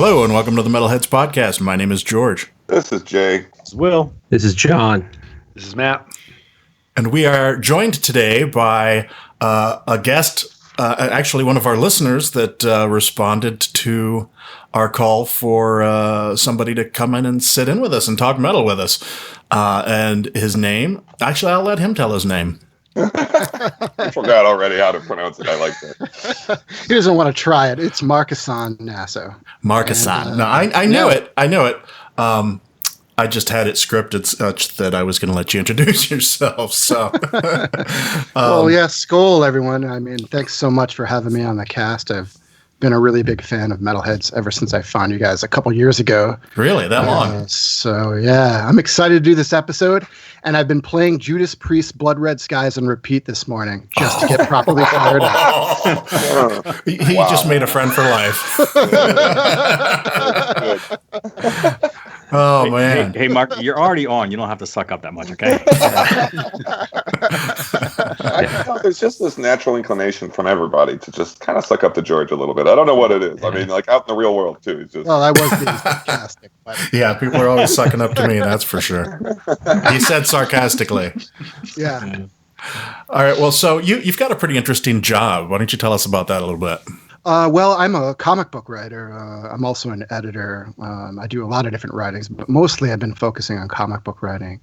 Hello and welcome to the Metalheads podcast. My name is George. This is Jay. This is Will. This is John. This is Matt. And we are joined today by a guest, actually one of our listeners that responded to our call for somebody to come in and sit in with us and talk metal with us. And his name, actually, I'll let him tell his name. I forgot already how to pronounce it. I like that. He doesn't want to try it. It's Markisan Naso. Markisan. No, I knew it. I knew it. I just had it scripted such that I was going to let you introduce yourself. So, Well, yeah, Skull, everyone. I mean, thanks so much for having me on the cast. I've been a really big fan of Metalheads ever since I found you guys a couple years ago. Really, that long? So, yeah, I'm excited to do this episode. And I've been playing Judas Priest's Blood Red Skies on repeat this morning just to get properly fired up. He just made a friend for life. Oh, man. Hey, Mark, you're already on. You don't have to suck up that much, okay? There's just this natural inclination from everybody to just kind of suck up to George a little bit. I don't know what it is. I mean, like out in the real world, too. It's just... Well, I was being sarcastic. But... Yeah, people are always sucking up to me, that's for sure. He said sarcastically. Yeah. All right, well, so you've got a pretty interesting job. Why don't you tell us about that a little bit? Well, I'm a comic book writer. I'm also an editor. I do a lot of different writings, but mostly I've been focusing on comic book writing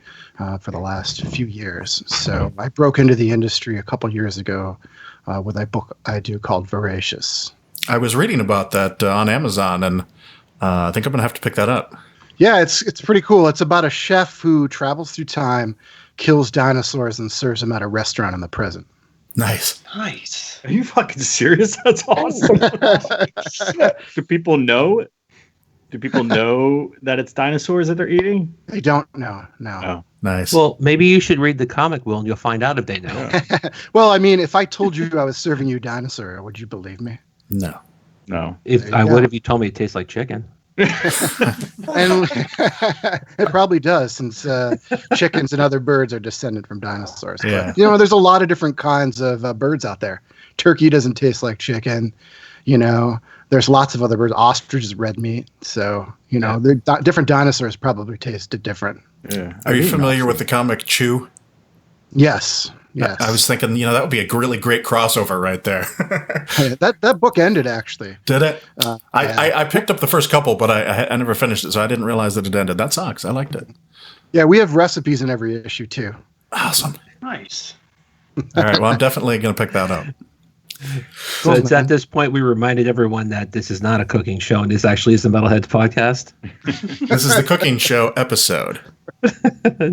for the last few years. So I broke into the industry a couple years ago with a book I do called Voracious. I was reading about that on Amazon, and I think I'm going to have to pick that up. Yeah, it's pretty cool. It's about a chef who travels through time, kills dinosaurs, and serves them at a restaurant in the present. Nice. Are you fucking serious? That's awesome. Do people know? Do people know that it's dinosaurs that they're eating? They don't know. No. Oh. Nice. Well, maybe you should read the comic, Will, and you'll find out if they know. Well, I mean, if I told you I was serving you dinosaur, would you believe me? No. If I would, if you told me it tastes like chicken. And it probably does, since chickens and other birds are descended from dinosaurs. Yeah. But, there's a lot of different kinds of birds out there. Turkey doesn't taste like chicken. There's lots of other birds. Ostrich is red meat. So, different dinosaurs probably taste different. Yeah. Are you familiar with the comic Chew? Yes. I was thinking, that would be a really great crossover right there. That book ended, actually. Did it? Yeah. I picked up the first couple, but I never finished it, so I didn't realize that it ended. That sucks. I liked it. Yeah, we have recipes in every issue, too. Awesome. Nice. All right, well, I'm definitely going to pick that up. So it's at this point we reminded everyone that this is not a cooking show, and this actually is the Metalheads podcast. This is the cooking show episode.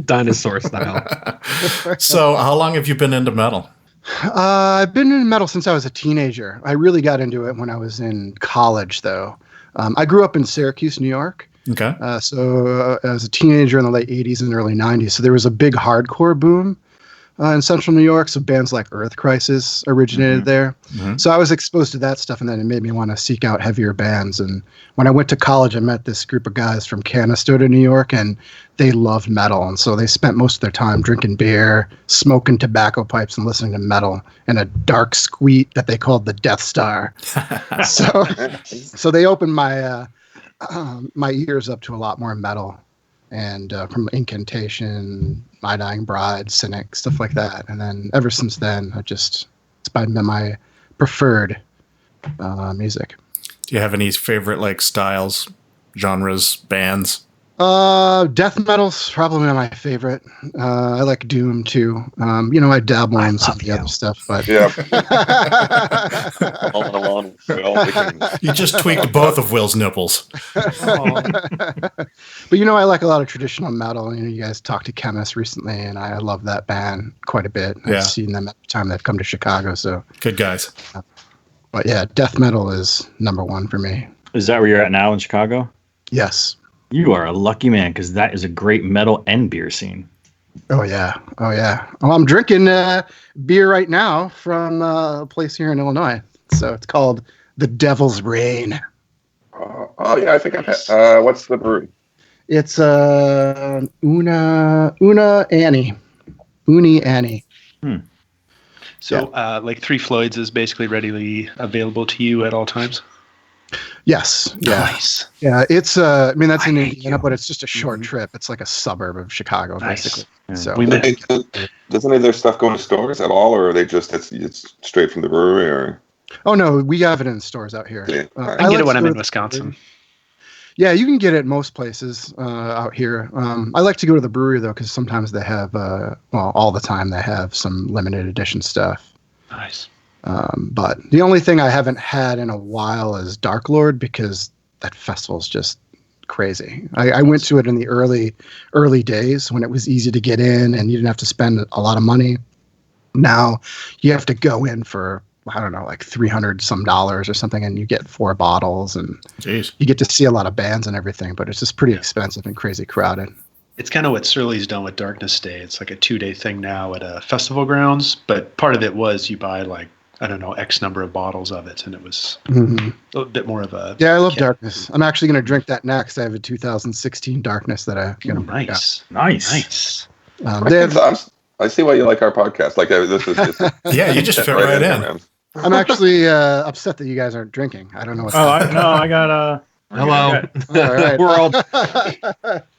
Dinosaur style. So how long have you been into metal? I've been in metal since I was a teenager. I really got into it when I was in college, though. I grew up in Syracuse, New York. Okay. So I was a teenager in the late 80s and early 90s. So there was a big hardcore boom in central New York. So bands like Earth Crisis originated there. Mm-hmm. So I was exposed to that stuff, and then it made me want to seek out heavier bands. And when I went to college, I met this group of guys from Canastota, New York, and they loved metal. And so they spent most of their time drinking beer, smoking tobacco pipes, and listening to metal in a dark squeak that they called the Death Star. So they opened my my ears up to a lot more metal, and from Incantation, My Dying Bride, Cynic, stuff like that. And then ever since then, it's been my preferred music. Do you have any favorite styles, genres, bands? Death metal's probably my favorite. I like Doom too. I dabble in some of the other stuff, but Yeah. You just tweaked both of Will's nipples. But I like a lot of traditional metal. You guys talked to Chemist recently, and I love that band quite a bit. Yeah. I've seen them every time they've come to Chicago. So good guys. But yeah, death metal is number one for me. Is that where you're at now in Chicago? Yes. You are a lucky man, because that is a great metal and beer scene. Oh, yeah. Well, I'm drinking beer right now from a place here in Illinois. So it's called The Devil's Rain. Yeah, I think I've had. What's the brewery? It's Una Annie. Uni Annie. So, Three Floyds is basically readily available to you at all times? Yes. Yeah. Nice. Yeah. It's I mean that's in I hate Indiana, you. but it's just a short trip. It's like a suburb of Chicago, Nice. basically. Yeah. So We met. Does any of their stuff go into stores at all, or are they just it's straight from the brewery? Or oh no, we have it in stores out here. Yeah. I can get it when to I'm go in to the Wisconsin. brewery. Yeah, you can get it at most places out here. I like to go to the brewery though, because sometimes they have, all the time they have some limited edition stuff. Nice. But the only thing I haven't had in a while is Dark Lord, because that festival's just crazy. I went to it in the early days when it was easy to get in and you didn't have to spend a lot of money. Now you have to go in for, I don't know, like $300 some or something, and you get 4 bottles, and Jeez. you get to see a lot of bands and everything, but it's just pretty expensive and crazy crowded. It's kind of what Surly's done with Darkness Day. It's like a 2-day thing now at festival grounds, but part of it was you buy like, I don't know, X number of bottles of it, and it was a bit more of a... Yeah, I love Darkness. I'm actually going to drink that next. I have a 2016 Darkness that I'm going to bring out. Nice. They have, I see why you like our podcast. Like this is Yeah, you just fit right in. man. I'm actually upset that you guys aren't drinking. I don't know what's I got Hello, all right. world.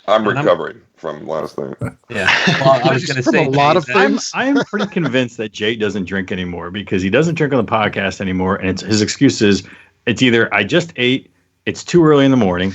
I'm recovering from last night. Yeah. Well, I was going to From say a lot of I'm things. pretty convinced that Jay doesn't drink anymore because he doesn't drink on the podcast anymore, and his excuse is it's either I just ate, it's too early in the morning,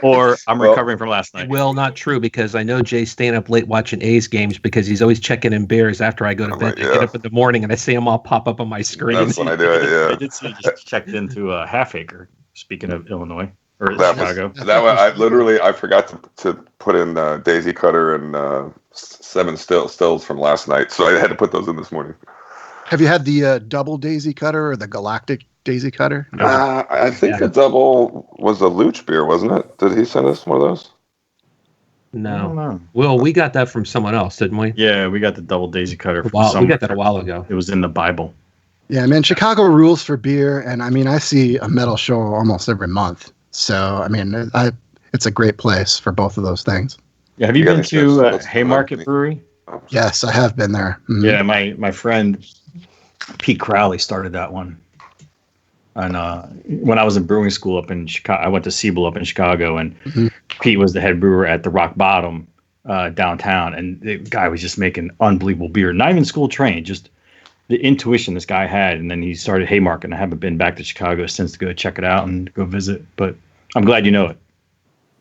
or I'm recovering from last night. Well, not true, because I know Jay's staying up late watching A's games because he's always checking in beers after I go to bed. I get up in the morning and I see them all pop up on my screen. That's when I do it. I Yeah. did see you just checked into a Half Acre. Speaking of Illinois or That Chicago, I forgot to put in Daisy Cutter and 7 stills from last night, so I had to put those in this morning. Have you had the double Daisy Cutter or the Galactic Daisy Cutter? I think a double was a Luch beer, wasn't it? Did he send us one of those? I don't No. know. Well, we got that from someone else, didn't we? Yeah, we got the double Daisy Cutter from We someone. got that a while ago. It was in the Bible. Yeah, man, Chicago rules for beer, and I mean, I see a metal show almost every month. So, I mean, it's a great place for both of those things. Yeah, have you Yeah, been to that's Haymarket neat. Brewery? Yes, I have been there. Mhm. Yeah, my friend Pete Crowley started that one. And when I was in brewing school up in Chicago, I went to Siebel up in Chicago, and Pete was the head brewer at the Rock Bottom downtown, and the guy was just making unbelievable beer. Not even school trained, just the intuition this guy had. And then he started Haymarket, and I haven't been back to Chicago since to go check it out and go visit. But I'm glad you know it.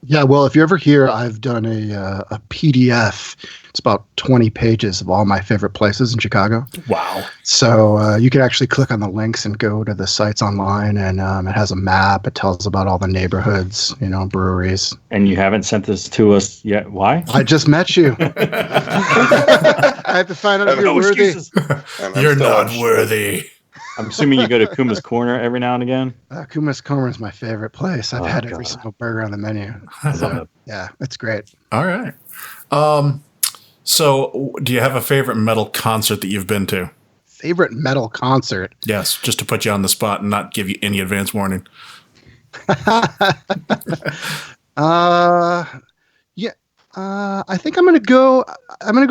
Yeah, well, if you're ever here, I've done a PDF. It's about 20 pages of all my favorite places in Chicago. Wow. So you can actually click on the links and go to the sites online, and it has a map. It tells about all the neighborhoods, breweries. And you haven't sent this to us yet. Why? I just met you. I have to find out if you're worthy. And I'm You're still not on- worthy. I'm assuming you go to Kuma's Corner every now and again. Kuma's Corner is my favorite place. I've Oh, had God. every single burger on the menu. I love it. Yeah, it's great. All right. So, do you have a favorite metal concert that you've been to? Favorite metal concert? Yes, just to put you on the spot and not give you any advance warning. I think I'm gonna go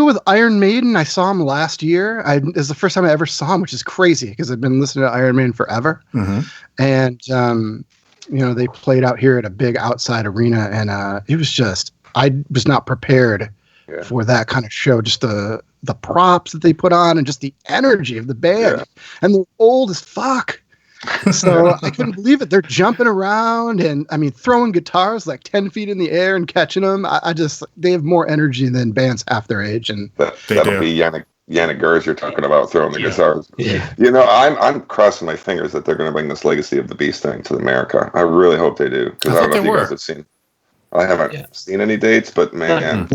with Iron Maiden. I saw him last year. It was the first time I ever saw him, which is crazy because I've been listening to Iron Maiden forever. And they played out here at a big outside arena, and it was just, I was not prepared for that kind of show. Just the props that they put on, and just the energy of the band, and they're old as fuck. So I couldn't believe it. They're jumping around and throwing guitars like 10 feet in the air and catching them. They have more energy than bands half their age. And that'll be Yannick Gers you're talking about throwing the guitars. Yeah. I'm crossing my fingers that they're going to bring this Legacy of the Beast thing to America. I really hope they do, because I don't know if you guys have seen. I haven't seen any dates, but man,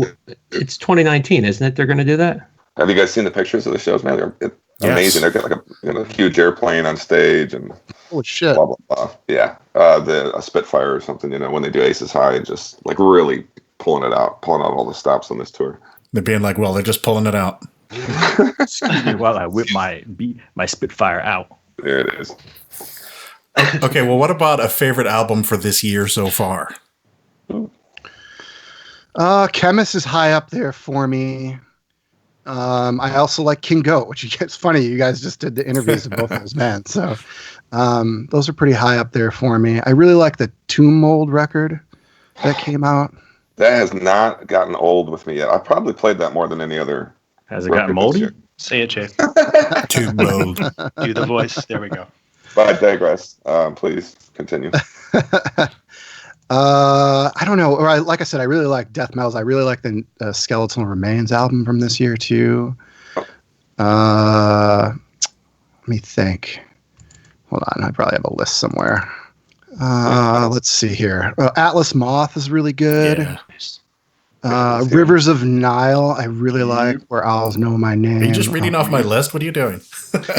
It's 2019, isn't it? They're going to do that? have you guys seen the pictures of the shows, man? They're Yes. amazing. They've got like a huge airplane on stage and holy shit. blah blah blah. Yeah, a Spitfire or something. When they do Aces High, just like really pulling out all the stops on this tour. They're being like, well, they're just pulling it out. Excuse me while I whip my Spitfire out. There it is. Okay, well, what about a favorite album for this year so far? Chemist is high up there for me. I also like King Goat, which it's funny. You guys just did the interviews of both those bands. So those are pretty high up there for me. I really like the Tomb Mold record that came out. That has not gotten old with me yet. I probably played that more than any other. Has it gotten moldy? Say it, Jay. Tomb Mold. Do the voice. There we go. But I digress. Please continue. I don't know. Or like I said, I really like death metals. I really like the Skeletal Remains album from this year too. Let me think. Hold on, I probably have a list somewhere. Let's see here. Atlas Moth is really good. Yeah. Rivers of Nile, I really like. Where Owls Know My Name. Are you just reading off my list? What are you doing? Did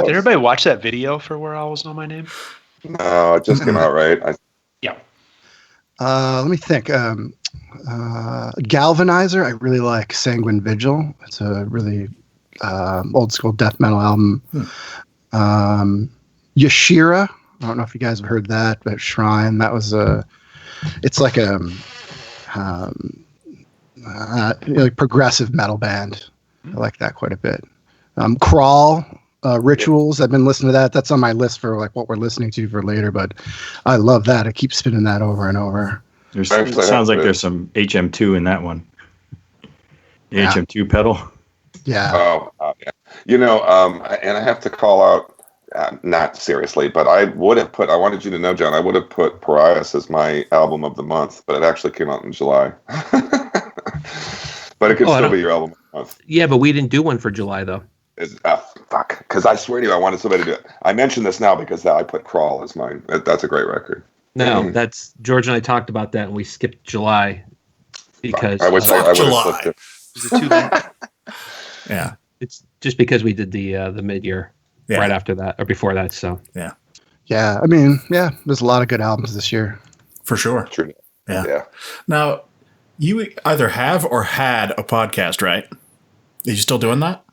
everybody watch that video for Where Owls Know My Name? No, it just came out, right? Yeah. Let me think. Galvanizer, I really like. Sanguine Vigil. It's a really old school death metal album. Yashira, I don't know if you guys have heard that, but Shrine, that was it's like a like progressive metal band. I like that quite a bit. Crawl, Rituals, I've been listening to that. That's on my list for like what we're listening to for later, but I love that. I keep spinning that over and over. It sounds like there's some HM2 in that one. The HM2 pedal. Yeah. Oh, yeah. You know, and I have to call out, not seriously, but I wanted you to know, John, I would have put Pariahs as my album of the month, but it actually came out in July. But it could still be your album of the month. Yeah, but we didn't do one for July, though. Fuck. Because I swear to you, I wanted somebody to do it. I mention this now because I put Crawl as mine. That's a great record. No, that's George and I talked about that, and we skipped July because I wish I would have flipped it. Is it too late? Yeah. It's just because we did the mid-year right after that or before that. So yeah. I mean, there's a lot of good albums this year for sure. True. Yeah. Now, you either have or had a podcast, right? Are you still doing that?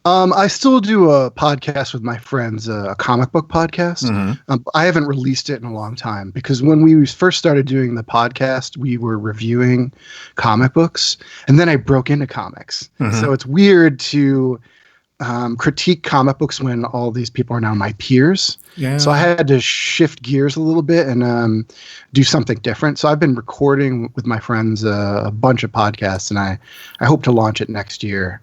I still do a podcast with my friends, a comic book podcast. Mm-hmm. I haven't released it in a long time because when we first started doing the podcast, we were reviewing comic books, and then I broke into comics. Mm-hmm. So it's weird to critique comic books when all these people are now my peers. Yeah. So I had to shift gears a little bit and do something different. So I've been recording with my friends a bunch of podcasts, and I hope to launch it next year.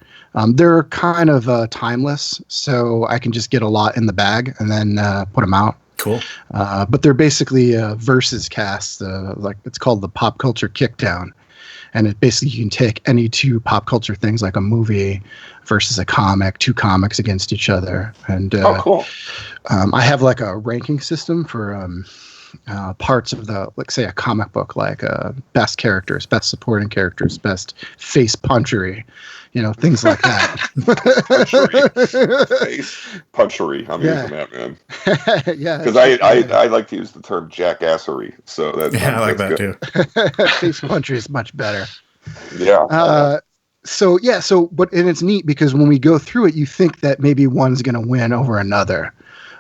They're kind of timeless, so I can just get a lot in the bag and then put them out. Cool. But they're basically versus casts. Like it's called the Pop Culture Kickdown. And it basically, you can take any two pop culture things, like a movie versus a comic, two comics against each other. And cool. I have like a ranking system for parts of the, like say a comic book, like best characters, best supporting characters, best face punchery, things like that. Face punchery. I'm using that, man. Yeah. Because I like to use the term jackassery. So that's I like that too. Face punchery is much better. Yeah. But it's neat because when we go through it, you think that maybe one's going to win over another.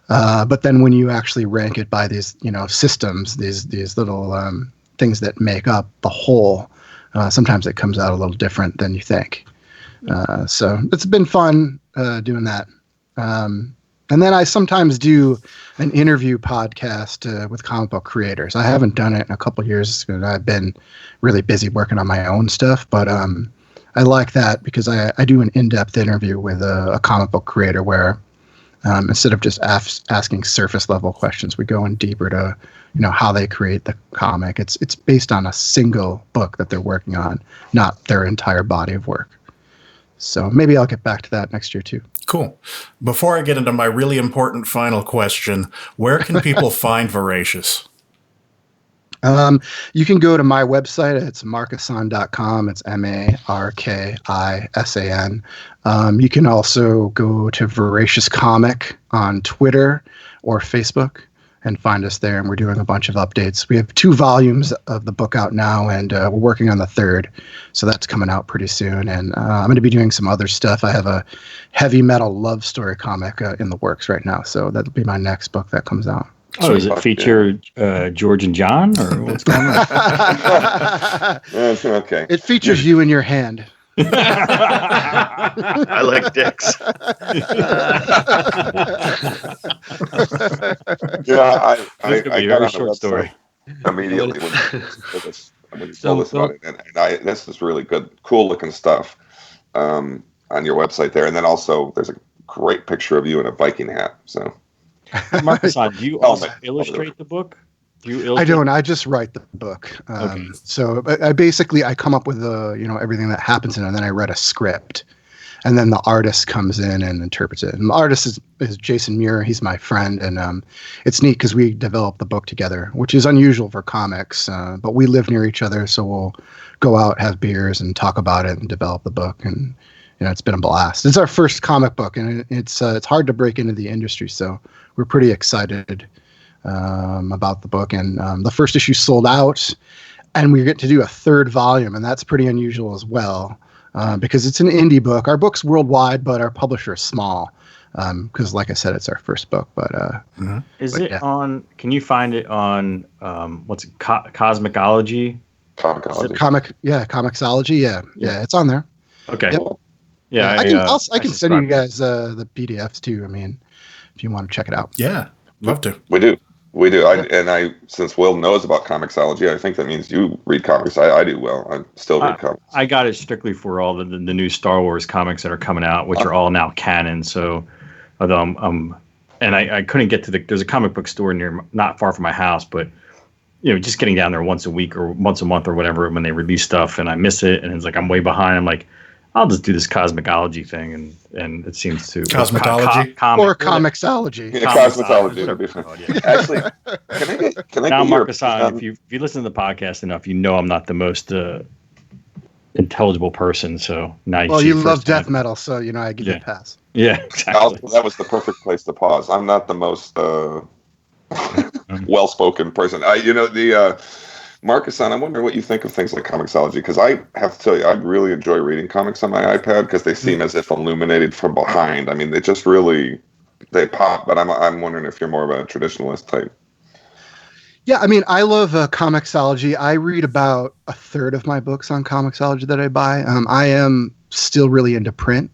But then when you actually rank it by these, systems, these little things that make up the whole, sometimes it comes out a little different than you think. So it's been fun doing that. And then I sometimes do an interview podcast with comic book creators. I haven't done it in a couple of years because I've been really busy working on my own stuff. But I like that because I do an in-depth interview with a comic book creator where instead of just asking surface level questions, we go in deeper to how they create the comic. It's based on a single book that they're working on, not their entire body of work. So maybe I'll get back to that next year too. Cool. Before I get into my really important final question, where can people find Voracious? You can go to my website. It's markisan.com. It's Markisan. You can also go to Voracious Comic on Twitter or Facebook and find us there. And we're doing a bunch of updates. We have 2 volumes of the book out now, and we're working on the 3rd. So that's coming out pretty soon. And I'm going to be doing some other stuff. I have a heavy metal love story comic in the works right now. So that'll be my next book that comes out. Oh, does it feature George and John, or what's going on? Okay. It features you in your hand. I like dicks. Yeah, This could be I a got very on the short website story. immediately when you So, told us about it, and this is really good, cool looking stuff on your website there, and then also there's a great picture of you in a Viking hat. So, Markisan, do you also illustrate the book? I don't. I just write the book. Okay. So I basically come up with everything that happens in it, and then I write a script, and then the artist comes in and interprets it. And the artist is Jason Muir. He's my friend, and it's neat because we developed the book together, which is unusual for comics. But we live near each other, so we'll go out, have beers, and talk about it, and develop the book. And it's been a blast. It's our first comic book, and it's hard to break into the industry, so we're pretty excited about the book. And the first issue sold out, and we get to do a third volume, and that's pretty unusual as well, because it's an indie book. Our book's worldwide, but our publisher is small, because like I said, it's our first book. But is it on? Can you find it on what's it, Cosmicology? Comixology. Yeah, it's on there. Okay. Yep. Yeah, I can send you guys the PDFs too. I mean, if you want to check it out. Yeah, love to. We do. Since Will knows about Comixology, I think that means you read comics. I do well. I still read comics. I got it strictly for all the new Star Wars comics that are coming out, which are all now canon. So, although and I couldn't get to there's a comic book store not far from my house, but just getting down there once a week or once a month or whatever when they release stuff, and I miss it, and it's like I'm way behind. I'm like, I'll just do this Cosmicology thing, and it seems to Cosmetology or Comixology. Yeah, Cosmetology. Actually, can I now, get Markisan, if you listen to the podcast enough, I'm not the most intelligible person. So now you love death metal, so I give you a pass. Yeah, exactly. That was the perfect place to pause. I'm not the most well-spoken person. Markisan, I wonder what you think of things like Comixology, because I have to tell you, I really enjoy reading comics on my iPad because they seem as if illuminated from behind. I mean, they just really, they pop, but I'm wondering if you're more of a traditionalist type. Yeah, I mean, I love Comixology. I read about a third of my books on Comixology that I buy. I am still really into print.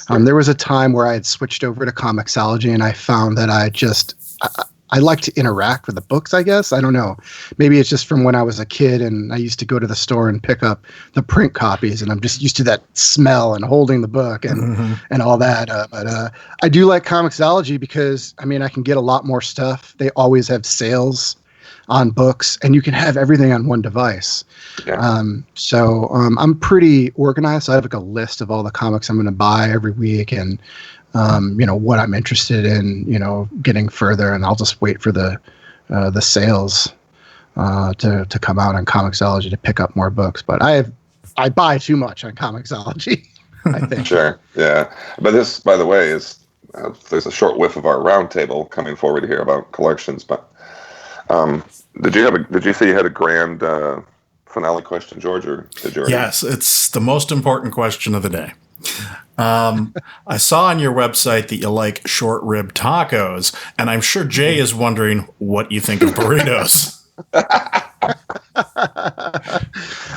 There was a time where I had switched over to Comixology, and I found that I like to interact with the books, I guess. I don't know. Maybe it's just from when I was a kid and I used to go to the store and pick up the print copies, and I'm just used to that smell and holding the book and all that. But I do like Comixology because, I mean, I can get a lot more stuff. They always have sales on books, and you can have everything on one device. Yeah. So I'm pretty organized. So I have like a list of all the comics I'm going to buy every week, and what I'm interested in, getting further, and I'll just wait for the sales to come out on Comixology to pick up more books. But I buy too much on Comixology, I think. Sure, yeah. But this, by the way, is there's a short whiff of our roundtable coming forward here about collections. But did you say you had a grand finale question, George, or did you? Yes, it's the most important question of the day. I saw on your website that you like short rib tacos, and I'm sure Jay is wondering what you think of burritos.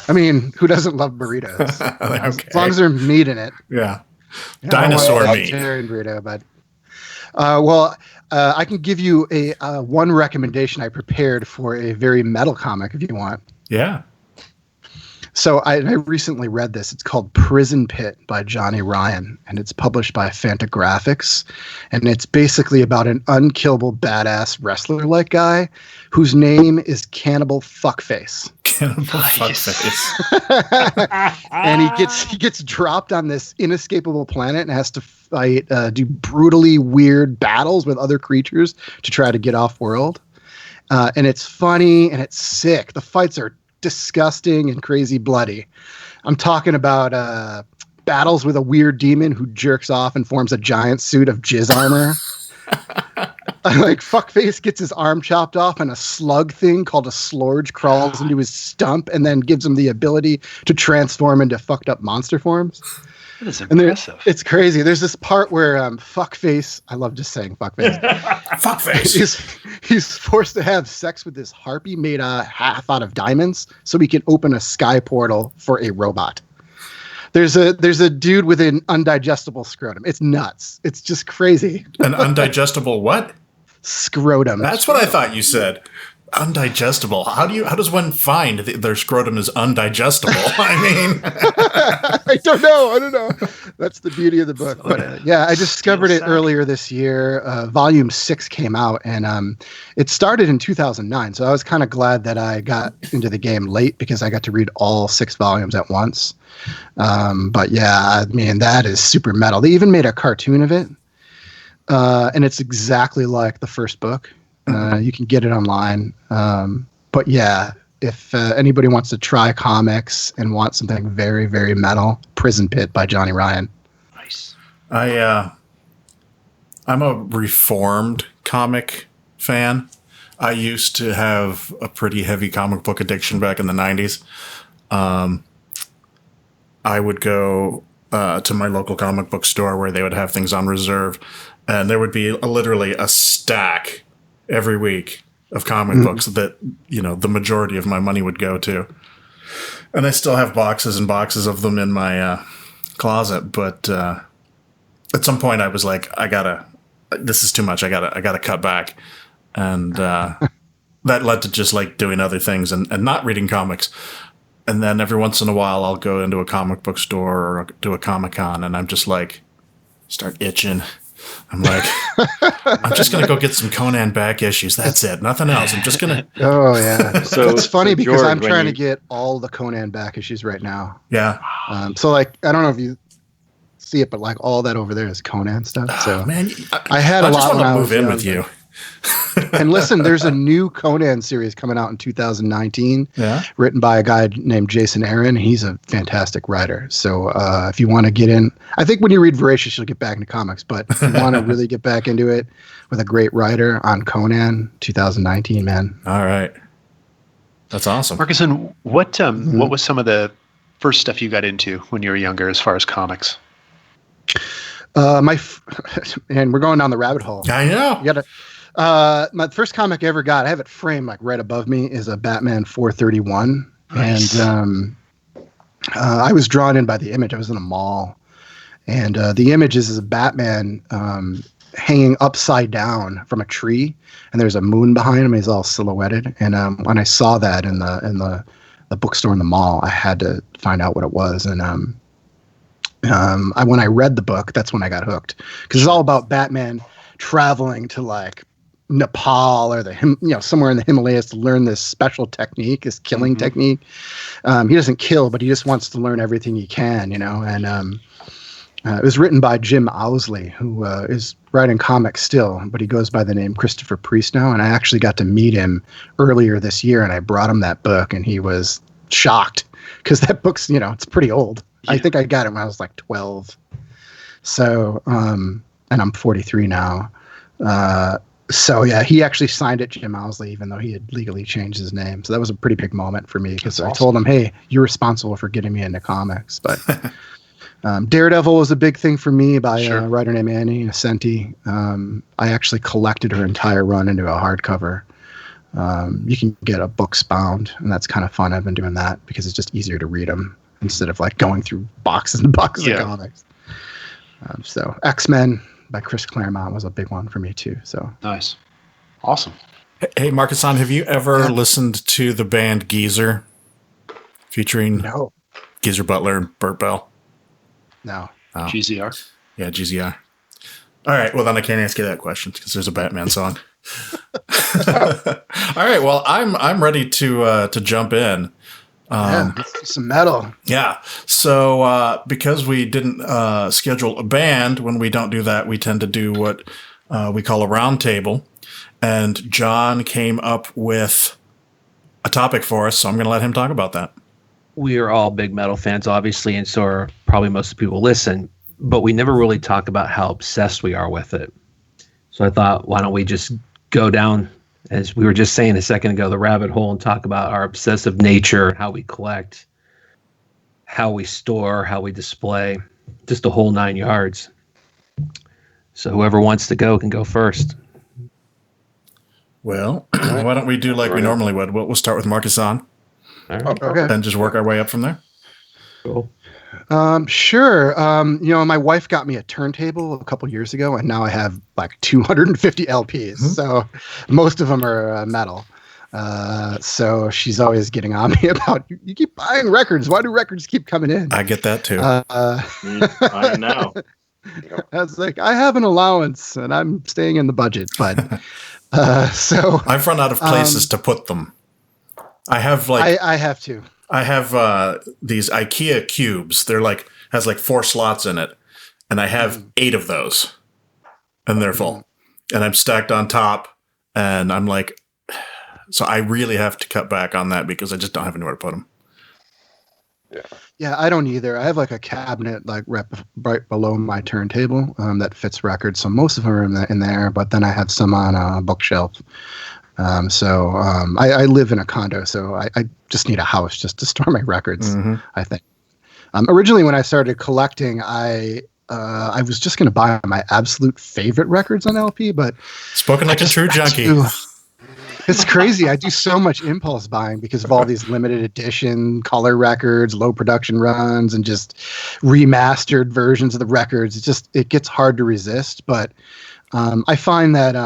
I mean, who doesn't love burritos? Okay. As long as there's meat in it. Yeah. Dinosaur meat. Vegetarian burrito, but I can give you a one recommendation I prepared for a very metal comic if you want. Yeah. So I recently read this. It's called Prison Pit by Johnny Ryan, and it's published by Fantagraphics. And it's basically about an unkillable badass wrestler-like guy whose name is Cannibal Fuckface. Cannibal Fuckface. And he gets dropped on this inescapable planet and has to fight, do brutally weird battles with other creatures to try to get off world. And it's funny and it's sick. The fights are disgusting and crazy bloody. I'm talking about battles with a weird demon who jerks off and forms a giant suit of jizz armor. Like Fuckface gets his arm chopped off and a slug thing called a slorge crawls into his stump and then gives him the ability to transform into fucked up monster forms. That is impressive. It's crazy. There's this part where fuckface. I love just saying fuckface. Fuckface. He's forced to have sex with this harpy made half out of diamonds, so he can open a sky portal for a robot. There's a dude with an undigestible scrotum. It's nuts. It's just crazy. An undigestible what? Scrotum. That's what I thought you said. Undigestible. How does one find their scrotum is undigestible? I mean, I don't know. That's the beauty of the book. But yeah, I discovered it earlier this year. Volume 6 came out, and it started in 2009. So I was kind of glad that I got into the game late because I got to read all 6 volumes at once. But yeah, I mean, that is super metal. They even made a cartoon of it, and it's exactly like the first book. You can get it online. But yeah, if anybody wants to try comics and want something very, very metal, Prison Pit by Johnny Ryan. Nice. I'm a reformed comic fan. I used to have a pretty heavy comic book addiction back in the 90s. I would go to my local comic book store where they would have things on reserve, and there would be literally a stack every week of comic books that, the majority of my money would go to. And I still have boxes and boxes of them in my closet. But at some point I was like, this is too much. I gotta cut back. And that led to just like doing other things and not reading comics. And then every once in a while I'll go into a comic book store or do a Comic-Con, and I'm just like, start itching. I'm like, I'm just going to go get some Conan back issues. That's it. Nothing else. I'm just going to. Oh, yeah. So it's funny because George, I'm trying to get all the Conan back issues right now. Yeah. So, like, I don't know if you see it, but, like, all that over there is Conan stuff. So, man, I had a lot when I was move in young. with you. And listen, there's a new Conan series coming out in 2019, written by a guy named Jason Aaron. He's a fantastic writer. So if you want to get in, I think when you read Voracious, you'll get back into comics. But if you want to really get back into it with a great writer on Conan, 2019, man. All right. That's awesome. Markisan, what was some of the first stuff you got into when you were younger as far as comics? And we're going down the rabbit hole. I know. You gotta. My first comic I ever got, I have it framed like right above me, is a Batman 431. Nice. And I was drawn in by the image. I was in a mall, and the image is a Batman hanging upside down from a tree, and there's a moon behind him. He's all silhouetted. And when I saw that in the bookstore in the mall, I had to find out what it was. And when I read the book, that's when I got hooked, because it's all about Batman traveling to like Nepal or somewhere in the Himalayas to learn this special technique, this killing technique. He doesn't kill, but he just wants to learn everything he can, and it was written by Jim Owsley, who is writing comics still, but he goes by the name Christopher Priest now. And I actually got to meet him earlier this year, and I brought him that book, and he was shocked because that book's, it's pretty old. Yeah. I think I got it when I was like 12. So, and I'm 43 now. So yeah, he actually signed it, Jim Owsley, even though he had legally changed his name. So that was a pretty big moment for me, because I told him, hey, you're responsible for getting me into comics. But Daredevil was a big thing for me by a writer named Annie Ascenti. I actually collected her entire run into a hardcover. You can get a books bound, and that's kind of fun. I've been doing that because it's just easier to read them instead of like going through boxes and boxes of comics. So X-Men by Chris Claremont was a big one for me too. So nice. Awesome. Hey, Markisan, have you ever listened to the band Geezer featuring Geezer Butler and Burt Bell? No. Oh. GZR? Yeah, GZR. All right. Well, then I can't ask you that question because there's a Batman song. All right. Well, I'm ready to jump in. Let's do some metal. Yeah. So because we didn't schedule a band, when we don't do that, we tend to do what we call a roundtable. And John came up with a topic for us, so I'm going to let him talk about that. We are all big metal fans, obviously, and so are probably most people listen. But we never really talk about how obsessed we are with it. So I thought, why don't we just go down, as we were just saying a second ago, the rabbit hole, and talk about our obsessive nature, how we collect, how we store, how we display. just the whole 9 yards. So whoever wants to go can go first. Well, why don't we do like we normally would? We'll start with Markisan All right. Okay. and just work our way up from there. Cool. Sure. My wife got me a turntable a couple years ago, and now I have like 250 LPs. So most of them are metal. So she's always getting on me about, you keep buying records. Why do records keep coming in? I get that too. I know. I was like, I have an allowance and I'm staying in the budget, but so I've run out of places to put them. I have like I have to. I have these IKEA cubes. They're like has like 4 slots in it, and I have 8 of those, and they're full, and I'm stacked on top, and I'm like, so I really have to cut back on that because I just don't have anywhere to put them. Yeah, I don't either. I have like a cabinet like right below my turntable that fits records. So most of them are in there, but then I have some on a bookshelf. I live in a condo, so I just need a house just to store my records, I think. Originally, when I started collecting, I was just going to buy my absolute favorite records on LP, but Spoken like a true junkie. It's crazy. I do so much impulse buying because of all these limited edition color records, low production runs, and just remastered versions of the records. It gets hard to resist. But I find that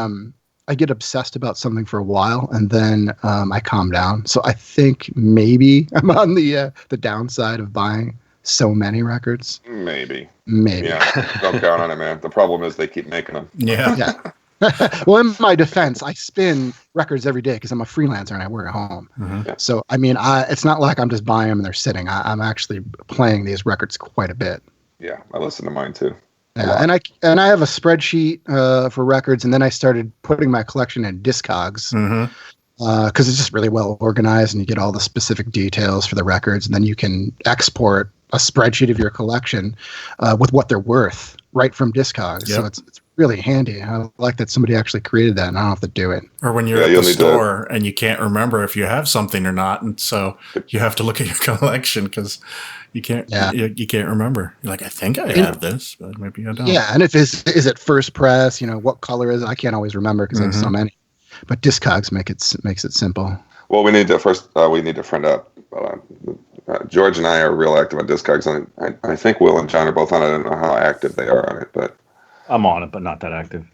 I get obsessed about something for a while, and then I calm down. So I think maybe I'm on the downside of buying so many records. Maybe. Yeah, Don't count on it, man. The problem is they keep making them. Yeah. Well, in my defense, I spin records every day because I'm a freelancer and I work at home. So, I mean, it's not like I'm just buying them and they're sitting. I'm actually playing these records quite a bit. Yeah, I listen to mine too. Yeah, and I have a spreadsheet for records, and then I started putting my collection in Discogs because it's just really well organized, and you get all the specific details for the records, and then you can export a spreadsheet of your collection with what they're worth right from Discogs. So it's really handy. I like that somebody actually created that, and I don't have to do it. Or when you're at the store and you can't remember if you have something or not, and so you have to look at your collection because you can't you can't remember. You're like, I think I have this, but maybe I don't. Yeah, and if is it first press? What color is it? I can't always remember because I have so many. But Discogs makes it simple. Well, we need to friend up. George and I are real active on Discogs, and I think Will and John are both on it. I don't know how active they are on it, but I'm on it, but not that active.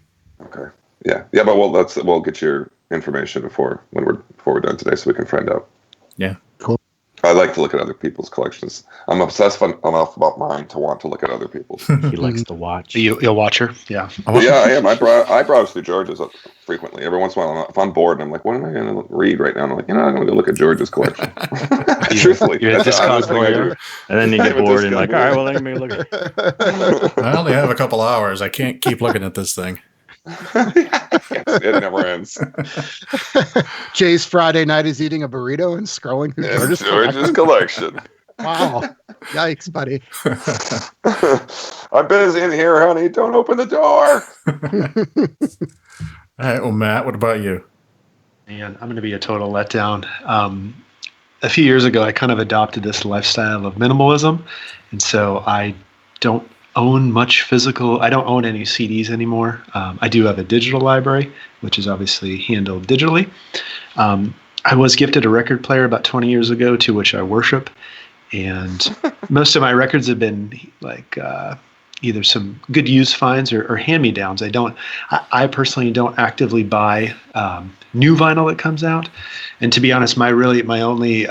Okay. Yeah. But we'll get your information before we're done today, so we can friend up. Yeah. Cool. I like to look at other people's collections. I'm obsessed enough about mine to want to look at other people's. He likes to watch. You'll watch her? Yeah. Well, yeah, I am. I browse through George's frequently. Every once in a while, if I'm bored, and I'm like, what am I going to read right now? And I'm like, I'm going to go look at George's collection. Truthfully. That's honestly what I do. And then you get bored and you're like, all right, well, let me look at it. I only have a couple hours. I can't keep looking at this thing. It never ends. Jay's Friday night is eating a burrito and scrolling through George's collection. Wow. Yikes, buddy. I'm busy in here, honey. Don't open the door. All right. Well, Matt, what about you? And I'm going to be a total letdown. A few years ago, I kind of adopted this lifestyle of minimalism. And so I don't own much physical. I don't own any CDs anymore. I do have a digital library, which is obviously handled digitally. I was gifted a record player about 20 years ago, to which I worship. And most of my records have been like either some good used finds or hand-me-downs. I personally don't actively buy new vinyl that comes out. And to be honest, my only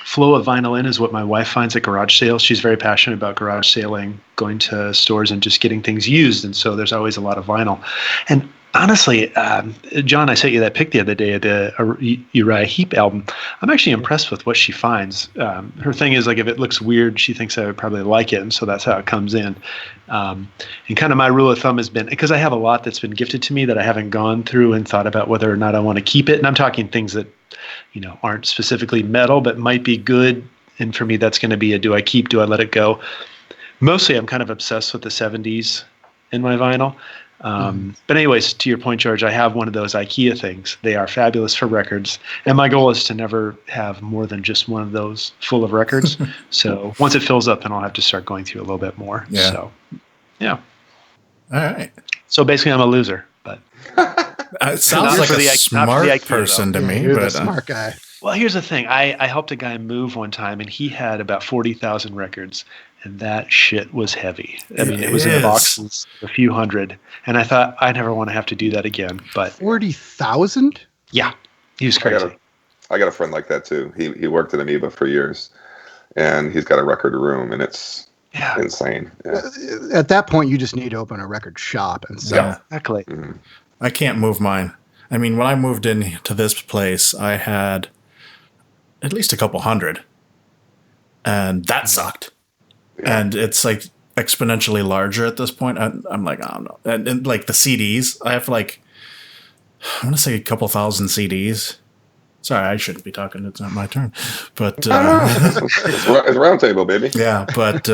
flow of vinyl in is what my wife finds at garage sales. She's very passionate about garage sailing, going to stores and just getting things used. And so there's always a lot of vinyl. And honestly, John, I sent you that pic the other day of the Uriah Heep album. I'm actually impressed with what she finds. Her thing is, like, if it looks weird, she thinks I would probably like it. And so that's how it comes in. And kind of my rule of thumb has been, because I have a lot that's been gifted to me that I haven't gone through and thought about whether or not I want to keep it. And I'm talking things that, aren't specifically metal, but might be good. And for me, that's going to be do I keep, do I let it go? Mostly I'm kind of obsessed with the 70s in my vinyl. But anyways, to your point, George, I have one of those IKEA things. They are fabulous for records. And my goal is to never have more than just one of those full of records. So once it fills up, then I'll have to start going through a little bit more. Yeah. So, yeah. All right. So basically, I'm a loser. But It sounds like a smart person to me. You're the But smart guy. well, here's the thing. I helped a guy move one time, and he had about 40,000 records. And that shit was heavy. I mean, it was in boxes, a few hundred. And I thought, I never want to have to do that again. But 40,000? yeah, he was crazy. I got a friend like that too. He worked at Amoeba for years, and he's got a record room, and it's insane. Yeah. At that point, you just need to open a record shop and sell. Yeah. Exactly. Mhm. I can't move mine. I mean, when I moved into this place, I had at least a couple hundred, and that sucked. Yeah. And it's like exponentially larger at this point. I'm like, I don't know. And like the CDs, I have like, I want to say a couple thousand CDs. Sorry, I shouldn't be talking. It's not my turn. But It's roundtable, baby. yeah, but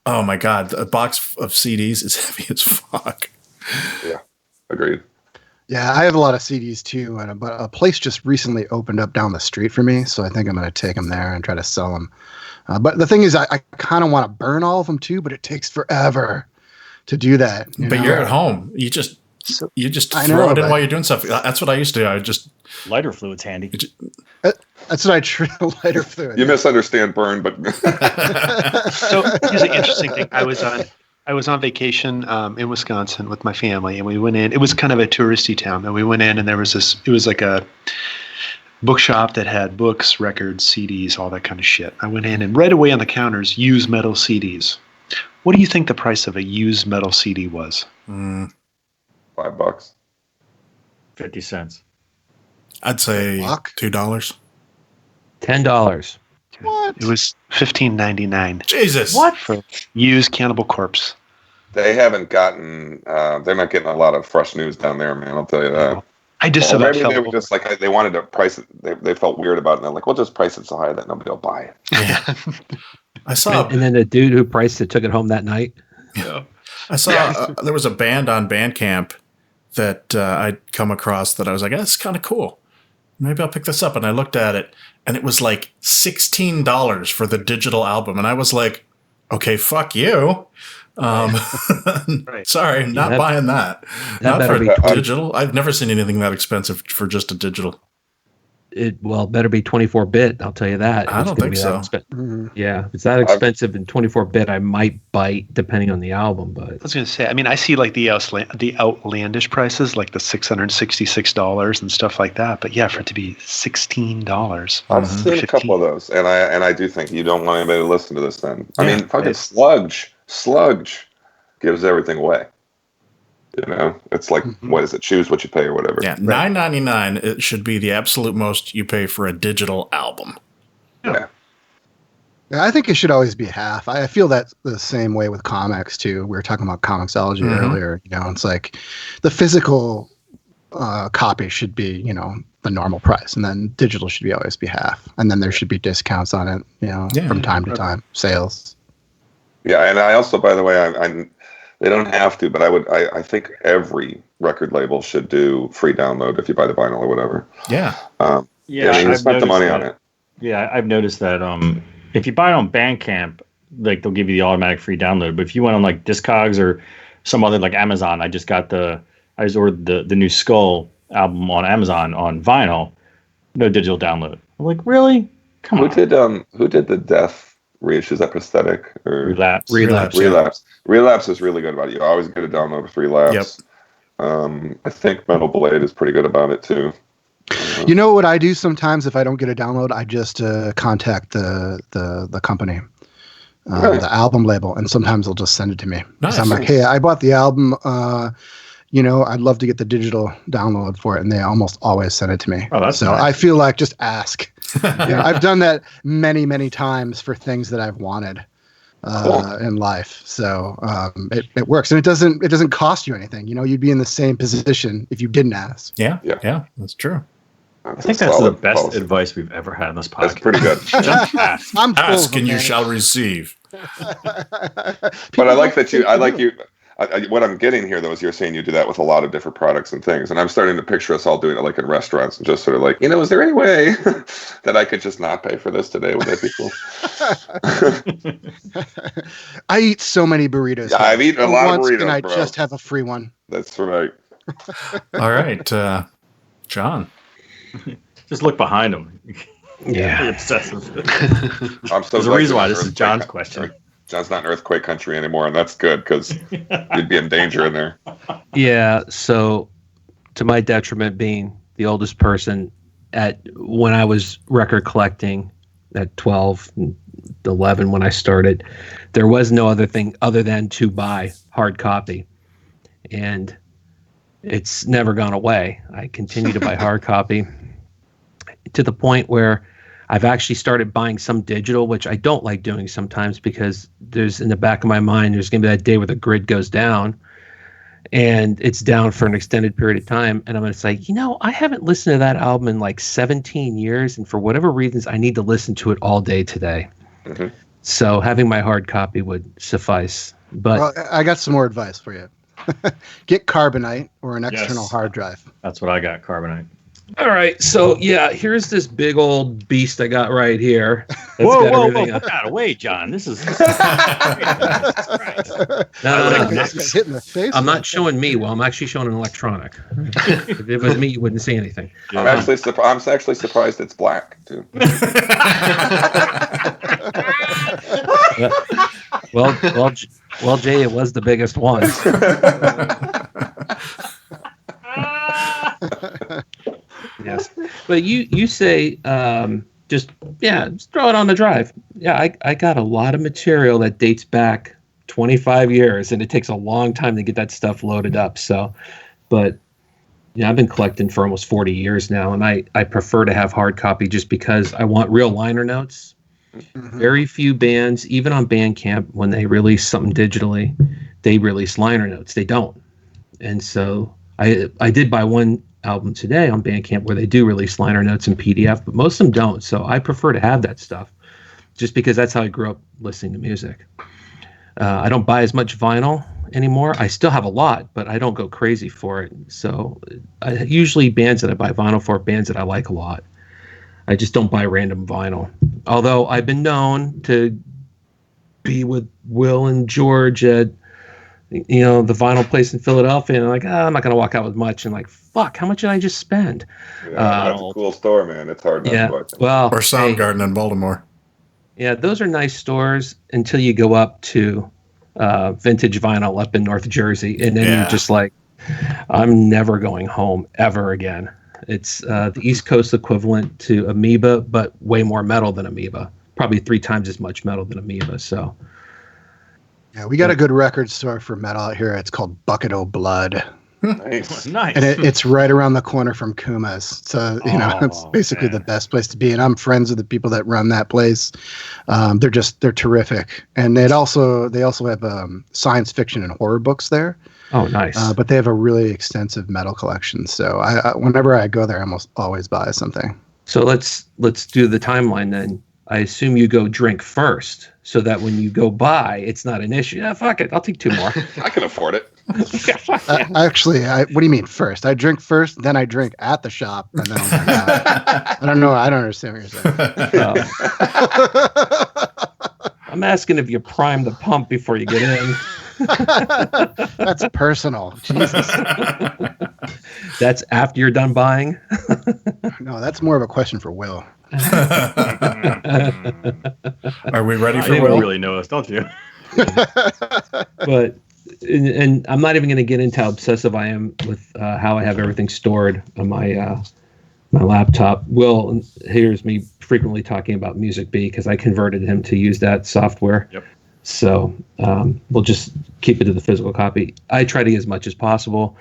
oh my God, a box of CDs is heavy as fuck. Yeah, agreed. Yeah, I have a lot of CDs too, but a place just recently opened up down the street for me, so I think I'm going to take them there and try to sell them. But the thing is, I kind of want to burn all of them too, but it takes forever to do that. But you're at home. You just I throw know, it in but- while you're doing stuff. That's what I used to do. I just Lighter fluid's handy. That's what I treat lighter fluid. You misunderstand burn, but So here's an interesting thing. I was on vacation in Wisconsin with my family, and we went in. It was kind of a touristy town, and we went in, and there was this. It was like a bookshop that had books, records, CDs, all that kind of shit. I went in, and right away on the counters, used metal CDs. What do you think the price of a used metal CD was? $5. 50 cents. I'd say Fuck. $2. $10. What? It was $15.99 Jesus. for used Cannibal Corpse. they haven't gotten. They're not getting a lot of fresh news down there, man. I'll tell you that. I just Or about maybe fell they were just like they wanted to price it. They felt weird about it. And they're like, "We'll just price it so high that nobody will buy it." Yeah. I saw. And then the dude who priced it took it home that night. I saw there was a band on Bandcamp that I'd come across that I was like, that's kind of cool. Maybe I'll pick this up. And I looked at it, and it was like $16 for the digital album. And I was like, okay, fuck you. Right. Sorry, not buying that. That Not better for be digital. I've never seen anything that expensive for just a digital. It better be 24-bit. I'll tell you that. I It's don't gonna think be so. that Mhm. yeah, if it's that expensive in 24-bit, I might bite depending on the album. But I was going to say, I mean, I see like the outlandish prices, like the $666 and stuff like that. But yeah, for it to be $16, I've seen a couple of those, and I do think you don't want anybody to listen to this. Then I Yeah. mean, fucking Sludge gives everything away. You know, it's like what is it? Choose what you pay or whatever. Yeah, $9.99. It should be the absolute most you pay for a digital album. Yeah. Yeah, I think it should always be half. I feel that the same way with comics too. We were talking about Comixology earlier. You know, it's like the physical copy should be, you know, the normal price, and then digital should always be half, and then there should be discounts on it, you know, from time to time, sales. Yeah, and I also, by the way, I'm they don't have to, but I think every record label should do free download if you buy the vinyl or whatever. Yeah. You spent the money on it. Yeah, I've noticed that if you buy it on Bandcamp, like they'll give you the automatic free download. But if you went on like Discogs or some other like Amazon, I just ordered the new Skull album on Amazon on vinyl, no digital download. I'm like, really? Come on. Who did the Death reissue? Is that Prosthetic or Relapse. Relapse is really good about it. You always get a download with Relapse. Yep. I think Metal Blade is pretty good about it too. You know what I do sometimes if I don't get a download? I just contact the company, the album label, and sometimes they'll just send it to me. Nice. So I'm like, hey, I bought the album. You know, I'd love to get the digital download for it, and they almost always send it to me. Oh, that's so nice. I feel like just ask. You know, I've done that many, many times for things that I've wanted in life. So it works, and it doesn't cost you anything. You know, you'd be in the same position if you didn't ask. Yeah, that's true. I think that's the best advice we've ever had on this podcast. That's pretty good. Just ask. I'm full Ask of and you them, shall receive. But I like that you. what I'm getting here, though, is you're saying you do that with a lot of different products and things, and I'm starting to picture us all doing it like in restaurants and just sort of like, is there any way that I could just not pay for this today? Would that be cool? I eat so many burritos. Yeah, I've eaten a lot of burritos, Can I bro. just have a free one? That's right. All right, John. Just look behind him. Yeah. Obsessive. I'm so There's a reason why this is John's question. John's not in earthquake country anymore, and that's good because you'd be in danger in there. Yeah. So, to my detriment, being the oldest person when I was record collecting at 12, 11 when I started, there was no other thing other than to buy hard copy, and it's never gone away. I continue to buy hard copy to the point where I've actually started buying some digital, which I don't like doing sometimes because there's in the back of my mind, there's going to be that day where the grid goes down and it's down for an extended period of time. And I'm going to say, I haven't listened to that album in like 17 years. And for whatever reasons, I need to listen to it all day today. Mm-hmm. So having my hard copy would suffice. But I got some more advice for you. Get Carbonite or an external hard drive. That's what I got, Carbonite. All right, so here's this big old beast I got right here. Whoa, put that away, John. This is. No, Hit in the face. I'm not showing me. Well, I'm actually showing an electronic. If it was me, you wouldn't see anything. I'm actually surprised it's black too. Well, Jay, it was the biggest one. Yes, but you say just throw it on the drive. Yeah, I got a lot of material that dates back 25 years, and it takes a long time to get that stuff loaded up. So, but I've been collecting for almost 40 years now, and I prefer to have hard copy just because I want real liner notes. Mm-hmm. Very few bands, even on Bandcamp, when they release something digitally, they release liner notes. They don't, and so I did buy one album today on Bandcamp where they do release liner notes in PDF, but most of them don't. So I prefer to have that stuff just because that's how I grew up listening to music. I don't buy as much vinyl anymore. I still have a lot, but I don't go crazy for it. So usually bands that I buy vinyl for, bands that I like a lot. I just don't buy random vinyl. Although I've been known to be with Will and George at the vinyl place in Philadelphia, and I'm like, I'm not going to walk out with much. And like, fuck, how much did I just spend? Yeah, that's a cool store, man. It's hard not to watch. Well, or Soundgarden in Baltimore. Yeah, those are nice stores until you go up to Vintage Vinyl up in North Jersey, and then you're just like, I'm never going home ever again. It's the East Coast equivalent to Amoeba, but way more metal than Amoeba. Probably 3 times as much metal than Amoeba. So. Yeah, we got a good record store for metal out here. It's called Bucket O' Blood. Nice. Nice. And it's right around the corner from Kuma's. So, it's basically the best place to be. And I'm friends with the people that run that place. They're terrific. And they also have science fiction and horror books there. Oh, nice. But they have a really extensive metal collection. So whenever I go there, I almost always buy something. So let's do the timeline then. I assume you go drink first so that when you go buy, it's not an issue. Yeah, fuck it. I'll take 2 more. I can afford it. Actually, what do you mean first? I drink first, then I drink at the shop, and then I'm I don't know. I don't understand what you're saying. I'm asking if you prime the pump before you get in. That's personal. Jesus. That's after you're done buying? No, that's more of a question for Will. Are we ready for You Will? really know us, don't you? But and I'm not even going to get into how obsessive I am with how I have everything stored on my laptop. Will hears me frequently talking about Music B because I converted him to use that software. Yep. So we'll just keep it to the physical copy. I try to get as much as possible,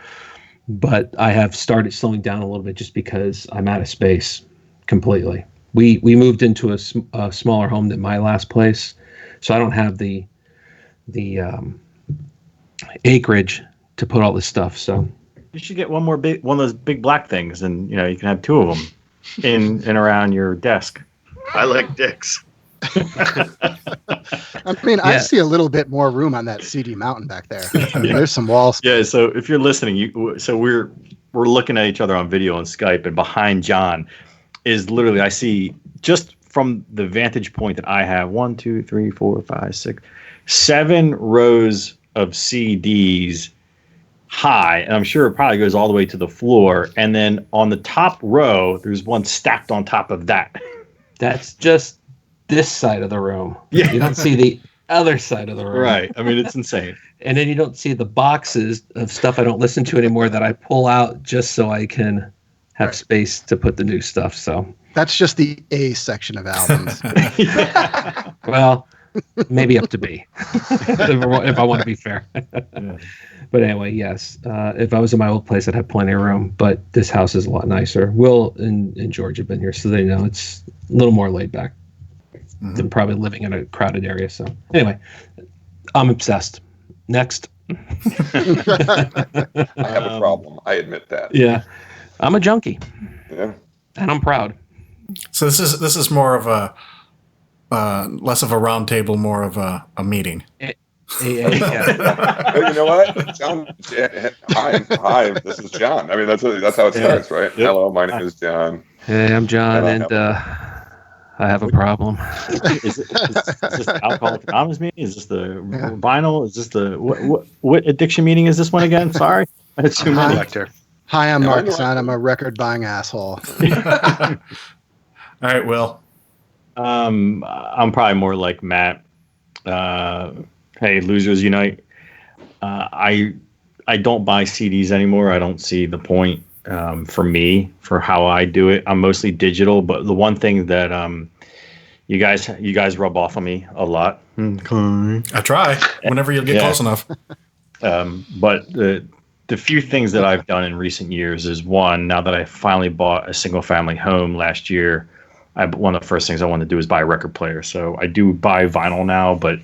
but I have started slowing down a little bit just because I'm out of space completely. We moved into a smaller home than my last place, so I don't have the acreage to put all this stuff. So You should get one of those big black things, and you can have 2 of them in and around your desk. I like dicks. I mean, I see a little bit more room on that CD mountain back there. I mean, there's some walls. Yeah. So if you're listening, we're looking at each other on video on Skype, and behind John is literally, I see just from the vantage point that I have 1, 2, 3, 4, 5, 6, 7 rows of CDs high, and I'm sure it probably goes all the way to the floor. And then on the top row, there's one stacked on top of that. That's just this side of the room. Yeah. You don't see the other side of the room. Right. I mean, it's insane. And then you don't see the boxes of stuff I don't listen to anymore that I pull out just so I can have space to put the new stuff. So That's just the A section of albums. well, maybe up to B, if I want to be fair. But anyway, yes. If I was in my old place, I'd have plenty of room. But this house is a lot nicer. Will and George have been here, so they know it's a little more laid back than probably living in a crowded area. So anyway, I'm obsessed. Next. I have a problem. I admit that. Yeah, I'm a junkie, Yeah. and I'm proud. So this is more of a less of a round table, more of a meeting. Yeah. Well, you know what, John? Hi. This is John. I mean, that's how it starts, right? Yep. Hello, my name is John. Hey, I'm John, and I have a problem. Is this the Alcoholics Anonymous meeting? Is this the vinyl? Is this the what addiction meeting is this one again? Sorry, it's too many. Hi, I'm Markisan. I'm a record buying asshole. All right, Will. I'm probably more like Matt. Hey, Losers Unite. I don't buy CDs anymore. I don't see the point for me, for how I do it. I'm mostly digital, but the one thing that you guys rub off on me a lot. I try whenever you get close enough. But the few things that I've done in recent years is, one, now that I finally bought a single family home last year, one of the first things I want to do is buy a record player. So I do buy vinyl now, but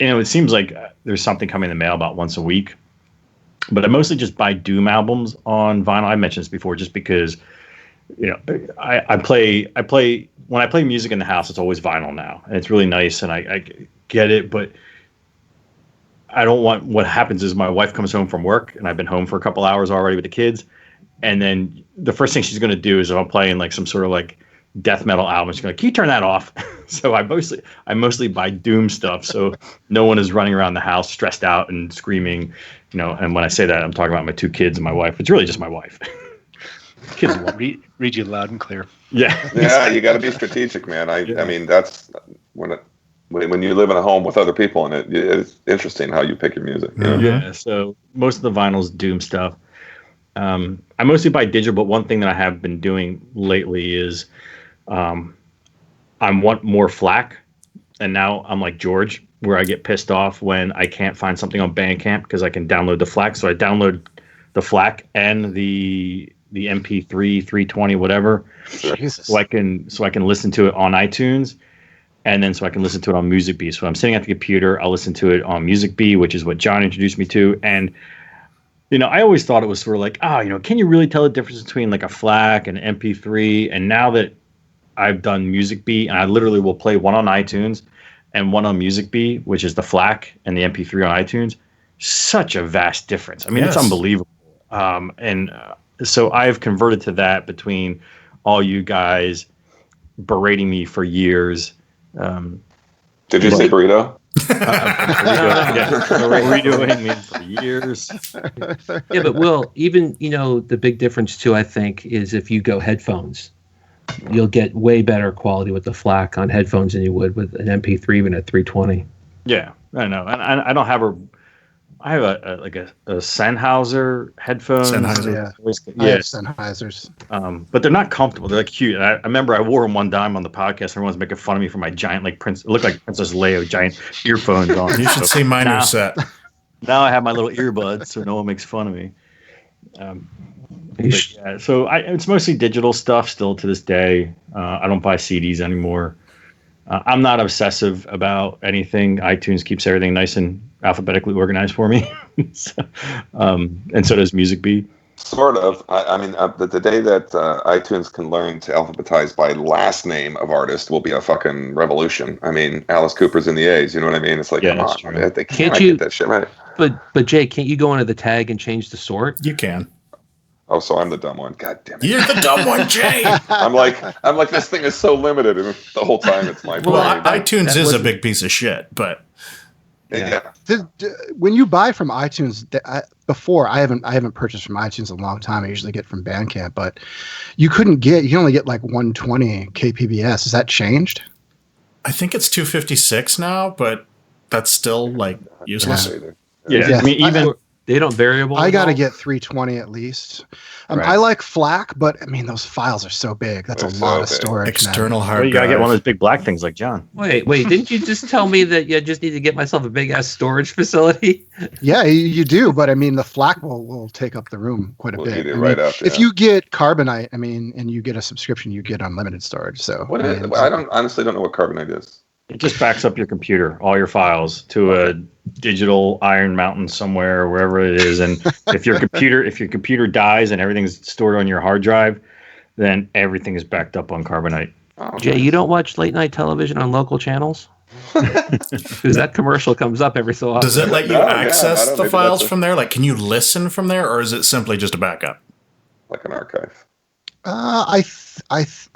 it seems like there's something coming in the mail about once a week. But I mostly just buy Doom albums on vinyl. I mentioned this before, just because I play when I play music in the house, it's always vinyl now, and it's really nice, and I get it, but I don't want. What happens is my wife comes home from work, and I've been home for a couple hours already with the kids, and then the first thing she's going to do is, if I'm playing like some sort of like death metal album, she's going, "Can you turn that off?" So I mostly buy Doom stuff, so no one is running around the house stressed out and screaming, And when I say that, I'm talking about my 2 kids and my wife. It's really just my wife. Kids will read you loud and clear. Yeah. Yeah, you got to be strategic, man. I mean, that's when you live in a home with other people, and it's interesting how you pick your music. Yeah. So most of the vinyl's Doom stuff. I mostly buy digital, but one thing that I have been doing lately is I want more FLAC, and now I'm like George, where I get pissed off when I can't find something on Bandcamp because I can download the FLAC. So I download the FLAC and the MP3 320 whatever, Jesus. so I can listen to it on iTunes, and then so I can listen to it on Music Bee. So I'm sitting at the computer, I'll listen to it on Music Bee, which is what John introduced me to, and I always thought it was sort of like, can you really tell the difference between like a FLAC and an MP3? And now that I've done Music Bee, and I literally will play one on iTunes and one on Music Bee, which is the FLAC and the MP3 on iTunes, such a vast difference. I mean, It's unbelievable. So I've converted to that, between all you guys berating me for years. Did you say burrito? Redoing me for years. Yeah, but Will, even the big difference too, I think, is if you go headphones, you'll get way better quality with the FLAC on headphones than you would with an MP3 even at 320. Yeah, I know, and I don't have I have a Sennheiser headphones. Sennheiser, yeah. I have Sennheisers. But they're not comfortable. They're like cute. And I remember I wore them one time on the podcast. Everyone's making fun of me for my giant, it looked like Princess Leia, giant earphones on. You should see my new set. Now I have my little earbuds, so no one makes fun of me. So it's mostly digital stuff still to this day. I don't buy CDs anymore. I'm not obsessive about anything. iTunes keeps everything nice and alphabetically organized for me. And so does Music Bee. Sort of. I mean, the day that iTunes can learn to alphabetize by last name of artist will be a fucking revolution. I mean, Alice Cooper's in the A's. You know what I mean? It's like, Yeah, come that's on, true. man, they Can't can't you- get that shit right. But Jay, can't you go into the tag and change the sort? You can. Oh, so I'm the dumb one. God damn it. You're the dumb one, Jay. I'm like, this thing is so limited, and the whole time it's my Well, brain. iTunes that is a wasn't- big piece of shit, but Yeah. When you buy from iTunes, before I haven't purchased from iTunes in a long time. I usually get from Bandcamp, but you can only get like 120 kpbs. Has that changed? I think it's 256 now, but that's still like useless. Yeah, Yeah. I mean, even They don't variable. I at got to all? get 320 at least. Right. I like FLAC, but I mean those files are so big. That's They're a so lot of big. storage. External man. hard well, you gotta drive. get one of those big black things like John. Wait, didn't you just tell me that you just need to get myself a big ass storage facility? Yeah, you do, but I mean the FLAC will take up the room quite a We'll bit. eat it I right mean, up, if yeah. you get Carbonite, I mean, and you get a subscription, you get unlimited storage. So What I is, mean, I don't honestly don't know what Carbonite is. It just backs up your computer, all your files, to a digital Iron Mountain somewhere, wherever it is. And if your computer dies and everything's stored on your hard drive, then everything is backed up on Carbonite. Oh, Jay, you don't watch late night television on local channels? Because that commercial comes up every so often. Does it let you No, yeah, I access don't- the maybe files that's a- from there? Like, can you listen from there, or is it simply just a backup? like an archive. that's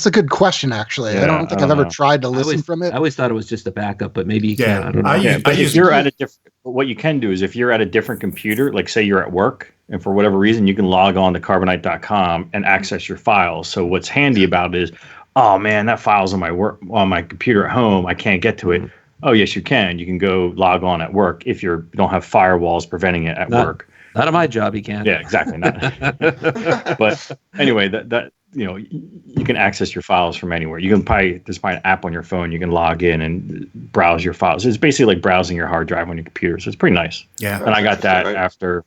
a good question. Actually, I Yeah, don't think I I've don't ever know. tried to listen from it. I always thought it was just a backup, but maybe you Yeah, can. I don't know. I Yeah, use- but if use- you're at a different, what you can do is if you're at a different computer, like say you're at work, and for whatever reason you can log on to carbonite.com and access your files. So what's handy about it is, oh man, that file's on my computer at home. I can't get to it. Oh yes, you can. You can go log on at work if you don't have firewalls preventing it at work. Not at my job, you can. Yeah, exactly. But anyway, that you can access your files from anywhere. There's probably an app on your phone. You can log in and browse your files. It's basically like browsing your hard drive on your computer. So it's pretty nice. Yeah. And I got that Right. after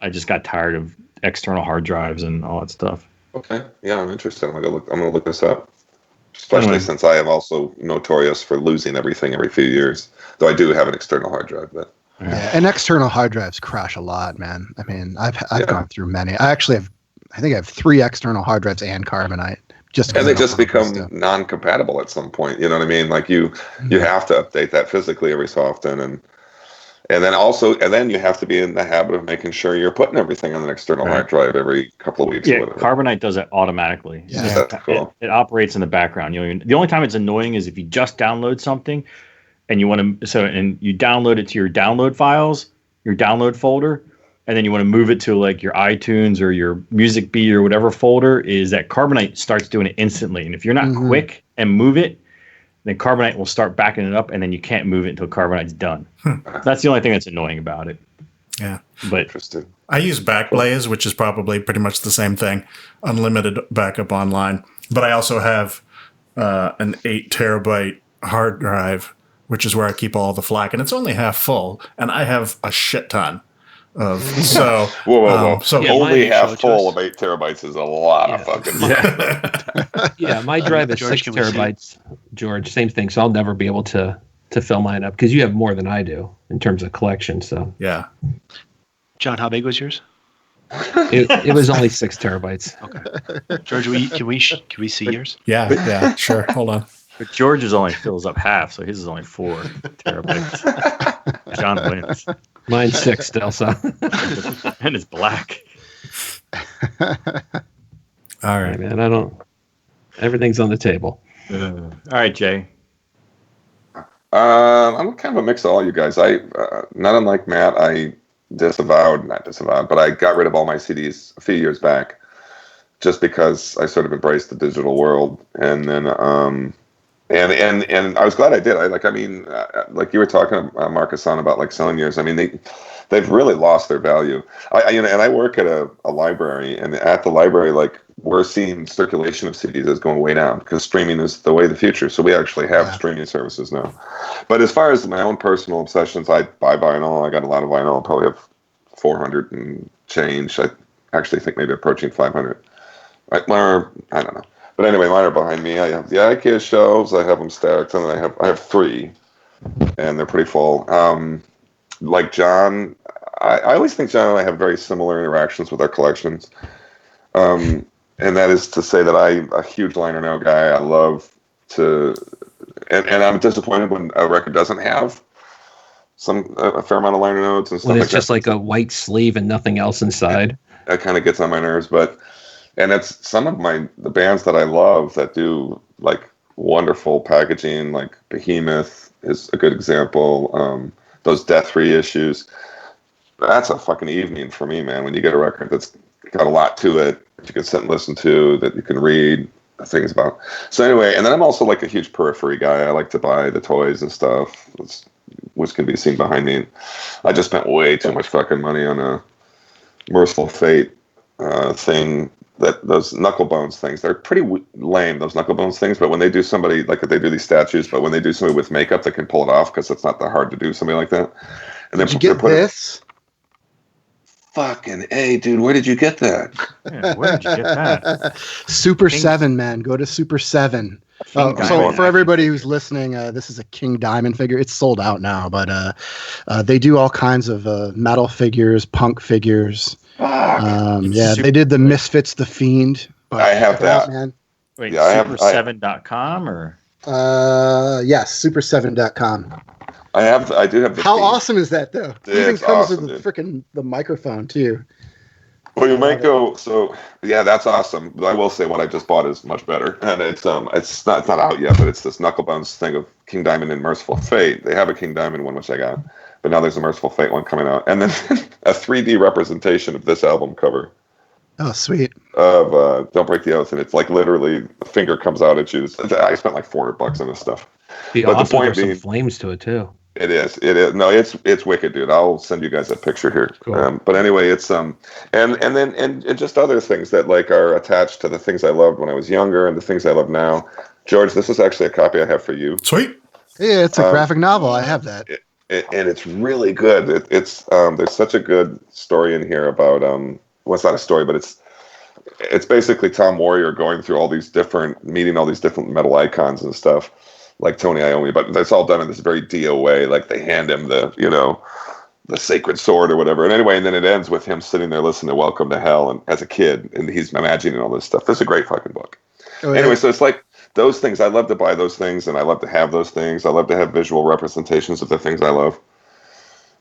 I just got tired of external hard drives and all that stuff. Okay. Yeah, I'm interested. I'm gonna look this up. Especially Anyway. since I am also notorious for losing everything every few years. Though I do have an external hard drive, but Yeah, and external hard drives crash a lot, man. I mean, I've gone through many. I think I have 3 external hard drives and Carbonite. and they just become non-compatible at some point. You know what I mean? Like you have to update that physically every so often, and then you have to be in the habit of making sure you're putting everything on an external hard drive every couple of weeks. Yeah, or whatever. Carbonite does it automatically. Yeah. That's cool. It operates in the background. The only time it's annoying is if you just download something and you want to, and you download it to your download files, your download folder, and then you want to move it to like your iTunes or your Music Bee or whatever folder, is that Carbonite starts doing it instantly. And if you're not quick and move it, then Carbonite will start backing it up, and then you can't move it until Carbonite's done. That's the only thing that's annoying about it. Yeah. But Interesting. I use Backblaze, which is probably pretty much the same thing, unlimited backup online. But I also have an 8 terabyte hard drive, which is where I keep all the FLAC, and it's only half full, and I have a shit ton of. So Whoa. so Yeah, Only mine- half full of 8 terabytes is a lot of fucking. Yeah, my drive is George, 6 can we see? terabytes. George, same thing. So I'll never be able to fill mine up because you have more than I do in terms of collection. So yeah. John, how big was yours? it was only 6 terabytes. George, can we see yours? Yeah, sure. Hold on. But George's only fills up half, so his is only 4 terabytes. John wins. Mine's 6 still. So And it's black. All right. man, I don't. Everything's on the table. All right, Jay. I'm kind of a mix of all you guys. Not unlike Matt, not disavowed, but I got rid of all my CDs a few years back, just because I sort of embraced the digital world, and then and I was glad I did. Like you were talking, Markisan, about like selling yours. I mean, they've really lost their value. And I work at a library, and at the library, like we're seeing circulation of CDs is going way down because streaming is the way of the future. So we actually have streaming services now. But as far as my own personal obsessions, I buy vinyl. I got a lot of vinyl. I probably have 400 and change. I actually think maybe approaching 500. I don't know. But anyway, mine are behind me. I have the IKEA shelves. I have them stacked, and I have 3, and they're pretty full. Like John, I always think John and I have very similar interactions with our collections. And that is to say that I'm a huge liner note guy. I love to, and I'm disappointed when a record doesn't have a fair amount of liner notes and stuff When like it's just that. like a white sleeve and nothing else inside. That kind of gets on my nerves, and it's some of the bands that I love that do like wonderful packaging, like Behemoth is a good example. Those Death reissues, that's a fucking evening for me, man. When you get a record that's got a lot to it that you can sit and listen to, that you can read things about. So anyway, and then I'm also like a huge Periphery guy. I like to buy the toys and stuff, which can be seen behind me. I just spent way too much fucking money on a Merciful Fate thing. Those knuckle bones things, they're pretty lame, those knuckle bones things, but when they do somebody, like they do these statues, but when they do somebody with makeup, they can pull it off because it's not that hard to do somebody like that. And Did you get this? Fucking A, dude, where did you get that? Yeah, where did you get that? Super 7, man. Go to Super 7. So for everybody who's listening, this is a King Diamond figure. It's sold out now, but they do all kinds of metal figures, punk figures. They did the Misfits, the Fiend. I have that, man. Wait, super7.com or? Yes, super7.com. I do have the How Fiend. awesome is that, though? It even comes awesome, with the microphone, too. Well, you might go. So yeah, that's awesome. But I will say what I just bought is much better, and it's not out yet, but it's this Knucklebones thing of King Diamond and Merciful Fate. They have a King Diamond one, which I got, but now there's a Merciful Fate one coming out, and then a 3D representation of this album cover. Oh, sweet. Of Don't Break the Oath, and it's like literally a finger comes out at you. I spent like $400 on this stuff. But the also point there's being, some flames to it too. It is. No, it's wicked, dude. I'll send you guys that picture here. Cool. But anyway, it's and just other things that like are attached to the things I loved when I was younger and the things I love now. George, this is actually a copy I have for you. Sweet. Yeah, it's a graphic novel. I have that. And it's really good. It's there's such a good story in here about well, it's not a story, but it's basically Tom Warrior going through meeting all these different metal icons and stuff. Like Tony Iommi, but it's all done in this very Dio way. Like they hand him the sacred sword or whatever. And anyway, and then it ends with him sitting there listening to Welcome to Hell and as a kid, and he's imagining all this stuff. This is a great fucking book. Oh, yeah. Anyway, so it's like those things. I love to buy those things, and I love to have those things. I love to have visual representations of the things I love.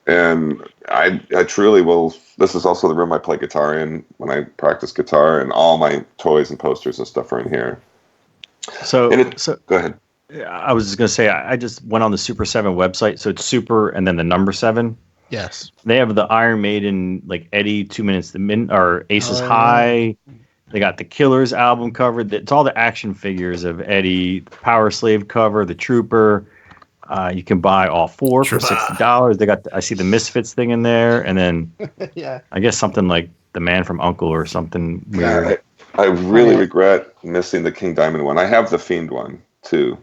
And I truly will. This is also the room I play guitar in when I practice guitar, and all my toys and posters and stuff are in here. So go ahead. I was just going to say, I just went on the Super 7 website. So it's Super and then the number 7. Yes. They have the Iron Maiden, like Eddie, 2 Minutes or Aces High. They got the Killers album cover. It's all the action figures of Eddie, the Power Slave cover, the Trooper. You can buy all 4 for $60. They got I see the Misfits thing in there. And then I guess something like the Man from U.N.C.L.E. or something weird. I really regret missing the King Diamond one. I have the Fiend one, too.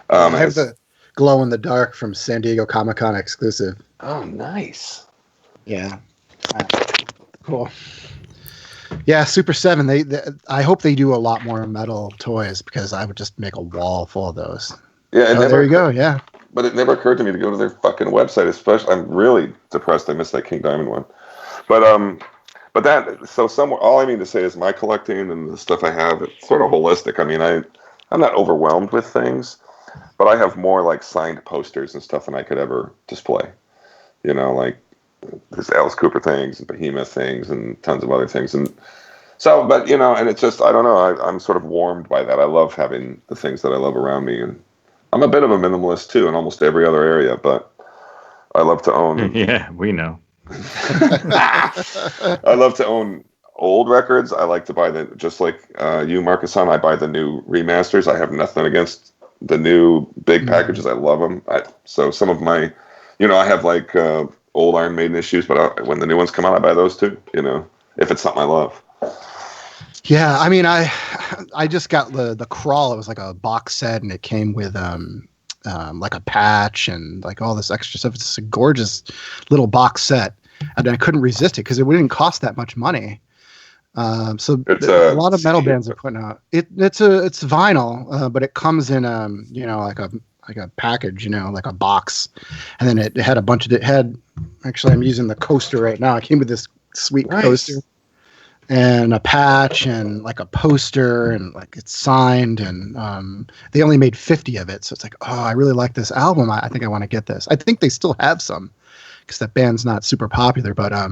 I have the Glow in the Dark from San Diego Comic-Con exclusive. Oh, nice. Yeah. Cool. Yeah, Super 7, they I hope they do a lot more metal toys because I would just make a wall full of those. Yeah, there you go, yeah. But it never occurred to me to go to their fucking website, especially. I'm really depressed I missed that King Diamond one. But that, so somewhere, all I mean to say is my collecting and the stuff I have, it's sort of holistic. I mean, I'm not overwhelmed with things. But I have more like signed posters and stuff than I could ever display. Like there's Alice Cooper things and Behemoth things and tons of other things. And so, but and it's just, I don't know, I'm sort of warmed by that. I love having the things that I love around me. And I'm a bit of a minimalist too in almost every other area, but I love to own. Yeah, we know. I love to own old records. I like to buy just like you, Markisan, I buy the new remasters. I have nothing against the new big packages. I love them. So some of my, I have like old Iron Maiden issues, but when the new ones come out, I buy those too, if it's something I love. Yeah, I mean, I just got the Crawl. It was like a box set, and it came with like a patch and like all this extra stuff. It's a gorgeous little box set, and I couldn't resist it because it didn't cost that much money. So a lot of metal bands are putting out it's vinyl, but it comes in like a package, like a box, and then it had a bunch of Actually, I'm using the coaster right now. I came with this sweet coaster and a patch and like a poster and like it's signed and they only made 50 of it. So it's like, oh, I really like this album. I think I want to get this. I think they still have some because that band's not super popular, but I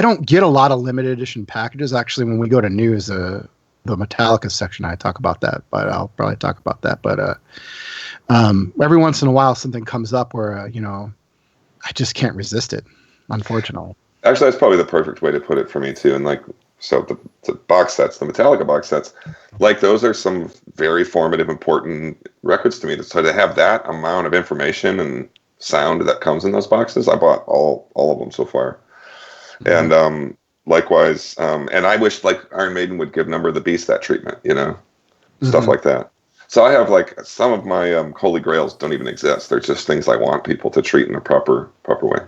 don't get a lot of limited edition packages. Actually, when we go to news, the Metallica section, I talk about that, but I'll probably talk about that. But every once in a while, something comes up where, I just can't resist it, unfortunately. Actually, that's probably the perfect way to put it for me too. And like, so the box sets, the Metallica box sets, like those are some very formative, important records to me. So to have that amount of information and sound that comes in those boxes, I bought all of them so far. Mm-hmm. And likewise, and I wish like Iron Maiden would give Number of the Beast that treatment, stuff like that. So I have like some of my holy grails don't even exist. They're just things I want people to treat in a proper way.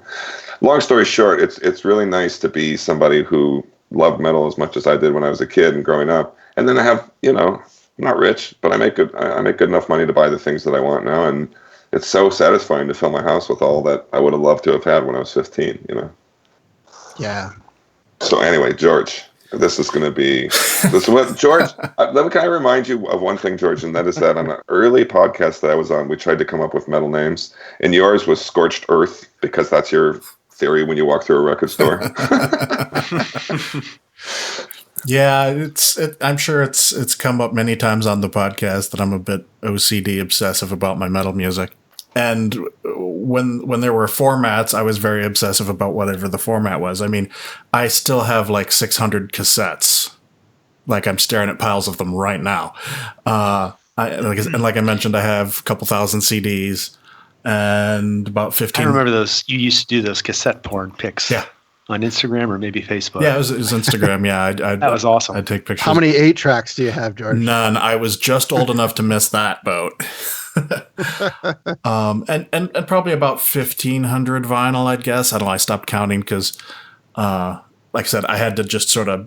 Long story short, it's really nice to be somebody who loved metal as much as I did when I was a kid and growing up. And then I have, I'm not rich, but I make good enough money to buy the things that I want now. And it's so satisfying to fill my house with all that I would have loved to have had when I was 15, Yeah. So anyway, George, this is going to be what George. Can I remind you of one thing, George, and that is that on an early podcast that I was on, we tried to come up with metal names, and yours was Scorched Earth because that's your theory when you walk through a record store. Yeah, I'm sure it's come up many times on the podcast that I'm a bit OCD obsessive about my metal music. And when there were formats, I was very obsessive about whatever the format was. I mean, I still have like 600 cassettes. Like I'm staring at piles of them right now. And like I mentioned, I have a couple thousand CDs and about 15. I remember those. You used to do those cassette porn pics. Yeah. On Instagram or maybe Facebook. Yeah, it was Instagram. Yeah, that was awesome. I'd take pictures. How many 8-tracks do you have, George? None. I was just old enough to miss that boat. And probably about 1,500 vinyl, I'd guess. I don't know. I stopped counting because, like I said, I had to just sort of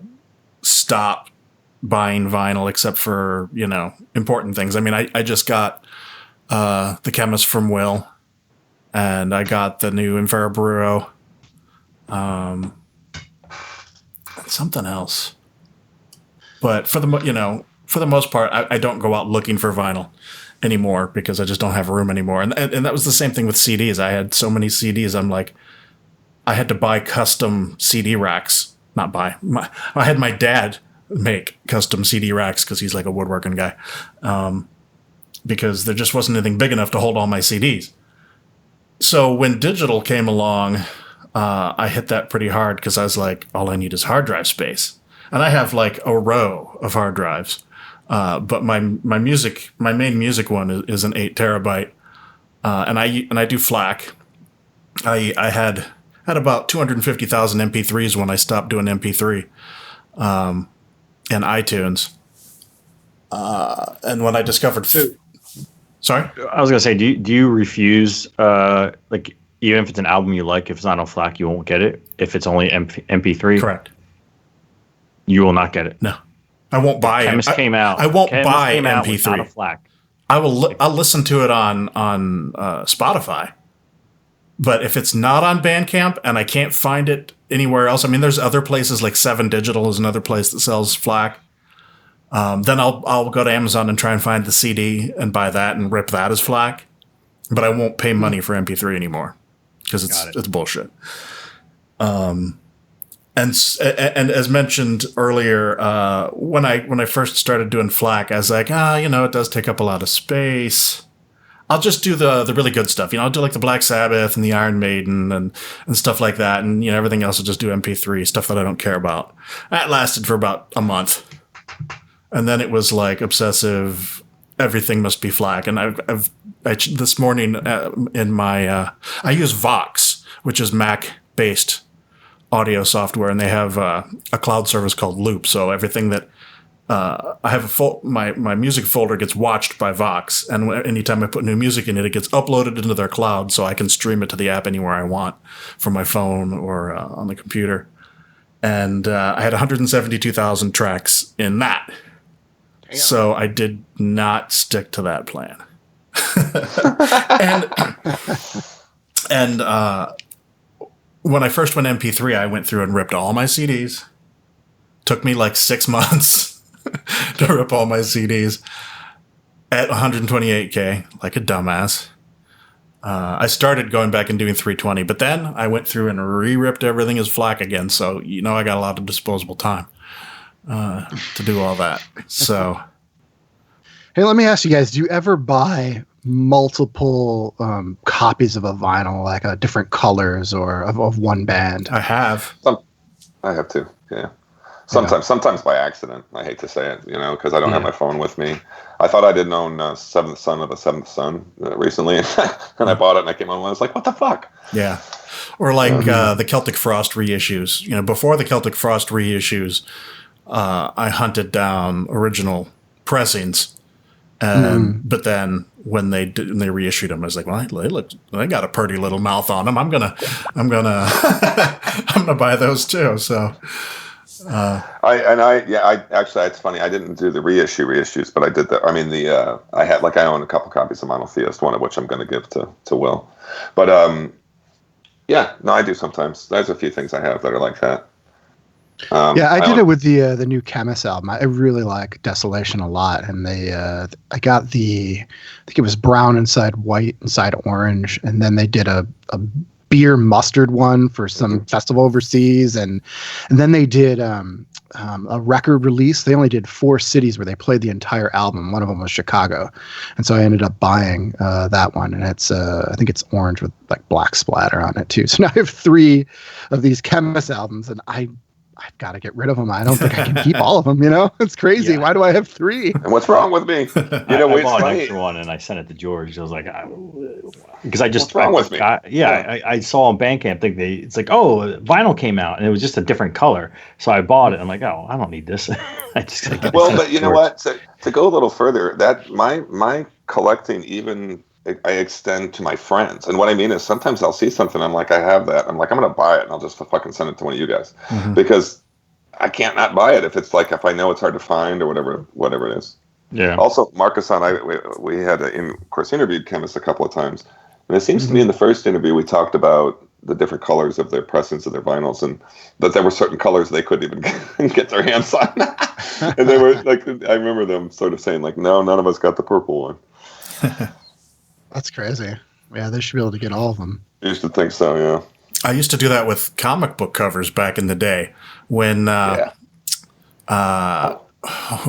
stop buying vinyl except for, important things. I mean, I just got The Chemist from Will, and I got the new Inveraburo. Something else. But for the most part, I don't go out looking for vinyl anymore because I just don't have room anymore. And that was the same thing with CDs. I had so many CDs. I'm like, I had to buy custom CD racks. I had my dad make custom CD racks because he's like a woodworking guy. Because there just wasn't anything big enough to hold all my CDs. So when digital came along, I hit that pretty hard because I was like, all I need is hard drive space. And I have like a row of hard drives. But my main music one is an 8 terabyte. And I do FLAC. I had about 250,000 MP3s when I stopped doing MP3 and iTunes. And when I discovered sorry? I was going to say, do you refuse even if it's an album you like, if it's not on FLAC, you won't get it. If it's only MP3, correct, you will not get it. No, I won't buy Chemist it. Came out. I won't Chemist buy came out MP3. Without a FLAC. I'll listen to it on Spotify, but if it's not on Bandcamp and I can't find it anywhere else, I mean, there's other places like 7 Digital is another place that sells FLAC. Then I'll go to Amazon and try and find the CD and buy that and rip that as FLAC, but I won't pay money for MP3 anymore. Because it's bullshit. And as mentioned earlier, when I first started doing FLAC, I was like, it does take up a lot of space. I'll just do the really good stuff. I'll do like the Black Sabbath and the Iron Maiden and stuff like that. And everything else I'll just do MP3, stuff that I don't care about. That lasted for about a month. And then it was like obsessive, everything must be FLAC. And this morning in my, I use Vox, which is Mac-based audio software, and they have a cloud service called Loop. So everything that I have my music folder gets watched by Vox, and anytime I put new music in it, it gets uploaded into their cloud, so I can stream it to the app anywhere I want from my phone or on the computer. And I had 172,000 tracks in that. Damn. So I did And when I first went MP3, I went through and ripped all my CDs. Took me like 6 months to rip all my CDs at 128K, like a dumbass. I started going back and doing 320, but then I went through and re-ripped everything as FLAC again. So, I got a lot of disposable time to do all that. So, hey, let me ask you guys, do you ever buy multiple copies of a vinyl, like different colors or of one band? I have. I have too, yeah. Sometimes by accident. I hate to say it, because I don't have my phone with me. I thought I didn't own Seventh Son of a Seventh Son recently, and I bought it, and I came home and I was like, "What the fuck?" Yeah, or like the Celtic Frost reissues. Before the Celtic Frost reissues, I hunted down original pressings, but then when they reissued them, I was like, "Well, they got a pretty little mouth on them. I'm gonna I'm gonna buy those too." So. Actually, it's funny. I didn't do the reissues, but I did I own a couple copies of Monotheist, one of which I'm going to give to Will. But I do sometimes. There's a few things I have that are like that. I did it with the new Chemist album. I really like Desolation a lot, and I got I think it was brown inside white inside orange, and then they did a beer mustard one for some festival overseas, and then they did a record release. They only did 4 cities where they played the entire album. One of them was Chicago, and so I ended up buying that one, and it's I think it's orange with like black splatter on it too. So now I have 3 of these Chemist albums, and I've got to get rid of them. I don't think I can keep all of them. It's crazy. Yeah. Why do I have 3? And what's wrong with me? I bought an extra one and I sent it to George. I was like, because I just, what's wrong with me? I saw on Bandcamp, it's like, oh, vinyl came out and it was just a different color. So I bought it. I'm like, oh, I don't need this. I just but you know what? To go a little further, that my collecting even. I extend to my friends. And what I mean is sometimes I'll see something, I'm like, I have that. I'm like, I'm going to buy it, and I'll just fucking send it to one of you guys. Because I can't not buy it if it's I know it's hard to find or whatever it is. Yeah. Also, Markisan, we had interviewed Chemist a couple of times. And it seems to me in the first interview we talked about the different colors of their pressings of their vinyls, and that there were certain colors they couldn't even get their hands on. And they were like, I remember them sort of saying no, none of us got the purple one. That's crazy. Yeah, they should be able to get all of them. I used to think so, yeah. I used to do that with comic book covers back in the day when, who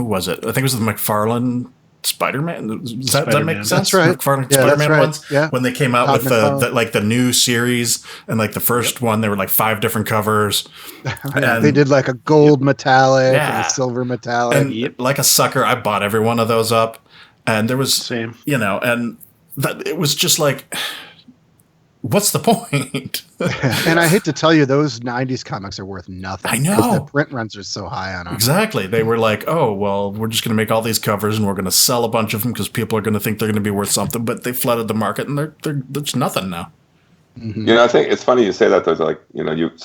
was it? I think it was the McFarlane Spider-Man. Does that make sense? That's right. McFarlane Spider-Man ones? Yeah. When they came out with the new series and the first one, there were 5 different covers. And they did a gold metallic and a silver metallic. And like a sucker, I bought every one of those up. And there was, Same. And it was just what's the point? And I hate to tell you, those 90s comics are worth nothing. I know. The print runs are so high on them. Exactly. They were like, oh, well, we're just going to make all these covers and we're going to sell a bunch of them because people are going to think they're going to be worth something. But they flooded the market and there's nothing now. Mm-hmm. I think it's funny you say that. There's so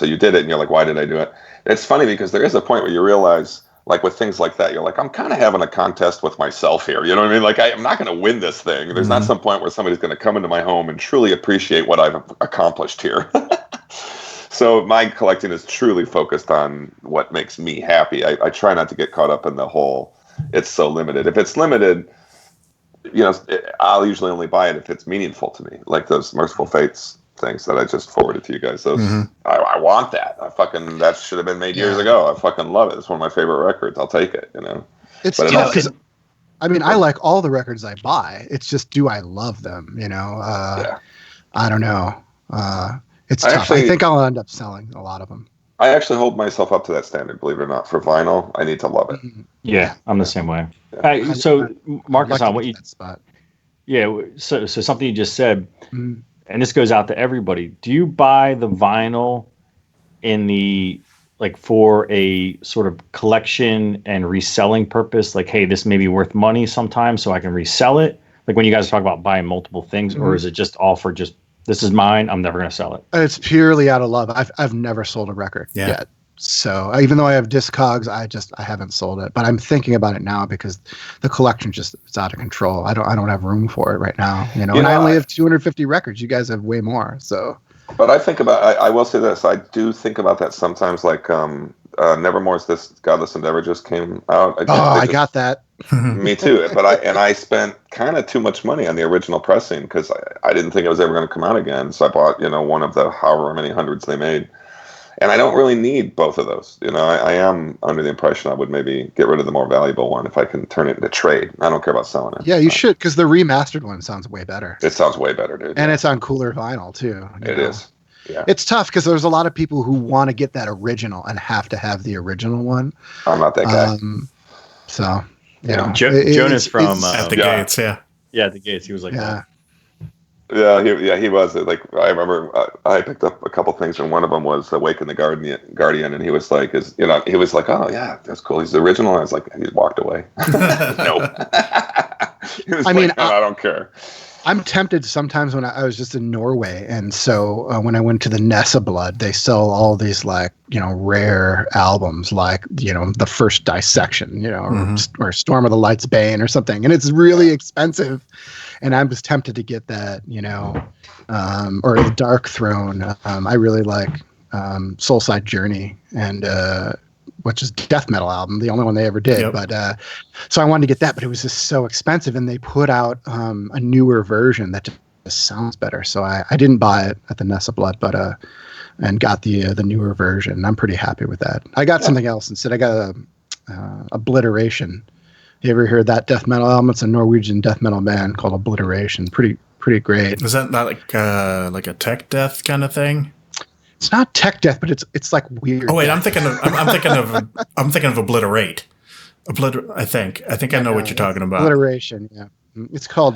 you did it and you're like, why did I do it? It's funny because there is a point where you realize, with things like that, you're like, I'm kind of having a contest with myself here. You know what I mean? I'm not going to win this thing. There's not some point where somebody's going to come into my home and truly appreciate what I've accomplished here. So my collecting is truly focused on what makes me happy. I try not to get caught up in the whole, it's so limited. If it's limited, I'll usually only buy it if it's meaningful to me. Like those Merciful Fates things that I just forwarded to you guys. Those I want that. That should have been made years ago. I fucking love it. It's one of my favorite records. I'll take it. It's tough because I like all the records I buy. It's just, do I love them? I don't know. It's tough. I think I'll end up selling a lot of them. I actually hold myself up to that standard, believe it or not. For vinyl, I need to love it. Yeah, I'm the same way. Yeah. So Markisan, what you spot? Yeah, so something you just said. And this goes out to everybody. Do you buy the vinyl in the for a sort of collection and reselling purpose? Hey, this may be worth money sometimes, so I can resell it. When you guys talk about buying multiple things, or is it just all for this is mine, I'm never going to sell it? It's purely out of love. I've never sold a record yet. So even though I have Discogs, I haven't sold it, but I'm thinking about it now because the collection it's out of control. I don't have room for it right now, and I only have 250 records. You guys have way more. So, but I think about. I will say this. I do think about that sometimes. Like Nevermore's This Godless Endeavor just came out. I got that. Me too. But I spent kind of too much money on the original pressing because I didn't think it was ever going to come out again. So I bought one of the however many hundreds they made. And I don't really need both of those. I am under the impression I would maybe get rid of the more valuable one if I can turn it into trade. I don't care about selling it. Yeah, you should, because the remastered one sounds way better. It sounds way better, dude. And it's on cooler vinyl, too. It is. Yeah. It's tough because there's a lot of people who want to get that original and have to have the original one. I'm not that guy. So, Jonas from at the Gates, yeah. Yeah, at the Gates. He was like, yeah. He was. Like, I remember I picked up a couple things, and one of them was Awaken the Guardian, and he was like, he was like, oh yeah, that's cool. He's the original. And I was like, he walked away. Nope. I don't care. I'm tempted sometimes when I was just in Norway, and so when I went to the Nessa Blood, they sell all these rare albums, like the First Dissection, or Storm of the Lights Bane or something, and it's really expensive. And I was tempted to get that, or the Dark Throne. I really like Soulside Journey, and which is death metal album, the only one they ever did. Yep. But so I wanted to get that, but it was just so expensive, and they put out a newer version that just sounds better. So I didn't buy it at the Nessa Blood, but and got the newer version. I'm pretty happy with that. I got something else instead. I got a Obliteration. You ever heard that death metal album? It's a Norwegian death metal band called Obliteration. Pretty great. Is that not like a tech death kind of thing? It's not tech death, but it's like weird. Oh wait, I'm thinking of Obliterate. I think I know what you're talking about. Obliteration, yeah. It's called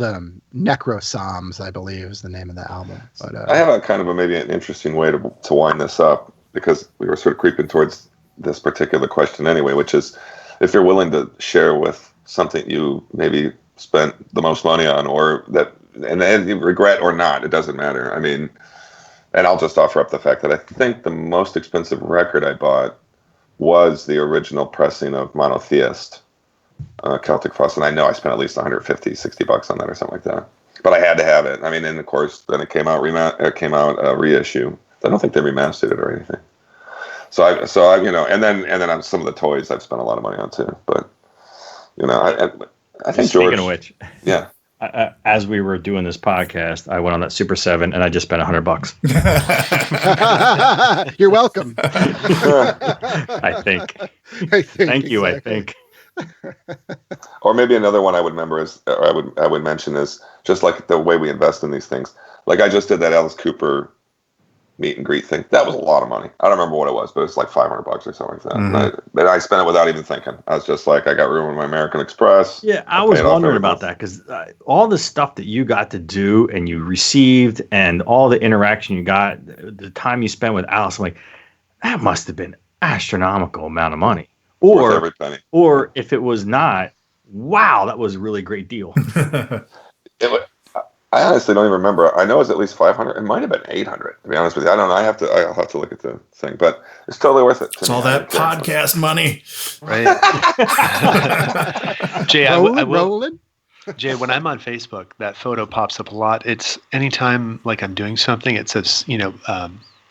Necrosoms, I believe, is the name of the album. But I have a kind of maybe an interesting way to wind this up, because we were sort of creeping towards this particular question anyway, which is if you're willing to share with something you maybe spent the most money on, or that, and you regret or not, it doesn't matter. I mean, and I'll just offer up the fact that I think the most expensive record I bought was the original pressing of Monotheist, Celtic Frost, and I know I spent at least $150-$60 on that or something like that. But I had to have it. I mean, and of course, then it came out reissue. I don't think they remastered it or anything. So I and then on some of the toys I've spent a lot of money on too. But I think speaking of which, yeah. As we were doing this podcast, I went on that Super 7 and I just spent $100. You're welcome. I think. Thank you. Exactly. I think. Or maybe another one I would mention is just like the way we invest in these things. Like I just did that Alice Cooper meet and greet thing. That was a lot of money. I don't remember what it was, but it's like $500 or something like that. Mm-hmm. But I spent it without even thinking. I was just like, I got room in my American Express. Yeah, I was wondering about that because all the stuff that you got to do and you received and all the interaction you got, the time you spent with Alice, I'm like, that must have been astronomical amount of money. Worth every penny. Or if it was not, wow, that was a really great deal. I honestly don't even remember. I know it's at least 500. It might have been 800. To be honest with you, I don't know. I'll have to look at the thing, but it's totally worth it. It's all that podcast money, right? Jay, I will. Jay, when I'm on Facebook, that photo pops up a lot. It's anytime like I'm doing something, it says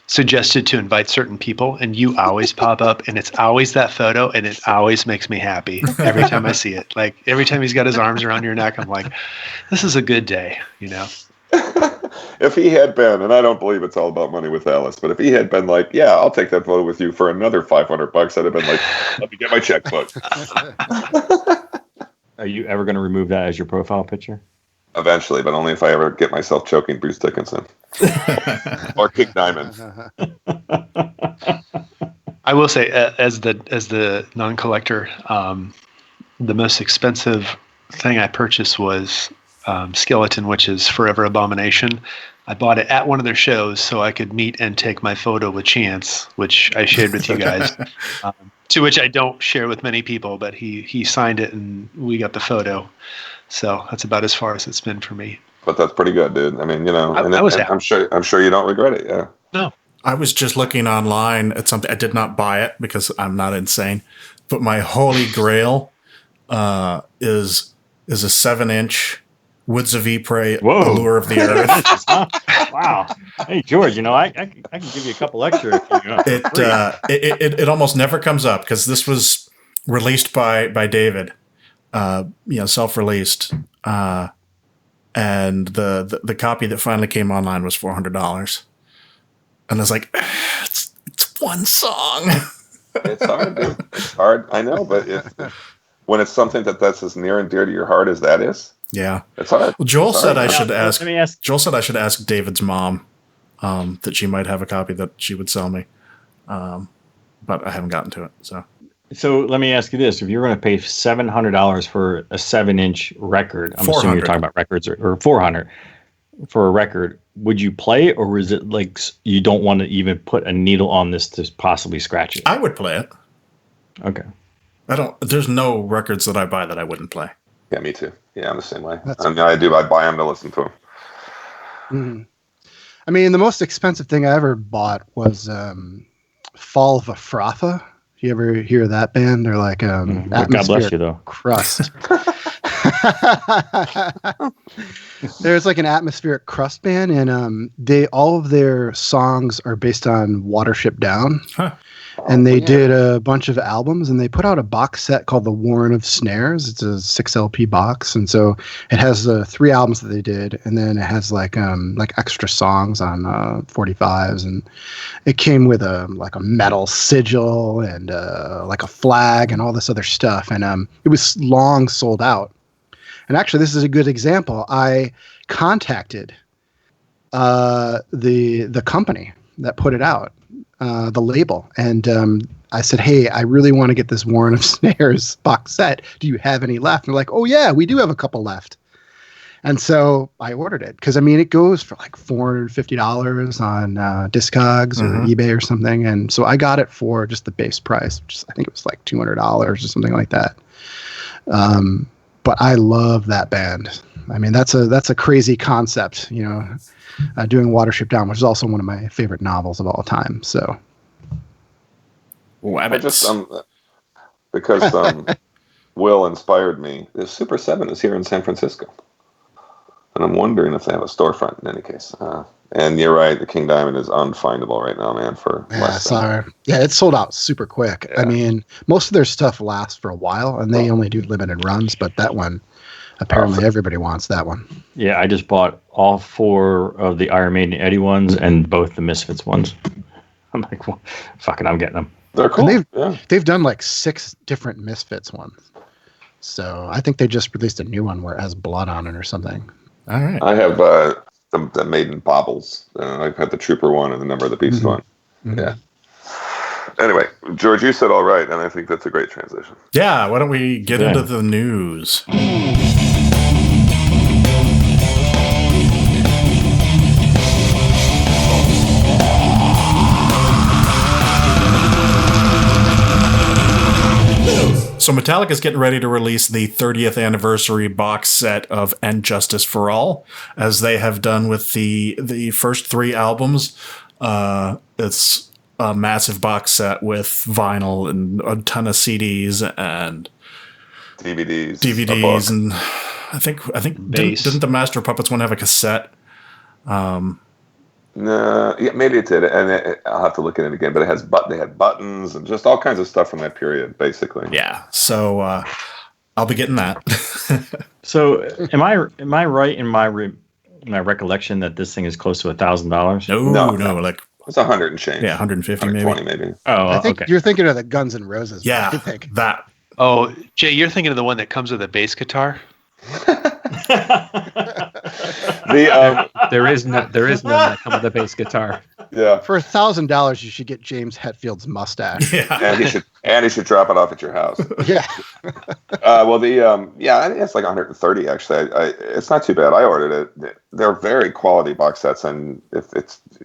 suggested to invite certain people, and you always pop up, and it's always that photo, and it always makes me happy every time I see it. Like every time he's got his arms around your neck, I'm like, this is a good day, If he had been, and I don't believe it's all about money with Alice, but if he had been like, yeah, I'll take that photo with you for another $500, I'd have been like, let me get my checkbook. Are you ever going to remove that as your profile picture? Eventually, but only if I ever get myself choking Bruce Dickinson or King Diamond. I will say, as the non-collector, the most expensive thing I purchased was Skeleton, which is Forever Abomination. I bought it at one of their shows so I could meet and take my photo with Chance, which I shared with you guys. To which I don't share with many people, but he signed it and we got the photo. So that's about as far as it's been for me. But that's pretty good, dude. I mean, I was happy. I'm sure you don't regret it. Yeah. No. I was just looking online at something. I did not buy it because I'm not insane. But my holy grail is a 7-inch Woods of Ypres Allure of the Earth. Wow. Hey, George, I can give you a couple extra. It almost never comes up because this was released by David, self-released. And the copy that finally came online was $400. And I was like, it's one song. It's hard, dude. It's hard. I know, but when it's something that's as near and dear to your heart as that is, yeah, it's hard. Well, Joel said I should ask. Let me ask. Joel said I should ask David's mom that she might have a copy that she would sell me, but I haven't gotten to it. So let me ask you this: if you're going to pay $700 for a 7-inch record, I'm assuming you're talking about records, or $400 for a record, would you play it, or is it like you don't want to even put a needle on this to possibly scratch it? I would play it. Okay. There's no records that I buy that I wouldn't play. Yeah, me too. Yeah, I'm the same way. I buy them to listen to them. Mm-hmm. I mean, the most expensive thing I ever bought was Fall of Afrotha. You ever hear that band? They're like God bless you, though. Crust. There's like an atmospheric crust band, and all of their songs are based on Watership Down. Huh. And they did a bunch of albums, and they put out a box set called The Warren of Snares. It's a 6 LP box, and so it has 3 albums that they did, and then it has like extra songs on 45s, and it came with a metal sigil and like a flag and all this other stuff, and it was long sold out. And actually, this is a good example. I contacted the company that put it out. The label, and I said, hey, I really want to get this Warren of Snares box set. Do you have any left? And they're like, oh yeah, we do have a couple left. And so I ordered it because it goes for like $450 on Discogs or eBay or something, and so I got it for just the base price, which is, I think it was like $200 or something like that. But I love that band. I mean, that's a crazy concept, doing Watership Down, which is also one of my favorite novels of all time. So, because Will inspired me. The Super 7 is here in San Francisco, and I'm wondering if they have a storefront. In any case, and you're right, the King Diamond is unfindable right now, man. It's sold out super quick. Yeah. I mean, most of their stuff lasts for a while, and they only do limited runs. But that one, apparently, everybody wants that one. Yeah, I just bought all 4 of the Iron Maiden Eddie ones and both the Misfits ones. I'm like, well, fuck it, I'm getting them. They're cool. They've done like 6 different Misfits ones. So I think they just released a new one where it has blood on it or something. All right. I have the Maiden Baubles. I've had the Trooper one and the Number of the Beast one. Mm-hmm. Yeah. Anyway, George, you said all right, and I think that's a great transition. Yeah, why don't we get into the news? So Metallica's getting ready to release the 30th anniversary box set of And Justice for All, as they have done with the first 3 albums. It's a massive box set with vinyl and a ton of CDs and DVDs, and I think didn't the Master of Puppets one have a cassette? No, yeah, maybe it did, and I'll have to look at it again. But they had buttons and just all kinds of stuff from that period, basically. Yeah, so I'll be getting that. So, am I right in my recollection that this thing is close to $1,000? No, like it's 100 and change. Yeah, 150 maybe. Oh, I think you're thinking of the Guns N' Roses. Yeah, I think that. Oh, Jay, you're thinking of the one that comes with a bass guitar. There is none that come with a bass guitar. Yeah. For $1,000, you should get James Hetfield's mustache. Yeah. And he should drop it off at your house. Yeah. I think it's like 130 actually. It's not too bad. I ordered it. They're very quality box sets, and if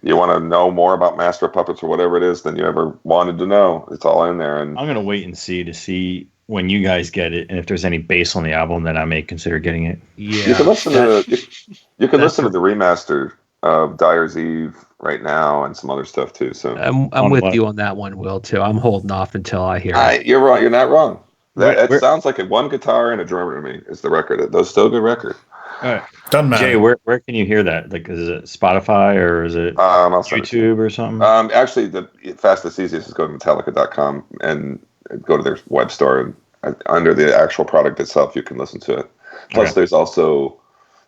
you want to know more about Master of Puppets or whatever it is than you ever wanted to know, it's all in there. And I'm gonna wait and see when you guys get it, and if there's any bass on the album, then I may consider getting it. Yeah. You can listen to the remaster of Dyer's Eve, right now and some other stuff too. So I'm with you on that one, Will, too. I'm holding off until I hear it. you're wrong. You're not wrong. That Where- sounds like one guitar and a drummer to me is the record. That's still a good record. All right. Doesn't matter. Jay, where can you hear that? Like, is it Spotify or is it I'll send it to you. YouTube or something? Actually, the fastest, easiest is go to Metallica.com and go to their web store. And under the actual product itself, you can listen to it. Plus, there's also,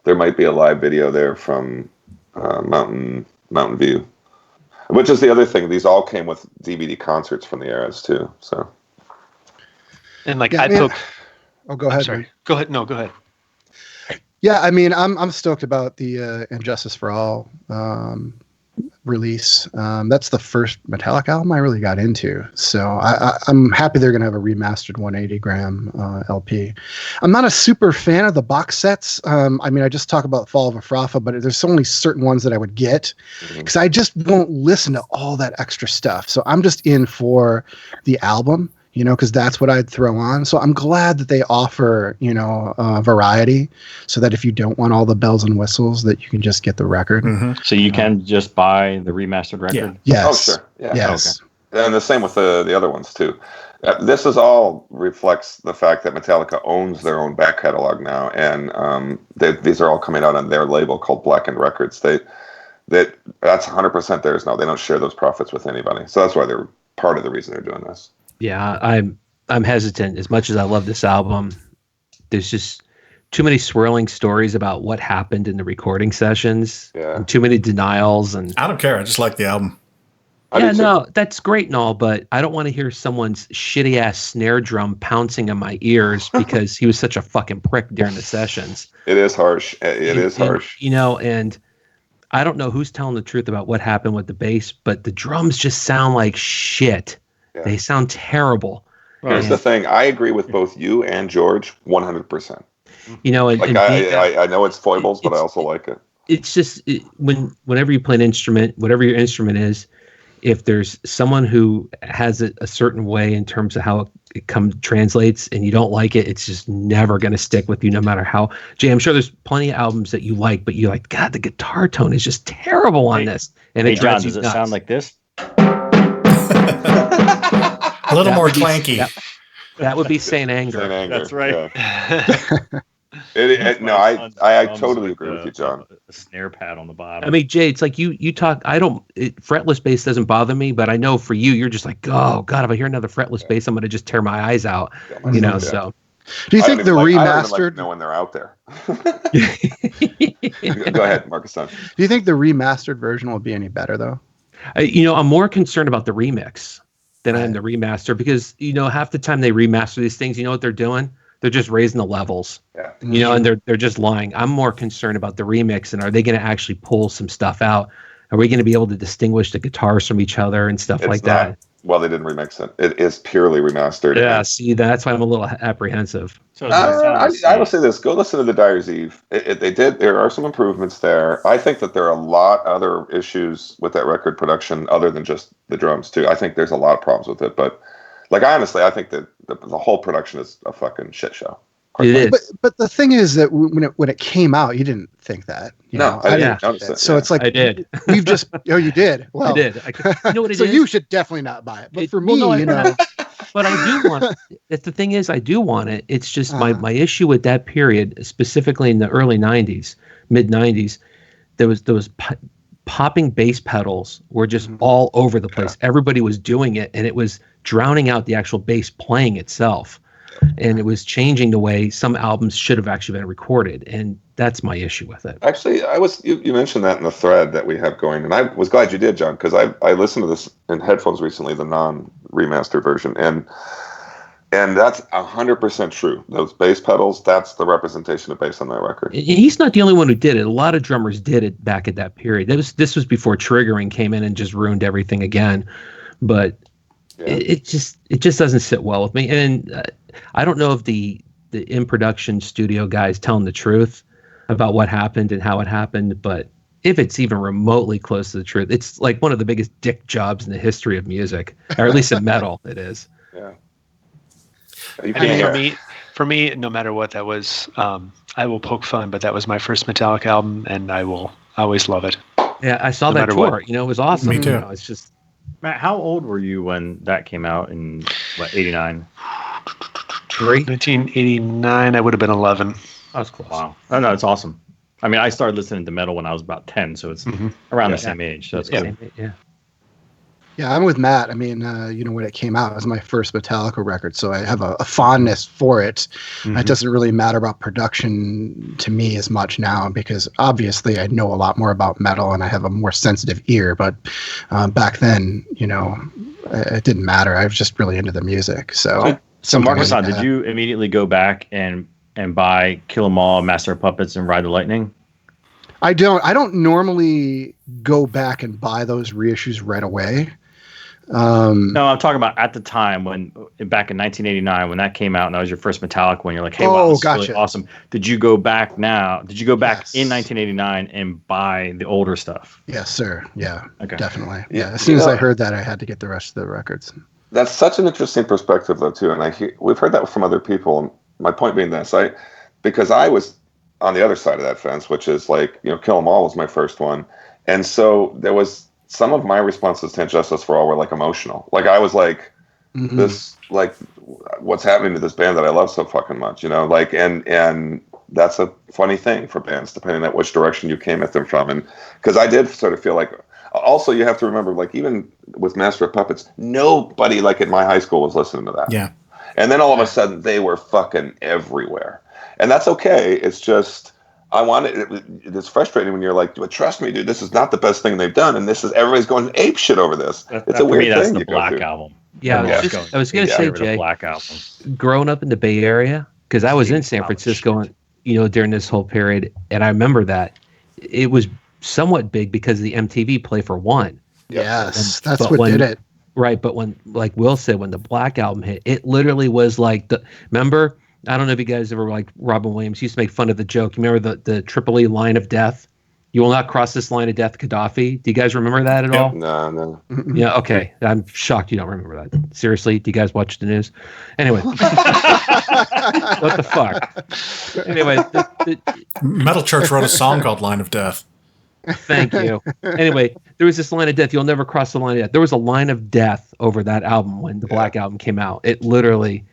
there might be a live video there from Mountain View, which is the other thing. These all came with DVD concerts from the eras too. So, And like Yeah, I man. took. Oh, go ahead. Sorry. man. Go ahead. No, go ahead. Yeah, I mean, I'm stoked about the Injustice for All release. That's the first Metallica album I really got into, so I'm happy they're going to have a remastered 180 gram LP. I'm not a super fan of the box sets. I mean, I just talk about Fall of Afrafa, but there's only certain ones that I would get because I just won't listen to all that extra stuff. So I'm just in for the album. Because that's what I'd throw on. So I'm glad that they offer, variety so that if you don't want all the bells and whistles, that you can just get the record. Mm-hmm. So you can just buy the remastered record? Yes. oh sure, yeah, Yes. Okay. And the same with the other ones too. This is all reflects the fact that Metallica owns their own back catalog now, and these are all coming out on their label called Blackened Records. That's 100% theirs now. They don't share those profits with anybody, so that's why they're part of the reason they're doing this. Yeah, I'm hesitant. As much as I love this album, there's just too many swirling stories about what happened in the recording sessions. Yeah. And too many denials. And I don't care. I just like the album. yeah, no, that's great and all, but I don't want to hear someone's shitty ass snare drum pouncing in my ears because he was such a fucking prick during the sessions. It is harsh. It is harsh. And I don't know who's telling the truth about what happened with the bass, but the drums just sound like shit. Yeah. They sound terrible. Here's the thing. I agree with both you and George 100%. I know it's foibles, but I also like it. It's just whenever you play an instrument, whatever your instrument is, if there's someone who has it a certain way in terms of how it translates and you don't like it, it's just never going to stick with you no matter how. Jay, I'm sure there's plenty of albums that you like, but you're like, God, the guitar tone is just terrible on this. And Hey, it John, drives you does it nuts. sound like this? A little more clanky. That would be Saint Anger. Saint Anger. That's right. Yeah. My I son's totally with agree with you, John. A snare pad on the bottom. I mean, Jay, it's like you talk. Fretless bass doesn't bother me, but I know for you, you're just like, oh God, if I hear another fretless bass, I'm going to just tear my eyes out. So. Do you think the I don't even remastered? like know when they're out there. Go ahead, Markisan. Do you think the remastered version will be any better though? I'm more concerned about the remix than I am the remaster because half the time they remaster these things, you know what they're doing? They're just raising the levels. Yeah. And they're just lying. I'm more concerned about the remix and are they going to actually pull some stuff out? Are we going to be able to distinguish the guitars from each other and stuff like that? Well, they didn't remix it. It is purely remastered. Yeah, see, that's why I'm a little apprehensive. So does it sound the I same? will say this: go listen to the Dyer's Eve. They did. There are some improvements there. I think that there are a lot other issues with that record production, other than just the drums too. I think there's a lot of problems with it. But honestly, I think that the whole production is a fucking shit show. It is. But the thing is that when it came out, you didn't think that. I didn't notice it. So it's like I did. We've just you did. Well, I did. You know what it so is? you should definitely not buy it. But for me, But I do want it. The thing is, I do want it. It's just my issue with that period, specifically in the early 90s, mid 90s, there was popping bass pedals were just all over the place. Yeah. Everybody was doing it, and it was drowning out the actual bass playing itself. And it was changing the way some albums should have actually been recorded, and that's my issue with it. Actually, you mentioned that in the thread that we have going, and I was glad you did, John, because I listened to this in headphones recently, the non-remastered version, and that's 100% true. Those bass pedals, that's the representation of bass on that record. And he's not the only one who did it. A lot of drummers did it back at that period. This was before triggering came in and just ruined everything again, but. Yeah. It just doesn't sit well with me, and I don't know if the in production studio guys telling the truth about what happened and how it happened, but if it's even remotely close to the truth, it's like one of the biggest dick jobs in the history of music, or at least in metal, it is. Yeah. For me, no matter what that was, I will poke fun, but that was my first Metallica album, and I will always love it. Yeah, I saw No that matter tour. what. You know, it was awesome. Me too. You know, it's just Matt, how old were you when that came out in what, 89? 3. 1989, I would have been 11. I was close. Wow. Oh, no, it's awesome. I mean, I started listening to metal when I was about 10, so it's around the same age. So that's cool. Yeah. Yeah, I'm with Matt. I mean, when it came out, it was my first Metallica record, so I have a fondness for it. It doesn't really matter about production to me as much now because obviously I know a lot more about metal and I have a more sensitive ear. But back then, it didn't matter. I was just really into the music. So Markisan, did you immediately go back and buy Kill 'Em All, Master of Puppets, and Ride the Lightning? I don't normally go back and buy those reissues right away. No, I'm talking about at the time back in 1989 when that came out and that was your first Metallica when you're like, hey, wow, this is really awesome. Did you go back now? Did you go back in 1989 and buy the older stuff? Yes, sir. Yeah, okay. Definitely. Yeah. As soon as I heard that, I had to get the rest of the records. That's such an interesting perspective, though, too. And we've heard that from other people. And my point being this, because I was on the other side of that fence, which is like, Kill 'Em All was my first one. And so there was some of my responses to Injustice for All were like emotional. Like I was like, this, like, what's happening to this band that I love so fucking much, like, and that's a funny thing for bands, depending on which direction you came at them from. And because I did sort of feel like, also you have to remember, like, even with Master of Puppets, nobody like at my high school was listening to that. Yeah. And then all of a sudden they were fucking everywhere. And that's okay. It's just, it's frustrating when you're like, but trust me, dude, this is not the best thing they've done. And everybody's going ape shit over this. It's a weird thing. That's the Black Album. Yeah, I was going to say, Jay, Black Album. Growing up in the Bay Area, because I was in San Francisco, during this whole period, and I remember that it was somewhat big because of the MTV Play for One. Yes, that's what did it. Right, but when, like Will said, when the Black Album hit, it literally was like remember. I don't know if you guys ever like Robin Williams used to make fun of the joke. You remember the Tripoli line of death? You will not cross this line of death, Gaddafi. Do you guys remember that at all? No. Yeah, okay. I'm shocked you don't remember that. Seriously, do you guys watch the news? Anyway. What the fuck? Anyway. Metal Church wrote a song called Line of Death. Thank you. Anyway, there was this line of death. You'll never cross the line of death. There was a line of death over that album when the Black Album came out. It literally...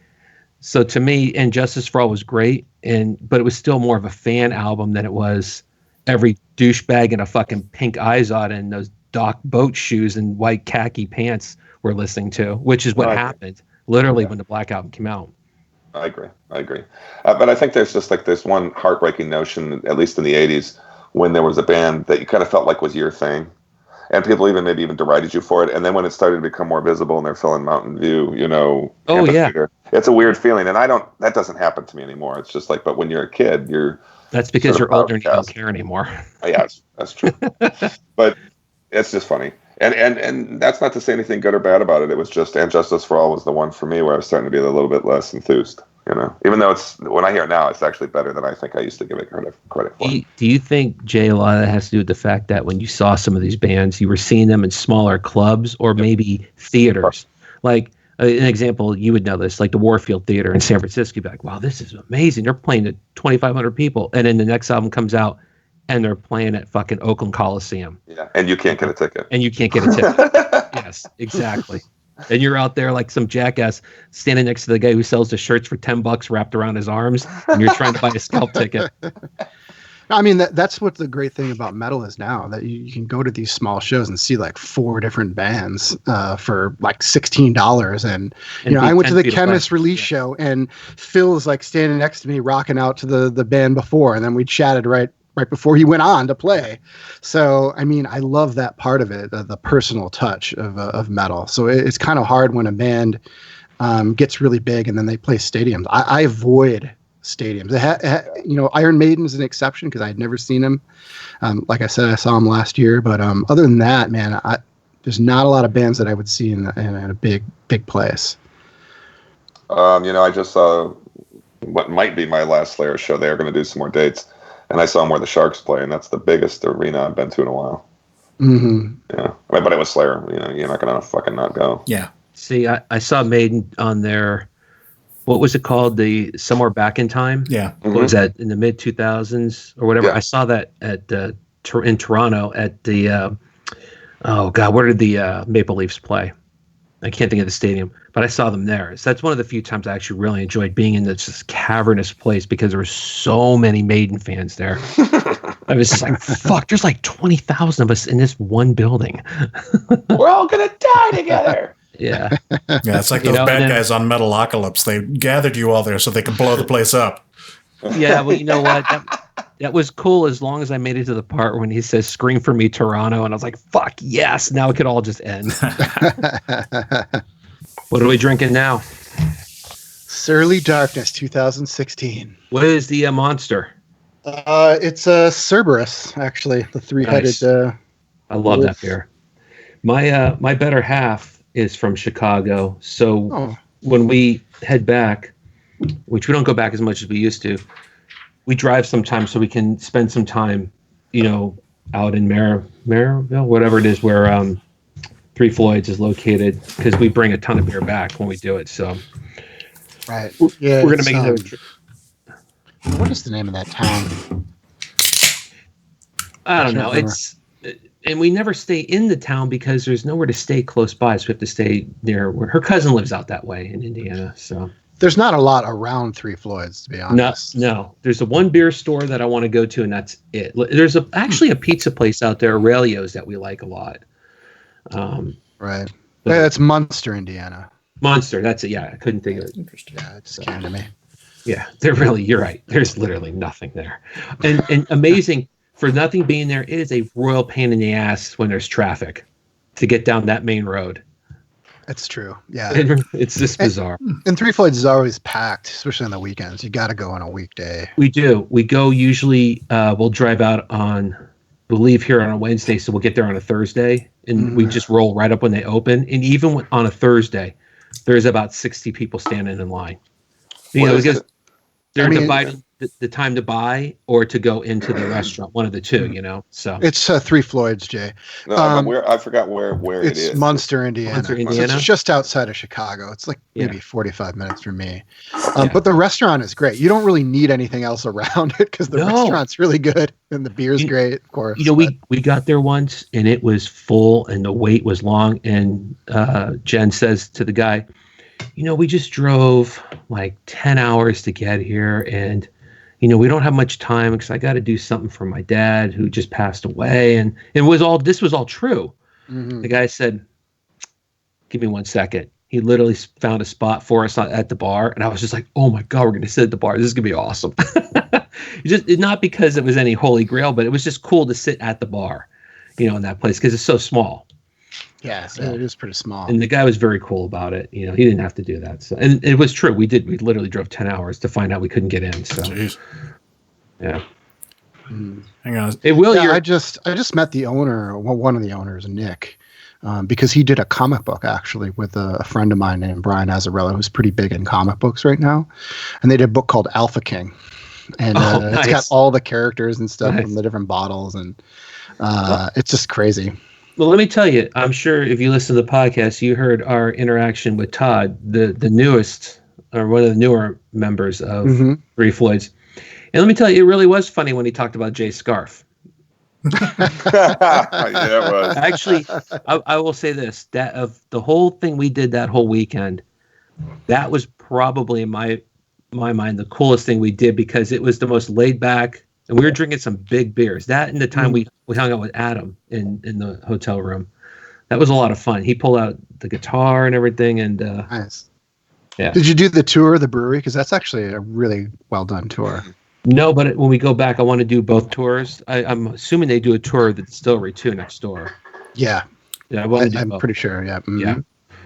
So to me, Injustice for All was great, but it was still more of a fan album than it was every douchebag in a fucking pink Izod and those Doc boat shoes and white khaki pants we're listening to, which is what happened literally when the Black Album came out. I agree. But I think there's just like this one heartbreaking notion, at least in the 80s, when there was a band that you kind of felt like was your thing. And people maybe even derided you for it. And then when it started to become more visible and they're filling Mountain View, amphitheater, it's a weird feeling. And that doesn't happen to me anymore. It's just like, but when you're a kid, that's because you're older and you don't care anymore. Yeah, that's true. But it's just funny. And that's not to say anything good or bad about it. It was just Injustice for All was the one for me where I was starting to be a little bit less enthused. Even though when I hear it now, it's actually better than I think I used to give it credit for. Do you think, Jay, a lot of that has to do with the fact that when you saw some of these bands, you were seeing them in smaller clubs or maybe theaters? Like an example, you would know this, like the Warfield Theater in San Francisco. You'd be like, wow, this is amazing. They're playing to 2,500 people. And then the next album comes out and they're playing at fucking Oakland Coliseum. Yeah, and you can't get a ticket. Yes, exactly. And you're out there like some jackass standing next to the guy who sells the shirts for $10 wrapped around his arms, and you're trying to buy a scalp ticket. I mean, that's what the great thing about metal is now, that you can go to these small shows and see like 4 different bands for like $16. And I went to the Chemist release show, and Phil is like standing next to me, rocking out to the band before, and then we chatted right before he went on to play. So, I mean, I love that part of it, the personal touch of metal. So it's kind of hard when a band gets really big and then they play stadiums. I avoid stadiums. Iron Maiden's an exception because I had never seen him. Like I said, I saw him last year. But other than that, man, there's not a lot of bands that I would see in a big place. I just saw what might be my last Slayer show. They're going to do some more dates. And I saw them where the Sharks play, and that's the biggest arena I've been to in a while. Mm-hmm. Yeah, but it was Slayer. You're not gonna fucking not go. Yeah. See, I saw Maiden on their, what was it called? The Somewhere Back in Time. Yeah. What was that in the mid 2000s or whatever? Yeah. I saw that at in Toronto at the oh god, where did the Maple Leafs play? I can't think of the stadium, but I saw them there. So that's one of the few times I actually really enjoyed being in this cavernous place because there were so many Maiden fans there. I was just like, fuck, there's like 20,000 of us in this one building. We're all gonna die together. Yeah. Yeah, it's like those bad guys on Metalocalypse. They gathered you all there so they could blow the place up. Yeah, well, you know what? That was cool as long as I made it to the part when he says, "Scream for me, Toronto," and I was like, fuck, yes, now it could all just end. What are we drinking now? Surly Darkness 2016. What is the monster? It's a Cerberus, actually, the three-headed. Nice. I love that beer. My better half is from Chicago, so when we head back, which we don't go back as much as we used to, we drive sometimes so we can spend some time, out in Maryville, whatever it is, where Three Floyds is located, because we bring a ton of beer back when we do it. So, right, yeah, we're gonna make another trip. What is the name of that town? I don't know. And we never stay in the town because there's nowhere to stay close by, so we have to stay near where her cousin lives out that way in Indiana. So. There's not a lot around Three Floyds, to be honest. No. There's one beer store that I want to go to, and that's it. There's actually a pizza place out there, Aurelio's, that we like a lot. Right. It's Munster, Indiana. Munster, that's it. Yeah, I couldn't think of it. Interesting. Yeah, it just came to me. Yeah, you're right. There's literally nothing there. And amazing, for nothing being there, it is a royal pain in the ass when there's traffic to get down that main road. That's true. Yeah. It's just bizarre. And Three Floyds is always packed, especially on the weekends. You got to go on a weekday. We do. We go usually, we'll drive out we'll leave here on a Wednesday, so we'll get there on a Thursday, and we just roll right up when they open. And even on a Thursday, there's about 60 people standing in line. Because they're dividing the time to buy or to go into the restaurant, one of the two, So it's Three Floyds, Jay. No, I forgot where it is. It's Munster, Indiana. Munster, Indiana. So it's just outside of Chicago. It's like maybe 45 minutes from me. But the restaurant is great. You don't really need anything else around it because the restaurant's really good and the beer's great, of course. We got there once and it was full and the wait was long. And Jen says to the guy, we just drove like 10 hours to get here, and we don't have much time because I got to do something for my dad who just passed away. And this was all true. Mm-hmm. The guy said, "Give me 1 second." He literally found a spot for us at the bar. And I was just like, oh my God, we're going to sit at the bar. This is going to be awesome. Not because it was any holy grail, but it was just cool to sit at the bar, in that place because it's so small. Yeah, so it is pretty small. And the guy was very cool about it. He didn't have to do that. So, and it was true. We literally drove 10 hours to find out we couldn't get in. So, jeez. Yeah. Hang on. I just met the owner, one of the owners, Nick, because he did a comic book actually with a friend of mine named Brian Azzarello, who's pretty big in comic books right now. And they did a book called Alpha King. And nice. It's got all the characters and stuff from the different bottles. And it's just crazy. Well, let me tell you, I'm sure if you listen to the podcast, you heard our interaction with Todd, the newest, or one of the newer members of Three Floyds. And let me tell you, it really was funny when he talked about Jay's scarf. Yeah, it was. Actually, I will say this, that of the whole thing we did that whole weekend, that was probably in my mind the coolest thing we did because it was the most laid back. And we were drinking some big beers. That and the time we hung out with Adam in the hotel room. That was a lot of fun. He pulled out the guitar and everything. And nice. Yeah. Did you do the tour of the brewery? Because that's actually a really well done tour. No, but when we go back, I want to do both tours. I'm assuming they do a tour of the distillery too next door. Yeah. Yeah, I'm pretty sure. Yeah. Mm-hmm. Yeah.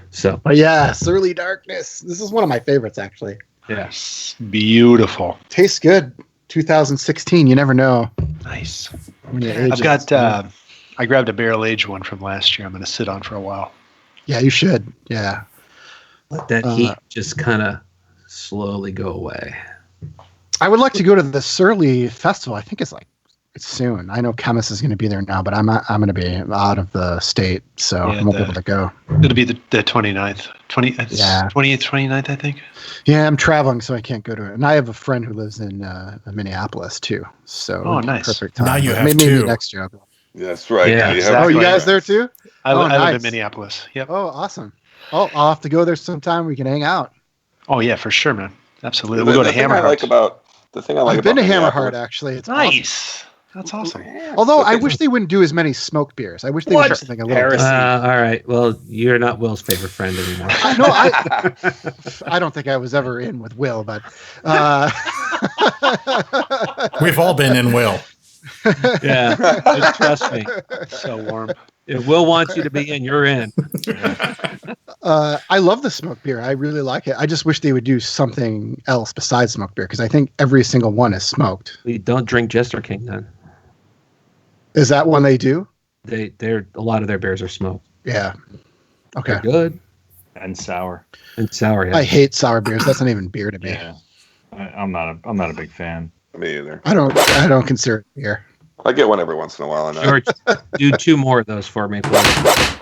So. But yeah, Surly Darkness. This is one of my favorites, actually. Yes. Beautiful. Tastes good. 2016. You never know. Nice. I've got. I grabbed a barrel aged one from last year. I'm going to sit on for a while. Yeah, you should. Yeah. Let that heat just kind of slowly go away. I would like to go to the Surly Festival. I think it's like It's soon. I know Chemist is going to be there now, but I'm going to be out of the state, so I won't be able to go. It'll be the 29th. 20th, 29th, I think. Yeah, I'm traveling, so I can't go to it. And I have a friend who lives in Minneapolis, too. So nice. Perfect time. Now you have maybe two. next year. That's right. Yeah, exactly. Oh, you guys there, too? I live nice. in Minneapolis. Yep. Oh, awesome. Oh, I'll have to go there sometime. We can hang out. Oh, yeah, for sure, man. Absolutely. The We'll go to thing I like Hammerheart. about the thing I like I've been about to Hammerheart, Minneapolis- actually. It's awesome. Nice. That's awesome. Although I wish they wouldn't do as many smoked beers. I wish they would do something a little Heresy. different. All right. Well, you're not Will's favorite friend anymore. No, I don't think I was ever in with Will, but We've all been in Will. Yeah. Trust me. So warm. If Will wants you to be in, you're in. I love the smoked beer. I really like it. I just wish they would do something else besides smoked beer because I think every single one is smoked. We don't drink Jester King then. Is that one they do? They're a lot of their beers are smoked. Yeah. Okay. They're good And sour. and sour. Yeah. I hate sour beers. That's not even beer to me. Yeah. I'm not a big fan. Me either. I don't consider it beer. I get one every once in a while. I know. George, do 2 more of those for me, please.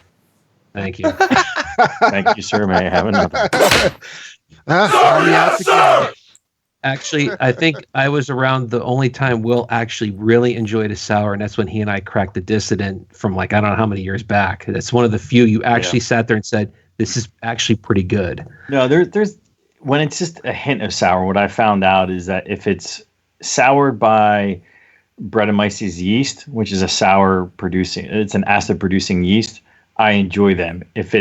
Thank you. Thank you, sir. May I have another? Army out to go. Actually, I think I was around the only time Will actually really enjoyed a sour, and that's when he and I cracked the Dissident from I don't know how many years back. That's one of the few you actually sat there and said, this is actually pretty good. No, there's when it's just a hint of sour, what I found out is that if it's soured by Brettanomyces yeast, which is it's an acid producing yeast, I enjoy them. If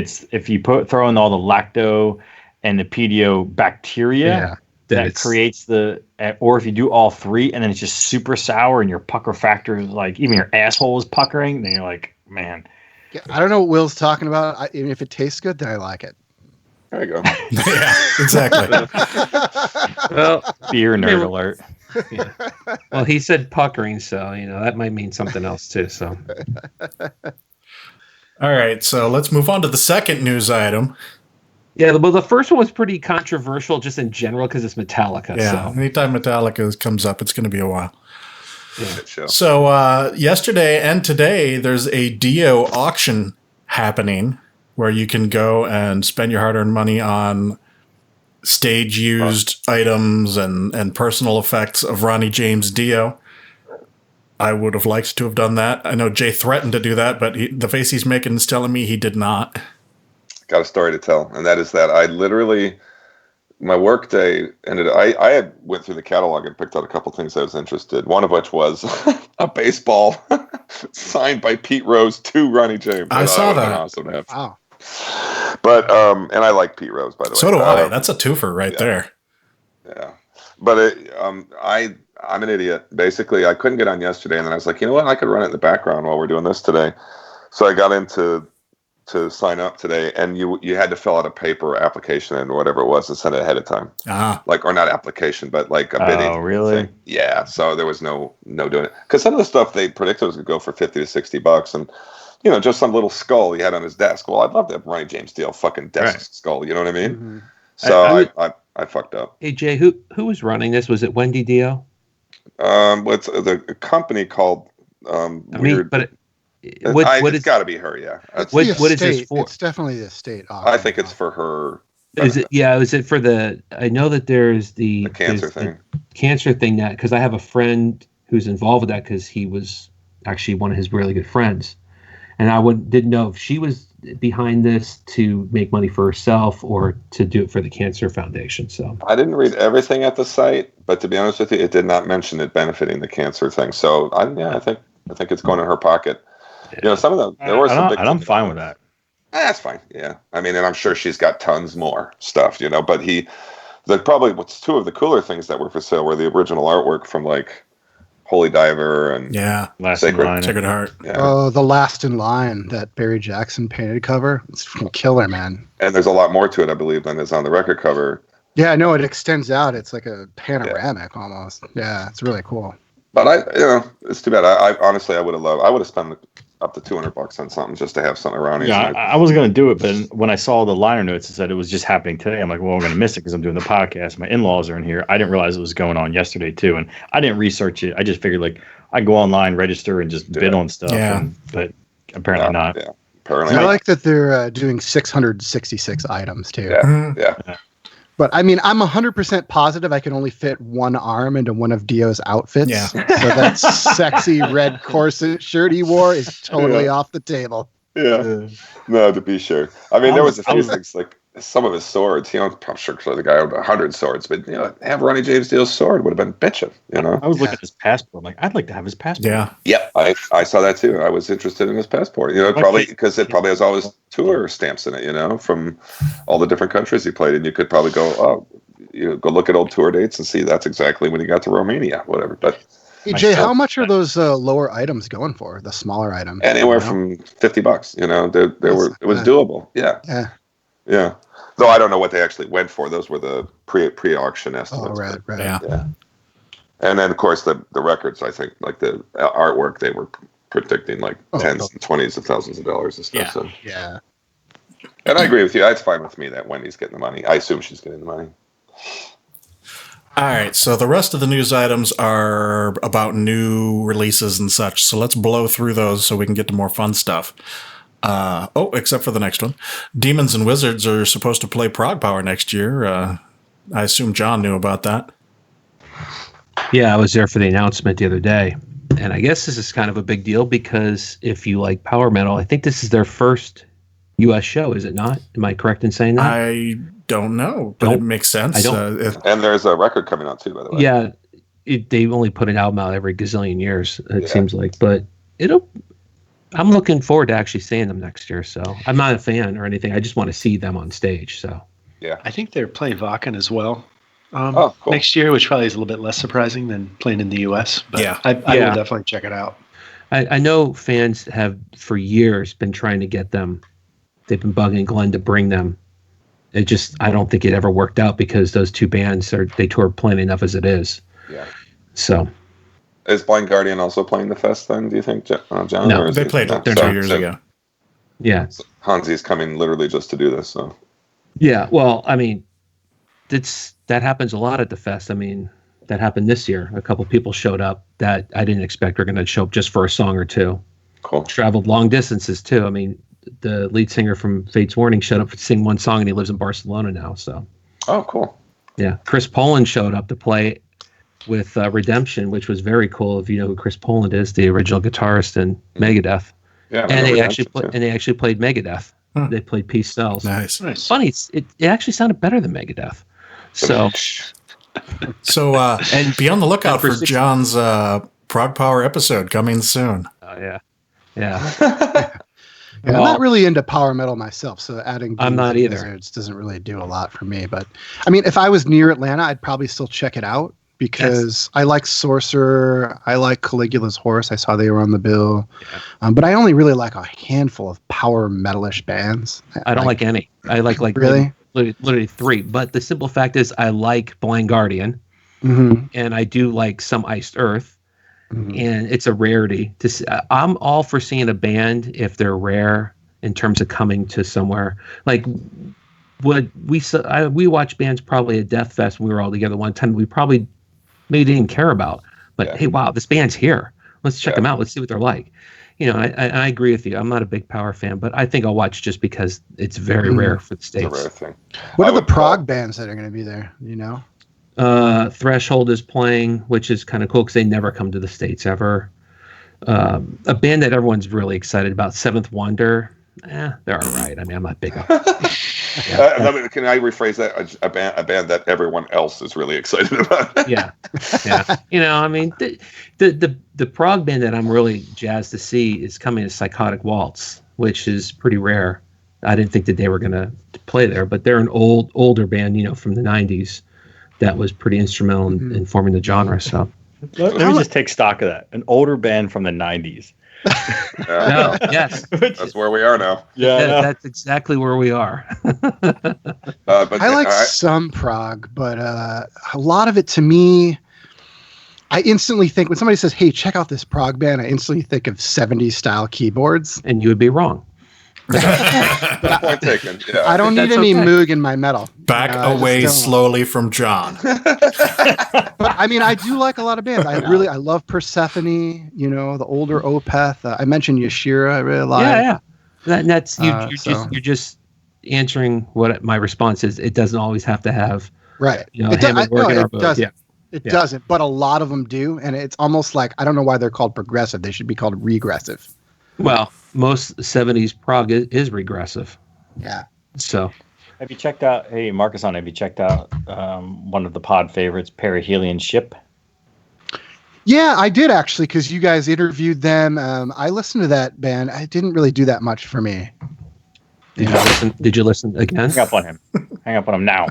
you throw in all the lacto and the pedio bacteria that creates or if you do all three and then it's just super sour and your pucker factor is even your asshole is puckering, then you're like, man. Yeah, I don't know what Will's talking about. If it tastes good, then I like it. There you go. Yeah, exactly. Well, Beer nerd alert. yeah. Well, he said puckering, so that might mean something else too. So, All right, so let's move on to the second news item. yeah. Well, the first one was pretty controversial, just in general, because it's Metallica. Yeah, So. anytime Metallica comes up, it's going to be a while. Shit show. So yesterday and today, there's a Dio auction happening where you can go and spend your hard-earned money on stage-used items and personal effects of Ronnie James Dio. I would have liked to have done that. I know Jay threatened to do that, but the face he's making is telling me he did not. Got a story to tell, and that is that I literally, my work day ended. I had went through the catalog and picked out a couple things I was interested. One of which was a baseball signed by Pete Rose to Ronnie James. I saw that. Awesome to have. Wow. But and I like Pete Rose, by the way. So do I. That's a twofer right there. Yeah, but I'm an idiot. Basically, I couldn't get on yesterday, and then I was like, you know what? I could run it in the background while we're doing this today. So I got into to sign up today, and you had to fill out a paper application and whatever it was and send it ahead of time. Or not application, but a bidding. Oh, really? Thing. Yeah. So there was no doing it because some of the stuff they predicted was going to go for $50 to $60, and just some little skull he had on his desk. Well, I'd love to have Ronnie James Dio fucking desk skull. You know what I mean? Mm-hmm. So I fucked up. Hey Jay, who was running this? Was it Wendy Dio? It's a company called Weird. It's got to be her. Yeah. What is this for? It's definitely the state. I think it's for her. Is it? Yeah. Is it for the? I know that there's the cancer thing. Cancer thing that because I have a friend who's involved with that because he was actually one of his really good friends, and I didn't know if she was behind this to make money for herself or to do it for the Cancer Foundation. So I didn't read everything at the site, but to be honest with you, it did not mention it benefiting the cancer thing. So I think it's going in her pocket. Some of them there were some big. And I'm fine with that. That's fine. Yeah, I mean, and I'm sure she's got tons more stuff. But probably what's two of the cooler things that were for sale were the original artwork from Holy Diver and Last Sacred Heart. Yeah. Oh, the Last in Line, that Barry Jackson painted cover. It's fucking killer, man. And there's a lot more to it, I believe, than is on the record cover. Yeah, no, it extends out. It's like a panoramic almost. Yeah, it's really cool. But it's too bad. I honestly, I would have spent up to $200 on something just to have something around here. Yeah, I was going to do it, but when I saw the liner notes, it said it was just happening today. I'm like, well, we're going to miss it because I'm doing the podcast. My in-laws are in here. I didn't realize it was going on yesterday too, and I didn't research it. I just figured I go online, register, and just bid on stuff. Yeah. But apparently not. Yeah, apparently I not. like that they're doing 666 items too. Yeah, Mhm. yeah. But I mean, I'm 100% positive I can only fit one arm into one of Dio's outfits. Yeah. So that sexy red corset shirt he wore is totally off the table. Yeah. No, to be sure. I mean, there was a few things like some of his swords. I'm sure the guy had 100 swords, but have Ronnie James Dio's sword would have been bitching. I was looking at his passport. I'm like, I'd like to have his passport. Yeah. Yeah, I saw that too. I was interested in his passport. Probably because it probably has all his tour stamps in it. From all the different countries he played, and you could probably go, go look at old tour dates and see that's exactly when he got to Romania, whatever. But Hey, Jay, how much are those lower items going for? The smaller items? anywhere from $50. It was doable. Yeah. Yeah. Yeah. Though I don't know what they actually went for. Those were the pre-auction Oh, estimates. right. Yeah. And then, of course, the records, I think, like the artwork, they were predicting like tens and twenties of thousands of dollars and stuff. Yeah. So. Yeah. And I agree with you. It's fine with me that Wendy's getting the money. I assume she's getting the money. All right, so the rest of the news items are about new releases and such. So let's blow through those so we can get to more fun stuff. Except for the next one. Demons and Wizards are supposed to play Prog Power next year. I assume John knew about that. Yeah, I was there for the announcement the other day. And I guess this is kind of a big deal because if you like power metal, I think this is their first U.S. show, is it not? Am I correct in saying that? I don't know, but it makes sense. And there's a record coming out too, by the way. Yeah, they only put an album out every gazillion years, it seems like. But I'm looking forward to actually seeing them next year. So I'm not a fan or anything. I just want to see them on stage. So yeah, I think they're playing Wacken as well cool. next year, which probably is a little bit less surprising than playing in the U.S. But I will definitely check it out. I know fans have for years been trying to get them. They've been bugging Glenn to bring them. I don't think it ever worked out because those two bands they tour plenty enough as it is. Yeah. So. Is Blind Guardian also playing the fest then, do you think, John? No, they played 2 years ago. Yeah. So Hansi's coming literally just to do this. So. Yeah, well, I mean, that happens a lot at the fest. I mean, that happened this year. A couple people showed up that I didn't expect were going to show up just for a song or two. Cool. Traveled long distances, too. I mean, the lead singer from Fate's Warning showed up to sing one song, and he lives in Barcelona now. So. Oh, cool. Yeah. Chris Poland showed up to play with Redemption, which was very cool. If you know who Chris Poland is, the original guitarist in Megadeth. Yeah, and they actually played Megadeth. They played Peace Sells. Nice. Funny, it actually sounded better than Megadeth. So and be on the lookout for John's Prog Power episode coming soon. Yeah. I'm not really into power metal myself, so adding I'm not either. Wizards doesn't really do a lot for me. But I mean, if I was near Atlanta, I'd probably still check it out because I like Sorcerer, I like Caligula's Horse. I saw they were on the bill, but I only really like a handful of power metalish bands. I don't like any. I like really literally 3. But the simple fact is, I like Blind Guardian, and I do like some Iced Earth. And it's a rarity to see. I'm all for seeing a band if they're rare in terms of coming to somewhere. Like what we watched bands probably at Death Fest when we were all together one time. We probably maybe didn't care about, but hey, wow, this band's here. Let's check them out. Let's see what they're like. I agree with you. I'm not a big power fan, but I think I'll watch just because it's very rare for the States. It's a rare thing. What are the prog bands that are going to be there? You know? Threshold is playing, which is kind of cool because they never come to the States ever. A band that everyone's really excited about, Seventh Wonder. They're all right. I mean, I'm not big on. Can I rephrase that? A band that everyone else is really excited about. yeah. I mean, the prog band that I'm really jazzed to see is coming to Psychotic Waltz, which is pretty rare. I didn't think that they were going to play there, but they're an older band, from the 90s. That was pretty instrumental in forming the genre. So let me just take stock of that. An older band from the 90s. Yes. That's where we are now. Yeah, that's exactly where we are. But I like some prog, but a lot of it to me, I instantly think when somebody says, "Hey, check out this prog band," I instantly think of 70s style keyboards. And you would be wrong. Point taken. Yeah. I don't need any okay. Moog in my metal. Back I just away don't. slowly from John. But I mean, I do like a lot of bands. I love Persephone. You know, the older Opeth. I mentioned Yashira. I really like. Yeah. That's you're so- just answering what my response is. It doesn't always have to have Right. Hammond organ or both. doesn't. Yeah. It doesn't, but a lot of them do, and it's almost like I don't know why they're called progressive. They should be called regressive. Well, most 70s prog is regressive. Yeah. So Have you checked out? Hey, Markisan, have you checked out one of the pod favorites, Perihelion Ship? Yeah, I did actually, because you guys interviewed them. I listened to that band. It didn't really do that much for me. did you listen again? Hang up on him. Hang up on him now.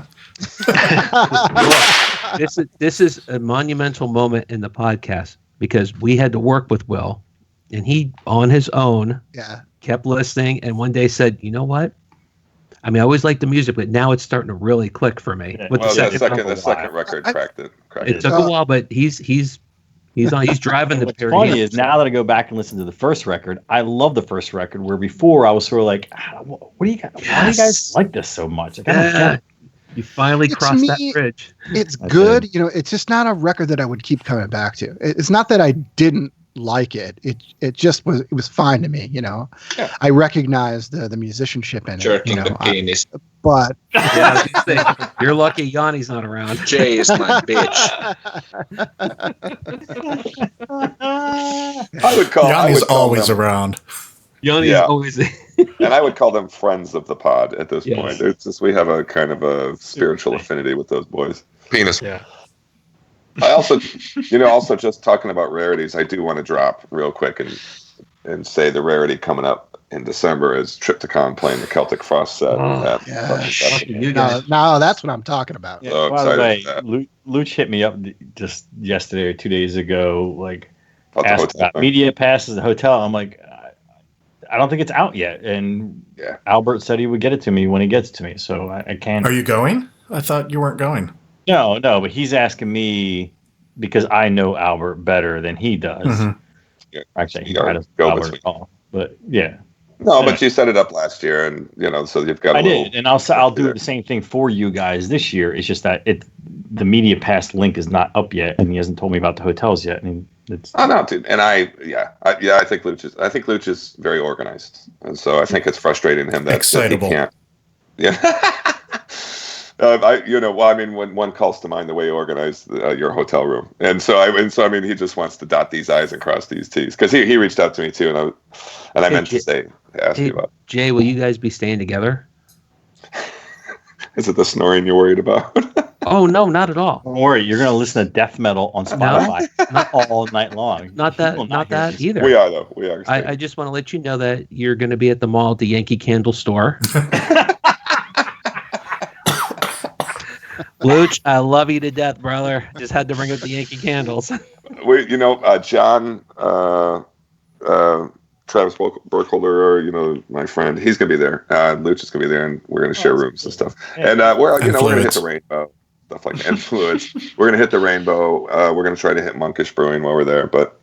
This is a monumental moment in the podcast because we had to work with Will, and he on his own kept listening, and one day said, "You know what? I mean, I always liked the music, but now it's starting to really click for me." Yeah. With Well, the the second record cracked it. it took a while, but he's driving the What's period. funny is now that I go back and listen to the first record, I love the first record. Where before I was sort of like, "What do you guys? Why do you guys like this so much?" Like, I don't get it. You finally crossed me, that bridge. It's good. You know, it's just not a record that I would keep coming back to. It's not that I didn't like it. It just was. It was fine to me. You know, I recognized the musicianship in it. Jerking You know, the penis. but Yeah, I was gonna say, you're lucky Yanni's not around. Jay is my bitch. I would call. Yanni's always around. Yanni's Yeah. always. And I would call them friends of the pod at this Yes. point. It's just we have a kind of a spiritual affinity with those boys. Penis. Yeah. I also, also just talking about rarities, I do want to drop real quick and say the rarity coming up in December is Triptychon playing the Celtic Frost set. You guys. no, that's what I'm talking about. Yeah, So by the way, excited for Luch hit me up just yesterday or 2 days ago, like About the asked hotel about thing. media passes the hotel. I'm like, I don't think it's out yet. And Albert said he would get it to me when he gets it to me. So I can't. Are you going? I thought you weren't going. No, but he's asking me because I know Albert better than he does. Mhm. Yeah. Actually, he You are doesn't go Albert between. at all. But yeah, No, but you set it up last year, and so you've got. I did, and I'll do the same thing for you guys this year. It's just that the media pass link is not up yet, and he hasn't told me about the hotels yet. And it's Oh no, dude, and I think Luch is very organized, and so I think it's frustrating him that Excitable. he can't. Yeah. When one calls to mind the way you organize your hotel room, and so I mean, he just wants to dot these I's and cross these T's because he reached out to me too, and I meant to ask you about. Jay, will you guys be staying together? Is it the snoring you're worried about? Oh no, not at all. don't worry, you're going to listen to death metal on Spotify not all night long. Not You will that hear this. either. We are though. We are. I just want to let you know that you're going to be at the mall at the Yankee Candle store. Luch, I love you to death, brother. Just had to bring up the Yankee Candles. John, Travis Burkholder, my friend, he's gonna be there. Luch is gonna be there, and we're gonna share rooms and stuff. Yeah. And we're gonna hit Fluids. the rainbow, stuff like that. And fluids. We're gonna hit the rainbow. We're gonna try to hit Monkish Brewing while we're there. But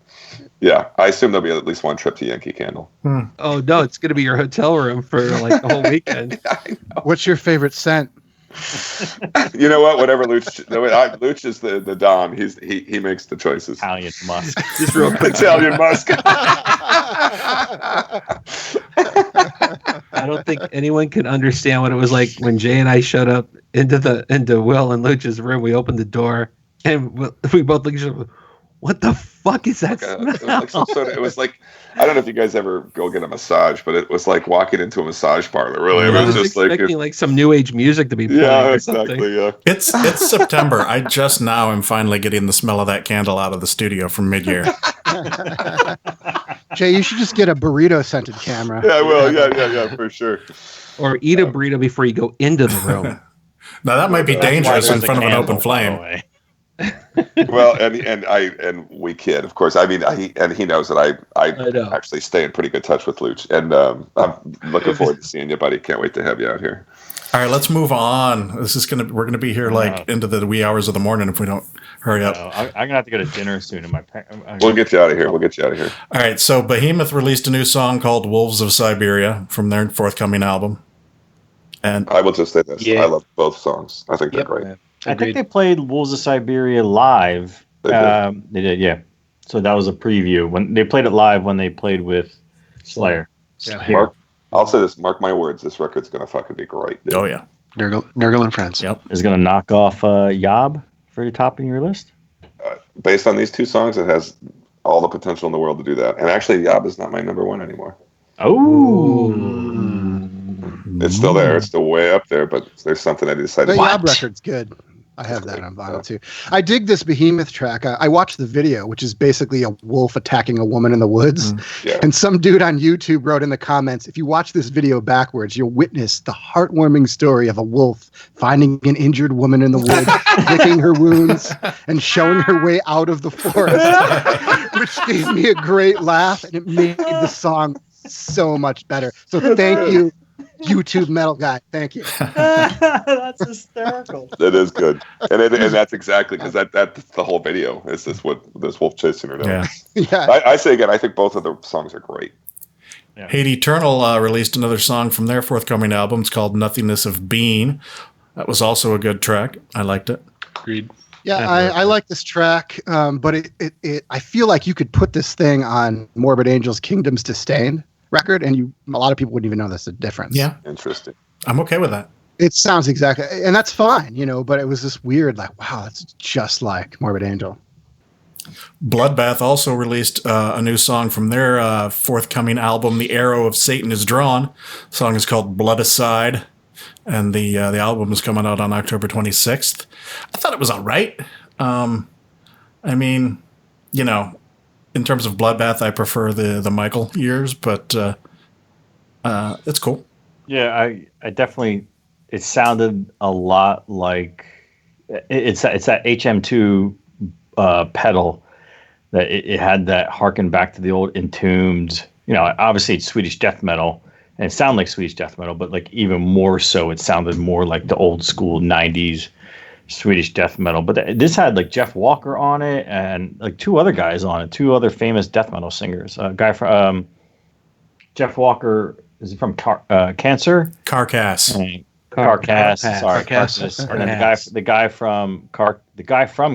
yeah, I assume there'll be at least one trip to Yankee Candle. Oh no, it's going to be your hotel room for like the whole weekend. What's your favorite scent? You know what? Whatever Luch is the Don. He makes the choices. Italian musk. Just real quick. Italian musk. I don't think anyone can understand what it was like when Jay and I showed up into Will and Luch's room. We opened the door and we both looked at each other. What the fuck is that smell? It was like I don't know if you guys ever go get a massage, but it was like walking into a massage parlor. Really, I it was was just like expecting some new age music to be playing or something. exactly. Yeah. It's September. I just now am finally getting the smell of that candle out of the studio from mid-year. Jay, you should just get a burrito scented camera. Yeah, well, yeah, for sure. Or eat a burrito before you go into the room. Now that might be That's why dangerous in there's a front of an candle, open by the flame. way. Well, and we kid, of course. I mean, he knows that I know. actually stay in pretty good touch with Luch, and I'm looking forward to seeing you, buddy. Can't wait to have you out here. All right, let's move on. We're gonna be here like into the wee hours of the morning if we don't hurry up. I'm gonna have to go to dinner soon. We'll get you out of here. We'll get you out of here. All right, so Behemoth released a new song called "Wolves of Siberia" from their forthcoming album, and I will just say this: Yeah. I love both songs. I think they're great. I think they played Wolves of Siberia live. They did. They did, yeah. So that was a preview when they played it live when they played with Slayer. Yeah. Here. I'll say this: mark my words, this record's gonna fucking be great. Dude. oh yeah, Nurgle and Friends. yep. Is going to knock off Yob for your topping your list. Based on these two songs, it has all the potential in the world to do that. And actually, Yob is not my number one anymore. Oh, It's still there. It's still way up there, but there's something I decided. The Yob record's good. I have that on vinyl too. I dig this Behemoth track. I watched the video, which is basically a wolf attacking a woman in the woods. Yeah. And some dude on YouTube wrote in the comments, if you watch this video backwards, you'll witness the heartwarming story of a wolf finding an injured woman in the woods, licking her wounds, and showing her way out of the forest, which gave me a great laugh, and it made the song so much better. So thank you, YouTube metal guy. Thank you. that's hysterical. That is good, and that's exactly because that's the whole video is this wolf chasing her down. Yeah. Yeah. I say again, I think both of the songs are great. Hate Eternal released another song from their forthcoming album. It's called "Nothingness of Being." That was also a good track. I liked it. Agreed. Yeah, I like this track, but it I feel like you could put this thing on Morbid Angel's Kingdoms Disdained record, and a lot of people wouldn't even know that's a difference. Yeah, Interesting. I'm okay with that. It sounds exactly, and that's fine, but it was this weird, like, wow, that's just like Morbid Angel. Bloodbath also released a new song from their forthcoming album, "The Arrow of Satan Is Drawn." The song is called "Blood Aside," and the album is coming out on October 26th. I thought it was all right. I mean, in terms of Bloodbath, I prefer the Michael years, but it's cool. Yeah, I definitely. It sounded a lot like it's that HM2 pedal that it had that harken back to the old Entombed. Obviously it's Swedish death metal, and it sounded like Swedish death metal, but like even more so, it sounded more like the old school '90s Swedish death metal. But this had like Jeff Walker on it and like two other guys on it, two other famous death metal singers. A guy from Jeff Walker is from Cancer. Carcass. Carcass. Sorry, Carcass. And then the guy from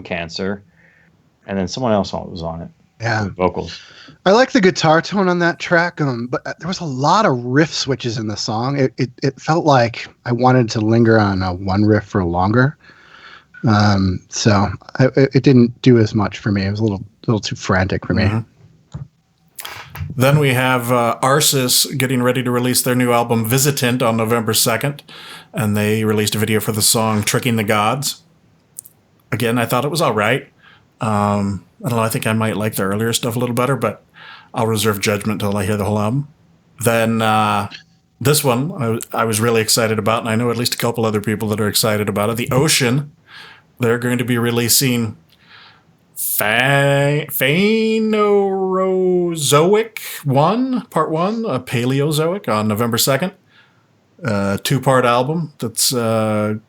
Cancer, and then someone else was on it. Yeah, with vocals. I like the guitar tone on that track, but there was a lot of riff switches in the song. It felt like I wanted to linger on one riff for longer. So it didn't do as much for me. It was a little too frantic for me. Mm-hmm. Then we have Arsis getting ready to release their new album Visitant on November 2nd, and they released a video for the song Tricking the Gods. Again, I thought it was all right. I don't know, I think I might like the earlier stuff a little better, but I'll reserve judgment until I hear the whole album. Then this one I was really excited about, and I know at least a couple other people that are excited about it. The Ocean, they're going to be releasing Phanerozoic 1, Part 1, a Paleozoic on November 2nd. 2-part album that's, I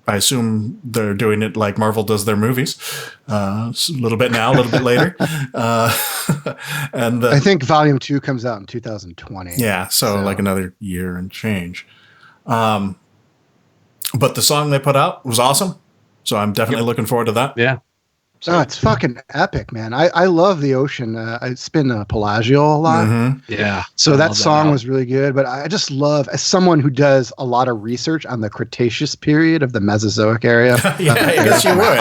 assume they're doing it like Marvel does their movies. A little bit now, a little bit later. And I think Volume 2 comes out in 2020. Yeah, so like another year and change. But the song they put out was awesome. So I'm definitely looking forward to that. Yeah. Oh, it's fucking epic, man. I love the Ocean. I spin Pelagio a lot. Mm-hmm. Yeah. So that song was really good. But I just love, as someone who does a lot of research on the Cretaceous period of the Mesozoic area. Yeah, I guess you would.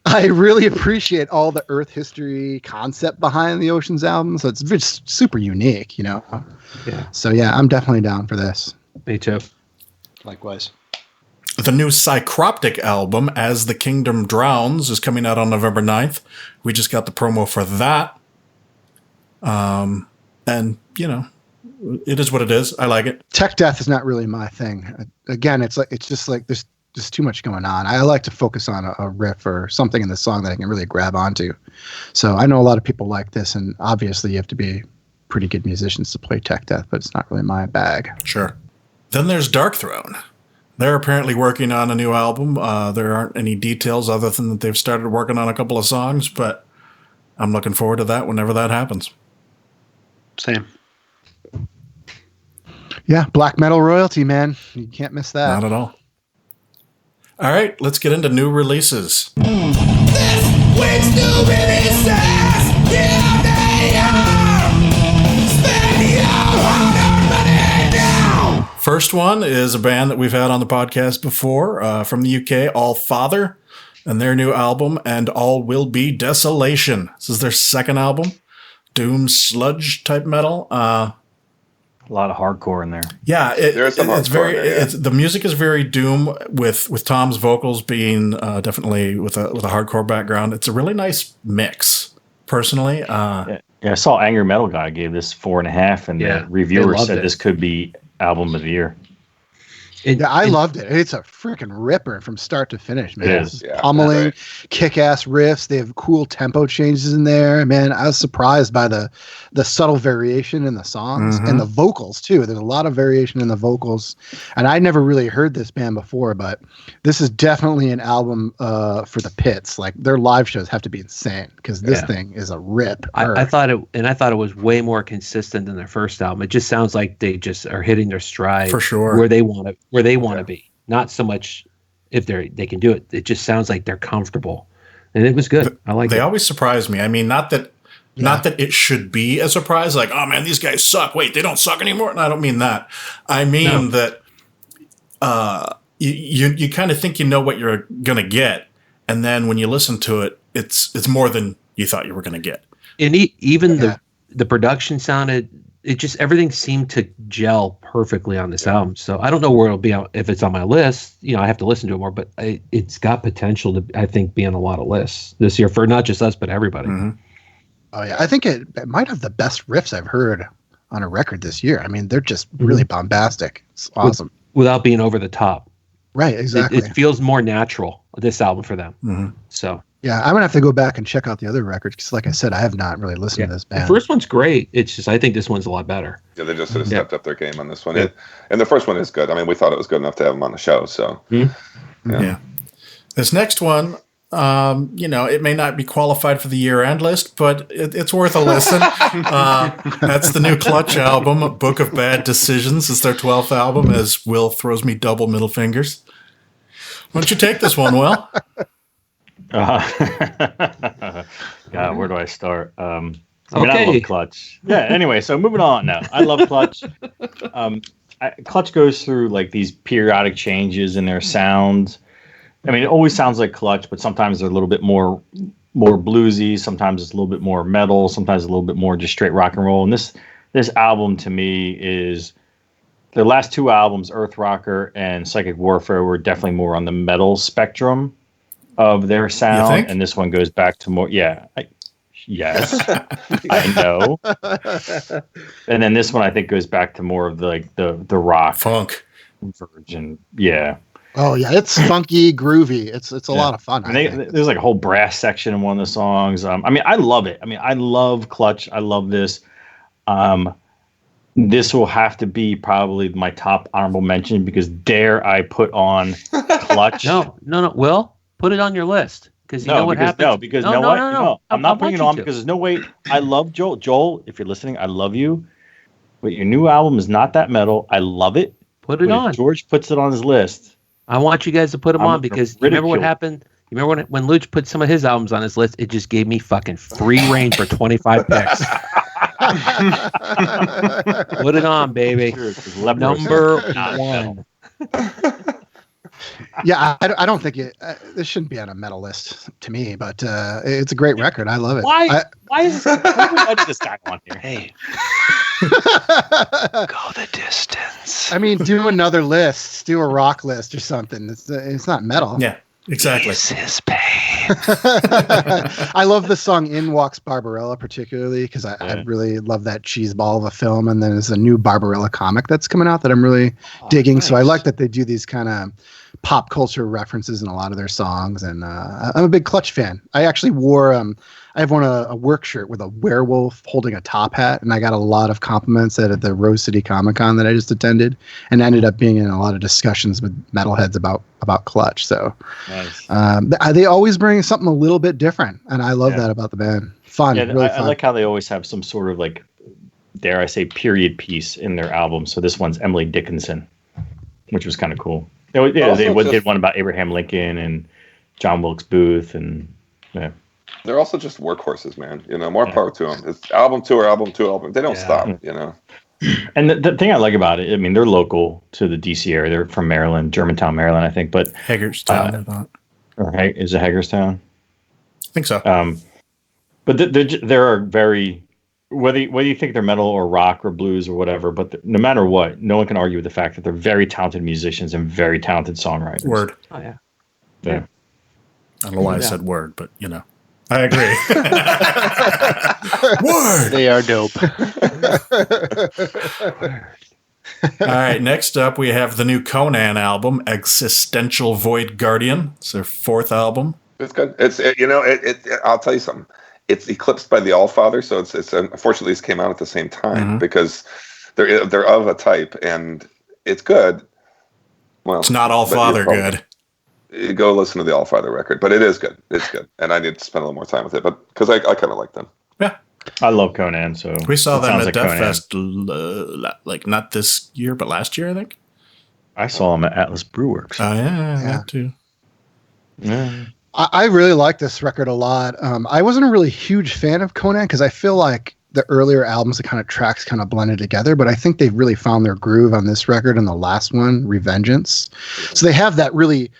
I really appreciate all the Earth history concept behind the Oceans album. So it's just super unique, Yeah. So yeah, I'm definitely down for this. Me too. Likewise. The new Psychroptic album, As the Kingdom Drowns, is coming out on November 9th. We just got the promo for that. And, it is what it is. I like it. Tech death is not really my thing. Again, it's just like there's just too much going on. I like to focus on a riff or something in the song that I can really grab onto. So I know a lot of people like this, and obviously you have to be pretty good musicians to play tech death, but it's not really my bag. Sure. Then there's Dark Throne. They're apparently working on a new album. There aren't any details other than that they've started working on a couple of songs, but I'm looking forward to that whenever that happens. Same. Yeah, black metal royalty, man. You can't miss that. Not at all. All right, let's get into new releases. This week's new releases, here they are. Spend your hard-earned money now. First one is a band that we've had on the podcast before from the UK, All Father, and their new album, And All Will Be Desolation. This is their second album, doom sludge type metal. A lot of hardcore in there. Yeah, it's very. The music is very doom with Tom's vocals being definitely with a hardcore background. It's a really nice mix, personally. Yeah, I saw Angry Metal Guy gave this 4.5, and the reviewer said this could be album of the year. I loved it. It's a freaking ripper from start to finish, man. It is. Yeah, Pummeling, kick-ass riffs. They have cool tempo changes in there. Man, I was surprised by the subtle variation in the songs and the vocals, too. There's a lot of variation in the vocals. And I never really heard this band before, but this is definitely an album for the pits. Like, their live shows have to be insane because this thing is a rip. I thought it was way more consistent than their first album. It just sounds like they just are hitting their stride For sure. where they want to be. Not so much if they can do it. It just sounds like they're comfortable, and it was good. I like it. They always surprise me. I mean, not that it should be a surprise. Like, oh man, these guys suck. Wait, they don't suck anymore. And I don't mean that. I mean that you kind of think you know what you're gonna get, and then when you listen to it, it's more than you thought you were gonna get. And even the production sounded. It just everything seemed to gel perfectly on this album. So I don't know where it'll be if it's on my list. I have to listen to it more, but it's got potential to, I think, be on a lot of lists this year for not just us but everybody. Mm-hmm. Oh yeah, I think it might have the best riffs I've heard on a record this year. I mean, they're just really bombastic. It's awesome. Without being over the top. Right, exactly. It feels more natural, this album for them. Mm-hmm. So yeah, I'm gonna have to go back and check out the other records because, like I said, I have not really listened to this band. The first one's great. It's just I think this one's a lot better. Yeah, they just sort of stepped up their game on this one. And the first one is good. I mean, we thought it was good enough to have them on the show. So, Yeah. This next one, it may not be qualified for the year-end list, but it's worth a listen. That's the new Clutch album, Book of Bad Decisions. It's their 12th album, as Will throws me double middle fingers. Why don't you take this one, Will? God, where do I start? I love Clutch. Yeah, anyway, so moving on now. I love Clutch. Clutch goes through like these periodic changes in their sound. I mean, it always sounds like Clutch, but sometimes they're a little bit more bluesy. Sometimes it's a little bit more metal. Sometimes a little bit more just straight rock and roll. And this album to me is their last two albums, Earth Rocker and Psychic Warfare, were definitely more on the metal spectrum of their sound, and this one goes back to more. Yes, I know. And then this one I think goes back to more of the rock funk virgin. Yeah. Oh yeah, it's funky, groovy. It's a lot of fun. There's like a whole brass section in one of the songs. I mean, I love it. I mean, I love Clutch. I love this. This will have to be probably my top honorable mention because dare I put on Clutch? No. Will, put it on your list because you know what happens. No, I'm not putting it on because there's no way. I love Joel. Joel, if you're listening, I love you. But your new album is not that metal. I love it. Put it on. If George puts it on his list. I want you guys to put them on because you remember what happened? You remember when Luch put some of his albums on his list? It just gave me fucking free reign for 25 picks. Put it on, baby. Number one. Yeah, I don't think this shouldn't be on a metal list to me, but it's a great record. I love it. Why is this guy on here? Hey. Go the distance. I mean, do another list. Do a rock list or something. It's not metal. Yeah, exactly. This is pain. I love the song In Walks Barbarella particularly because I really love that cheeseball of a film. And then there's a new Barbarella comic that's coming out that I'm really digging. Nice. So I like that they do these kind of pop culture references in a lot of their songs, and I'm a big Clutch fan. I actually wore I have worn a work shirt with a werewolf holding a top hat, and I got a lot of compliments at the Rose City Comic Con that I just attended, and ended up being in a lot of discussions with metalheads about Clutch. So Nice. they always bring something a little bit different, and I love Yeah. that about the band. Fun, Yeah, really I fun. like how they always have some sort of like, dare I say, period piece in their album. So this one's Emily Dickinson, which was kind of cool. They did one about Abraham Lincoln and John Wilkes Booth, and yeah. They're also just workhorses, man. More power to them. It's album tour, album tour, album. They don't stop. And the thing I like about it, I mean, they're local to the DC area. They're from Maryland, Germantown, Maryland, I think. But Hagerstown, I thought. Right? Is it Hagerstown? I think so. But there are very, whether you think they're metal or rock or blues or whatever, but no matter what, no one can argue with the fact that they're very talented musicians and very talented songwriters. Word. Oh yeah. Yeah. I don't know why I said word, but I agree. Word. They are dope. All right. Next up, we have the new Conan album, Existential Void Guardian. It's their 4th album. It's good. I'll tell you something. It's eclipsed by the Allfather, so it's unfortunately this came out at the same time because they're of a type, and it's good. Well, It's not Allfather good. You go listen to the Allfather record, but it is good. It's good, and I need to spend a little more time with it, but because I kind of like them. Yeah. I love Conan, so We saw it them sounds at like Death Conan. Fest, like not this year, but last year, I think. I saw him at Atlas Brewworks. Oh, yeah, Yeah. that too. Yeah. I really like this record a lot. I wasn't a really huge fan of Conan because I feel like the earlier albums, the kind of tracks kind of blended together, but I think they've really found their groove on this record and the last one, Revengeance. So they have that really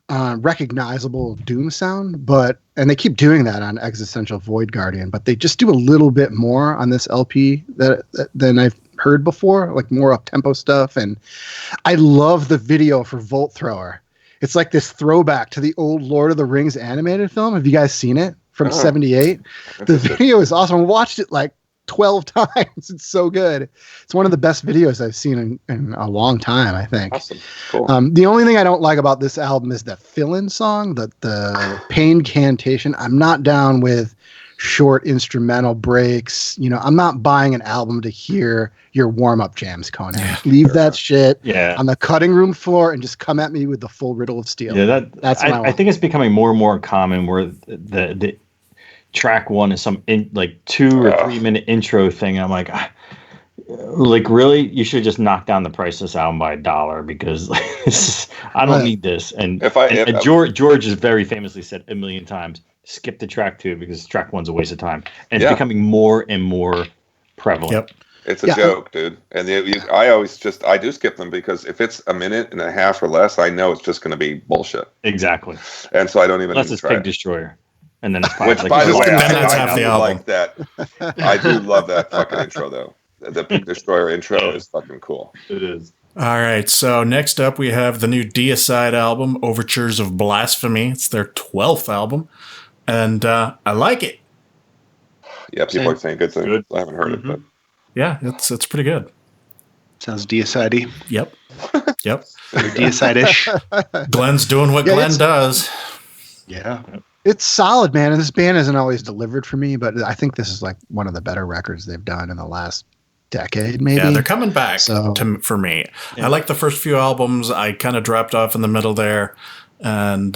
recognizable doom sound, and they keep doing that on Existential Void Guardian, but they just do a little bit more on this LP than I've heard before, like more up-tempo stuff. And I love the video for Volt Thrower. It's like this throwback to the old Lord of the Rings animated film. Have you guys seen it from 78? The video is awesome. I watched it like 12 times. It's so good. It's one of the best videos I've seen in a long time, I think. Awesome. Cool. The only thing I don't like about this album is that fill-in song, the Pain Cantation. I'm not down with short instrumental breaks. I'm not buying an album to hear your warm-up jams, Conan. Leave that shit on the cutting room floor and just come at me with the full riddle of steel. Yeah, that's what I want. I think it's becoming more and more common where the track one is some 2 or 3 minute intro thing. I'm like really, you should just knock down the price of this album by $1 because I don't need this. And, George has very famously said a million times, skip the track 2 because track 1's a waste of time. And it's becoming more and more prevalent. Yep. It's a joke, dude. And I do skip them because if it's a minute and a half or less, I know it's just going to be bullshit. Exactly. And so I don't even. Unless it's Pig Destroyer. And then it's Which, by the way, that's half I the do album. like that. I do love that fucking intro, though. The Pig Destroyer intro is fucking cool. It is. All right. So next up, we have the new Deicide album, Overtures of Blasphemy. It's their 12th album. And I like it. Yeah, people are saying good things. I haven't heard it, but. Yeah, it's pretty good. Sounds deicide-y. Yep. Very deicide-ish. Glenn's doing what Glenn does. Yeah. It's solid, man. And this band hasn't always delivered for me, but I think this is like one of the better records they've done in the last decade, maybe. Yeah, they're coming back for me. Yeah. I like the first few albums. I kind of dropped off in the middle there. And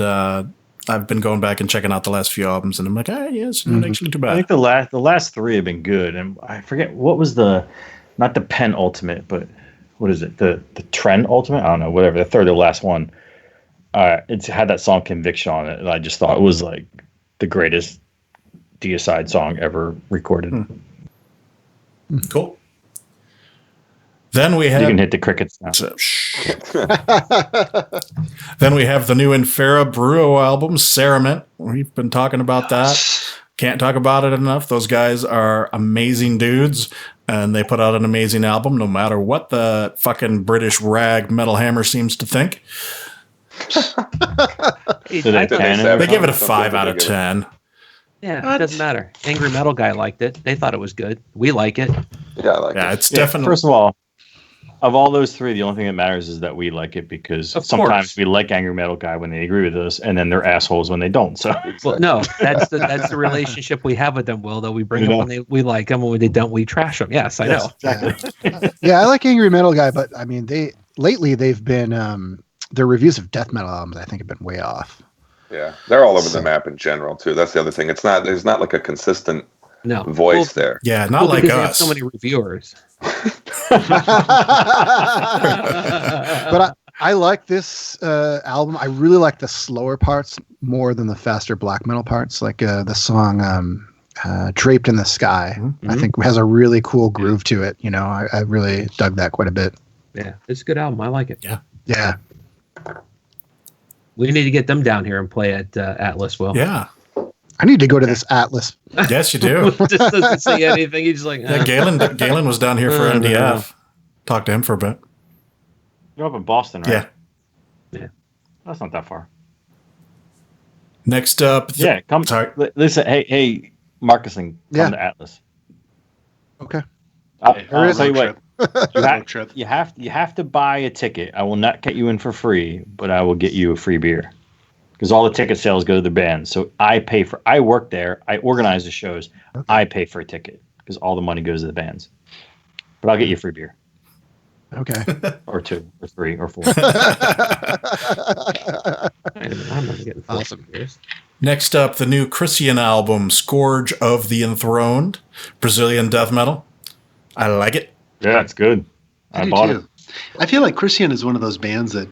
I've been going back and checking out the last few albums, and I'm like, it's not actually too bad. I think the last 3 have been good, and I forget what was not the penultimate, but what is it? The trend ultimate? I don't know, whatever. The third or last one. It's had that song Conviction on it, and I just thought it was like the greatest Deicide song ever recorded. Cool. Then we have... You can hit the crickets now. Then we have the new Infera Bruo album, Cerament. We've been talking about that. Can't talk about it enough. Those guys are amazing dudes, and they put out an amazing album no matter what the fucking British rag Metal Hammer seems to think. They give it a 5 out of 10. Yeah, it doesn't matter. Angry Metal Guy liked it. They thought it was good. We like it. Yeah, I like it. It's definitely... First of all, Of all those three, the only thing that matters is that we like it, because Of sometimes course. we like Angry Metal Guy when they agree with us, and then they're assholes when they don't. So Well, no, that's the relationship we have with them, Will. Though we bring You them know. when we like them, and when they don't, we trash them. Yes, I know. exactly. Yeah, I like Angry Metal Guy, but I mean, they've been their reviews of death metal albums, I think, have been way off. Yeah, they're all over So- the map in general too. That's the other thing. There's not like a consistent No voice there. Yeah, not Well, like because they have us. so many reviewers. But I like this album. I really like the slower parts more than the faster black metal parts. Like the song "Draped in the Sky," I think has a really cool groove to it. You know, I really dug that quite a bit. Yeah, it's a good album. I like it. Yeah. We need to get them down here and play at Atlas. Will. Yeah. I need to go to this Atlas. Yes, you do. Just doesn't say anything. He's just like, Yeah, Galen was down here for MDF. Talked to him for a bit. You're up in Boston, right? Yeah. That's not that far. Next up. Yeah, come. Sorry. Listen, hey, Markisan, come Yeah. to Atlas. Okay. I'll is tell you road what. Road trip. You have to buy a ticket. I will not get you in for free, but I will get you a free beer, because all the ticket sales go to the band. So I work there. I organize the shows. Okay. I pay for a ticket because all the money goes to the bands. But I'll get you a free beer, Okay. or 2, or 3, or 4. wait a minute, I'm not getting Awesome. years. Next up, the new Christian album, Scourge of the Enthroned, Brazilian death metal. I like it. Yeah, it's good. I do bought too. it. I feel like Christian is one of those bands that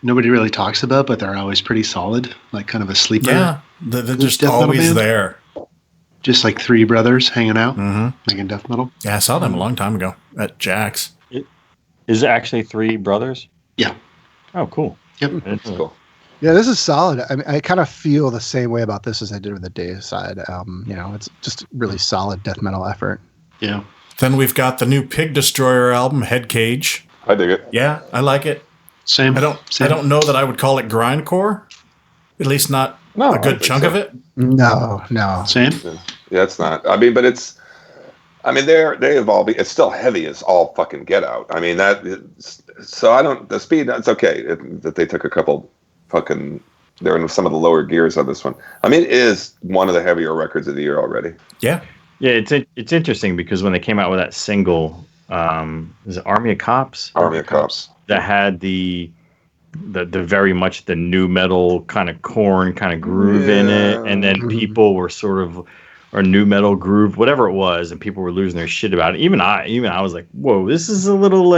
nobody really talks about, but they're always pretty solid. Like kind of a sleeper. Yeah, they're just death metal always band? there. Just like three brothers hanging out, Mm-hmm. making death metal. Yeah, I saw them a long time ago at Jack's. Is it actually 3 brothers? Yeah. Oh, cool. Yep. That's cool. Yeah, this is solid. I mean, I kind of feel the same way about this as I did with the Deicide album. You know, it's just really solid death metal effort. Yeah. Then we've got the new Pig Destroyer album, Head Cage. I dig it. Yeah, I like it. Same. I don't know that I would call it grindcore. At least not No, a I good think chunk so. of it. No. Same. Yeah, it's not. I mean, but it's. I mean, they evolve. It's still heavy as all fucking get out. I mean so I don't. The speed. It's okay that they took a couple fucking. They're in some of the lower gears on this one. I mean, it is one of the heavier records of the year already. Yeah. Yeah, it's interesting because when they came out with that single, is it Army of Cops? Army of Cops. That had the very much the new metal kind of Korn kind of groove in it, and then people were sort of or new metal groove, whatever it was, and people were losing their shit about it. Even I was like, whoa, this is a little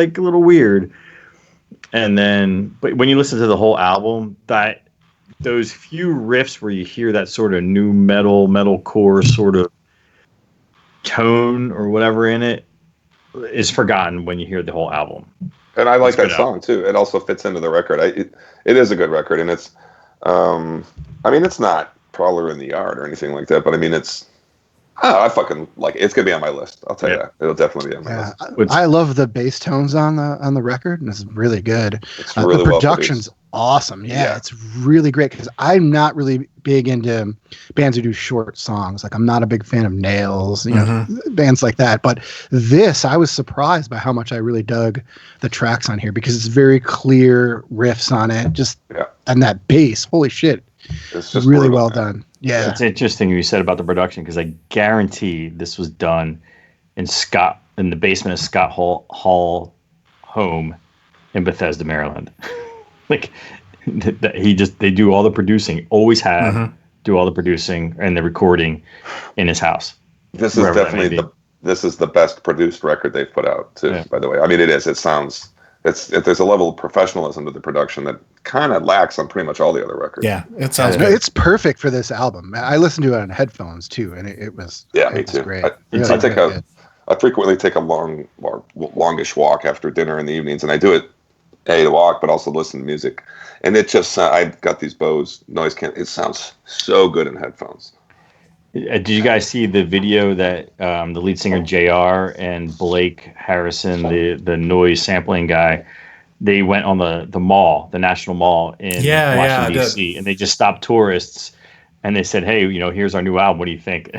weird. And then, but when you listen to the whole album, those few riffs where you hear that sort of new metalcore sort of tone or whatever in it is forgotten when you hear the whole album. And I like It's that good song too. It also fits into the record. It is a good record, and it's. I mean, it's not Prowler in the Yard or anything like that, but I mean, it's. I fucking like it. It's gonna be on my list. I'll tell you that. It'll definitely be on my Yeah, list. I love the bass tones on the record, and it's really good. It's really the well production's produced. awesome. Yeah, Yeah. it's really great because I'm not really big into bands who do short songs. Like I'm not a big fan of Nails, bands like that. But this, I was surprised by how much I really dug the tracks on here because it's very clear riffs on it. And that bass, holy shit, It's just really brutal, well man. done. Yeah, It's interesting you said about the production because I guarantee this was done in the basement of Scott Hall home in Bethesda, Maryland. Like they do all the producing, always have do all the producing and the recording in his house. This is wherever that may definitely be. this is the best produced record they've put out too. Yeah. By the way, I mean it is. It sounds. There's a level of professionalism to the production that kind of lacks on pretty much all the other records. Yeah, it sounds No, good. it's perfect for this album. I listened to it on headphones too, and it was me was too. great. I Really, take really good. I frequently take a longish walk after dinner in the evenings, and I do it to walk, but also listen to music. And it just I've got these Bose noise it sounds so good in headphones. Did you guys see the video that the lead singer JR and Blake Harrison, the noise sampling guy, they went on the mall, the National Mall in Washington, D.C., and they just stopped tourists and they said, hey, here's our new album. What do you think?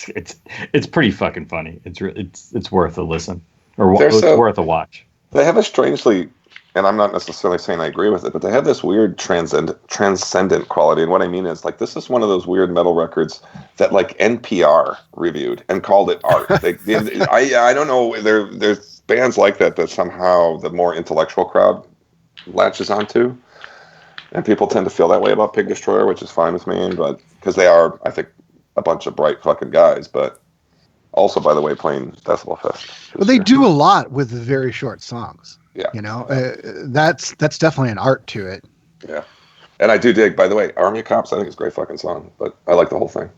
It's pretty fucking funny. It's worth a listen or it's worth a watch. They have a strangely, and I'm not necessarily saying I agree with it, but they have this weird transcendent quality. And what I mean is, like, this is one of those weird metal records that, like, NPR reviewed and called it art. I don't know. There's bands like that somehow the more intellectual crowd latches onto. And people tend to feel that way about Pig Destroyer, which is fine with me, but because they are, I think, a bunch of bright fucking guys, but also, by the way, playing Decibel Fest. Well, they do a lot with very short songs. Yeah. You know, that's definitely an art to it. Yeah. And I do dig, by the way, Army of Cops, I think it's a great fucking song, but I like the whole thing.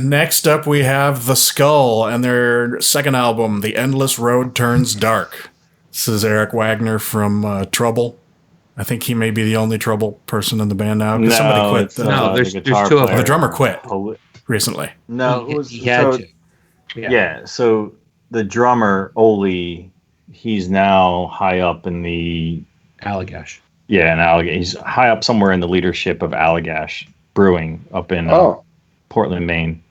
Next up we have The Skull and their second album, The Endless Road Turns Dark. This is Eric Wagner from Trouble. I think he may be the only Trouble person in the band now. No, somebody quit. there's the two guitar of them. player. The drummer quit recently. No, it was he had to. Yeah, so the drummer Oli, he's now high up in the Allagash. in Allagash. He's high up somewhere in the leadership of Allagash Brewing up in Portland, Maine.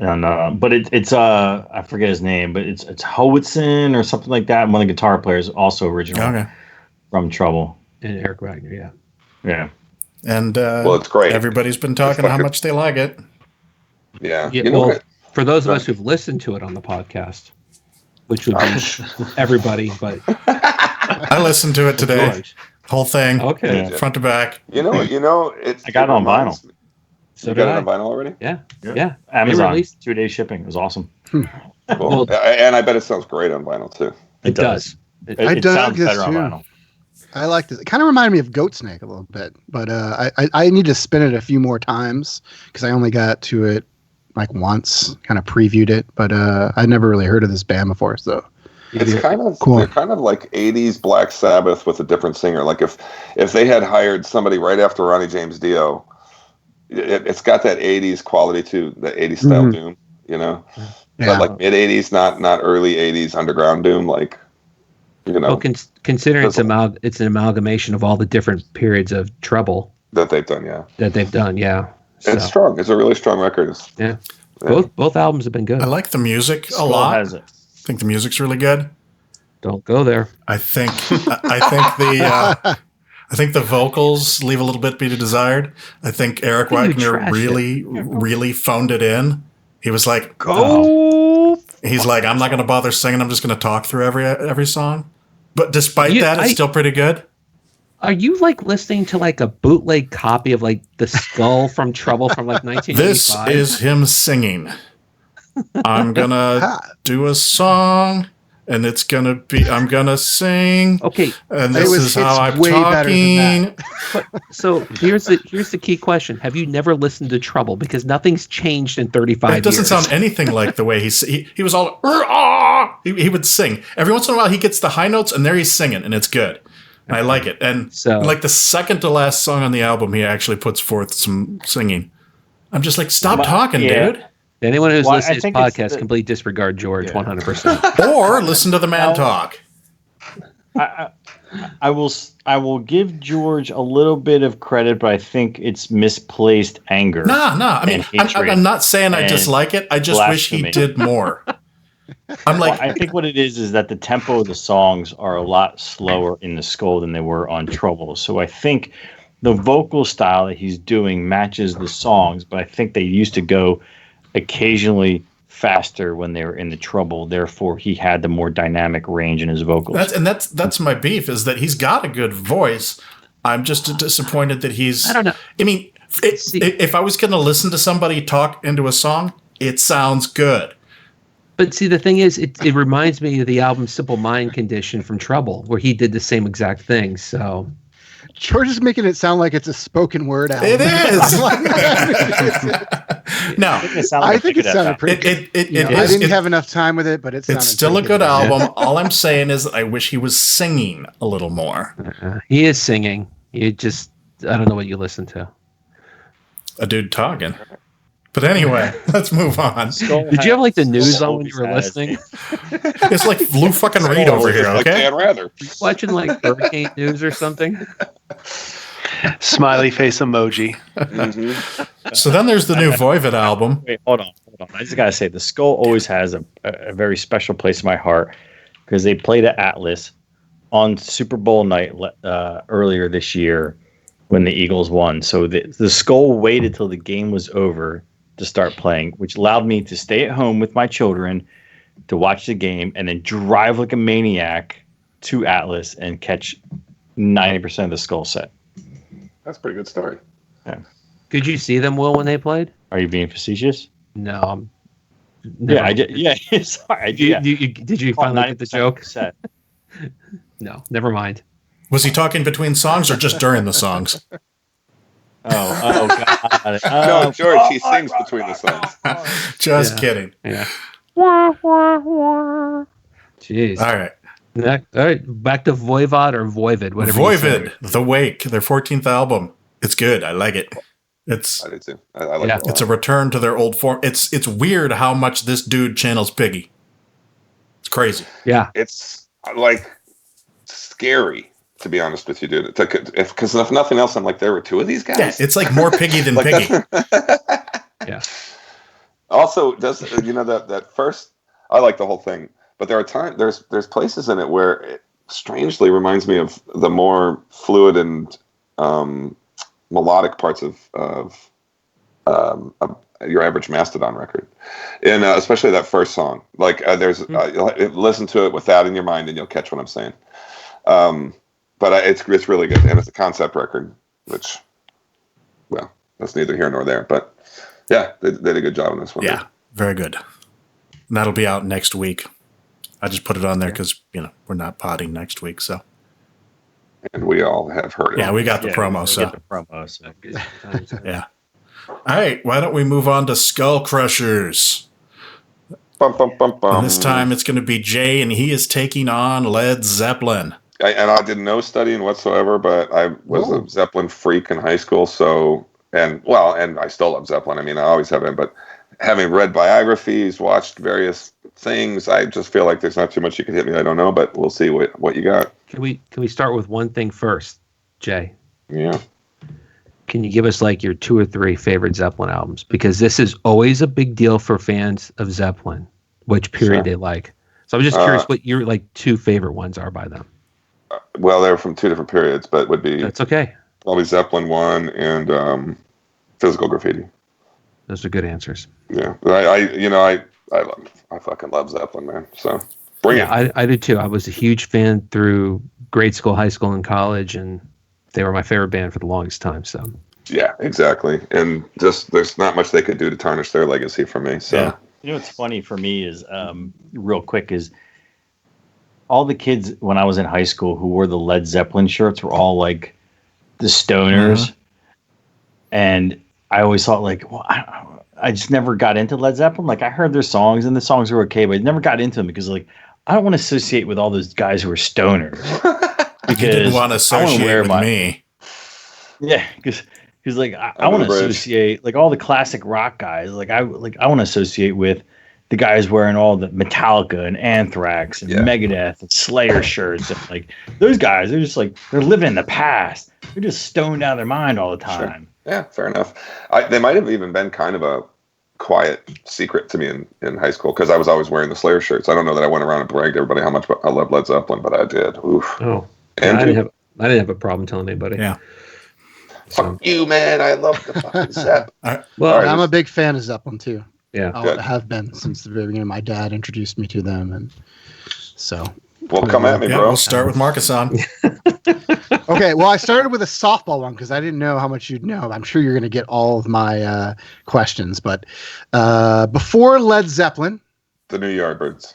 And but it's I forget his name, but it's Howitson or something like that. And one of the guitar players also original from Trouble. And Eric Wagner, yeah. And well, it's great. Everybody's been talking how much they like it. Yeah. Yeah, You know well, what? for those of us who've listened to it on the podcast, which would be everybody, but I listened to it today. George. Whole thing. Okay. Front to back. You know, it's. I got it on vinyl. So You did got I. it on vinyl already? Yeah. Amazon, released- 2-day shipping. It was awesome. Cool. Well- And I bet it sounds great on vinyl too. It does. It I dug sounds this better on too. vinyl. I like this. It kind of reminded me of Goat Snake a little bit, but I need to spin it a few more times because I only got to it like once, kind of previewed it, but I'd never really heard of this band before, so. It's kind of Cool. They're kind of like 80s Black Sabbath with a different singer. Like if they had hired somebody right after Ronnie James Dio, it's got that 80s quality to the 80s style doom, you know. Yeah. But like mid 80s, not early 80s underground doom, like, you know. Well, considering it's an amalgamation of all the different periods of Trouble that they've done, yeah. that they've done, yeah. So, It's strong. It's a really strong record. yeah. Both albums have been good. I like the music a Skull lot. has it. I think the music's really good. Don't go there. I think the vocals leave a little bit to be desired. I think Eric You Wagner trash really phoned it in. He was like, he's like, I'm not going to bother singing. I'm just going to talk through every song. But despite that, it's still pretty good. Are you like listening to like a bootleg copy of like The Skull from Trouble from like 1985? This is him singing. I'm going to do a song. And it's gonna be. I'm gonna sing. Okay, and this is how I'm way better than talking. so here's the key question: have you never listened to Trouble? Because nothing's changed in 35 years. It doesn't sound anything like the way he was all. He would sing every once in a while. He gets the high notes, and there he's singing, and it's good. And I like it. And So- like the second to last song on the album, he actually puts forth some singing. I'm just like, stop talking, dude. Anyone who's Well, listening I to think this it's podcast the- completely disregard George 100%. Or listen to the man talk. I will give George a little bit of credit, but I think it's misplaced anger. No. I mean, I'm not saying I dislike it. I just wish he blasphemy. did more. I'm like, I think what it is that the tempo of the songs are a lot slower in the Skull than they were on Trouble. So I think the vocal style that he's doing matches the songs, but I think they used to go occasionally faster when they were in the Trouble. Therefore, he had the more dynamic range in his vocals. That's my beef, is that he's got a good voice. I'm just disappointed that he's. I don't know. I mean, if I was going to listen to somebody talk into a song, it sounds good. But see, the thing is, it reminds me of the album Simple Mind Condition from Trouble, where he did the same exact thing. So George is making it sound like it's a spoken word album. It is. No, I think it sounded pretty good. I didn't have enough time with it, but it sounded it's still a pretty good album. All I'm saying is I wish he was singing a little more. he is singing. You just, I don't know what you listen to. A dude talking. But anyway, let's move on. Did you have like the news on when you were listening? It's like Lou fucking Reed over here, Like okay? Dan Rather. Watching like hurricane news or something? Smiley face emoji. So then there's the new Voivod album. Wait, hold on. I just gotta say, the Skull always has a very special place in my heart because they played at Atlas on Super Bowl night earlier this year when the Eagles won. So the Skull waited till the game was over to start playing, which allowed me to stay at home with my children to watch the game and then drive like a maniac to Atlas and catch 90% of the Skull set. That's a pretty good story. Yeah. Could you see them, Will, when they played? Are you being facetious? No. Yeah, I did. Yeah, sorry. Did you finally get the joke? Set. No, never mind. Was he talking between songs or just during the songs? Oh, God. No, George, he sings between the songs. Just kidding. Yeah. Jeez. All right. All right, back to Voivod or Voivod, whatever. Voivod, The Wake, their 14th album. It's good. I like it. I do too. I like it a lot. It's a return to their old form. It's weird how much this dude channels Piggy. It's crazy. Yeah. It's like scary, to be honest with you, dude. Because if nothing else, I'm like, there were two of these guys. Yeah, it's like more Piggy than Like Piggy. Yeah. Also, that first, I like the whole thing, but there are times there's places in it where it strangely reminds me of the more fluid and melodic parts of your average Mastodon record, and especially that first song. Like listen to it with that in your mind, and you'll catch what I'm saying. But it's really good, and it's a concept record, which, well, that's neither here nor there. But yeah, they did a good job on this one. Yeah, very good. And that'll be out next week. I just put it on there because we're not potting next week, so. And we all have heard it. Yeah, we got the promo, so. Yeah. All right, why don't we move on to Skullcrushers? Bum, bum, bum, bum. And this time it's going to be Jay, and he is taking on Led Zeppelin. I did no studying whatsoever, but I was a Zeppelin freak in high school. So, and I still love Zeppelin. I mean, I always have been, but having read biographies, watched various things, I just feel like there's not too much you can hit me. I don't know, but we'll see what you got. Can we start with one thing first, Jay? Yeah. Can you give us like your 2 or 3 favorite Zeppelin albums? Because this is always a big deal for fans of Zeppelin, which period they like. So I'm just curious what your like 2 favorite ones are by them. Well, they're from 2 different periods, but would be that's okay. Probably Zeppelin 1 and Physical Graffiti. Those are good answers. Yeah, I fucking love Zeppelin, man. So bring it. I do too. I was a huge fan through grade school, high school, and college, and they were my favorite band for the longest time. So yeah, exactly. And just there's not much they could do to tarnish their legacy for me. So what's funny for me is real quick is all the kids when I was in high school who wore the Led Zeppelin shirts were all like the stoners, and I always thought like, well, I just never got into Led Zeppelin. Like I heard their songs and the songs were okay, but I never got into them because like I don't want to associate with all those guys who are stoners. Because you didn't want to associate with me. Yeah, because like I want to associate like all the classic rock guys. Like I want to associate with the guys wearing all the Metallica and Anthrax and Megadeth and Slayer shirts. And like those guys, they're just like they're living in the past. They're just stoned out of their mind all the time. Sure. Yeah, fair enough. They might have even been kind of a quiet secret to me in high school because I was always wearing the Slayer shirts. I don't know that I went around and bragged to everybody how much I love Led Zeppelin, but I did. Oof. Oh, and I didn't have a problem telling anybody. Yeah. Fuck you, man. I love the fucking Zepp. Well, I'm a big fan of Zeppelin too. Yeah, I have been since the very beginning. My dad introduced me to them, and so. Well, come at me, bro. We'll start with Markisan. Okay, well, I started with a softball one because I didn't know how much you'd know. I'm sure you're going to get all of my questions, but before Led Zeppelin, the New Yardbirds.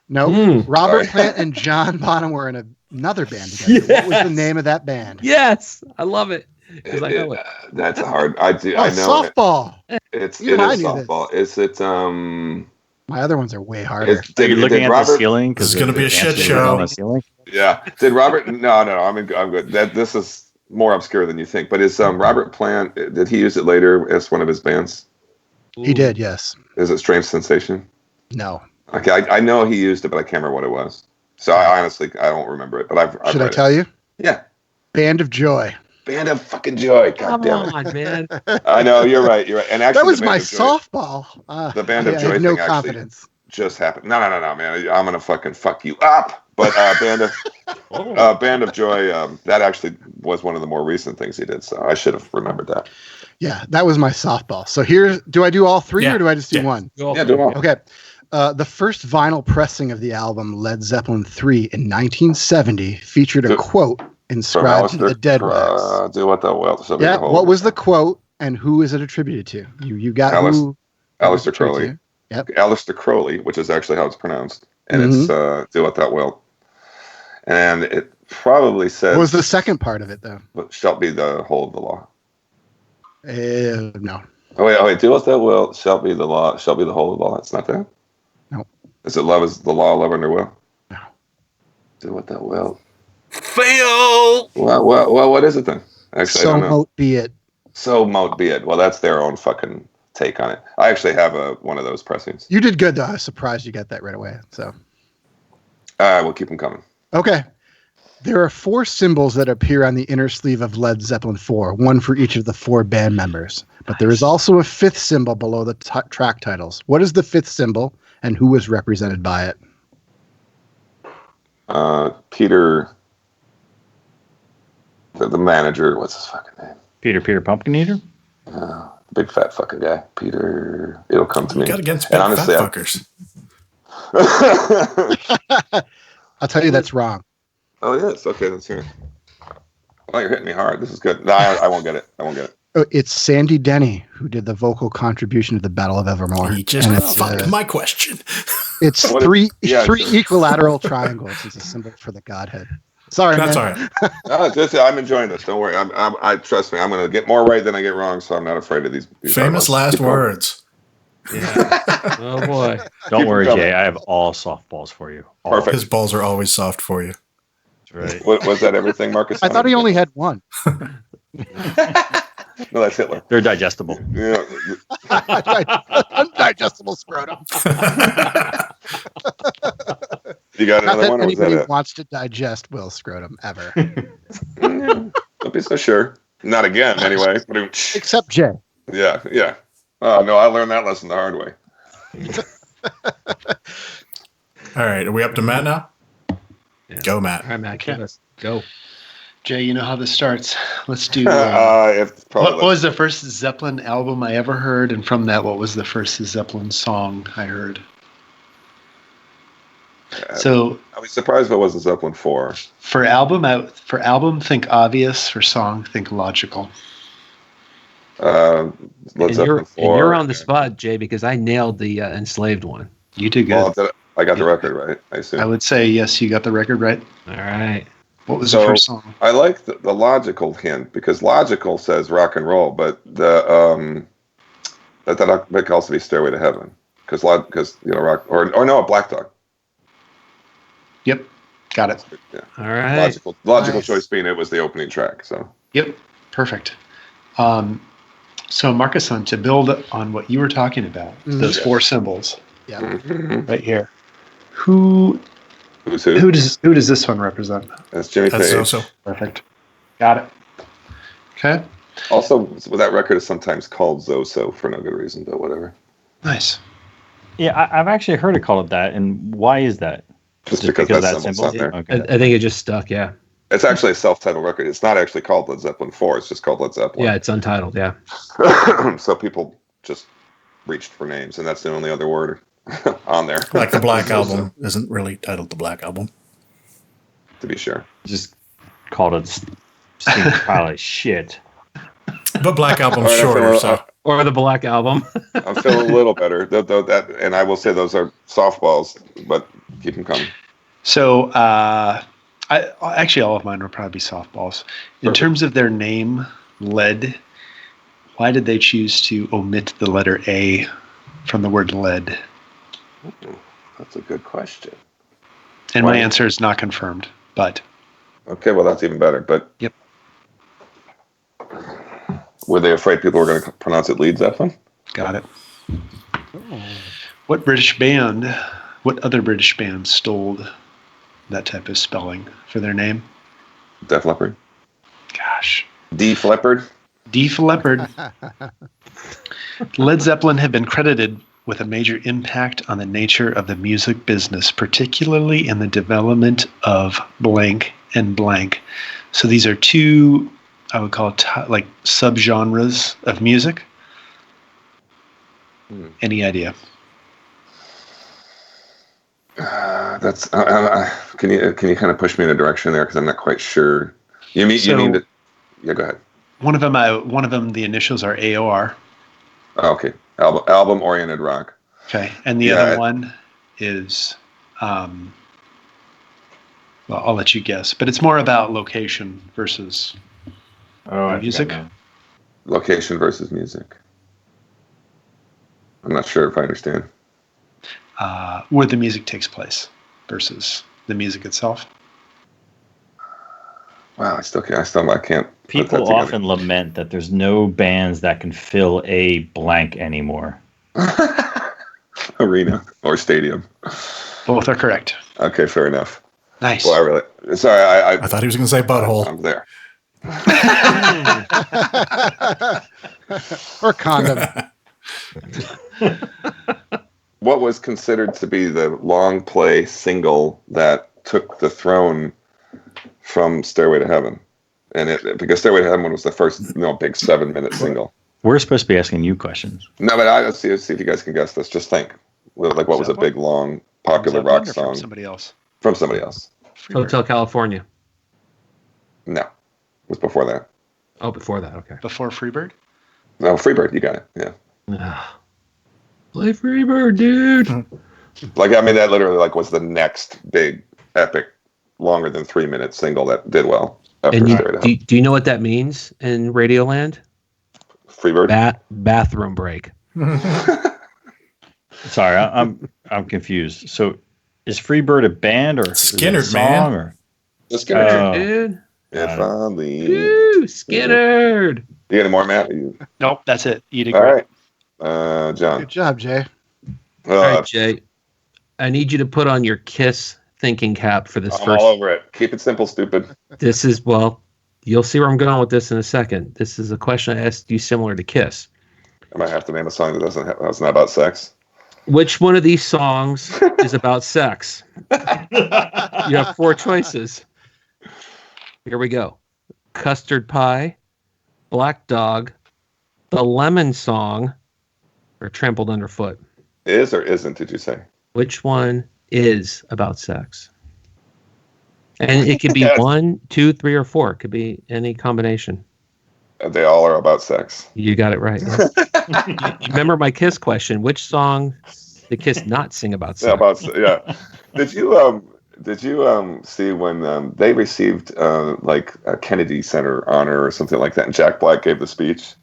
No, Robert Plant and John Bonham were in another band together. Yes. What was the name of that band? Yes, I love it. I know it. That's a hard. I know softball. It is softball. My other ones are way harder. Are you looking at the ceiling? Because it's going to be a shit show. Yeah. Did Robert? No. I'm good. This is more obscure than you think. But is Robert Plant? Did he use it later as one of his bands? He did. Yes. Is it Strange Sensation? No. Okay. I know he used it, but I can't remember what it was. So I honestly don't remember it. But I've Should I tell you? Yeah. Band of Joy. Band of fucking Joy. God Come damn it. on, man. I know, you're right. You're right. And actually, That was the Band my of Joy, softball. the Band of I Joy had no thing actually confidence. just happened. No, man. I'm gonna fucking fuck you up. But Band of Joy, that actually was one of the more recent things he did. So I should have remembered that. Yeah, that was my softball. So here, do I do all three or do I just do one? Yeah, do all. Okay. The first vinyl pressing of the album Led Zeppelin 3 in 1970 featured a quote inscribed into the dead wax. Do what thou wilt. So Yeah, what was the quote and who is it attributed to? You got who? Aleister Crowley. Yep. Aleister Crowley, which is actually how it's pronounced. And it's do what thou wilt. And it probably says... What was the second part of it, though? Shall be the whole of the law. No. Oh, wait. Do what thou wilt, shall be the law, shall be the whole of the law. It's not that? No. Is it love is the law, love under will? No. Do what thou wilt. Fail! Well, what is it then? Actually, I don't know. Mote be it. So mote be it. Well, that's their own fucking take on it. I actually have one of those pressings. You did good, though. I was surprised you got that right away. So. We'll keep them coming. Okay. There are 4 symbols that appear on the inner sleeve of Led Zeppelin 4, one for each of the 4 band members. But there is also a 5th symbol below the track titles. What is the 5th symbol, and who is represented by it? Peter, the manager. What's his fucking name? Peter Pumpkin Eater? Big fat fucking guy. Peter. It'll come to me. Got against big fat fuckers. I'll tell you that's wrong. Oh, yes. Okay, let's hear it. Oh, you're hitting me hard. This is good. No, I won't get it. It's Sandy Denny who did the vocal contribution to the Battle of Evermore. He just fucked my question. It's three equilateral triangles as a symbol for the Godhead. Sorry, that's man. all right. I'm enjoying this. Don't worry. I trust me. I'm going to get more right than I get wrong, so I'm not afraid of these famous last words. Yeah. Oh boy. Don't worry, Jay. I have all softballs for you. Perfect. His balls are always soft for you. Right. Was that everything, Marcus? I thought he only had one. No, that's Hitler. They're digestible. Yeah. Undigestible scrotum. You got Not another that one, or was that anybody it? wants to digest Will's scrotum ever. Don't be so sure. Not again, anyway. Except Jay. Yeah. Oh, no, I learned that lesson the hard way. All right, are we up to Matt now? Yeah. Go, Matt. All right, Matt. Let's go. Jay, you know how this starts. Let's do. What what was the first Zeppelin album I ever heard? And from that, what was the first Zeppelin song I heard? So I was surprised if it wasn't Zeppelin 4. For album, think obvious. For song, think logical. Led Zeppelin 4. And you're on the spot, Jay, because I nailed the Enslaved one. You did good. Well, I got the record right, I assume. I would say yes. You got the record right. All right. What was the first song? I like the logical hint because logical says rock and roll, but that could also be Stairway to Heaven because rock or no, Black Dog. Yep, got it. Yeah. All right. Logical choice being it was the opening track. So. Yep, perfect. So Markisan, to build on what you were talking about, those 4 symbols. Yeah. Right here. Who's who? Who does this one represent? That's Jimmy Page. Zoso. Perfect. Got it. Okay. Also, that record is sometimes called Zoso for no good reason, but whatever. Nice. Yeah, I've actually heard it called that. And why is that? Just because that symbol's on there. Okay. I think it just stuck, yeah. It's actually a self-titled record. It's not actually called Led Zeppelin 4. It's just called Led Zeppelin. Yeah, it's untitled, yeah. So people just reached for names, and that's the only other word on there. Like the Black Album isn't really titled the Black Album. To be sure. Just called it Steam pile of shit. But Black Album's shorter, so. Or the Black Album. I'm feeling a little better. And I will say those are softballs, but keep them coming. So, actually, all of mine would probably be softballs. In terms of their name, Led, why did they choose to omit the letter A from the word lead? That's a good question. And my answer is not confirmed, but. Okay, well, that's even better. But yep. Were they afraid people were going to pronounce it Led Zeppelin? Got it. Oh. What other British band stole that type of spelling for their name? Def Leppard. Gosh. Def Leppard. Def Leppard. Led Zeppelin have been credited with a major impact on the nature of the music business, particularly in the development of blank and blank. So these are two, I would call it like subgenres of music. Any idea? That's. Can you kind of push me in a direction there because I'm not quite sure. You mean that? Yeah, go ahead. One of them, the initials are AOR. Oh, okay, album oriented rock. Okay, and the other one is, well, I'll let you guess, but it's more about location versus music. Location versus music. I'm not sure if I understand. Where the music takes place versus the music itself. Wow, I can't. People often lament that there's no bands that can fill a blank anymore. Arena or stadium. Both are correct. Okay, fair enough. Nice. Well, sorry, I thought he was going to say butthole. I'm there. Or condom. What was considered to be the long play single that took the throne from Stairway to Heaven? And because Stairway to Heaven was the first big 7-minute single. We're supposed to be asking you questions. No, but let's see if you guys can guess this. Just think. Like, what was a big, long, popular rock song? From somebody else. From somebody else. Hotel California. No. It was before that. Oh, before that. Okay. Before Freebird? No, Freebird. You got it. Yeah. Play Freebird, dude. That literally was the next big, epic, longer than 3-minute single that did well. And do you know what that means in Radioland? Freebird? Bathroom break. Sorry, I'm confused. So, is Freebird a band or Skinner, song? man? Or? The Skinner, dude. If I leave. Woo, Skinner. You got any more, Matt? Nope, that's it. You did All great. right. John. Good job, Jay. All right, Jay. I need you to put on your KISS thinking cap for this I'm first. all over it. Keep it simple, stupid. This is, you'll see where I'm going with this in a second. This is a question I asked you similar to KISS. I might have to name a song that's not about sex. Which one of these songs is about sex? You have 4 choices. Here we go. Custard Pie, Black Dog, The Lemon Song, or Trampled Underfoot. Is or isn't, did you say? Which one is about sex? And it could be 1, 2, 3, or 4. It could be any combination. They all are about sex. You got it right. You remember my KISS question? Which song did KISS not sing about sex? Yeah. Did you see when they received a Kennedy Center honor or something like that, and Jack Black gave the speech?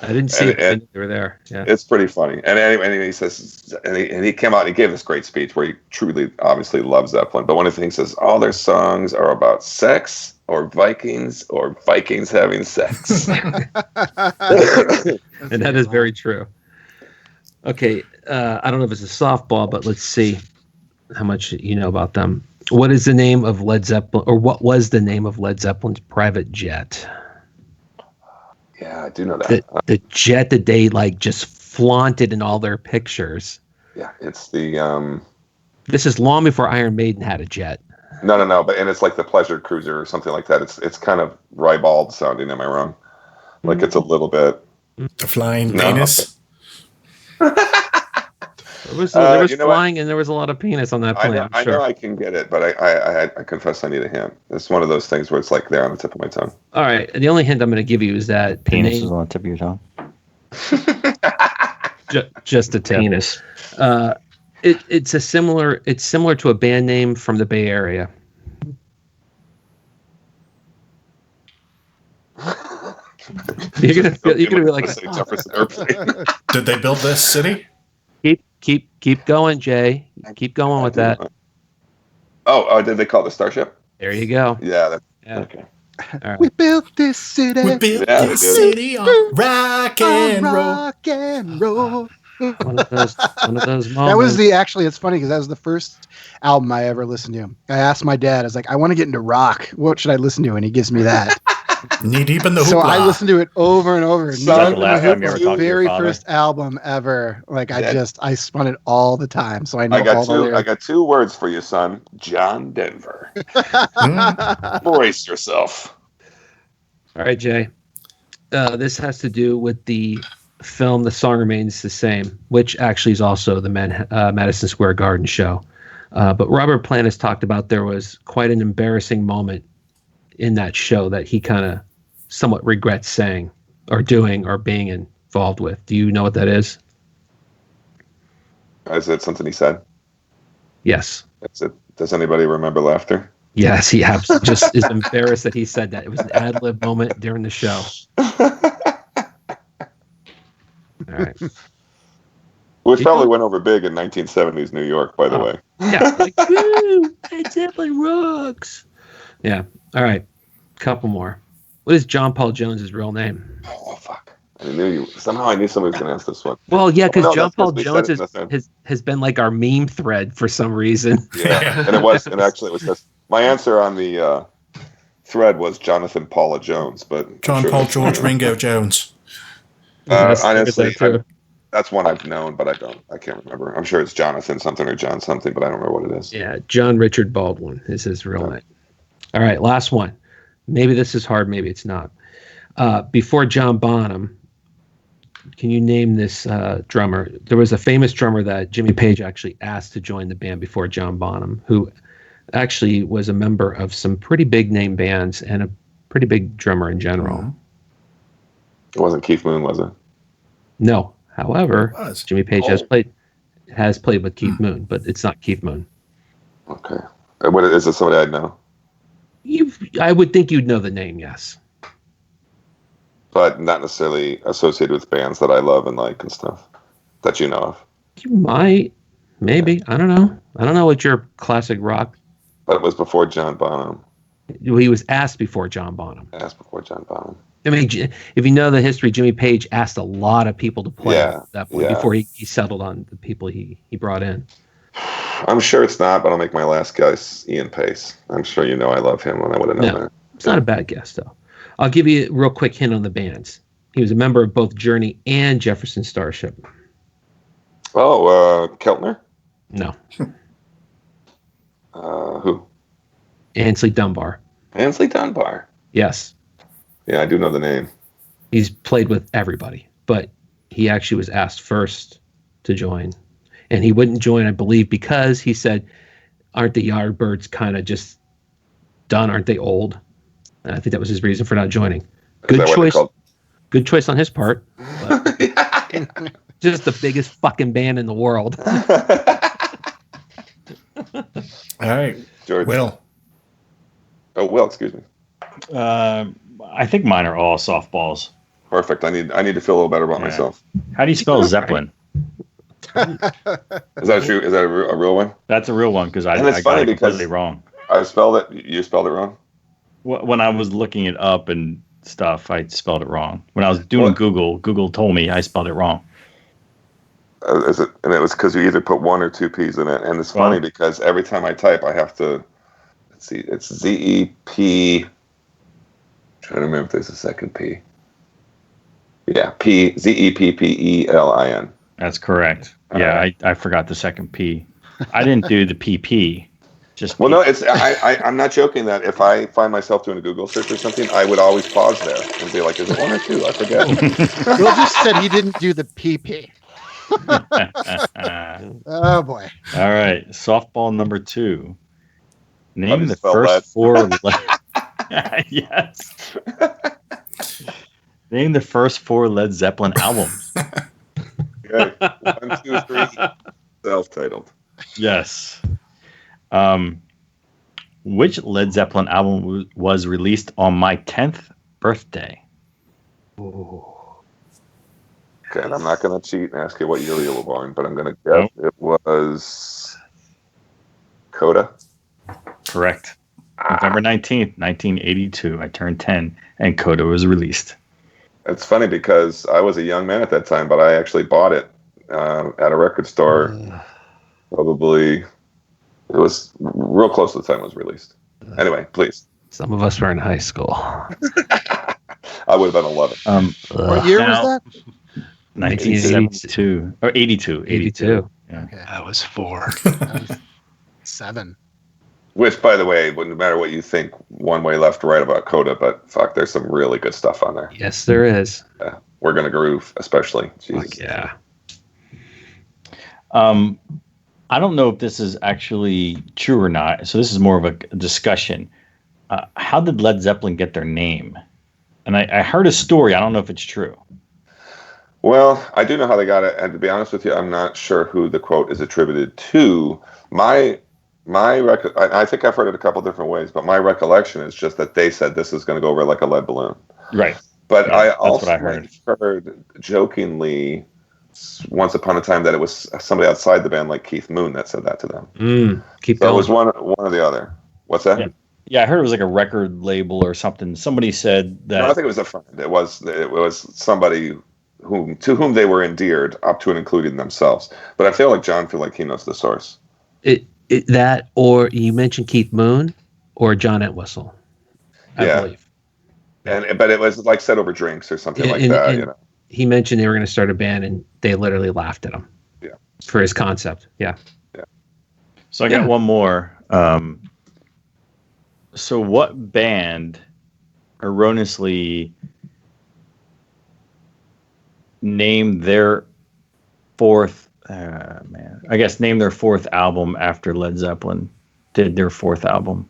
I didn't see it. They were there. Yeah. It's pretty funny. And anyway, he says, and he came out and he gave this great speech where he truly, obviously loves Zeppelin. But one of the things he says, all their songs are about sex or Vikings having sex. And that is very true. Okay. I don't know if it's a softball, but let's see how much you know about them. What is the name of Led Zeppelin, or what was the name of Led Zeppelin's private jet? Yeah, I do know that. The jet that they just flaunted in all their pictures. Yeah, it's the. This is long before Iron Maiden had a jet. No, but it's like the Pleasure Cruiser or something like that. It's kind of ribald sounding. Am I wrong? Like it's a little bit. The flying penis. There was flying and there was a lot of penis on that plane. I know I can get it, but I confess I need a hint. It's one of those things where it's like there on the tip of my tongue. All right. The only hint I'm going to give you is that Penis is on the tip of your tongue. Just a tip. Penis. It's similar to a band name from the Bay Area. You're gonna be like, Did they build this city? Keep going, Jay. Keep going with that. Oh, did they call it the Starship? There you go. Yeah. Yeah. Okay. All right. We built this city. We built this city on rock and roll. Rock and roll. One of those moments. That was it's funny because that was the first album I ever listened to. I asked my dad, I was like, I want to get into rock. What should I listen to? And he gives me that. Knee deep in the hoopla. So I listened to it over and over. Is that the last time you ever talked to your very father? first album ever. Like Yeah. I spun it all the time. So I know I got all the lyrics. I got 2 words for you, son. John Denver. Brace yourself. All right, Jay. This has to do with the film The Song Remains the Same, which actually is also the Madison Square Garden show. But Robert Plant has talked about there was quite an embarrassing moment in that show that he kind of somewhat regrets saying or doing or being involved with. Do you know what that is? Is it something he said? Yes. That's it. Does anybody remember laughter? Yes, he just is embarrassed that he said that. It was an ad-lib moment during the show. All right. Which probably went over big in 1970s New York, by the way. Yeah. Like, woo! Led Zeppelin rocks. Yeah. All right. Couple more. What is John Paul Jones's real name? Oh, fuck. I knew somebody was going to ask this one. Well, yeah, because no, John Paul we Jones said it in the has been like our meme thread for some reason. Yeah, and it was this. My answer on the thread was Jonathan Paula Jones, but John Paul George Ringo Jones. Honestly, that's one I've known, but I can't remember. I'm sure it's Jonathan something or John something, but I don't remember what it is. Yeah, John Richard Baldwin is his real name. All right, last one. Maybe this is hard, maybe it's not. Before John Bonham, can you name this drummer? There was a famous drummer that Jimmy Page actually asked to join the band before John Bonham, who actually was a member of some pretty big name bands and a pretty big drummer in general. Mm-hmm. It wasn't Keith Moon, was it? No. However, Jimmy Page has played with Keith Moon, but it's not Keith Moon. Okay. What is it? Somebody I know? I would think you'd know the name, yes. But not necessarily associated with bands that I love and like and stuff that you know of. You might, maybe. I don't know. I don't know what your classic rock. But it was before John Bonham. He was asked before John Bonham. Asked before John Bonham. I mean, if you know the history, Jimmy Page asked a lot of people to play at that point before he settled on the people he brought in. I'm sure it's not, but I'll make my last guess. Ian Pace. I'm sure you know I love him, and I would have known that. It's not a bad guess, though. I'll give you a real quick hint on the bands. He was a member of both Journey and Jefferson Starship. Oh, Keltner? No. Who? Ainsley Dunbar. Ainsley Dunbar. Yes. Yeah, I do know the name. He's played with everybody, but he actually was asked first to join. And he wouldn't join, I believe, because he said, aren't the Yardbirds kind of just done? Aren't they old? And I think that was his reason for not joining. Good choice. Good choice on his part. Just the biggest fucking band in the world. All right. George. Will. Oh, Will, excuse me. I think mine are all softballs. Perfect. I need to feel a little better about myself. How do you spell Zeppelin? Is that true? Is that a real one? That's a real one because I it's got funny it completely wrong. I spelled it. You spelled it wrong? When I was looking it up and stuff, I spelled it wrong. When I was doing Google told me I spelled it wrong. Is it? And it was because you either put 1 or 2 P's in it. And it's funny because every time I type, I have to. Let's see. It's ZEP. Trying to remember if there's a second P. Yeah, ZEPPELIN. That's correct. Yeah, I forgot the second P. I didn't do the PP. Just well, no, it's I'm not joking that if I find myself doing a Google search or something, I would always pause there and be like, is it 1 or 2? I forget. Will just said he didn't do the PP. Oh boy. All right, softball number 2. Name the first 4 yes. Name the first 4 Led Zeppelin albums. Okay. 1, 2, 3. Self-titled. Yes. Which Led Zeppelin album was released on my 10th birthday? Ooh. Okay, and I'm not going to cheat and ask you what year you were born, but I'm going to guess it was Coda. Correct. November 19th, 1982. I turned 10, and Coda was released. It's funny because I was a young man at that time, but I actually bought it at a record store. Probably, it was real close to the time it was released. Anyway, please. Some of us were in high school. I would have been 11. What year was Now- that? 1972 or 82. 82. Yeah. Okay, That was 4. 7. Which, by the way, no matter what you think, one way, left, right about Coda, but fuck, there's some really good stuff on there. Yes, there is. We're gonna groove, especially. Jesus. Fuck yeah. I don't know if this is actually true or not. So this is more of a discussion. How did Led Zeppelin get their name? And I heard a story. I don't know if it's true. Well, I do know how they got it, and to be honest with you, I'm not sure who the quote is attributed to. I think I've heard it a couple different ways, but my recollection is just that they said this is going to go over like a lead balloon. Right. But Yeah, I that's also what I heard. heard jokingly once upon a time that it was somebody outside the band, like Keith Moon, that said that to them. Keep So it going. was one or the other. What's that? Yeah. Yeah, I heard it was like a record label or something. Somebody said that. No, I think it was a friend. It was somebody to whom they were endeared, up to and including themselves. But I feel like he knows the source. That, or you mentioned Keith Moon or John Entwistle, I believe. But it was like said over drinks or something like that. And You know. he mentioned they were going to start a band, and they literally laughed at him. Yeah. For his concept. Yeah. So I got one more. So what band erroneously named their fourth named their fourth album after Led Zeppelin did their fourth album?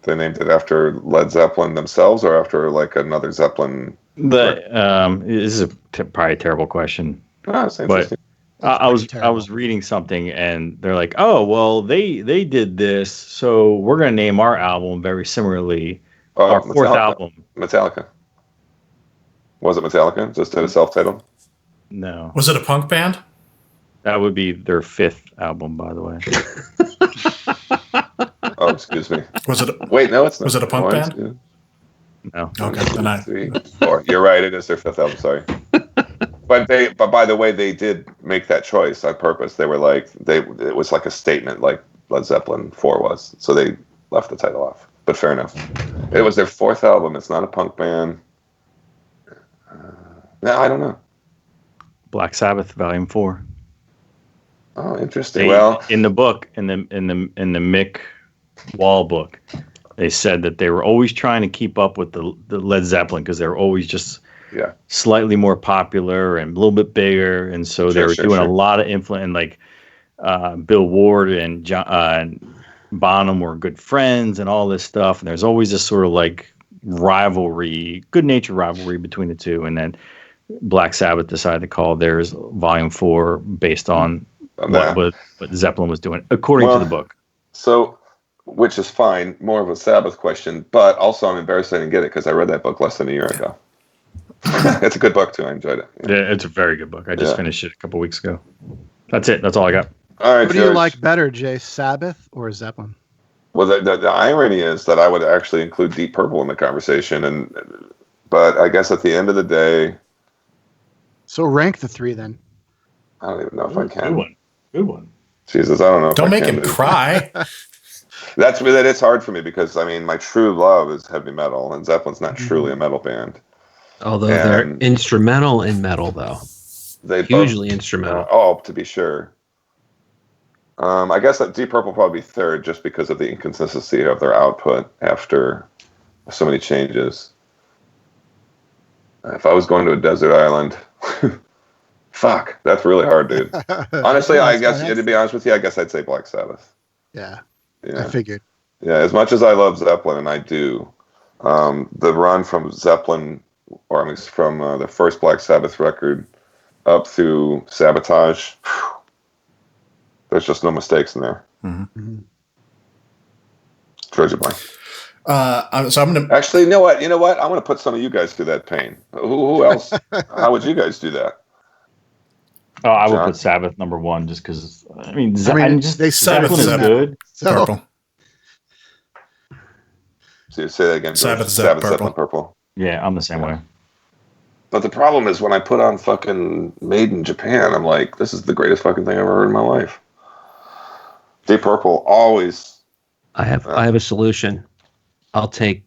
They named it after Led Zeppelin themselves, or after like another Zeppelin. This is probably a terrible question. Oh, it's interesting. I was reading something and they're like, oh well, they did this, so we're gonna name our album very similarly. Our fourth album. Metallica. Was it Metallica? Just did a self-titled? No, Was it a punk band? that would be their fifth album, by the way. Oh, excuse me. Was it? Wait, no, it's not. Was it a punk 1, band? 2, No, Okay, then 3, 4. You're right. It is their fifth album. Sorry. But by the way, they did make that choice on purpose. They were like, it was like a statement, like Led Zeppelin 4 was. So they left the title off. But fair enough. It was their fourth album. It's not a punk band. No, I don't know. Black Sabbath, Volume 4. Oh, interesting. Well, in the book, in the Mick Wall book, they said that they were always trying to keep up with the Led Zeppelin because they were always just slightly more popular and a little bit bigger, and so they were doing a lot of influence. And like Bill Ward and Bonham were good friends and all this stuff. And there's always this sort of like rivalry, good-natured rivalry between the two. And then Black Sabbath decided to call theirs Volume 4 based on what Zeppelin was doing, according to the book. So, which is fine, more of a Sabbath question, but also I'm embarrassed I didn't get it because I read that book less than a year ago. It's a good book too. I enjoyed it. Yeah, it's a very good book. I just finished it a couple weeks ago. That's it. That's all I got. All right. What do you like better, Jay? Sabbath or Zeppelin? Well, the irony is that I would actually include Deep Purple in the conversation, but I guess at the end of the day, so rank the three then. I don't even know if I can. Good one. Jesus, I don't know. Don't make him cry. That it's hard for me because I mean my true love is heavy metal, and Zeppelin's not truly a metal band. Although they're instrumental in metal, though. They hugely instrumental. To be sure. I guess that Deep Purple will probably be third just because of the inconsistency of their output after so many changes. If I was going to a desert island, fuck, that's really hard, dude. Honestly, I guess to be honest with you, I guess I'd say Black Sabbath. Yeah. I figured. Yeah, as much as I love Zeppelin, and I do, the run from Zeppelin, or I mean, from the first Black Sabbath record up through Sabotage, there's just no mistakes in there. Mm-hmm. Georgia Boy. So I'm gonna actually. You know what? I'm gonna put some of you guys through that pain. Who else? How would you guys do that? Oh, I would put Sabbath number one just because. I mean, they Sabbath is good. Purple. So say that again. Sabbath, Zeppelin, purple. Yeah, I'm the same way. But the problem is when I put on fucking Made in Japan, I'm like, this is the greatest fucking thing I've ever heard in my life. Deep Purple always. I have a solution. I'll take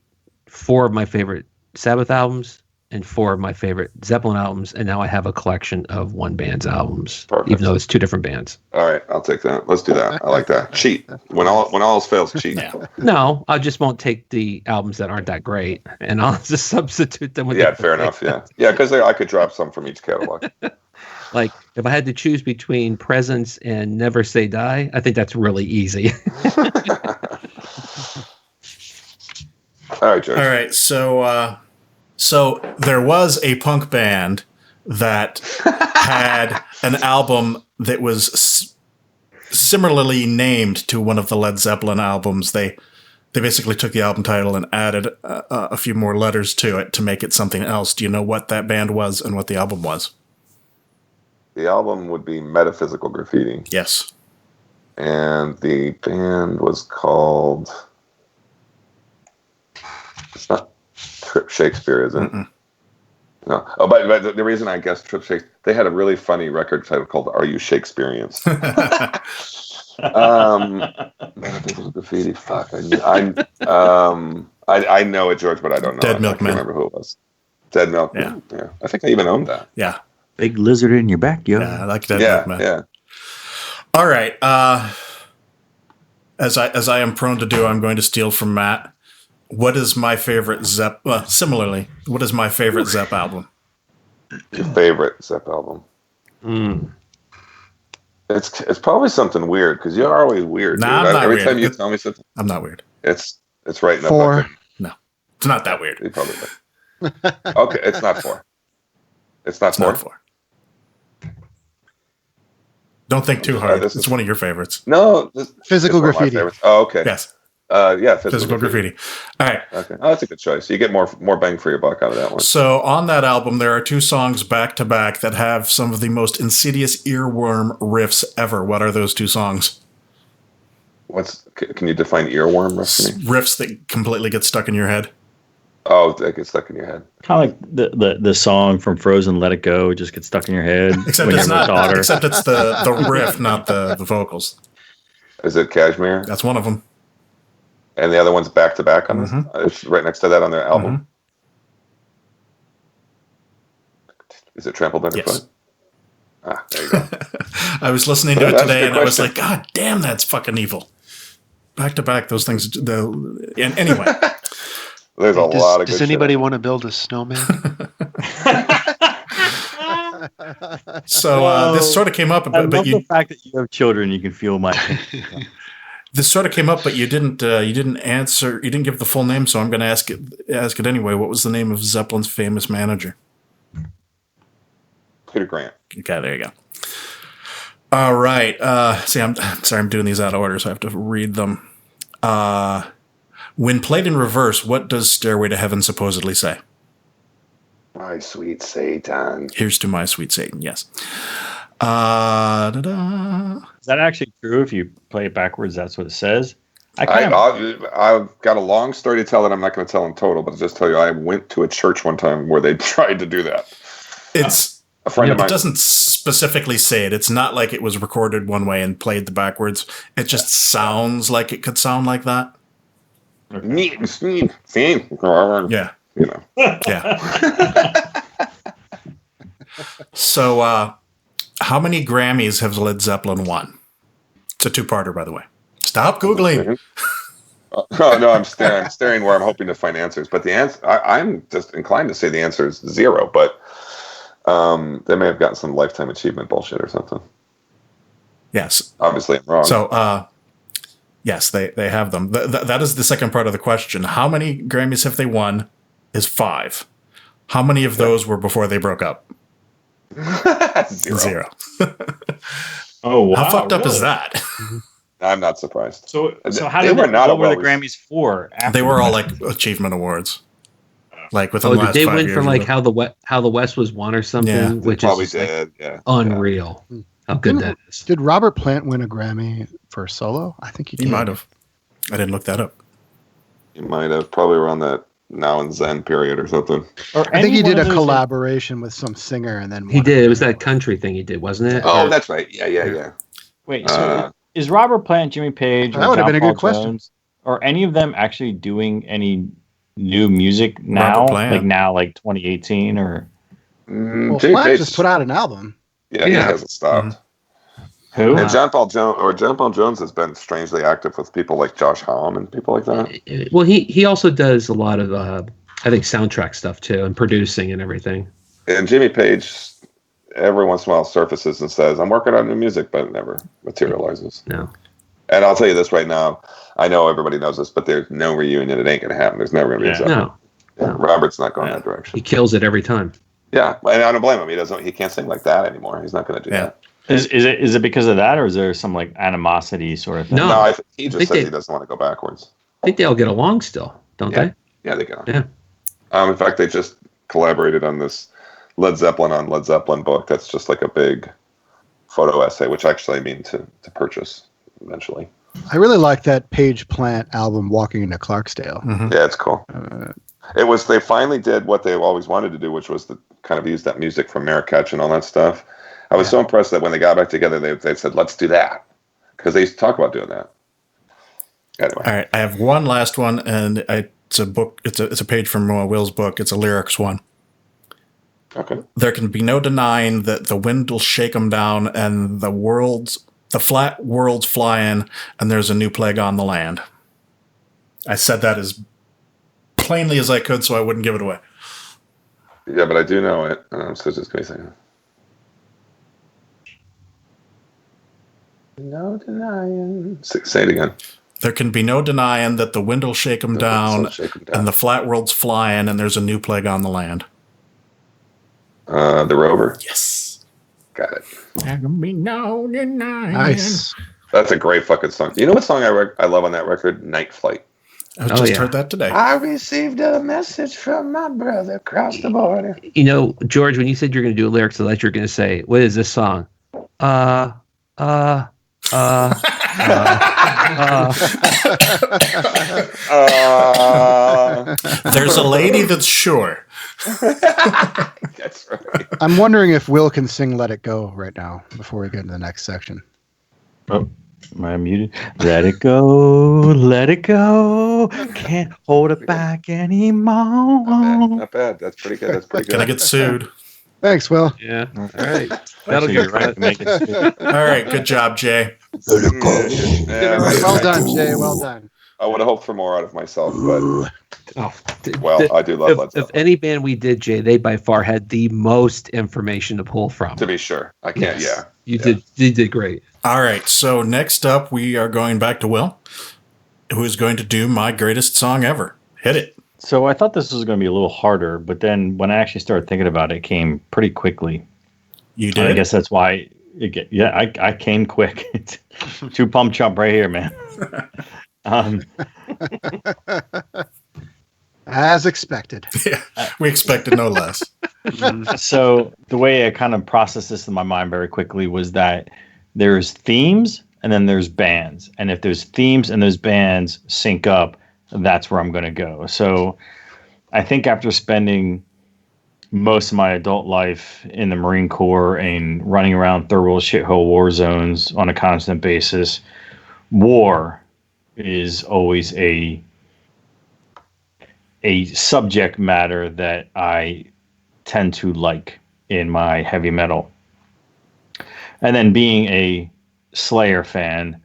4 of my favorite Sabbath albums and 4 of my favorite Zeppelin albums, and now I have a collection of one band's albums, Perfect. even though it's 2 different bands. All right, I'll take that. Let's do that. I like that. Cheat. When all else fails, cheat. No, I just won't take the albums that aren't that great, and I'll just substitute them with. Yeah, fair enough. Yeah, because I could drop some from each catalog. Like, if I had to choose between Presence and Never Say Die, I think that's really easy. All right, George. All right, so there was a punk band that had an album that was similarly named to one of the Led Zeppelin albums. They basically took the album title and added a few more letters to it to make it something else. Do you know what that band was and what the album was? The album would be Metaphysical Graffiti. Yes. And the band was called... It's not Trip Shakespeare, is it? Mm-mm. No. Oh, but the reason I guessed Trip Shakespeare, they had a really funny record title called "Are You Shakespeareans?" Metaphysical Graffiti. Fuck. I know it, George, but I don't know. Dead I Milk can't Man. remember who it was. Dead Milk. Yeah. Yeah. I think I even owned that. Yeah. Big lizard in your backyard. Yeah, I like Dead Yeah. Milk Man. Yeah. All right. As I am prone to do, I'm going to steal from Matt. What is my favorite Zepp? Similarly, what is my favorite Zepp album? Your favorite Zepp album? It's probably something weird because you're always weird. Nah, dude. I'm not Every weird. time you tell me something, I'm not weird. it's right in the 4. bucket. No, it's not that weird. You probably would. Okay, it's not 4. It's not It's 4. not 4. Don't think too hard. this It's is- one of your favorites. No, Physical it's one of my Graffiti. favorites. Oh, okay. Yes, Yeah, Physical Graffiti. All right. Okay, oh, that's a good choice. You get more bang for your buck out of that one. So on that album, there are 2 songs back to back that have some of the most insidious earworm riffs ever. What are those 2 songs? Can you define earworm riff for me? Riffs that completely get stuck in your head. Oh, that gets stuck in your head. Kind of like the song from Frozen, "Let It Go," just gets stuck in your head. Except when it's you're with not. daughter. Except it's the riff, not the vocals. Is it Kashmir? That's one of them. And the other one's back to back on this. Mhm. It's right next to that on their album. Is it Trampled Underfoot? Yes. Ah, there you go. I was listening to it That's a today, good and I was question. like, God damn, that's fucking evil. Back to back, those things. And anyway, There's a lot of good Does anybody want to build a snowman? so this sort of came up, I but love you the fact that you have children. You can feel my. this sort of came up, but you didn't answer. You didn't give the full name, so I'm going to ask it anyway. What was the name of Zeppelin's famous manager? Peter Grant. Okay, there you go. All right. See, I'm sorry, I'm doing these out of order, so I have to read them. When played in reverse, what does Stairway to Heaven supposedly say? My sweet Satan. Here's to my sweet Satan. Yes. Da-da. Is that actually true? If you play it backwards, that's what it says. I've got a long story to tell that I'm not going to tell in total, but I'll just tell you, I went to a church one time where they tried to do that. A friend of It mine. doesn't specifically say it. It's not like it was recorded one way and played the backwards. It just sounds like it could sound like that. Yeah. You know. Yeah. So, how many Grammys have Led Zeppelin won? It's a 2-parter, by the way. Stop Googling. Oh, no, I'm staring where I'm hoping to find answers. But the answer, I'm just inclined to say the answer is 0. But they may have gotten some lifetime achievement bullshit or something. Yes. Obviously, I'm wrong. So, yes, they have them. That is the second part of the question. How many Grammys have they won? Is 5. How many of those were before they broke up? 0. Oh wow! How fucked up is really? that? I'm not surprised. So how They did were not what were the well- Grammys for? After They were all that? like achievement awards. Like within Oh, the did last they 5 win years. for or like so. how the West was won or something? Yeah, They which probably is like, did. Yeah. unreal. How good that is. Did Robert Plant win a Grammy for solo? I think he did. He might have. I didn't look that up. You might have probably around that Now and Zen period or something. Or I think he any did one a of those- collaboration with some singer and then He won did. a It was that Grammy. country thing he did, wasn't it? Oh, Or- that's right. Yeah. Wait, so Uh, is Robert Plant, Jimmy Page, or That would have John been a good Paul question. Jones, or any of them actually doing any new music now, Plant. like 2018 or Well, Jimmy Plant Page just put out an album. Yeah, he Yeah. hasn't stopped. who? And John Paul Jones has been strangely active with people like Josh Homme and people like that. Well, he also does a lot of I think soundtrack stuff too, and producing and everything. And Jimmy Page, every once in a while, surfaces and says, "I'm working on new music," but it never materializes. No. And I'll tell you this right now. I know everybody knows this, but there's no reunion. It ain't gonna happen. There's never gonna be a Zeppelin. No. Yeah, No. Robert's not going that direction. He kills it every time. Yeah, and I don't blame him. He can't sing like that anymore. He's not gonna do that. Is it because of that, or is there some like animosity sort of thing? No. No, I think he I just think says he doesn't want to go backwards. I think they all get along still, don't Yeah. they? Yeah, they can. Yeah. In fact, they just collaborated on this Led Zeppelin book. That's just like a big photo essay, which actually I mean to purchase eventually. I really like that Page Plant album, Walking into Clarksdale. Yeah, it's cool. They finally did what they always wanted to do, which was to kind of use that music from Marrakech and all that stuff. I was so impressed that when they got back together, they said, "Let's do that," because they used to talk about doing that. Anyway, All right, I have one last one, and it's a book. It's a page from Will's book. It's a lyrics one. okay. There can be no denying that the wind will shake 'em down, and the flat world's flying, and there's a new plague on the land. I said that as plainly as I could, so I wouldn't give it away. Yeah, but I do know it. So just give me a second. No denying. Say it again. There can be no denying that the wind will shake 'em down, and the flat world's flying, and there's a new plague on the land. The Rover. Yes. Got it. There can be no denying. Nice. That's a great fucking song. You know what song I love on that record? Night Flight. I just heard that today. I received a message from my brother across the border. You know, George, when you said you're going to do lyrics, I thought you were going to say, "What is this song?" There's a lady that's sure. That's right. I'm wondering if Will can sing Let It Go right now before we get into the next section. Oh, am I muted? Let it go, let it go. Can't hold it back anymore. Not bad. That's pretty good. That's pretty good. Can I get sued? Thanks, Will. Yeah. All right. That'll get right. Make it. All right, good job, Jay. Yeah, Well done, Jay. Well done. I would have hoped for more out of myself, but Oh, I do love Led if Zeppelin. any band we did, Jay, they by far had the most information to pull from. To be sure, I can't. Yes. Yeah, You did great. All right, so next up, we are going back to Will, who is going to do my greatest song ever. Hit it. So I thought this was going to be a little harder, but then when I actually started thinking about it, it came pretty quickly. You And did? I guess that's why. I came quick. Two pump chump right here, man. As expected. Yeah, we expected no less. So the way I kind of processed this in my mind very quickly was that there's themes and then there's bands. And if there's themes and those bands sync up, that's where I'm going to go. So I think after spending most of my adult life in the Marine Corps and running around third world shithole war zones on a constant basis, war is always a subject matter that I tend to like in my heavy metal. And then being a Slayer fan,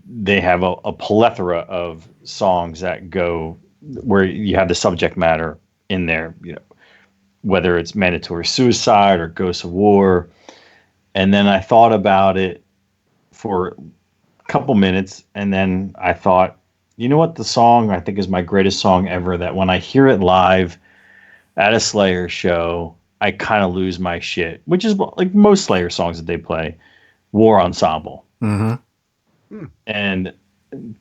they have a plethora of songs that go where you have the subject matter in there, you know, whether it's Mandatory Suicide or Ghosts of War. And then I thought about it for a couple minutes, and then I thought, you know what, the song I think is my greatest song ever, that when I hear it live at a Slayer show, I kind of lose my shit, which is like most Slayer songs that they play, War Ensemble. Mm-hmm. And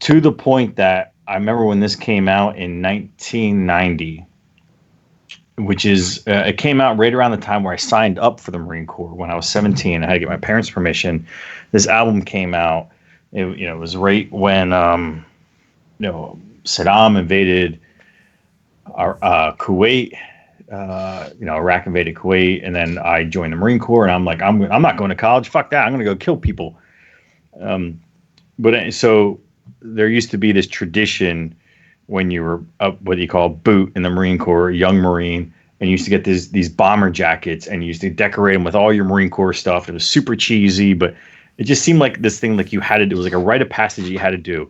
to the point that I remember when this came out in 1990, which is, it came out right around the time where I signed up for the Marine Corps when I was 17. I had to get my parents' permission. This album came out. It was right when, Saddam invaded Kuwait. Iraq invaded Kuwait, and then I joined the Marine Corps, and I'm like, I'm not going to college. Fuck that. I'm going to go kill people. So there used to be this tradition when you were up what you call boot in the Marine Corps, a young Marine, and you used to get these bomber jackets, and you used to decorate them with all your Marine Corps stuff. It was super cheesy, but it just seemed like this thing like you had to do. It was like a rite of passage you had to do.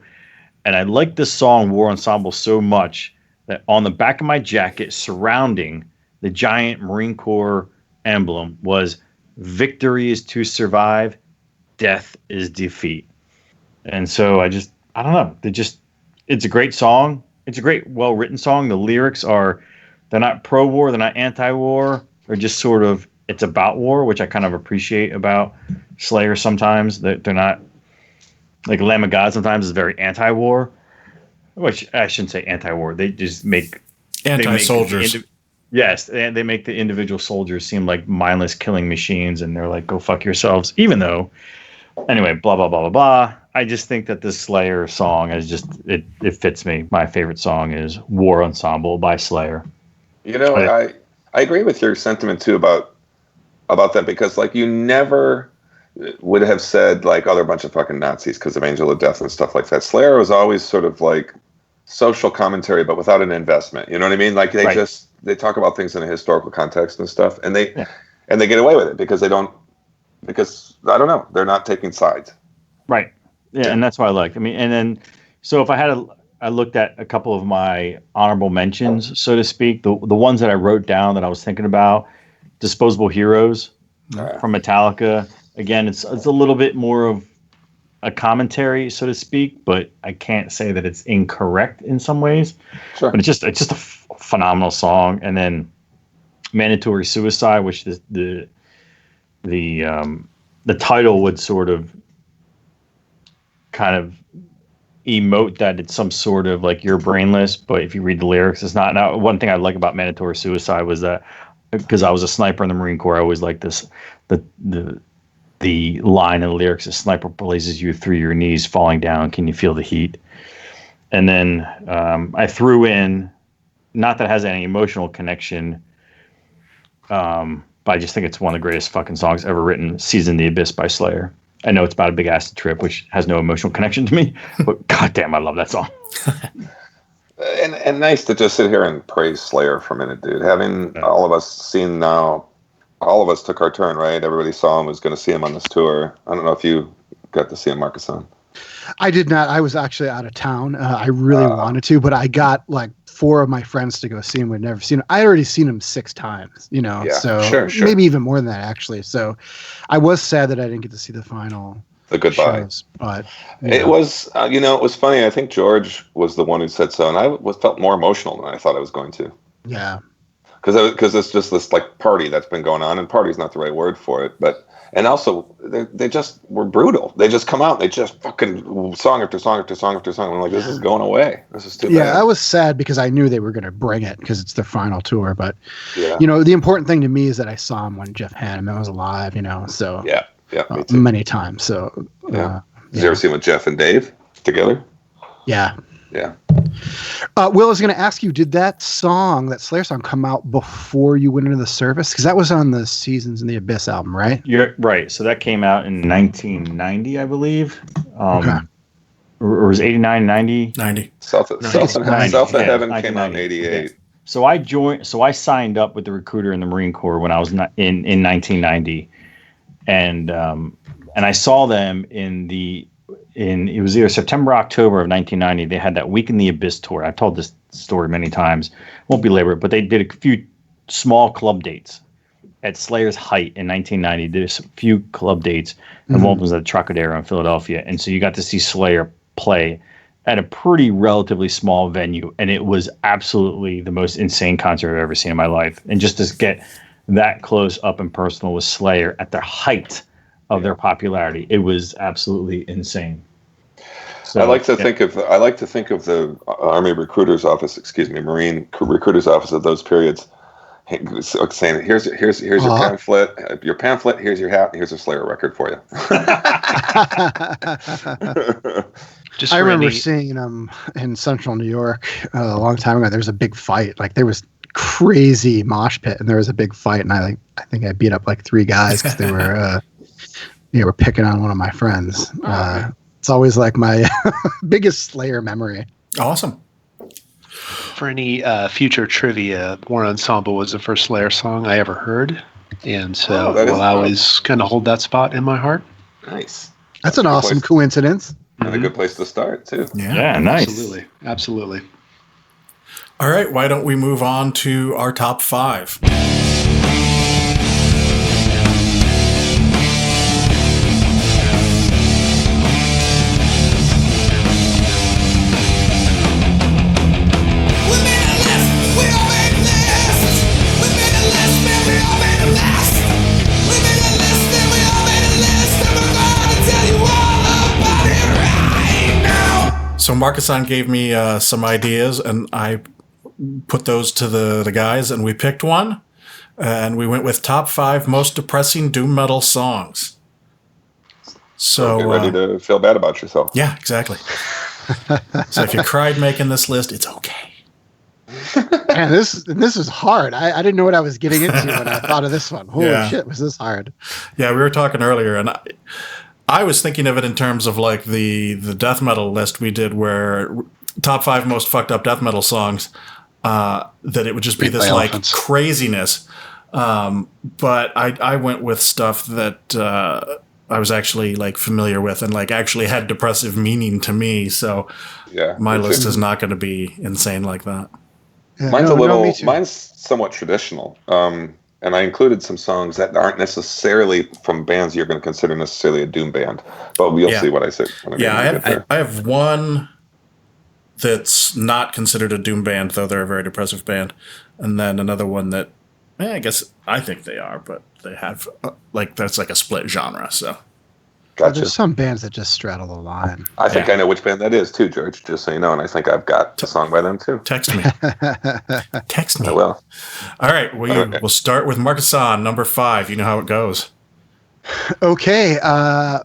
And I liked this song War Ensemble so much that on the back of my jacket, surrounding the giant Marine Corps emblem, was "Victory is to survive, death is defeat." And so I don't know. It's a great song. It's a great, well-written song. The lyrics they're not pro-war, they're not anti-war. They're just sort of, it's about war, which I kind of appreciate about Slayer sometimes. That they're not, like Lamb of God sometimes is very anti-war, which I shouldn't say anti-war. They just make anti-soldiers. Yes, and they make the individual soldiers seem like mindless killing machines, and they're like, go fuck yourselves, even though, anyway, blah, blah, blah, blah, blah. I just think that this Slayer song is just, it fits me. My favorite song is War Ensemble by Slayer. You know, I agree with your sentiment too about that, because like you never would have said like, oh, they're a bunch of fucking Nazis because of Angel of Death and stuff like that. Slayer was always sort of like social commentary, but without an investment. You know what I mean? Like they talk about things in a historical context and stuff, and they get away with it because I don't know, they're not taking sides. Right. Yeah, and that's what I like. I mean, and then so if I looked at a couple of my honorable mentions, so to speak, the ones that I wrote down that I was thinking about, Disposable Heroes from Metallica. Again, it's a little bit more of a commentary, so to speak, but I can't say that it's incorrect in some ways. Sure. But it's just a phenomenal song. And then Mandatory Suicide, which the title would sort of kind of emote that it's some sort of like you're brainless, but if you read the lyrics, it's not. Now, one thing I like about Mandatory Suicide was that because I was a sniper in the Marine Corps, I always liked this the line in the lyrics: "A sniper blazes you through your knees, falling down. Can you feel the heat?" And then I threw in, not that it has any emotional connection, but I just think it's one of the greatest fucking songs ever written, "Season the Abyss" by Slayer. I know it's about a big acid trip, which has no emotional connection to me, but goddamn, I love that song. and nice to just sit here and praise Slayer for a minute, dude. Having all of us seen now, all of us took our turn, right? Everybody saw him, was going to see him on this tour. I don't know if you got to see him, Markisan. I did not. I was actually out of town. I really wanted to, but I got like 4 of my friends to go see him. We'd never seen him. I'd already seen him 6 times, you know, so sure. Maybe even more than that, actually. So I was sad that I didn't get to see the final goodbye shows, but it was, it was funny. I think George was the one who said so, and I felt more emotional than I thought I was going to. Yeah. Because it's just this like party that's been going on, and party's not the right word for it, but. And also, they just were brutal. They just come out, and they just fucking song after song after song after song. I'm like, this is going away. This is too bad. Yeah, I was sad because I knew they were going to bring it because it's their final tour. But, the important thing to me is that I saw him when Jeff Hanneman was alive, so. Yeah, me too. Many times. So, Did you ever see him with Jeff and Dave together? Yeah. Yeah. Will, I was going to ask you, did that Slayer song, come out before you went into the service? Because that was on the Seasons in the Abyss album, right? You're right. So that came out in 1990, I believe. Okay. Or was it 89, 90? 90. South of Heaven came out in 88. Yeah. So I signed up with the recruiter in the Marine Corps when I was in 1990. And I saw them it was either September or October of 1990. They had that Week in the Abyss tour. I've told this story many times. Won't belabor it, but they did a few small club dates at Slayer's height in 1990. Did a few club dates, and one was at the Trocadero in Philadelphia. And so you got to see Slayer play at a pretty relatively small venue, and it was absolutely the most insane concert I've ever seen in my life. And just to get that close up and personal with Slayer at their height of their popularity, it was absolutely insane. So, I like to think of the Army Recruiter's Office, Marine Recruiter's Office of those periods, saying, "Here's your pamphlet. Your pamphlet. Here's your hat. Here's a Slayer record for you." I remember seeing them in Central New York a long time ago. There was a big fight. Like there was crazy mosh pit, and there was a big fight, and I think I beat up like 3 guys because they were were picking on one of my friends. It's always like my biggest Slayer memory. Awesome. For any future trivia, War Ensemble was the first Slayer song I ever heard, and so that is will always kind of hold that spot in my heart. Nice. That's an awesome coincidence. And a good place to start, too. Yeah, nice. Absolutely, absolutely. All right, why don't we move on to our top 5? We made a list, we all made lists. We made a list, man, we all made a list. We made a list, and we all made a list. And we're gonna tell you all about it right now. So Markisan gave me some ideas, and I put those to the guys, and we picked one, and we went with top 5 most depressing doom metal songs. So Get ready to feel bad about yourself. yeah, exactly. So if you cried making this list, it's okay. Man, this is hard. I didn't know what I was getting into when I thought of this one. Holy shit, was this hard? Yeah, we were talking earlier, and I was thinking of it in terms of like the death metal list we did, where top 5 most fucked up death metal songs. That it would just be Beat this by like elephants. craziness. But I went with stuff that I was actually like familiar with and like actually had depressive meaning to me. So Yeah. my me list too. is not going to be insane like that. Yeah, Mine's me too. mine's somewhat traditional. And I included some songs that aren't necessarily from bands you're going to consider necessarily a doom band. But we'll see what I say. I have one that's not considered a doom band, though they're a very depressive band. And then another one that, I think they are, but they have, that's like a split genre, so. Gotcha. There's some bands that just straddle the line. I think I know which band that is, too, George, just so you know. And I think I've got a song by them, too. Text me. Text me. I will. All right, we'll start with Markisan, number 5. You know how it goes. Okay,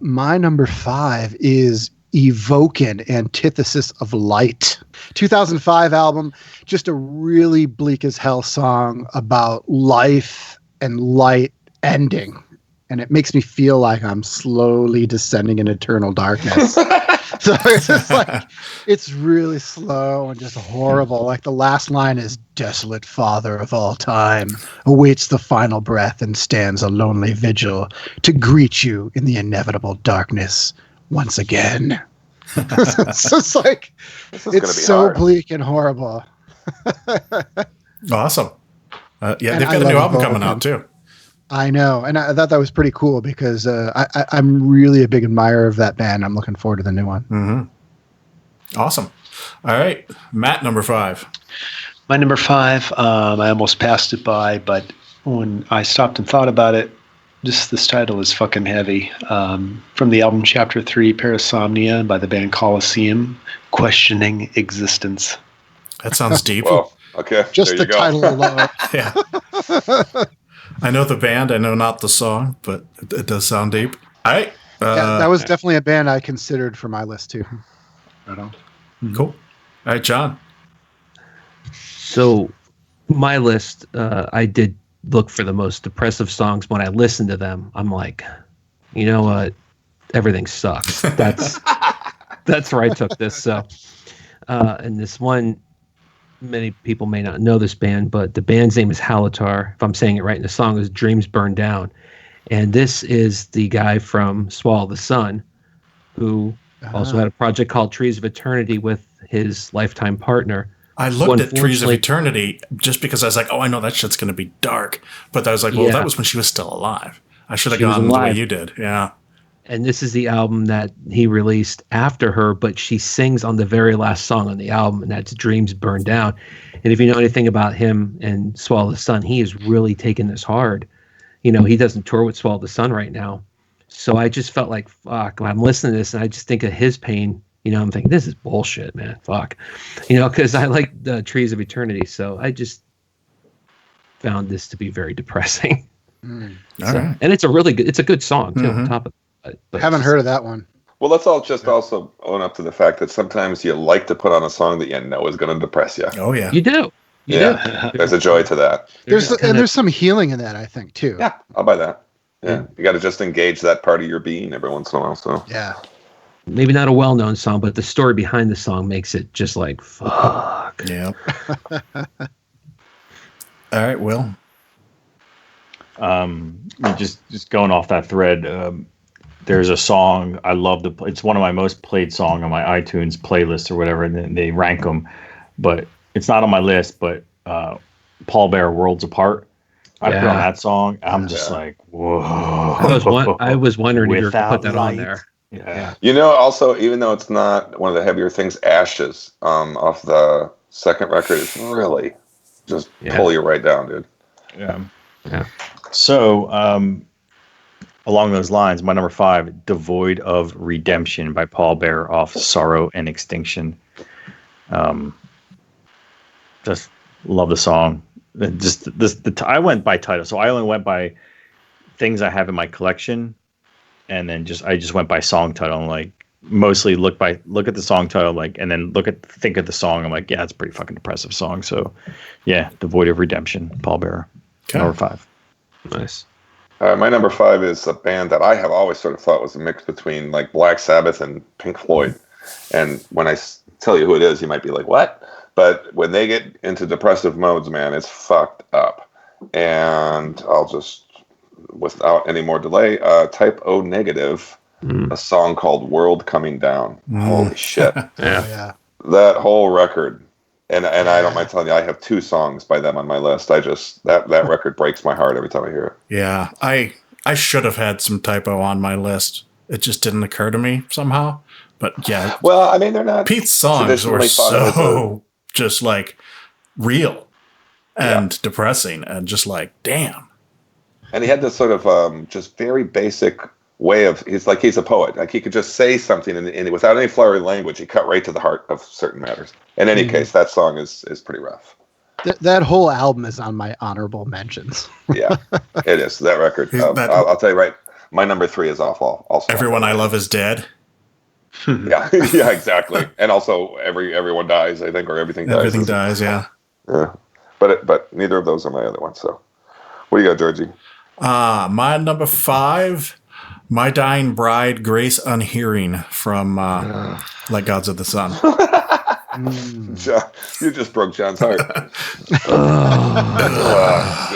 my number 5 is Evoken, Antithesis of Light. 2005 album, just a really bleak as hell song about life and light ending. And it makes me feel like I'm slowly descending in eternal darkness. So it's just like, it's really slow and just horrible. Like the last line is, "Desolate father of all time awaits the final breath and stands a lonely vigil to greet you in the inevitable darkness once again." It's just like, it's so hard. bleak and horrible. Awesome. Yeah, And they've I got a new love album both coming of out, too. I know. And I thought that was pretty cool because I'm really a big admirer of that band. I'm looking forward to the new one. Mm-hmm. Awesome. All right. Matt, number 5. My number 5, I almost passed it by, but when I stopped and thought about it, just this title is fucking heavy. From the album Chapter 3, Parasomnia, by the band Colosseum, Questioning Existence. That sounds deep. Well, okay. Just there the you go. title alone. Yeah. I know the band. I know not the song, but it does sound deep. All right. Yeah, that was definitely a band I considered for my list, too. Right on. Cool. All right, John. So my list, I did look for the most depressive songs. When I listened to them, I'm like, you know what? Everything sucks. That's where I took this. So, and this one, many people may not know this band, but the band's name is Halatar. If I'm saying it right, in the song is Dreams Burn Down. And this is the guy from Swallow the Sun, who also had a project called Trees of Eternity with his lifetime partner. I looked at Trees of Eternity just because I was like, oh, I know that shit's going to be dark. But I was like, well, that was when she was still alive. I should have gone the way you did. Yeah. And this is the album that he released after her, but she sings on the very last song on the album, and that's Dreams Burn Down. And if you know anything about him and Swallow the Sun, he is really taking this hard. You know, he doesn't tour with Swallow the Sun right now. So I just felt like, fuck, when I'm listening to this and I just think of his pain, you know, I'm thinking, this is bullshit, man. Fuck. You know, because I like the Trees of Eternity. So I just found this to be very depressing. All right. And it's a good song, too, on top of it. But Haven't heard of that one. Well, let's all just also own up to the fact that sometimes you like to put on a song that you know is going to depress you. Oh, yeah. You do. You do. There's a joy to that. There's some healing in that, I think, too. Yeah, I'll buy that. Yeah, you got to just engage that part of your being every once in a while. So Yeah. Maybe not a well-known song, but the story behind the song makes it just like, fuck. rock. Yeah. All right, Will. Just going off that thread, there's a song I love to play. It's one of my most played song on my iTunes playlist or whatever, and then they rank them. But it's not on my list. But Paul Bear, "Worlds Apart." I put on that song. I'm just like, whoa. I was wondering if you were going to put that on light. there. Yeah. You know, also, even though it's not one of the heavier things, Ashes off the second record is really just pull you right down, dude. Yeah. So, along those lines, my number 5, "Devoid of Redemption" by Paul Bear off "Sorrow and Extinction." Just love the song. Just I went by title, so I only went by things I have in my collection, and then I just went by song title. And like mostly look at the song title, like, and then think of the song. I'm like, yeah, it's a pretty fucking depressive song. So, yeah, "Devoid of Redemption," Paul Bear, number 5. Nice. My number 5 is a band that I have always sort of thought was a mix between like Black Sabbath and Pink Floyd. And when I tell you who it is, you might be like, what? But when they get into depressive modes, man, it's fucked up. And I'll just, without any more delay, Type O Negative, a song called "World Coming Down." Holy shit. Yeah. That whole record. And I don't mind telling you, I have 2 songs by them on my list. That record breaks my heart every time I hear it. Yeah, I should have had some Typo on my list. It just didn't occur to me somehow. But yeah. Well, I mean, they're not. Pete's songs were so just like real and depressing and just like, damn. And he had this sort of just very basic way of, he's a poet. Like he could just say something and without any flowery language, he cut right to the heart of certain matters. In any case, that song is pretty rough. That whole album is on my honorable mentions. Yeah, it is. That record. I'll tell you right. My number 3 is awful. Also, "Everyone I Love Is Dead." Yeah, yeah, exactly. And also, everyone dies, I think, or everything dies. Everything dies. Yeah. Yeah, but neither of those are my other ones. So, what do you got, Georgie? My number 5, "My Dying Bride, Grace Unhearing" from Like Gods of the Sun. John, you just broke John's heart.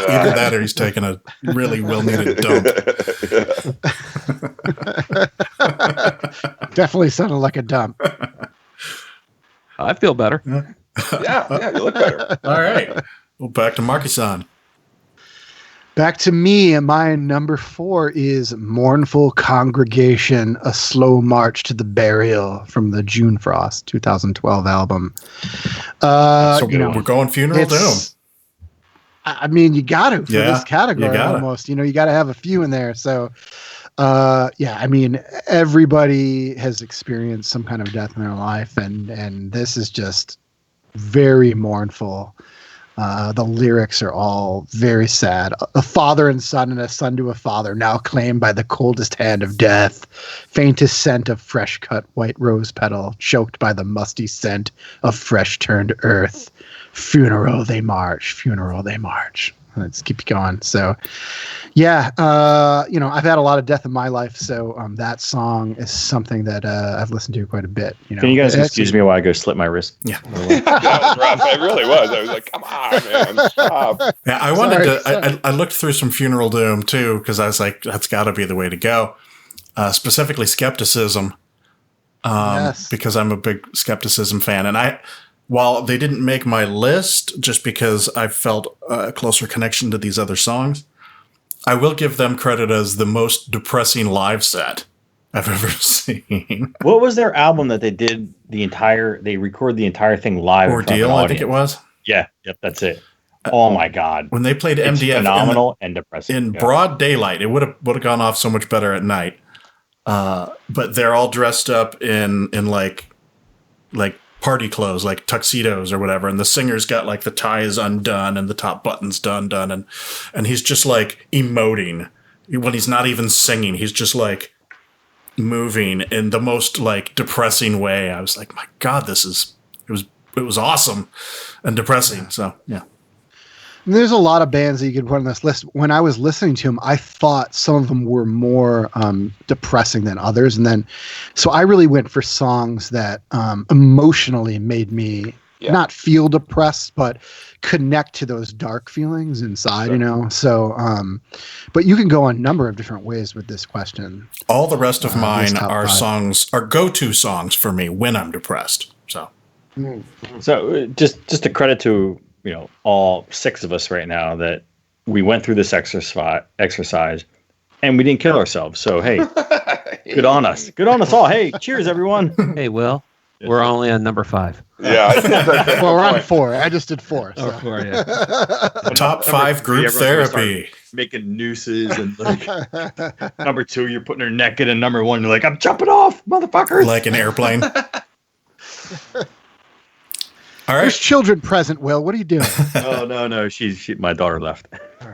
Either that or he's taking a really well-needed dump. Definitely sounded like a dump. I feel better. Yeah, you look better. All right. Well, back to Markisan. Back to me, and my number 4 is "Mournful Congregation, A Slow March to the Burial" from the June Frost 2012 album. We're going Funeral Doom. I mean, you got to for this category you almost. You got to have a few in there. So, I mean, everybody has experienced some kind of death in their life, and this is just very mournful. The lyrics are all very sad. "A father and son, and a son to a father, now claimed by the coldest hand of death. Faintest scent of fresh cut white rose petal, choked by the musty scent of fresh turned earth. Funeral they march, funeral they march." Let's keep going. So, yeah, I've had a lot of death in my life, so that song is something that I've listened to quite a bit. Can you guys excuse me while I go slit my wrist? Yeah. That was rough. It really was. I was like, come on, man. Stop. Yeah, I wanted to. I looked through some Funeral Doom too because I was like, that's got to be the way to go. Specifically, Skepticism, because I'm a big Skepticism fan, and while they didn't make my list, just because I felt a closer connection to these other songs, I will give them credit as the most depressing live set I've ever seen. What was their album that they did they recorded the entire thing live? Ordeal, I think it was. Yeah, yep, that's it. Oh my God. When they played It's MDF phenomenal and depressing. in broad daylight, it would have gone off so much better at night. But they're all dressed up in like party clothes, like tuxedos or whatever, and the singer's got like the tie is undone and the top button's done, and he's just like emoting when he's not even singing. He's just like moving in the most like depressing way. I was like, my God, it was awesome and depressing. So yeah. And there's a lot of bands that you could put on this list. When I was listening to them, I thought some of them were more depressing than others. And then, so I really went for songs that emotionally made me not feel depressed, but connect to those dark feelings inside, Sure. you know? So, but you can go a number of different ways with this question. All the rest of mine top are 5. songs, are go-to songs for me when I'm depressed. So So just a credit to, you know, all 6 of us right now that we went through this exercise and we didn't kill ourselves. So, hey, good on us. Good on us all. Hey, cheers, everyone. Hey, Will, we're only on number 5. Yeah, I think that's Well, we're on 4. I just did 4. So. Or 4, yeah. top 5 group Everyone's gonna start therapy. making nooses and like number 2, you're putting her naked, and number 1, you're like, I'm jumping off, motherfuckers. Like an airplane. All There's right. children present, Will. What are you doing? Oh no, she my daughter left. All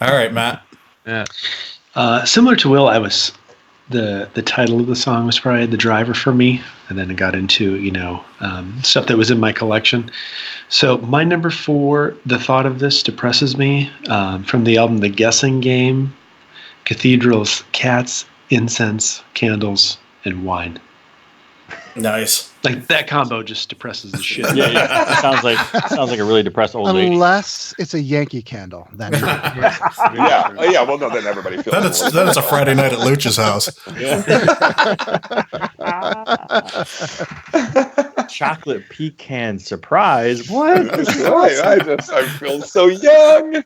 right, Matt. Yeah. Similar to Will, I was the title of the song was probably the driver for me, and then I got into stuff that was in my collection. So my number 4, The Thought of This Depresses Me, from the album The Guessing Game, Cathedrals, Cats, Incense, Candles, and Wine. Nice. Like that combo just depresses the shit. Yeah. It sounds like a really depressed old lady. Unless it's a Yankee candle. Then yeah. Well, no, then everybody feels. Then it's a Friday night at Luch's house. Chocolate pecan surprise. What? That's right. I feel so young.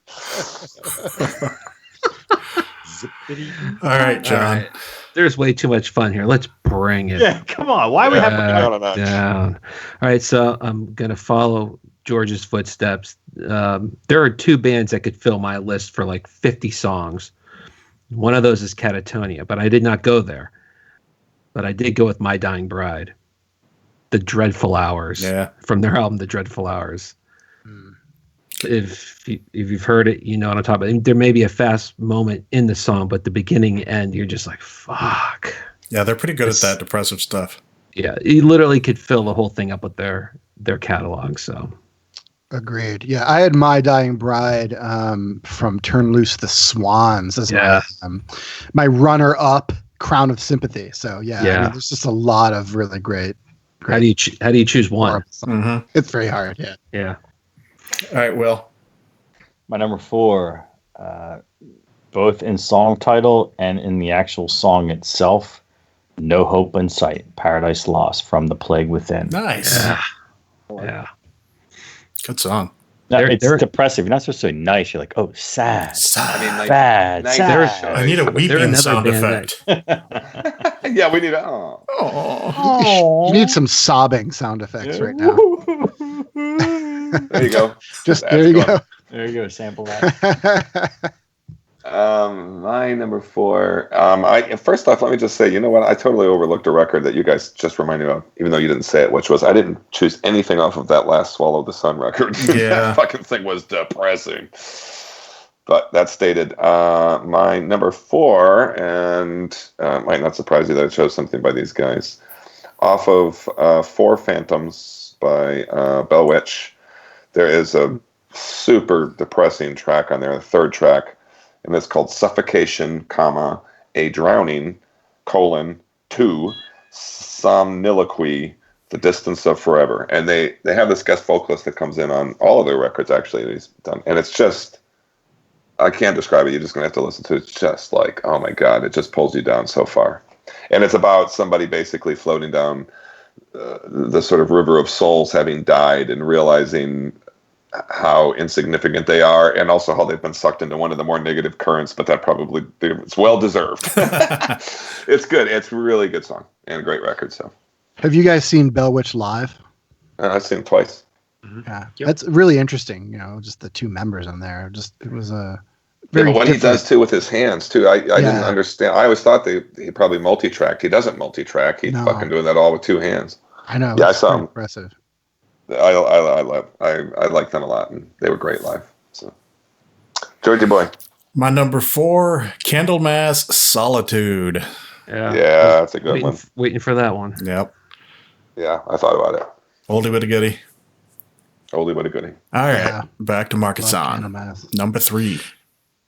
All right, John. All right. There's way too much fun here. Let's bring it Yeah, come on. Why are we having down. All right, so I'm going to follow George's footsteps. There are 2 bands that could fill my list for like 50 songs. One of those is Catatonia, but I did not go there. But I did go with My Dying Bride, The Dreadful Hours, from their album The Dreadful Hours. If you've heard it, you know what I'm talking about. There may be a fast moment in the song, but the beginning and end, you're just like, fuck. Yeah, they're pretty good at that depressive stuff. Yeah, you literally could fill the whole thing up with their catalog. So, agreed. Yeah, I had My Dying Bride from Turn Loose the Swans as my runner-up, Crown of Sympathy. So I mean, there's just a lot of really great. How do you choose one? Mm-hmm. It's very hard. Yeah. All right, Will. My number 4, both in song title and in the actual song itself, No Hope in Sight, Paradise Lost from The Plague Within. Nice. Yeah. Good song. No, it's depressive. You're not supposed to say nice. You're like, oh, sad. I mean, like, bad. nice. Sad. I need a weeping sound effect. Yeah, we need a. Oh. You need some sobbing sound effects right now. There you go. There you go. There you go. Sample that. My number 4. First off, let me just say, you know what? I totally overlooked a record that you guys just reminded me of, even though you didn't say it, which was I didn't choose anything off of that last Swallow the Sun record. Yeah. That fucking thing was depressing. But that stated, my number 4, and might not surprise you that I chose something by these guys, off of 4 Phantoms by Bell Witch. There is a super depressing track on there, the 3rd track, and it's called Suffocation, A Drowning, 2, Somniloquy, The Distance of Forever. And they have this guest vocalist that comes in on all of their records, actually, that he's done. And it's just, I can't describe it. You're just going to have to listen to it. It's just like, oh my God, it just pulls you down so far. And it's about somebody basically floating down the sort of river of souls, having died and realizing how insignificant they are, and also how they've been sucked into one of the more negative currents, but that probably, it's well deserved. It's good. It's a really good song and a great record. So, have you guys seen Bell Witch live? I've seen them twice. Yeah, that's really interesting. You know, just the 2 members on there. It was a very but what different. he does too with his hands too, I didn't understand. I always thought he probably multi-tracked. He doesn't multi-track. He's fucking doing that all with 2 hands. I know. Yeah, I saw him. Impressive. I like them a lot, and they were great live. So, Georgie boy, My number 4, Candlemass Solitude. Yeah. Yeah, that's a good one. Waiting for that one. Yep. Yeah, I thought about it. Oldie but a goodie. Oldie but a goodie. All right. Yeah. Back to Markisan. Candlemass. Number 3.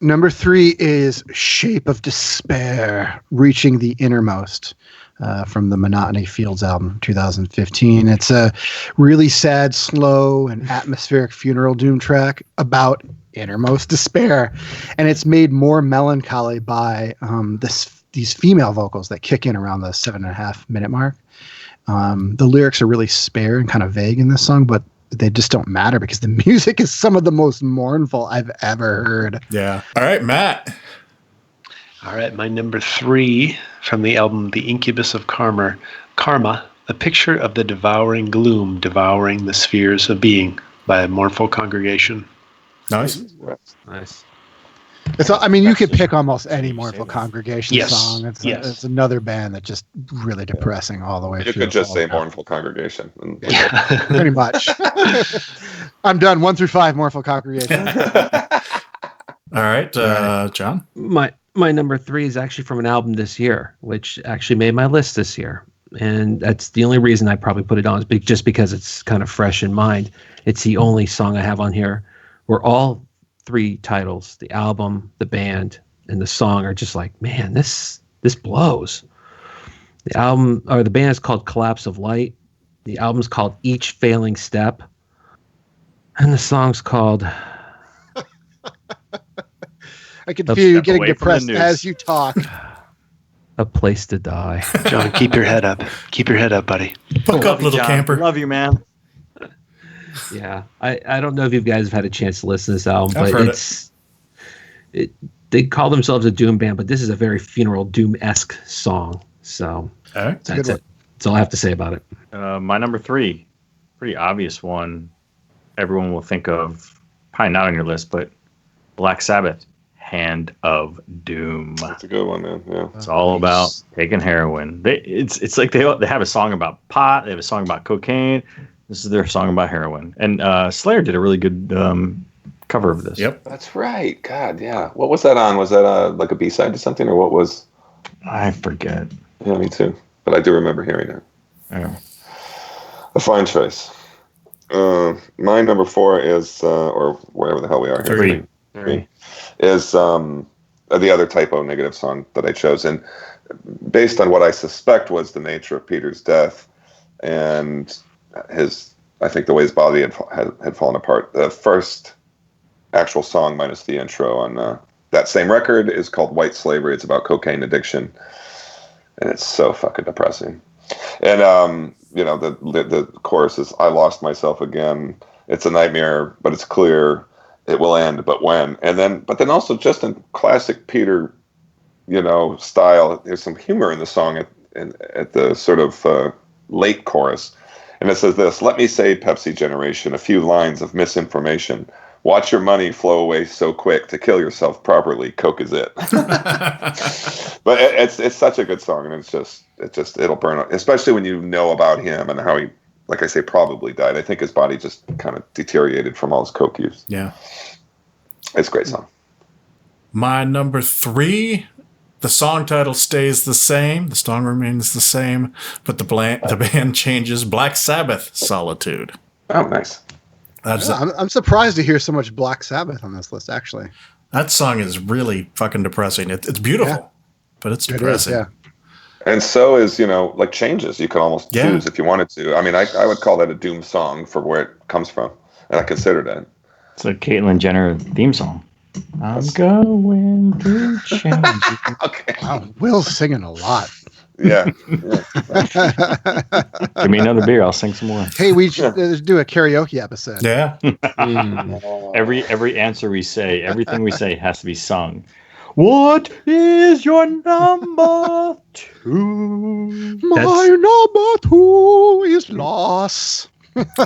Number 3 is Shape of Despair, Reaching the Innermost. from the Monotony Fields album, 2015. It's a really sad, slow, and atmospheric funeral doom track about innermost despair, and it's made more melancholy by these female vocals that kick in around the 7.5 minute mark. The lyrics are really spare and kind of vague in this song, but they just don't matter because the music is some of the most mournful I've ever heard. Yeah. All right, Matt. All right, my number 3 from the album The Incubus of Karma, A Picture of the Devouring Gloom Devouring the Spheres of Being by a Mournful Congregation. Nice. Nice. You could pick almost any Mournful Congregation song. It's another band that's just really depressing all the way through. You could just say Mournful Congregation. Pretty much. I'm done. 1 through 5, Mournful Congregation. All right, John. My number 3 is actually from an album this year, which actually made my list this year. And that's the only reason I probably put it on, is just because it's kind of fresh in mind. It's the only song I have on here where all 3 titles, the album, the band, and the song, are just like, man, this blows. The album, or the band, is called Collapse of Light. The album's called Each Failing Step. And the song's called... I can feel you getting depressed as you talk. A Place to Die. John, keep your head up. Keep your head up, buddy. Fuck up, little John. camper. Love you, man. Yeah, I don't know if you guys have had a chance to listen to this album, I've but heard they call themselves a doom band, but this is a very funeral doom-esque song. So All right. that's it. That's all I have to say about it. My number 3, pretty obvious one. Everyone will think of, probably not on your list, but Black Sabbath, Hand of Doom. That's a good one, man. Yeah. It's all about taking heroin. It's like they have a song about pot. They have a song about cocaine. This is their song about heroin. And Slayer did a really good cover of this. Yep. That's right. God, yeah. What was that on? Was that like a B-side to something, or what was... I forget. Yeah, me too. But I do remember hearing it. Yeah. A fine choice. My number 4 is, or wherever the hell we are here. 3. Is the other Typo Negative song that I chose. And based on what I suspect was the nature of Peter's death and I think the way his body had fallen apart. The first actual song, minus the intro, on that same record is called White Slavery. It's about cocaine addiction. And it's so fucking depressing. And, the chorus is, I lost myself again. It's a nightmare, but it's clear. It will end, but when? But then also, just in classic Peter, style, there's some humor in the song at the sort of late chorus. And it says this: let me say, Pepsi generation, a few lines of misinformation. Watch your money flow away so quick. To kill yourself properly, Coke is it. But it's such a good song, and it'll burn out, especially when you know about him and how he, like I say, probably died. I think his body just kind of deteriorated from all his coke use. Yeah. It's a great song. My number 3, the song title stays the same. The song remains the same, but the band changes. Black Sabbath, Solitude. Oh, nice. I'm surprised to hear so much Black Sabbath on this list, actually. That song is really fucking depressing. It's beautiful, but it's depressing. It is, And so is, like Changes. You could almost choose if you wanted to. I mean, I would call that a doom song for where it comes from, and I consider that. It's a Caitlyn Jenner theme song. I'm going to change. Okay. Wow, Will's singing a lot. Yeah. Give me another beer. I'll sing some more. Hey, we should do a karaoke episode. Yeah. Every answer we say, everything we say has to be sung. What is your number 2? My number 2 is loss.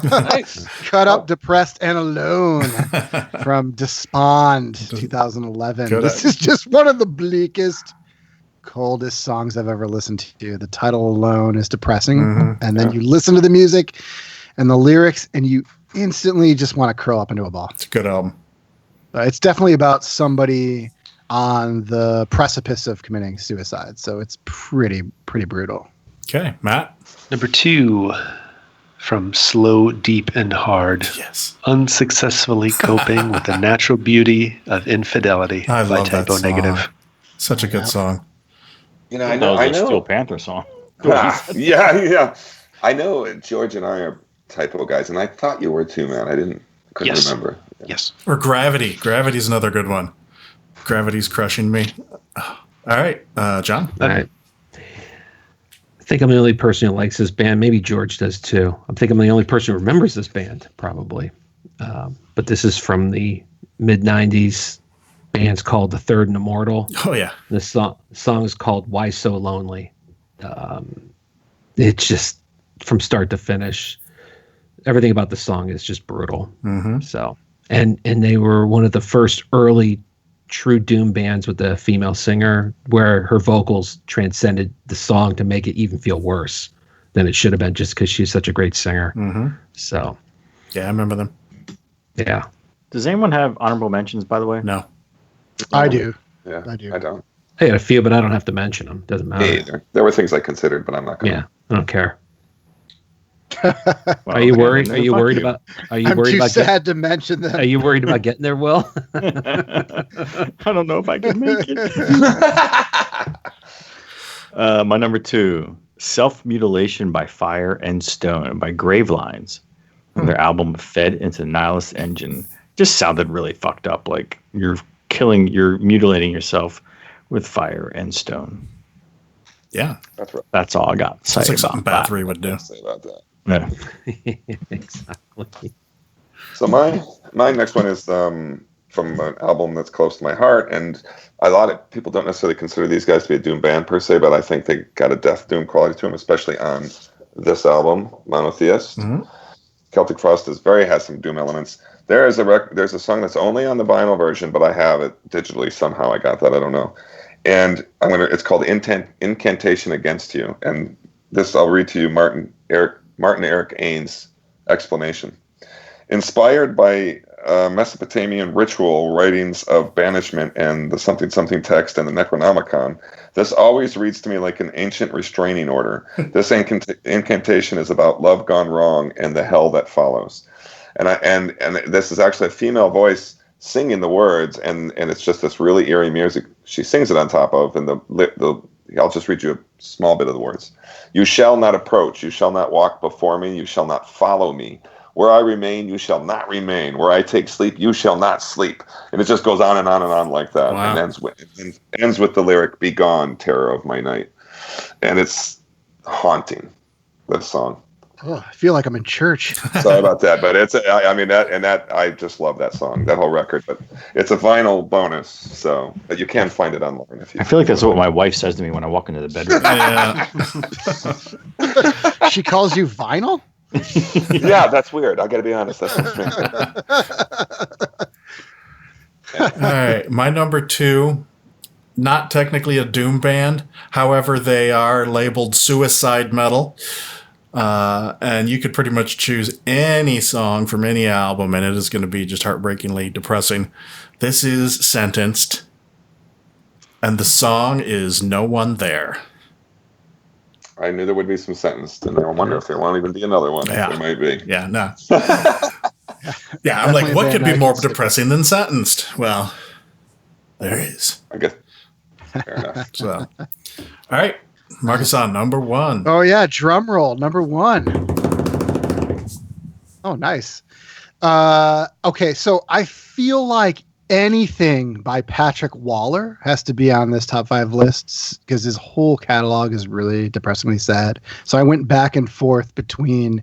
Nice. Cut Up, Depressed, and Alone from Despond, 2011. This is just one of the bleakest, coldest songs I've ever listened to. The title alone is depressing, and then you listen to the music and the lyrics, and you instantly just want to curl up into a ball. It's a good album. It's definitely about somebody on the precipice of committing suicide, so it's pretty brutal. Okay, Matt. Number 2 from Slow, Deep, and Hard. Yes. Unsuccessfully coping with the natural beauty of infidelity I by love that Typo song. Negative. Such a good song. I That know. was a Steel Panther song. Yeah. I know George and I are typo guys, and I thought you were too, man. Couldn't Yes. remember. Yes. Or Gravity. Gravity's another good one. Gravity's crushing me. All right, John. All right. I think I'm the only person who likes this band. Maybe George does too. I think I'm the only person who remembers this band, probably. But this is from the mid '90s. Band's called The Third and Immortal. Oh yeah. The song is called "Why So Lonely." It's just from start to finish. Everything about the song is just brutal. Mm-hmm. So, and they were one of the first early true doom bands with a female singer, where her vocals transcended the song to make it even feel worse than it should have been, just because she's such a great singer. Mm-hmm. So, yeah, I remember them. Yeah. Does anyone have honorable mentions, by the way? No. I do. Yeah, I do. I don't. I had a few, but I don't have to mention them. Doesn't matter. Me either. There were things I considered, but I'm not going to. Yeah, I don't care. Well, Are you okay, worried? then Are you fuck worried you. about? Are you I'm worried too about? sad to mention them. Are you worried about getting there, Will? I don't know if I can make it. My number 2, Self-Mutilation by Fire and Stone by Gravelines. Their album Fed into Nihilist Engine just sounded really fucked up. Like you're mutilating yourself with fire and stone. Yeah. That's right. That's all I got to say Sounds like something about that. Bathory would do. Say about that. Yeah. Exactly. So my next one is from an album that's close to my heart, and a lot of people don't necessarily consider these guys to be a doom band per se, but I think they got a death doom quality to them, especially on this album, Monotheist. Mm-hmm. Celtic Frost has some doom elements. There's a song that's only on the vinyl version, but I have it digitally somehow. I got that. I don't know. And it's called Incantation Against You. And this I'll read to you Martin Eric Ain's explanation. Inspired by Mesopotamian ritual writings of banishment and the something something text and the Necronomicon, this always reads to me like an ancient restraining order. This incantation is about love gone wrong and the hell that follows. And this is actually a female voice singing the words, and it's just this really eerie music she sings it on top of, and I'll just read you a small bit of the words. You shall not approach, you shall not walk before me, you shall not follow me. Where I remain, you shall not remain. Where I take sleep, you shall not sleep. And it just goes on and on and on like that. Wow. And ends with the lyric, "Be gone, terror of my night." And it's haunting, this song. Oh, I feel like I'm in church. Sorry about that, but I just love that song, that whole record. But it's a vinyl bonus, but you can find it online if you. I feel like that's what my wife says to me when I walk into the bedroom. Yeah. She calls you vinyl? Yeah, that's weird. I got to be honest. That's All right. My number 2, not technically a doom band. However, they are labeled suicide metal. And you could pretty much choose any song from any album, and it is going to be just heartbreakingly depressing. This is Sentenced, and the song is No One There. I knew there would be some Sentenced, and I wonder if there won't even be another one. Yeah. There might be. Yeah, no. Yeah, I'm like, what could be more depressing than Sentenced? Well, there is. I guess. Fair enough. So, all right. Markisan, number 1. Oh, yeah. Drum roll. Number 1. Oh, nice. Okay, so I feel like anything by Patrick Waller has to be on this top 5 lists because his whole catalog is really depressingly sad. So I went back and forth between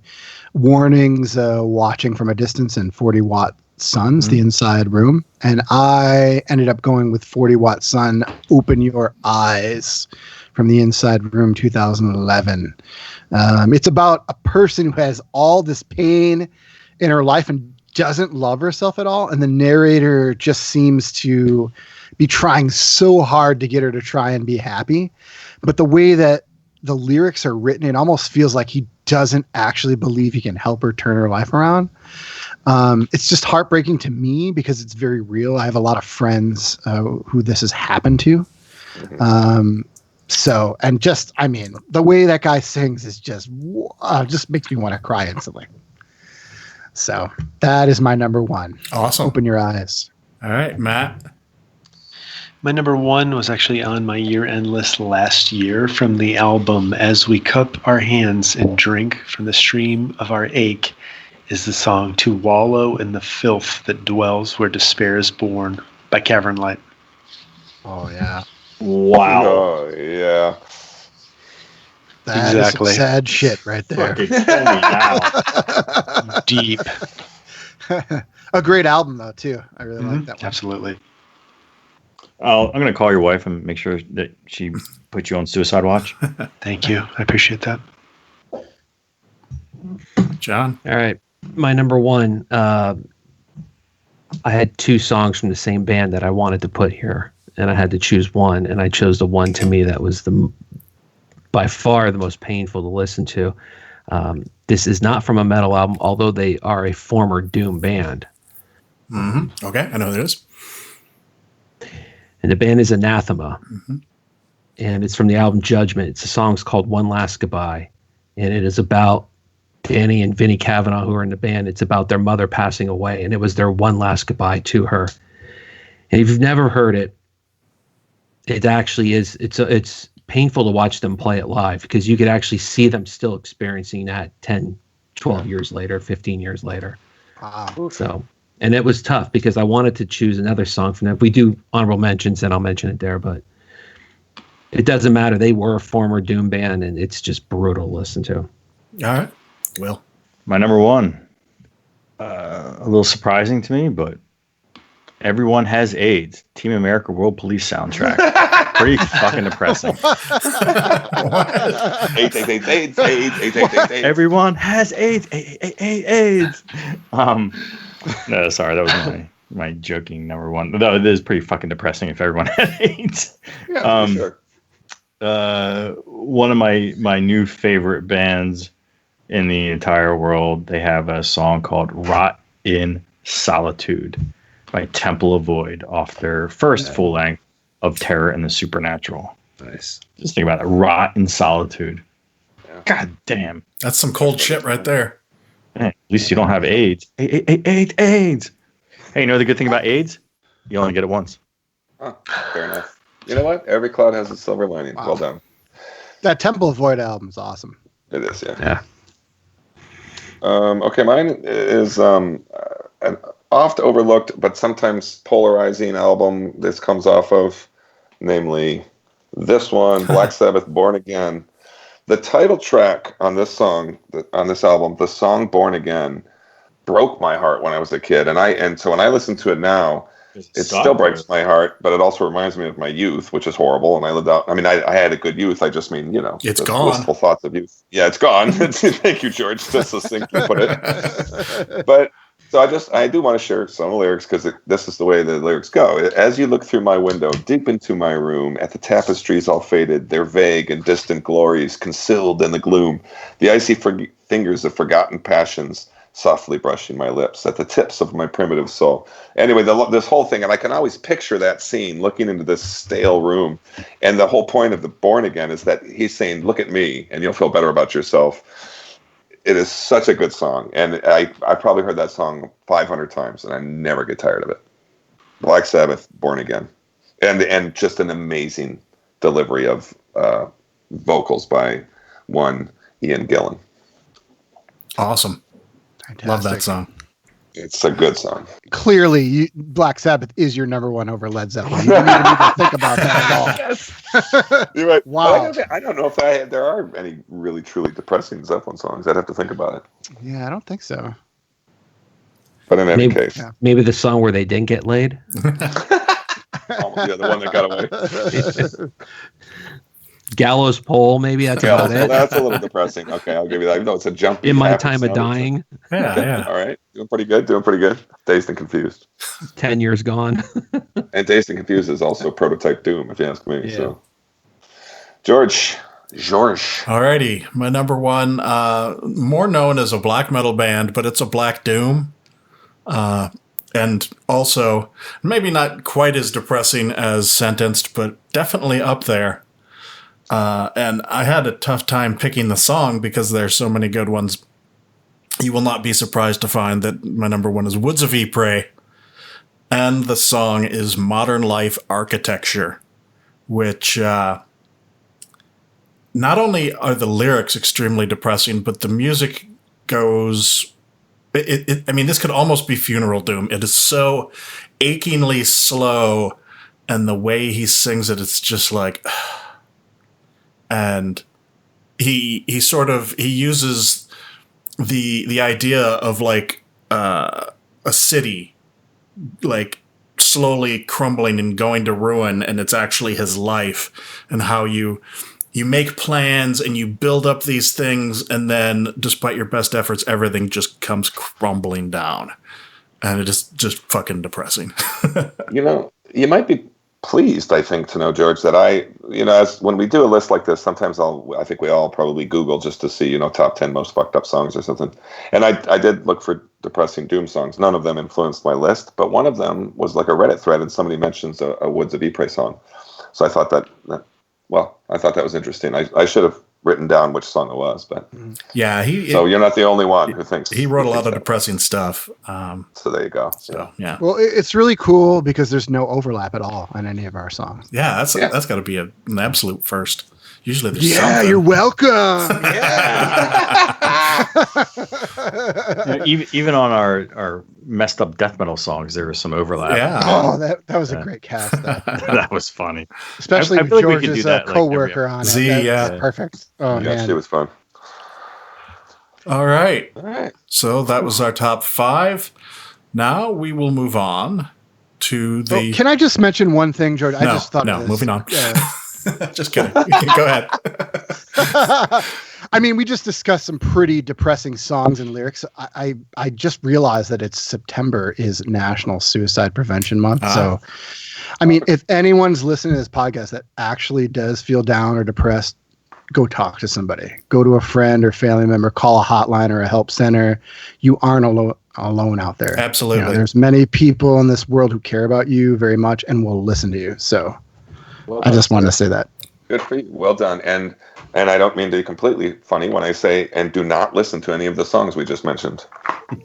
Warnings, Watching from a Distance, and 40 Watt Suns, The Inside Room. And I ended up going with 40 Watt Sun, Open Your Eyes, from The Inside Room, 2011. It's about a person who has all this pain in her life and doesn't love herself at all. And the narrator just seems to be trying so hard to get her to try and be happy. But the way that the lyrics are written, it almost feels like he doesn't actually believe he can help her turn her life around. It's just heartbreaking to me because it's very real. I have a lot of friends who this has happened to. The way that guy sings is just makes me want to cry instantly. So that is my number 1. Awesome. Open Your Eyes. All right, Matt. My number one was actually on my year-end list last year from the album As We Cup Our Hands and Drink from the Stream of Our Ache is the song To Wallow in the Filth That Dwells Where Despair is Born by Cavern Light. Oh yeah, Wow. Oh yeah. that is some Exactly. sad shit right there. Fucking kill me now. Deep. A great album though too. I really like that one. Absolutely. I'm going to call your wife and make sure that she puts you on suicide watch. Thank you. I appreciate that. John. All right. My number one, I had two songs from the same band that I wanted to put here, and I had to choose one, and I chose the one to me that was by far the most painful to listen to. This is not from a metal album, although they are a former Doom band. Mm-hmm. Okay, I know who it is. And the band is Anathema. Mm-hmm. And it's from the album Judgment. It's a song's called One Last Goodbye. And it is about Danny and Vinnie Cavanaugh, who are in the band. It's about their mother passing away. And it was their one last goodbye to her. And if you've never heard it, it actually is. It's painful to watch them play it live because you could actually see them still experiencing that 10, 12 years later, 15 years later. Wow. So, and it was tough because I wanted to choose another song from them. If we do honorable mentions, then I'll mention it there, but it doesn't matter. They were a former Doom band, and it's just brutal to listen to. All right. Will. My number one, a little surprising to me, but Everyone Has AIDS. Team America World Police soundtrack. Pretty fucking depressing. AIDS. Everyone has AIDS. AIDS. No, sorry, that was my joking number one. Though it is pretty fucking depressing if everyone had AIDS. Yeah, for sure. One of my new favorite bands in the entire world, they have a song called Rot in Solitude by Temple of Void off their first full length of Terror and the Supernatural. Nice. Just think about it. Rot in Solitude. Yeah. God damn. That's some cold shit right there. Man, at least you don't have AIDS. AIDS. Hey, you know the good thing about AIDS? You only get it once. Oh, fair enough. You know what? Every cloud has a silver lining. Wow. Well done. That Temple of Void album is awesome. It is, yeah. Yeah. Okay, mine is an oft overlooked but sometimes polarizing album this comes off of, namely this one, Black Sabbath, Born Again. The title track on this song, on this album, the song Born Again, broke my heart when I was a kid. And so when I listen to it now, it still breaks my heart, but it also reminds me of my youth, which is horrible. And I lived out, I had a good youth. I just mean, it's gone. Blissful thoughts of youth. Yeah, it's gone. Thank you, George. That's succinctly put it. But so I do want to share some of the lyrics because this is the way the lyrics go. As you look through my window, deep into my room, at the tapestries all faded, their vague and distant glories concealed in the gloom, the icy fingers of forgotten passions softly brushing my lips at the tips of my primitive soul. Anyway, this whole thing, and I can always picture that scene, looking into this stale room. And the whole point of the Born Again is that he's saying, look at me, and you'll feel better about yourself. It is such a good song. And I probably heard that song 500 times, and I never get tired of it. Black Sabbath, Born Again. And just an amazing delivery of vocals by one Ian Gillan. Awesome. Fantastic. Love that song. It's a good song. Clearly, Black Sabbath is your number one over Led Zeppelin. You don't even think about that at all. You're right. Wow. I don't know if there are any really truly depressing Zeppelin songs. I'd have to think about it. Yeah, I don't think so. But in any case. Yeah. Maybe the song where they didn't get laid. The one that got away. Gallows Pole, maybe that's about it. That's a little depressing. Okay, I'll give you that. Even though it's a jump. In My Time of Dying. Yeah. All right. Doing pretty good. Dazed and Confused. 10 years gone. And Dazed and Confused is also prototype Doom, if you ask me. Yeah. So, George. Alrighty. My number one, more known as a black metal band, but it's a black doom. And also, maybe not quite as depressing as Sentenced, but definitely up there. And I had a tough time picking the song because there's so many good ones. You will not be surprised to find that my number one is Woods of Ypres. and the song is Modern Life Architecture, which not only are the lyrics extremely depressing, but the music goes... I mean, this could almost be Funeral Doom. It is so achingly slow, and the way he sings it, it's just like... And he uses the idea of like a city like slowly crumbling and going to ruin, and it's actually his life, and how you make plans and you build up these things, and then despite your best efforts, everything just comes crumbling down, and it is just fucking depressing. You might be pleased, I think, to know, George, that as when we do a list like this, sometimes I think we all probably Google just to see, top 10 most fucked up songs or something. And I did look for depressing doom songs. None of them influenced my list, but one of them was like a Reddit thread, and somebody mentions a Woods of Ypres song. So I thought that was interesting. I should have written down which song it was, but yeah, so you're not the only one who thinks he wrote a lot of depressing stuff. So there you go. So yeah. Well, it's really cool because there's no overlap at all on any of our songs. Yeah, that's got to be an absolute first. Usually there's something. You're welcome. Even on our messed up death metal songs, there was some overlap. Yeah. Oh, that was a great cast. That was funny. Especially I with feel like we could George's do that, like, co-worker on Z, it. yeah. That's perfect. Oh, Yeah, man. she was fun. All right. All right. So that was our top 5. Now we will move on to the... Can I just mention one thing, George? I just thought of this. Moving on. Just kidding. Go ahead. I mean, we just discussed some pretty depressing songs and lyrics. I just realized that it's September is National Suicide Prevention Month. So, I mean, if anyone's listening to this podcast that actually does feel down or depressed, go talk to somebody. Go to a friend or family member. Call a hotline or a help center. You aren't alone out there. Absolutely. There's many people in this world who care about you very much and will listen to you. So, I just wanted to say that. Good for you. Well done. And I don't mean to be completely funny when I say, and do not listen to any of the songs we just mentioned.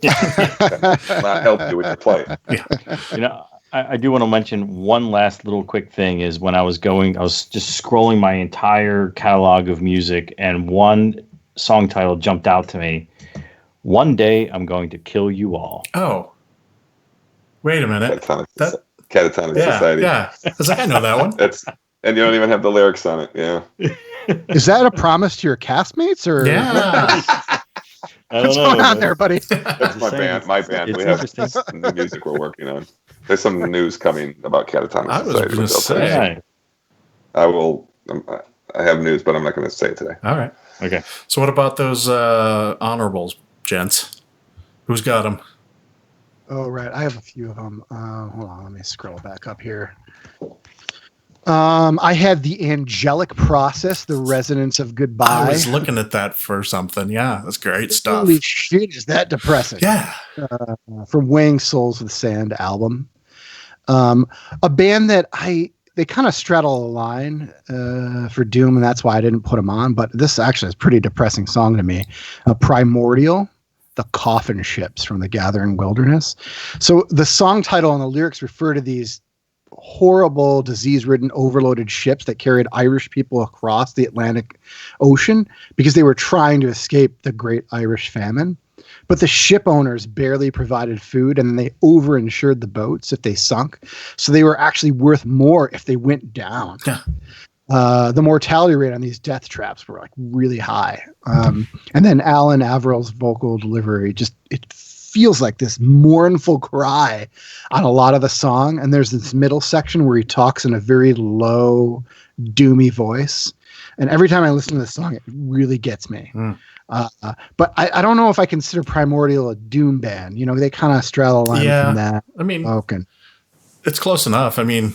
That will not help you with your play. Yeah. I do want to mention one last little quick thing is when I was just scrolling my entire catalog of music, and one song title jumped out to me. One Day I'm Going to Kill You All. Oh. Wait a minute. Catatonic Society. Yeah. I was like, I know that one. And you don't even have the lyrics on it. Yeah. Is that a promise to your castmates or? Yeah. What's going on there, buddy? That's my band. It's We have interesting. some new music we're working on. There's some news coming about Catatonic I was Society. going to say. I have news, but I'm not going to say it today. All right. Okay. So what about those honorables, gents? Who's got them? Oh, right. I have a few of them. Hold on. Let me scroll back up here. I had The Angelic Process, The Resonance of Goodbye. I was looking at that for something. Yeah, that's great stuff. Holy shit, is that depressing? Yeah. From Weighing Souls with Sand album. A band that they kind of straddle a line for Doom, and that's why I didn't put them on. But this actually is a pretty depressing song to me. Primordial, The Coffin Ships from the Gathering Wilderness. So the song title and the lyrics refer to these horrible, disease-ridden, overloaded ships that carried Irish people across the Atlantic Ocean because they were trying to escape the Great Irish Famine. But the ship owners barely provided food, and they overinsured the boats if they sunk. So they were actually worth more if they went down. Yeah. The mortality rate on these death traps were like really high. And then Alan Averill's vocal delivery it feels like this mournful cry on a lot of the song. And there's this middle section where he talks in a very low, doomy voice. And every time I listen to this song, it really gets me. But I don't know if I consider Primordial a doom band. They kind of straddle a line from that. I mean, okay. It's close enough. I mean,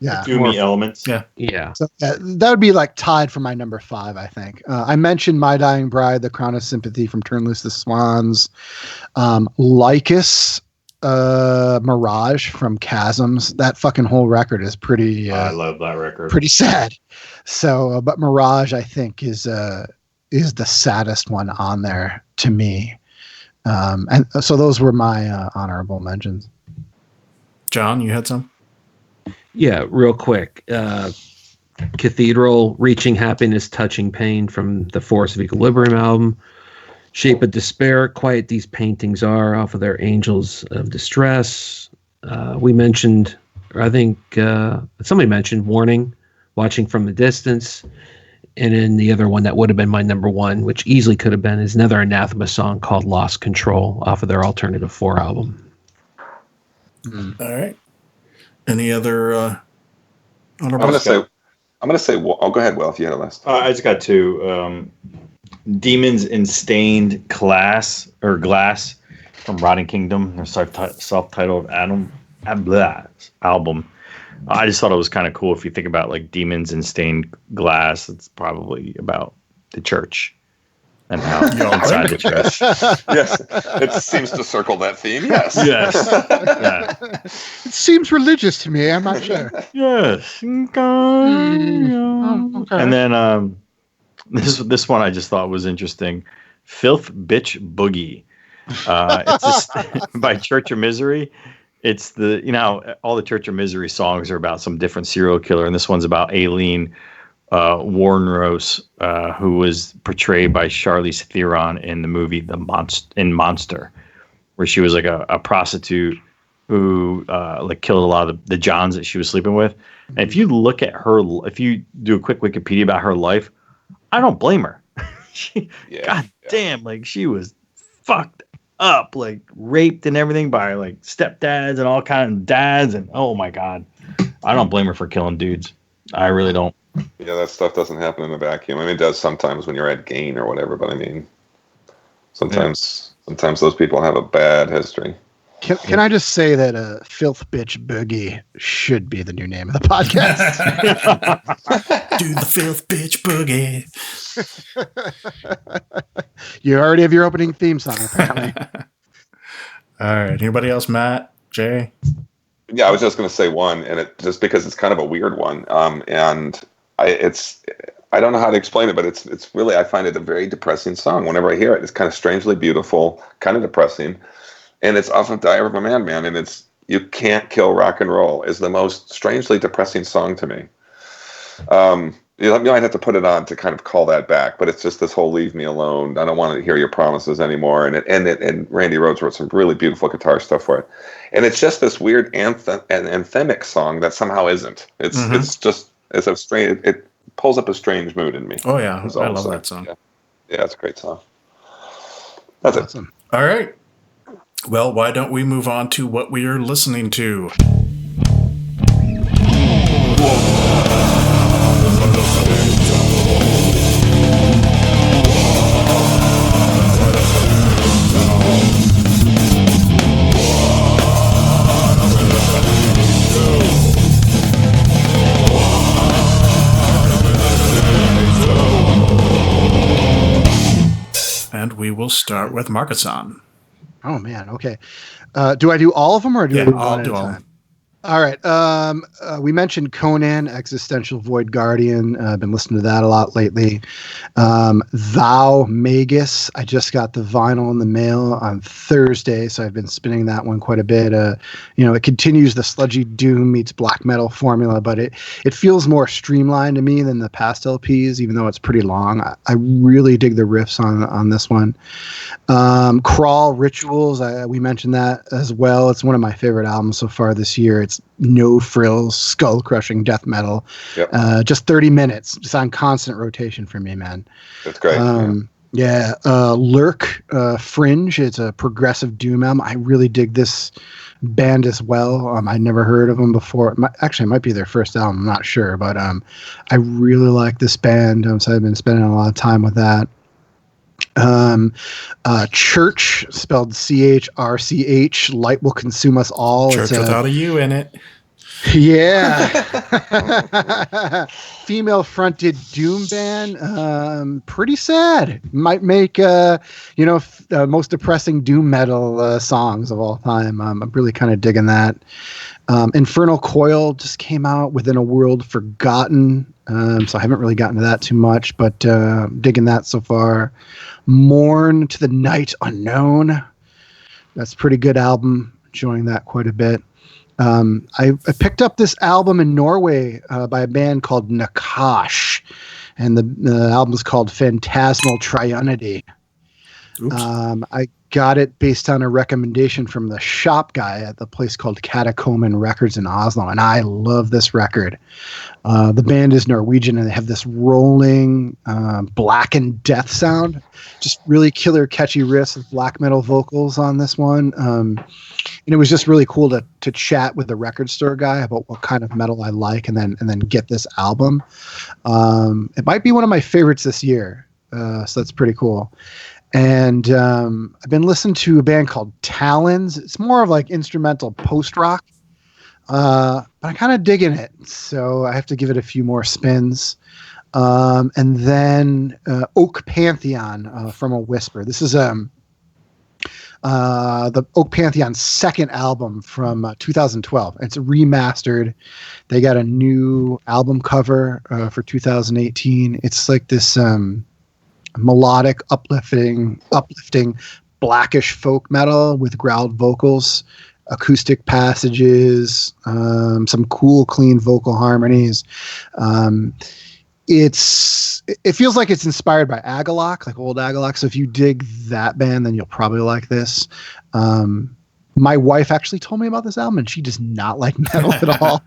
yeah, Doomy elements. Yeah. So that would be like tied for my number 5, I think. I mentioned My Dying Bride, The Crown of Sympathy from Turn Loose the Swans, Lycus, Mirage from Chasms. That fucking whole record is pretty. I love that record. Pretty sad. So, but Mirage, I think, is the saddest one on there to me. And so those were my honorable mentions. John, you had some? Yeah, real quick. Cathedral, Reaching Happiness, Touching Pain from the Force of Equilibrium album. Shape of Despair, Quiet These Paintings Are, off of their Angels of Distress. We mentioned, or I think somebody mentioned Warning, Watching from the Distance. And then the other one that would have been my number one, which easily could have been, is another Anathema song called Lost Control off of their Alternative 4 album. All right. Any other I'm honorable? going to say. Oh, go ahead, Will, if you had a list. I just got two. Demons in Stained Glass from Rotting Kingdom, their self-titled album. I just thought it was kind of cool. If you think about like Demons in Stained Glass, it's probably about the church and how inside the church. Yes, it seems to circle that theme. Yes. Yes. Yeah. It seems religious to me. I'm not sure. Yes. Okay. And then this one I just thought was interesting. Filth Bitch Boogie. It's just by Church of Misery. It's all the Church of Misery songs are about some different serial killer, and this one's about Aileen Wuornos, who was portrayed by Charlize Theron in the movie Monster, where she was like a prostitute who like killed a lot of the Johns that she was sleeping with. And if you look at her, if you do a quick Wikipedia about her life, I don't blame her. God damn, like she was fucked up, like raped and everything by like stepdads and all kind of dads, and oh my God, I don't blame her for killing dudes. I really don't. Yeah, that stuff doesn't happen in a vacuum. I mean, it does sometimes when you're at gain or whatever, but I mean, sometimes those people have a bad history. Can I just say that Filth Bitch Boogie should be the new name of the podcast? Do the Filth Bitch Boogie. You already have your opening theme song, apparently. All right. Anybody else? Matt? Jay? Yeah, I was just going to say one, and it just because it's kind of a weird one, and I don't know how to explain it, but it's really, I find it a very depressing song. Whenever I hear it, it's kind of strangely beautiful, kind of depressing. And it's off of Diary of a Madman, and it's You Can't Kill Rock and Roll is the most strangely depressing song to me. You might have to put it on to kind of call that back, but it's just this whole leave me alone. I don't want to hear your promises anymore. And Randy Rhoads wrote some really beautiful guitar stuff for it. And it's just this weird anthemic song that somehow isn't. It's a strange, it pulls up a strange mood in me. Oh yeah, I love that song. Yeah, it's a great song. That's awesome. All right. Well, why don't we move on to what we are listening to? And we will start with Markisan. Oh man, okay. Do I do all of them or do I do one at a time? All right. We mentioned Conan, Existential Void Guardian. I've been listening to that a lot lately. Thou Magus. I just got the vinyl in the mail on Thursday, so I've been spinning that one quite a bit. It continues the sludgy doom meets black metal formula, but it feels more streamlined to me than the past LPs, even though it's pretty long. I really dig the riffs on this one. Crawl Rituals. We mentioned that as well. It's one of my favorite albums so far this year. It's no frills, skull crushing death metal. Yep. Just 30 minutes, just on constant rotation for me, man. That's great. Lurk, Fringe. It's a progressive doom album. I really dig this band as well. I never heard of them before. Actually, it might be their first album. I'm not sure, but I really like this band. So I've been spending a lot of time with that. Church, spelled CHRCH. Light will consume us all. Church without a U in it. Yeah. Female fronted doom band. Pretty sad. Might make most depressing doom metal songs of all time. I'm really kind of digging that. Infernal Coil just came out. Within a World Forgotten. So I haven't really gotten to that too much, but digging that so far. Mourn to the Night Unknown. That's a pretty good album. Enjoying that quite a bit. I picked up this album in Norway by a band called Nakash, and the album is called Phantasmal Triunity. I got it based on a recommendation from the shop guy at the place called Catacomben Records in Oslo, and I love this record. The band is Norwegian, and they have this rolling blackened death sound. Just really killer, catchy riffs of black metal vocals on this one. And it was just really cool to chat with the record store guy about what kind of metal I like, and then get this album. It might be one of my favorites this year, so that's pretty cool. And I've been listening to a band called Talons. It's more of like instrumental post-rock, but I'm kind of digging it. So I have to give it a few more spins. And then Oak Pantheon from A Whisper. This is the Oak Pantheon's second album from 2012. It's remastered. They got a new album cover for 2018. It's like this melodic, uplifting blackish folk metal with growled vocals, acoustic passages, some cool, clean vocal harmonies. It feels like it's inspired by Agalloch, like old Agalloch. So if you dig that band, then you'll probably like this. My wife actually told me about this album, and she does not like metal at all.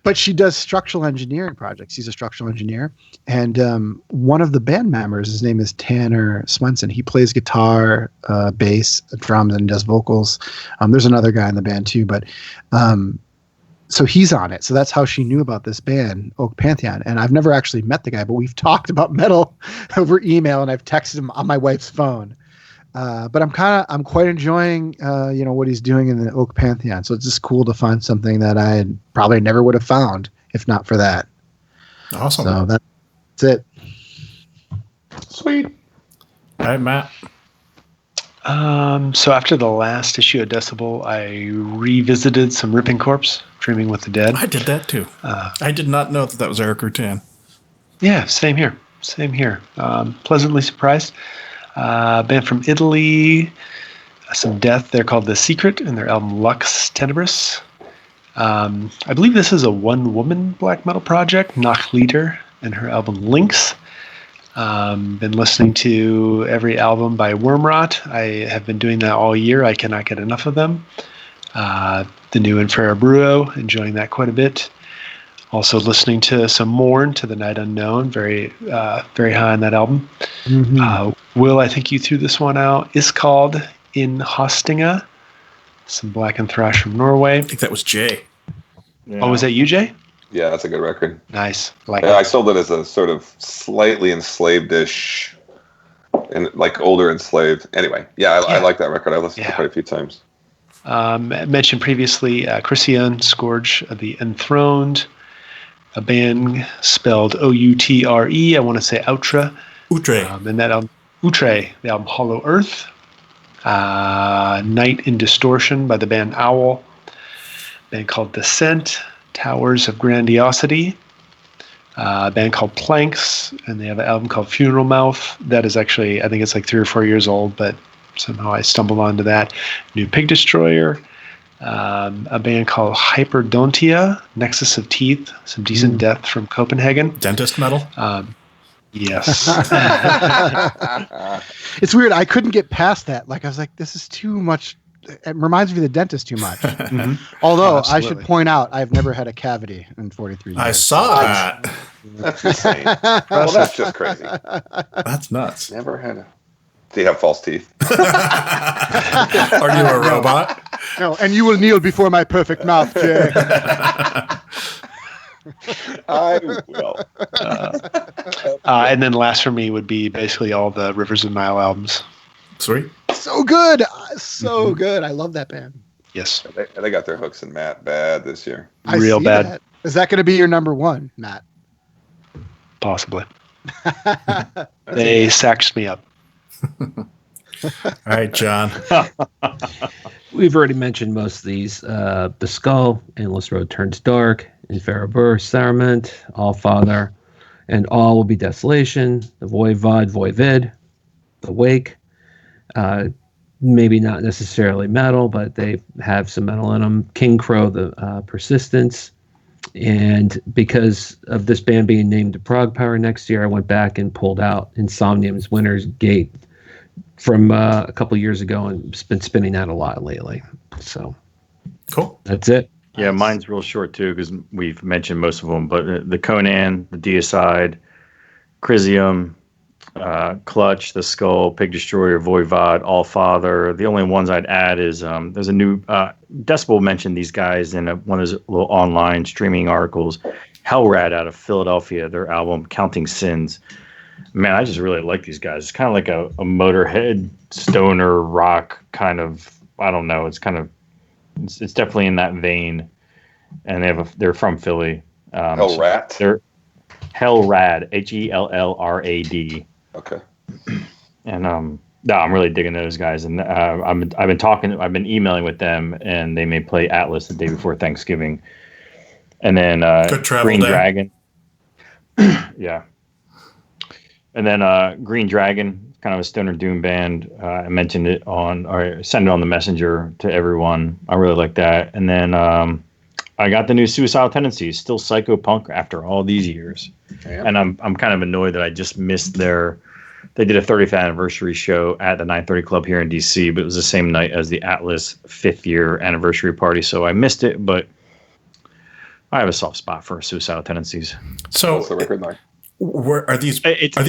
But she does structural engineering projects. She's a structural engineer. And one of the band members, his name is Tanner Swenson. He plays guitar, bass, drums, and does vocals. There's another guy in the band too. But so he's on it. So that's how she knew about this band, Oak Pantheon. And I've never actually met the guy, but we've talked about metal over email, and I've texted him on my wife's phone. But I'm quite enjoying, what he's doing in the Oak Pantheon. So it's just cool to find something that I probably never would have found if not for that. Awesome. So that's it. Sweet. All right, Matt. So after the last issue of Decibel, I revisited some Ripping Corpse, Dreaming with the Dead. I did that too. I did not know that was Eric Rutan. Yeah, same here. Pleasantly surprised. Band from Italy, some death. They're called The Secret, and their album Lux Tenebris. I believe this is a one-woman black metal project, Nachlieder, and her album Lynx. Been listening to every album by Wormrot. I have been doing that all year. I cannot get enough of them. The new Infera Bruo, enjoying that quite a bit. Also listening to some Mourn, To the Night Unknown, very high on that album. Mm-hmm. Will, I think you threw this one out. Is called In Hostinga, some black and thrash from Norway. I think that was Jay. Yeah. Oh, was that you, Jay? Yeah, that's a good record. Nice. I sold it as a sort of slightly enslaved-ish, and like older enslaved. Anyway, I like that record. I listened to it quite a few times. Mentioned previously, Christian Scourge of the Enthroned, a band spelled O-U-T-R-E. I want to say Outre. And that album, Outre, the album Hollow Earth. Night in Distortion by the band Owl. A band called Descent. Towers of Grandiosity. A band called Planks, and they have an album called Funeral Mouth. That is actually, I think it's like 3 or 4 years old, but somehow I stumbled onto that. New Pig Destroyer. A band called Hyperdontia, Nexus of Teeth, some decent death from Copenhagen. Dentist metal? Yes. It's weird. I couldn't get past that. Like, I was like, this is too much. It reminds me of the dentist too much. Mm-hmm. Although I should point out, I've never had a cavity in 43 years. I saw that. That's insane. Well, that's just crazy. That's nuts. Never had a... Do you have false teeth? Are you a robot? No, and you will kneel before my perfect mouth, Jay. I will. And then last for me would be basically all the Rivers of Nile albums. Sweet. So good. So good. I love that band. Yes. They got their hooks in Matt bad this year. Real bad. That. Is that going to be your number one, Matt? Possibly. They saxed me up. All right, John. We've already mentioned most of these. The Skull, Endless Road Turns Dark, Inferabur, Sarament, All Father, and All Will Be Desolation, The Voivod, Voivid, The Wake, maybe not necessarily metal, but they have some metal in them. King Crow, the Persistence. And because of this band being named to Prog Power next year, I went back and pulled out Insomnium's Winter's Gate from a couple years ago and been spinning that a lot lately. So Cool. that's it. Yeah, mine's real short too because we've mentioned most of them. But the Conan, the Deicide, Crisium, Clutch, The Skull, Pig Destroyer, Voivod, Allfather. The only ones I'd add is there's a new Decibel mentioned these guys in one of those little online streaming articles. Hellrad out of Philadelphia, their album Counting Sins. Man, I just really like these guys. It's kind of like a Motorhead stoner rock kind of. I don't know. It's kind of it's definitely in that vein, and they're from Philly. Hellrat. So they're Hellrad, Hellrad. Okay. And no, I'm really digging those guys, and I've been emailing with them, and they may play Atlas the day before Thanksgiving, and then Good travel Green day. Dragon, yeah, and then Green Dragon, kind of a stoner doom band. I mentioned it or sent it on the messenger to everyone. I really like that, and then I got the new Suicidal Tendencies, still psycho punk after all these years. Damn. And I'm kind of annoyed that I just missed they did a 30th anniversary show at the 930 Club here in DC, but it was the same night as the Atlas 5th year anniversary party, so I missed it, but I have a soft spot for Suicidal Tendencies. So, What's the record like? are these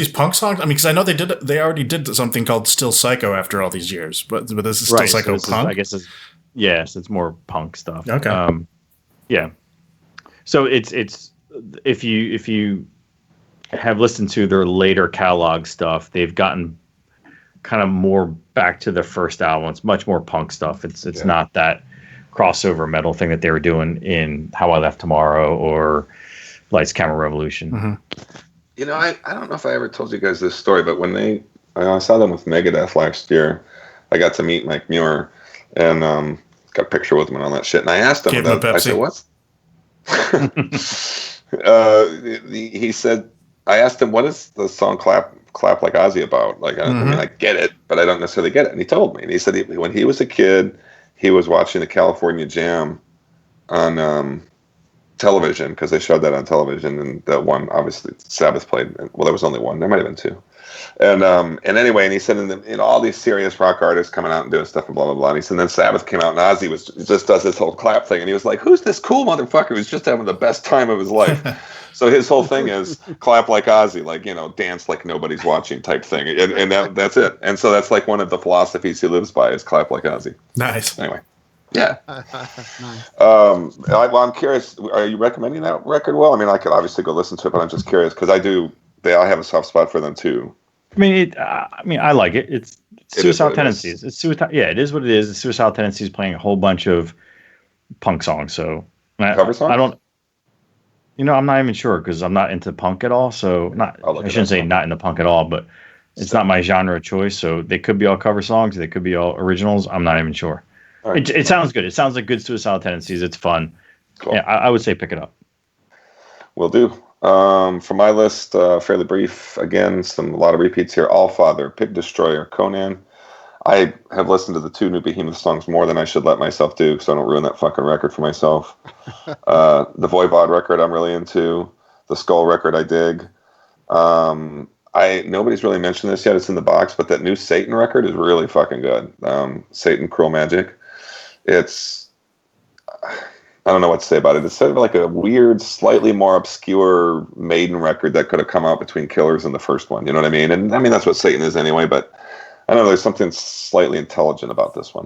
punk songs? I mean, because I know they already did something called Still Psycho after all these years, but this is Still Psycho so punk? I guess it's more punk stuff. Okay. Yeah. So it's if you have listened to their later catalog stuff, they've gotten kind of more back to the first album. It's much more punk stuff. It's not that crossover metal thing that they were doing in How I Left Tomorrow or Lights Camera Revolution. Mm-hmm. You know, I don't know if I ever told you guys this story, but when I saw them with Megadeth last year, I got to meet Mike Muir and got a picture with him and all that shit. And I asked him, Gave him a Pepsi. I said, "What's?" He said, I asked him, "What is the song "Clap Like Ozzy" about?" Like, I mean, I get it, but I don't necessarily get it. And he told me, and he said when he was a kid, he was watching the California Jam on television because they showed that on television, and that one obviously Sabbath played. Well, there was only one. There might have been two. And anyway, and he said, in all these serious rock artists coming out and doing stuff and blah blah blah. And he said, then Sabbath came out and Ozzy just does this whole clap thing, and he was like, "Who's this cool motherfucker who's just having the best time of his life?" So his whole thing is clap like Ozzy, like, dance like nobody's watching type thing, and that's it. And so that's like one of the philosophies he lives by is clap like Ozzy. Nice. Anyway. Yeah. Nice. I'm curious. Are you recommending that record? Well, I mean, I could obviously go listen to it, but I'm just curious because I have a soft spot for them too. I mean, I like it. It's Suicidal Tendencies. It's suicide. Yeah, it is what it is. It's Suicidal Tendencies playing a whole bunch of punk songs. So cover songs? I don't. I'm not even sure because I'm not into punk at all. So I shouldn't say not into punk at all, but it's not my genre of choice. So they could be all cover songs. They could be all originals. I'm not even sure. Right. It sounds good. It sounds like good Suicidal Tendencies. It's fun. Cool. Yeah, I would say pick it up. Will do. For my list, fairly brief. Again, a lot of repeats here. Allfather, Pig Destroyer, Conan. I have listened to the two new Behemoth songs more than I should let myself do, so I don't ruin that fucking record for myself. The Voivod record I'm really into. The Skull record I dig. Nobody's really mentioned this yet. It's in the box, but that new Satan record is really fucking good. Satan, Cruel Magic. It's, I don't know what to say about it. It's sort of like a weird, slightly more obscure Maiden record that could have come out between Killers and the first one. You know what I mean? And I mean, that's what Satan is anyway, but I don't know. There's something slightly intelligent about this one.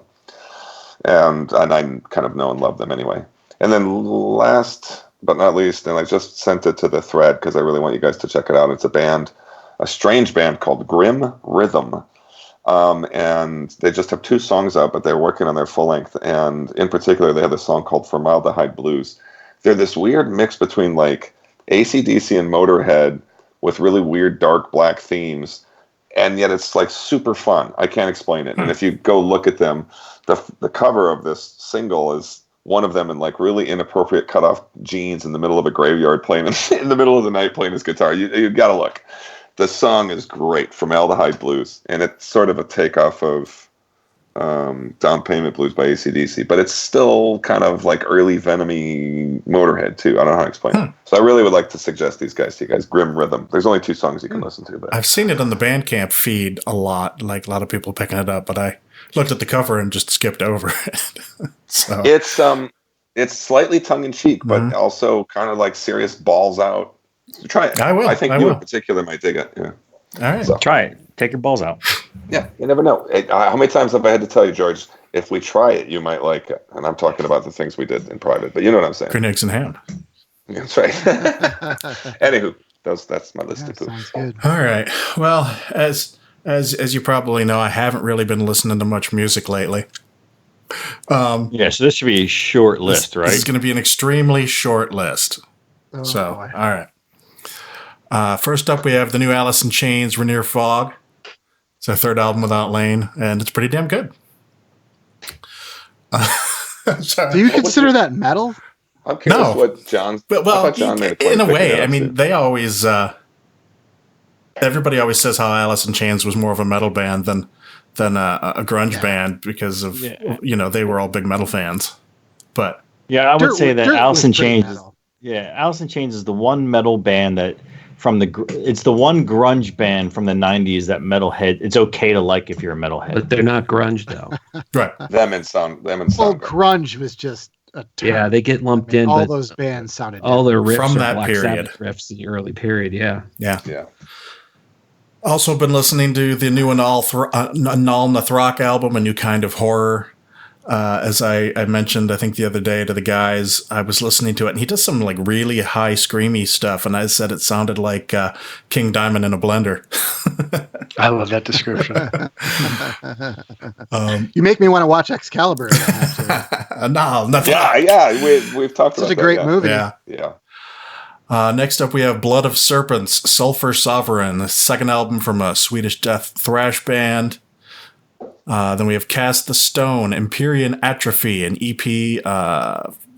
And I kind of know and love them anyway. And then last but not least, and I just sent it to the thread because I really want you guys to check it out. It's a strange band called Grim Rhythm. And they just have 2 songs out, but they're working on their full length. And in particular, they have a song called Formaldehyde Blues. They're this weird mix between like AC/DC and Motorhead with really weird dark black themes. And yet it's like super fun. I can't explain it. And if you go look at them, the cover of this single is one of them in like really inappropriate cutoff jeans in the middle of a graveyard playing in the middle of the night playing his guitar. You got to look. The song is great, Formaldehyde Blues, and it's sort of a takeoff of Down Payment Blues by AC/DC, but it's still kind of like early Venomy Motorhead too. I don't know how to explain it. So I really would like to suggest these guys to you guys. Grim Rhythm. There's only 2 songs you can listen to, but I've seen it on the Bandcamp feed a lot, like a lot of people picking it up, but I looked at the cover and just skipped over it. So it's slightly tongue in cheek, but also kind of like serious balls out. So try it. I will. I think you in particular might dig it. Yeah. All right. So. Try it. Take your balls out. Yeah, you never know. How many times have I had to tell you, George, if we try it, you might like it? And I'm talking about the things we did in private, but you know what I'm saying. Green eggs and ham. That's right. Anywho, that's my list of poop. Sounds good. All right. Well, as you probably know, I haven't really been listening to much music lately. Yeah, so this should be a short list, right? This is going to be an extremely short list. Oh, So, boy. all right. First up, we have the new Alice in Chains, Rainier Fog. It's their 3rd album without Lane, and it's pretty damn good. Do you consider that metal? I'm curious No. what John's. But, I well, thought John made a point in a picking way, it I up, mean, too. they always, everybody always says how Alice in Chains was more of a metal band than a grunge band because of, they were all big metal fans. But Yeah, I would say that Alice in Chains. metal. Yeah, Alice in Chains is the one metal band that it's the one grunge band from the 90s that metalhead. It's okay to like if you're a metalhead. But they're not grunge though. right. Them and Well, Soundgarden. grunge was just a term. Yeah, they get lumped in. All but those bands sounded all their riffs From are that Black period. Sabbath riffs in the early period. Yeah. Yeah. Yeah. Also been listening to the new Anal Nathrock album, A New Kind of Horror. As I mentioned, I think the other day to the guys, I was listening to it, and he does some like really high screamy stuff, and I said it sounded like King Diamond in a blender. I love that description. You make me want to watch Excalibur. Again, actually. No, nothing. Yeah. We've talked Such about a great that, movie. Yeah. Yeah. Next up, we have Blood of Serpents, Sulphur Sovereign, the 2nd album from a Swedish death thrash band. Then we have Cast the Stone, Empyrean Atrophy, an EP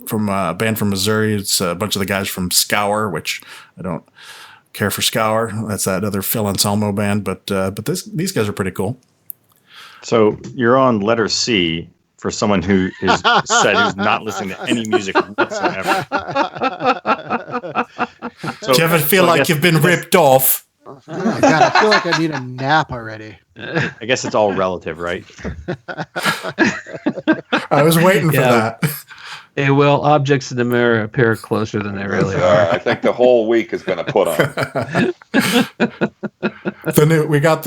from a band from Missouri. It's a bunch of the guys from Scour, which I don't care for Scour. That's that other Phil Anselmo band, but these guys are pretty cool. So you're on letter C for someone who is said who's not listening to any music whatsoever. So, Do you ever feel like you've been ripped off? Oh my God, I feel like I need a nap already. I guess it's all relative, right? I was waiting for Yeah. that. Well, objects in the mirror appear closer than they really are. I think the whole week is going to put on. We got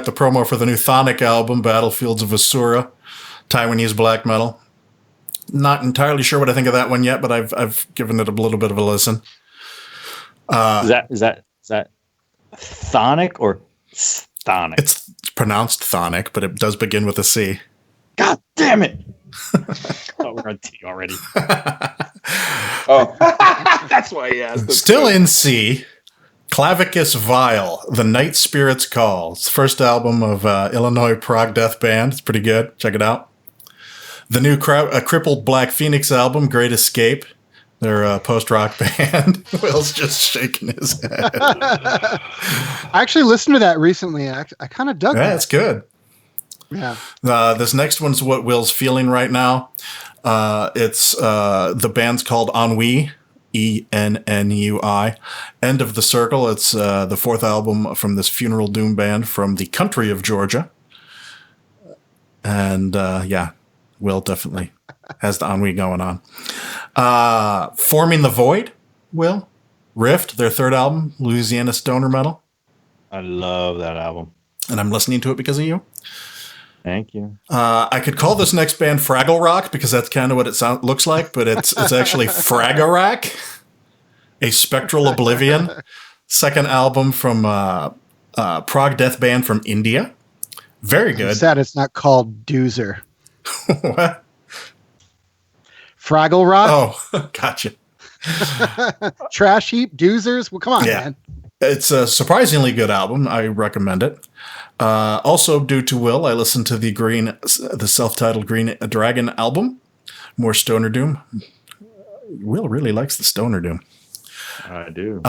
the promo for the new Thonic album, Battlefields of Asura, Taiwanese black metal. Not entirely sure what I think of that one yet, but I've given it a little bit of a listen. Is that Thonic or Sthonic? It's pronounced Thonic, but it does begin with a C. God damn it! Oh, we're on T already. Oh, that's why he asked. Still in C, Clavicus Vile, The Night Spirit's Call. It's the first album of Illinois prog death band. It's pretty good. Check it out. The new Crippled Black Phoenix album, Great Escape. They're a post-rock band. Will's just shaking his head. I actually listened to that recently. I kind of dug Yeah, that. it's good. Yeah. This next one's what Will's feeling right now. It's the band's called Ennui, ENNUI. End of the Circle. It's the 4th album from this funeral doom band from the country of Georgia. And Will definitely has the Ennui going on. Forming the Void, Will. Rift, their 3rd album, Louisiana stoner metal. I love that album. And I'm listening to it because of you. Thank you. I could call this next band Fraggle Rock because that's kind of what it looks like, but it's actually Fragarack, a Spectral Oblivion, 2nd album from prog death band from India. Very I'm good. sad it's not called Doozer. What? Fraggle Rock? Oh, gotcha. Trash Heap? Doozers? Well, come on, Yeah. man. It's a surprisingly good album. I recommend it. Also, due to Will, I listened to the self-titled Green Dragon album. More stoner doom. Will really likes the stoner doom. I do.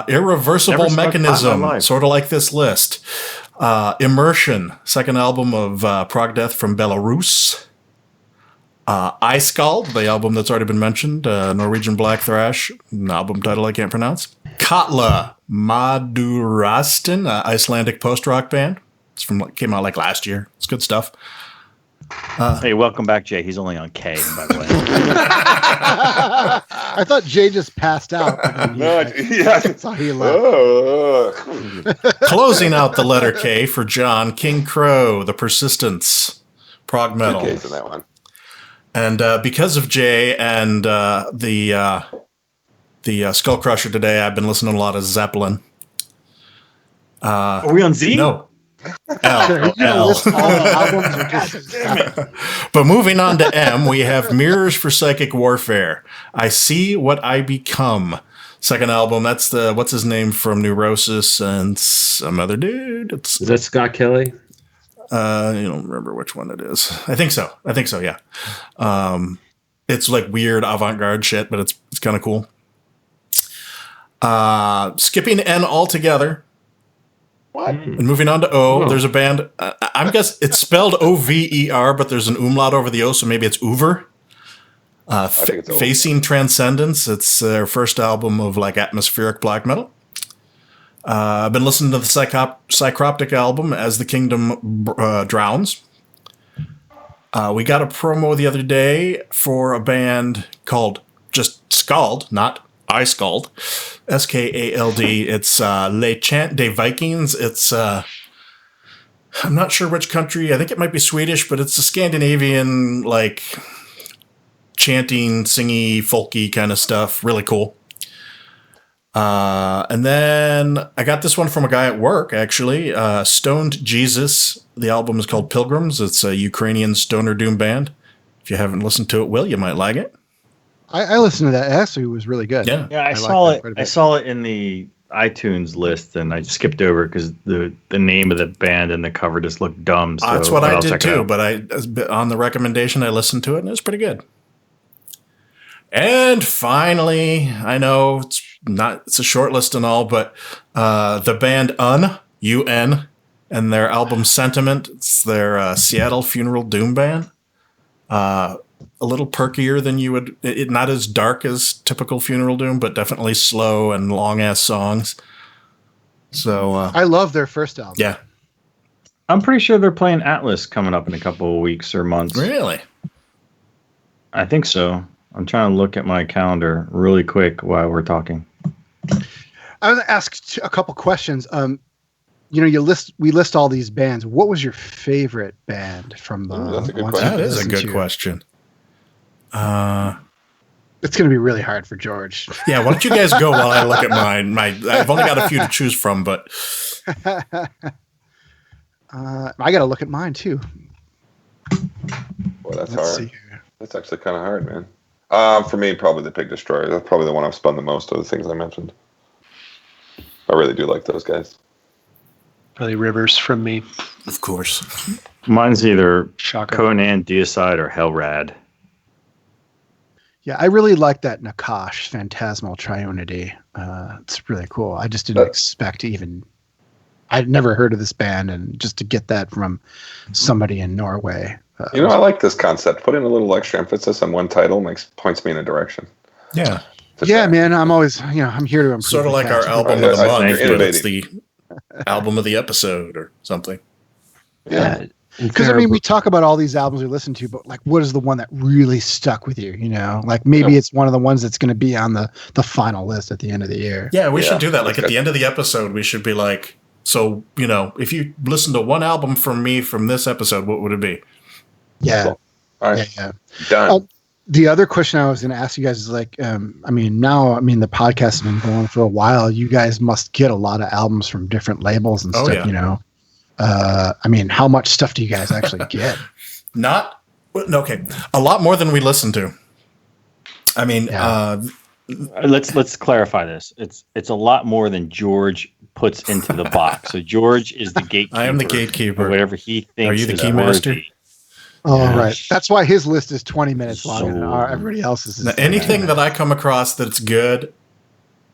Irreversible Never smoked pot in my Mechanism, life. sort of like this list. Immersion, second album of prog death from Belarus. Iskald, the album that's already been mentioned, Norwegian black thrash, an album title I can't pronounce. Katla Madurastin, Icelandic post-rock band. Came out like last year. It's good stuff. Hey, welcome back, Jay. He's only on K, by the way. I thought Jay just passed out. That's how he left. Closing out the letter K for John, King Crow, The Persistence, prog metal. K's in that one. And because of Jay and the Skullcrusher today, I've been listening to a lot of Zeppelin. Are we on Z? No. Are you gonna list all the albums or just But moving on to M, we have Mirrors for Psychic Warfare. I See What I Become. Second album. That's the what's his name from Neurosis and some other dude. Is that Scott Kelly? You don't remember which one it is. I think so. Yeah. It's like weird avant-garde shit, but it's kind of cool. Skipping N altogether. What? And moving on to O, there's a band. I'm guess it's spelled O-V-E-R, but there's an umlaut over the O, so maybe it's Uver. think it's Facing Transcendence. It's their first album of like atmospheric black metal. I've been listening to the Psychroptic album As the Kingdom Drowns. We got a promo the other day for a band called just Skald, not I Skald, S-K-A-L-D. It's Les Chant des Vikings. It's I'm not sure which country. I think it might be Swedish, but it's a Scandinavian like chanting, singy, folky kind of stuff. Really cool. And then I got this one from a guy at work, actually. Stoned Jesus. The album is called Pilgrims. It's a Ukrainian stoner doom band. If you haven't listened to it, Will, you might like it. I listened to that. Actually, it was really good. Yeah. Yeah, I saw it in the iTunes list, and I skipped over because the name of the band and the cover just looked dumb. So That's what I I'll did check it too, out. but on the recommendation, I listened to it, and it was pretty good. And finally, I know it's a short list and all, but the band UN, and their album Sentiment. It's their Seattle funeral doom band. A little perkier than you would, not as dark as typical funeral doom, but definitely slow and long ass songs. So I love their first album. yeah, I'm pretty sure they're playing Atlas coming up in a couple of weeks or months. really. I think so. I'm trying to look at my calendar really quick while we're talking. I was asked a couple questions. We list all these bands. What was your favorite band from the? Ooh, that's a good ones question. That you is a listened good to? question. It's going to be really hard for George. Yeah, why don't you guys go while I look at mine? I've only got a few to choose from, but I got to look at mine too. Boy, that's Let's hard. see here. That's actually kind of hard, man. For me, probably the Pig Destroyer. That's probably the one I've spun the most of the things I mentioned. I really do like those guys. Probably Rivers from me. of course. Mine's either Shocker. Conan, Deicide, or Hellrad. Yeah, I really like that Nakash Phantasmal Triunity. It's really cool. I just didn't expect to even. I'd never heard of this band, and just to get that from somebody in Norway. I like this concept. Putting a little extra emphasis on one title points me in a direction. Yeah. Yeah, man. I'm always, I'm here to improve. Sort of the like our cast. album of the I month, think but it's innovating. the album of the episode or something. Yeah. Because we talk about all these albums we listen to, but like, what is the one that really stuck with you? Like maybe it's one of the ones that's going to be on the final list at the end of the year. Yeah, we should do that. Like that's at the end of the episode, we should be like, so, if you listen to one album from me from this episode, what would it be? Yeah, Cool. All right, yeah. done. The other question I was going to ask you guys is like, the podcast has been going for a while. You guys must get a lot of albums from different labels and Oh, stuff. yeah. How much stuff do you guys actually get? A lot more than we listen to. I mean, Yeah. Let's clarify this. It's a lot more than George puts into the box. So George is the gatekeeper. I am the gatekeeper. Or whatever he thinks. Are you the is key master? worthy. Oh, Yeah. right. That's why his list is 20 minutes long, and So- everybody else's is Now, anything that I come across that's good,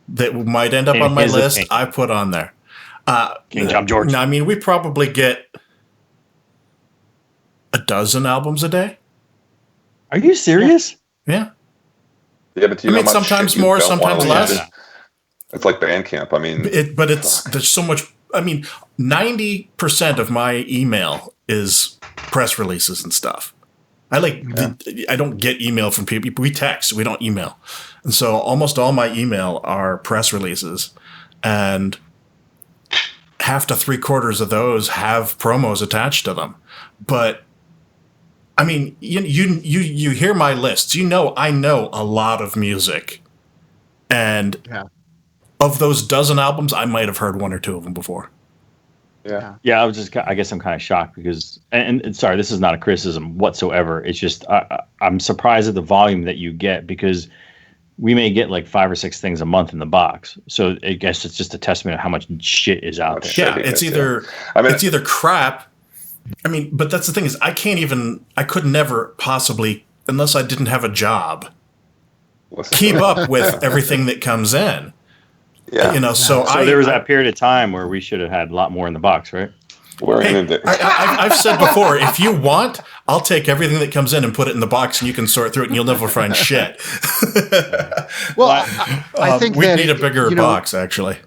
that might end up In on my his list, opinion. I put on there. King Job George. No, I mean, we probably get a dozen albums a day. Are you serious? Yeah. Yeah, but do you I know mean, how much sometimes shit you more, don't wanna sometimes listen less. to? It's like Bandcamp. I mean, There's so much. I mean, 90% of my email is press releases and stuff. I don't get email from people. We text, we don't email. And so almost all my email are press releases, and half to 3/4 of those have promos attached to them. But I mean, you hear my lists. I know a lot of music, and of those dozen albums, I might have heard one or two of them before. yeah. Yeah, I guess I'm kind of shocked because, and sorry, this is not a criticism whatsoever. It's just I'm surprised at the volume that you get, because we may get like 5 or 6 things a month in the box. So I guess it's just a testament of how much shit is out there. Yeah, it's either crap. I mean, but that's the thing is I could never possibly, unless I didn't have a job, keep up with everything that comes in. Yeah. So there was that period of time where we should have had a lot more in the box, right? We're inundated. I've said before, if you want, I'll take everything that comes in and put it in the box, and you can sort through it, and you'll never find shit. Well, I think we that, need a bigger box, actually.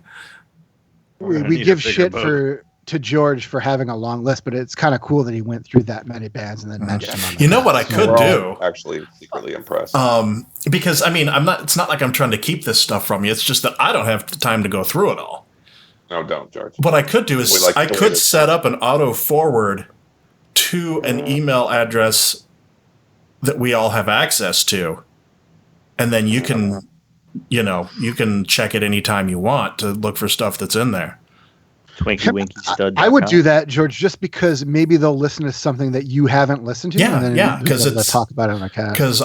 We give shit to George for having a long list, but it's kind of cool that he went through that many bands and then mentioned them. You know what I could do? Actually, secretly impressed. Because I mean, it's not like I'm trying to keep this stuff from you. It's just that I don't have the time to go through it all. No, don't, George. What I could do is I could set up an auto forward to an email address that we all have access to, and then you can, you can check it anytime you want to look for stuff that's in there. Twinky Winky Stud. I would do that, George, just because maybe they'll listen to something that you haven't listened to. Yeah, and then because they'll talk about it on a cast. Because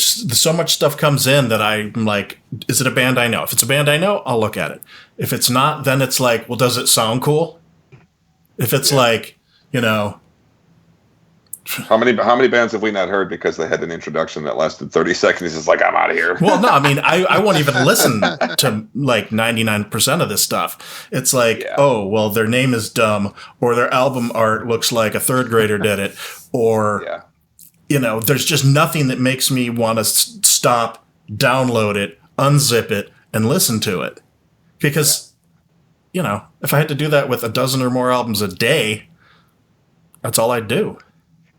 so much stuff comes in that I'm like, is it a band I know? If it's a band I know, I'll look at it. If it's not, then it's like, well, does it sound cool? If it's like, How many bands have we not heard because they had an introduction that lasted 30 seconds? It's like, I'm out of here. Well, no, I mean, I won't even listen to like 99% of this stuff. It's like, oh, well, their name is dumb, or their album art looks like a third grader did it, or, there's just nothing that makes me want to stop, download it, unzip it, and listen to it. Because, if I had to do that with a dozen or more albums a day, that's all I'd do.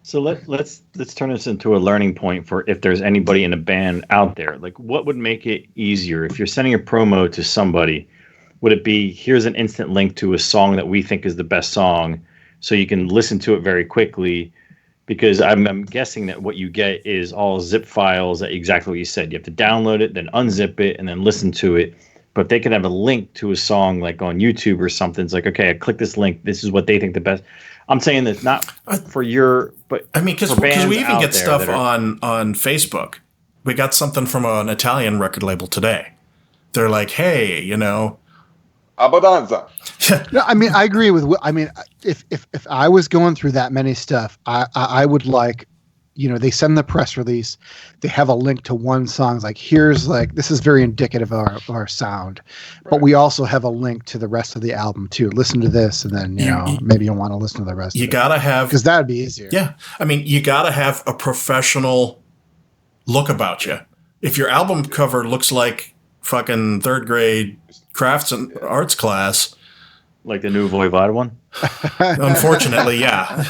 So let's turn this into a learning point for if there's anybody in a band out there. Like, what would make it easier if you're sending a promo to somebody? Would it be, here's an instant link to a song that we think is the best song, so you can listen to it very quickly? Because I'm guessing that what you get is all zip files, that exactly what you said. You have to download it, then unzip it, and then listen to it. But they could have a link to a song like on YouTube or something. It's like, okay, I click this link. This is what they think the best. I'm saying that not for your, but I mean, because we even get stuff on Facebook. We got something from an Italian record label today. They're like, hey, Abbondanza. No, I mean, I agree with. I mean, if I was going through that many stuff, I would like, they send the press release, they have a link to one song. It's like, this is very indicative of our sound, but we also have a link to the rest of the album too. Listen to this, and then maybe you'll want to listen to the rest. You gotta have, because that'd be easier. Yeah, I mean, you gotta have a professional look about you. If your album cover looks like fucking third grade crafts and arts class, like the new Voivod one. Unfortunately, yeah.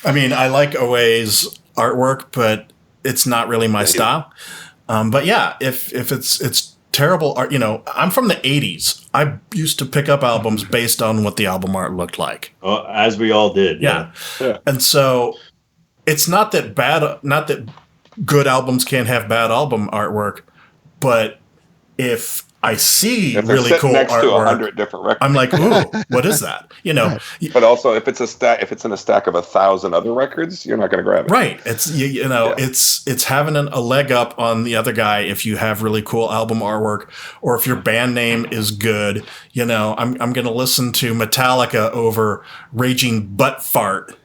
I mean, I like OA's artwork, but it's not really my style. But yeah, if it's terrible art, I'm from the 80s. I used to pick up albums based on what the album art looked like. As we all did. Yeah. And so it's not that good albums can't have bad album artwork, but if I see really cool next artwork, to 100 different records, I'm like, ooh, what is that? But also, if it's in a stack of 1,000 other records, you're not going to grab it. Right. It's it's having a leg up on the other guy if you have really cool album artwork, or if your band name is good. I'm going to listen to Metallica over Raging Butt Fart.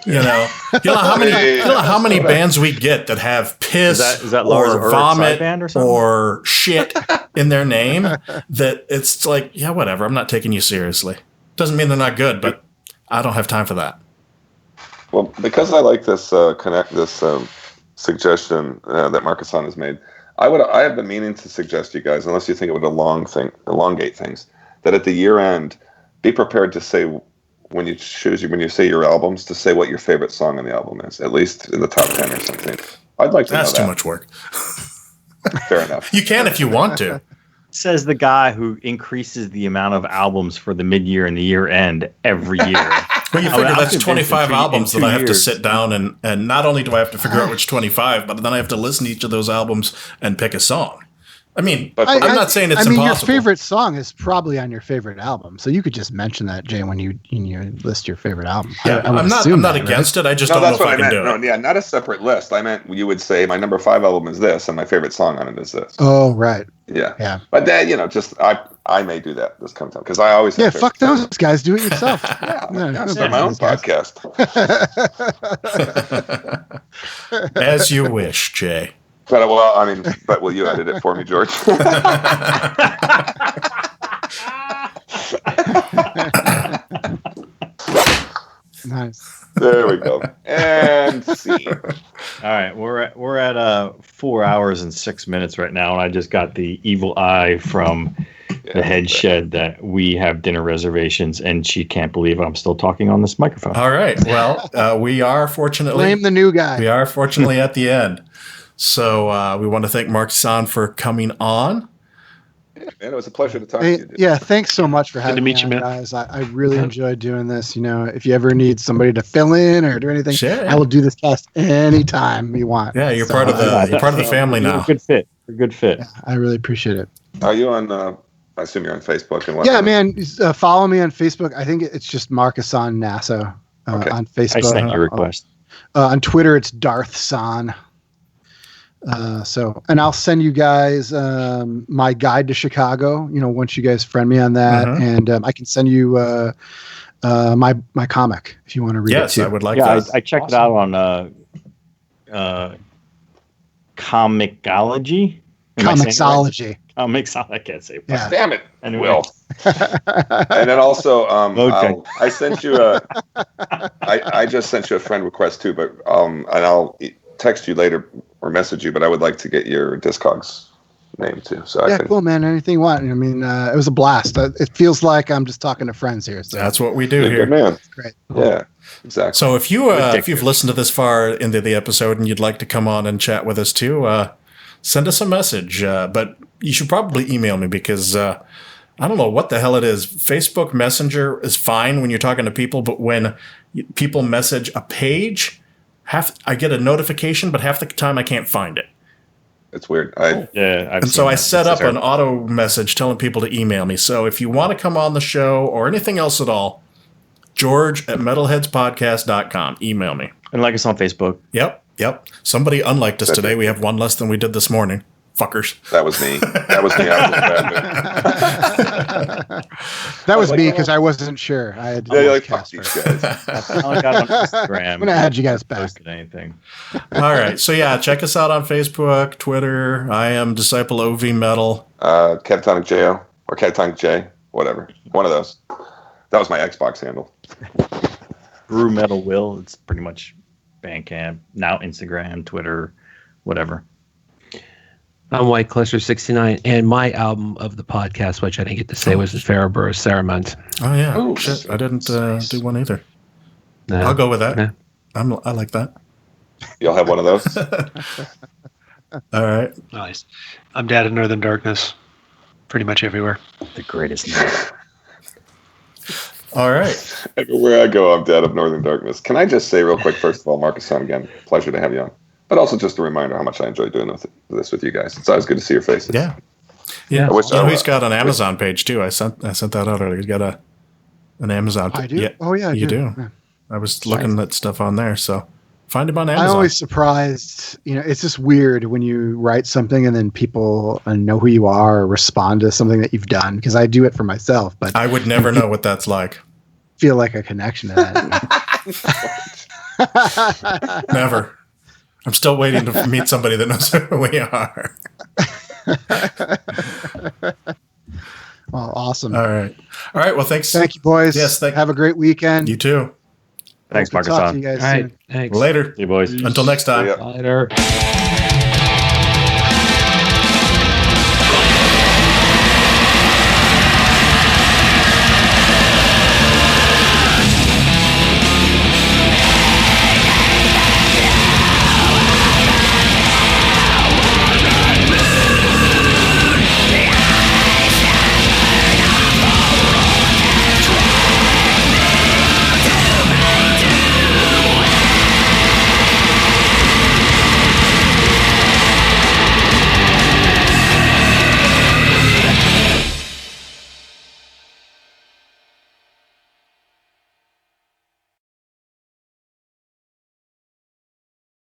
You know how many bands we get that have piss Is that Lars or Ulrich's vomit side band or something? or shit in their name that it's like, yeah, whatever. I'm not taking you seriously. Doesn't mean they're not good, but I don't have time for that. Well, because I like this suggestion that Markisan has made, I have been meaning to suggest to you guys, unless you think it would elongate things, that at the year end, be prepared to say when you say your albums, to say what your favorite song on the album is, at least in the top 10 or something. I'd like to know that. That's too much work. Fair enough. You can if you want to. Says the guy who increases the amount of albums for the mid-year and the year-end every year. Well, you figure that's 25 albums that I have to sit down and not only do I have to figure out which 25, but then I have to listen to each of those albums and pick a song. I mean, I'm not saying it's impossible. Your favorite song is probably on your favorite album, so you could just mention that, Jay, when you list your favorite album. Yeah, I'm not against it. I just don't know if I can do it. Yeah, not a separate list. I meant you would say my number 5 album is this, and my favorite song on it is this. Oh, right. Yeah. But then I may do that this comes up because I always have fuck those guys. Do it yourself. I'll start my own podcast. As you wish, Jay. But will you edit it for me, George? Nice. There we go. And scene. All right, we're at 4 hours and 6 minutes right now, and I just got the evil eye from the head shed that we have dinner reservations, and she can't believe I'm still talking on this microphone. All right. Well, we are fortunately blame the new guy. We are fortunately at the end. So we want to thank Markisan for coming on. Yeah, man, it was a pleasure to talk to you. Dude. Yeah, thanks so much for having to meet you, man. Guys. I really enjoyed doing this. You know, if you ever need somebody to fill in or do anything, sure. I will do this cast anytime you want. Yeah, you're part of the family now. You're a good fit. Yeah, I really appreciate it. Are you on? I assume you're on Facebook and whatnot. Yeah, man. Follow me on Facebook. I think it's just Markisan Naso on Facebook. I sent your request. On Twitter, it's Darth San. And I'll send you guys my guide to Chicago. You know, once you guys friend me on that, and I can send you my comic if you want to read it. Yes, I would like that. that. I checked it out on Comixology. Comixology. Comixology. I can't say. Yeah. Damn it, anyway. Will. And then also, I sent you I just sent you a friend request too, but and I'll text you later or message you, but I would like to get your Discogs name too. So cool, man. Anything you want. I mean, it was a blast. It feels like I'm just talking to friends here. So. That's what we do here. Good man. Great. Yeah, exactly. So if you've listened to this far into the episode and you'd like to come on and chat with us too, send us a message. But you should probably email me because I don't know what the hell it is. Facebook Messenger is fine when you're talking to people, but when people message a page, I get a notification, but half the time I can't find it. It's weird. So I set up an auto message telling people to email me. So if you want to come on the show or anything else at all, George@metalheadspodcast.com. Email me. And like us on Facebook. Yep. Somebody unliked us today. We have one less than we did this morning. Fuckers. That was me. I was in a bad mood. That was me because I wasn't sure. I had you're like, fuck these guys. I got on Instagram. I'm going to add you guys back. Anything. All right. So, yeah, check us out on Facebook, Twitter. I am Disciple OV Metal. Catatonic J.O. or Catatonic J. Whatever. One of those. That was my Xbox handle. Brew Metal Will. It's pretty much Bandcamp. Now Instagram, Twitter, whatever. I'm White Cluster 69, and my album of the podcast, which I didn't get to say, was Farabur Ceremont. Oh, yeah. Oh, shit. I didn't do one either. No. I'll go with that. No. I like that. You'll have one of those? All right. Nice. I'm Dad of Northern Darkness. Pretty much everywhere. The greatest name. All right. Everywhere I go, I'm Dad of Northern Darkness. Can I just say real quick, first of all, Markisan, again, pleasure to have you on. But also just a reminder how much I enjoy doing this with you guys. It's always good to see your faces. Yeah. He's got an Amazon page too. I sent that out earlier. He's got an Amazon page. I do? Yeah. Oh, yeah. You do. Yeah. I was looking at stuff on there. So find him on Amazon. I'm always surprised. You know, it's just weird when you write something and then people know who you are or respond to something that you've done, because I do it for myself. But I would never know what that's like. Feel like a connection to that. Never. I'm still waiting to meet somebody that knows who we are. Well, awesome. All right. Well, thanks. Thank you, boys. Yes, have a great weekend. You too. Thanks, Hope to talk to you Markisan. guys All right. soon. Thanks. Later. See you, boys. Until next time. Yeah. Later.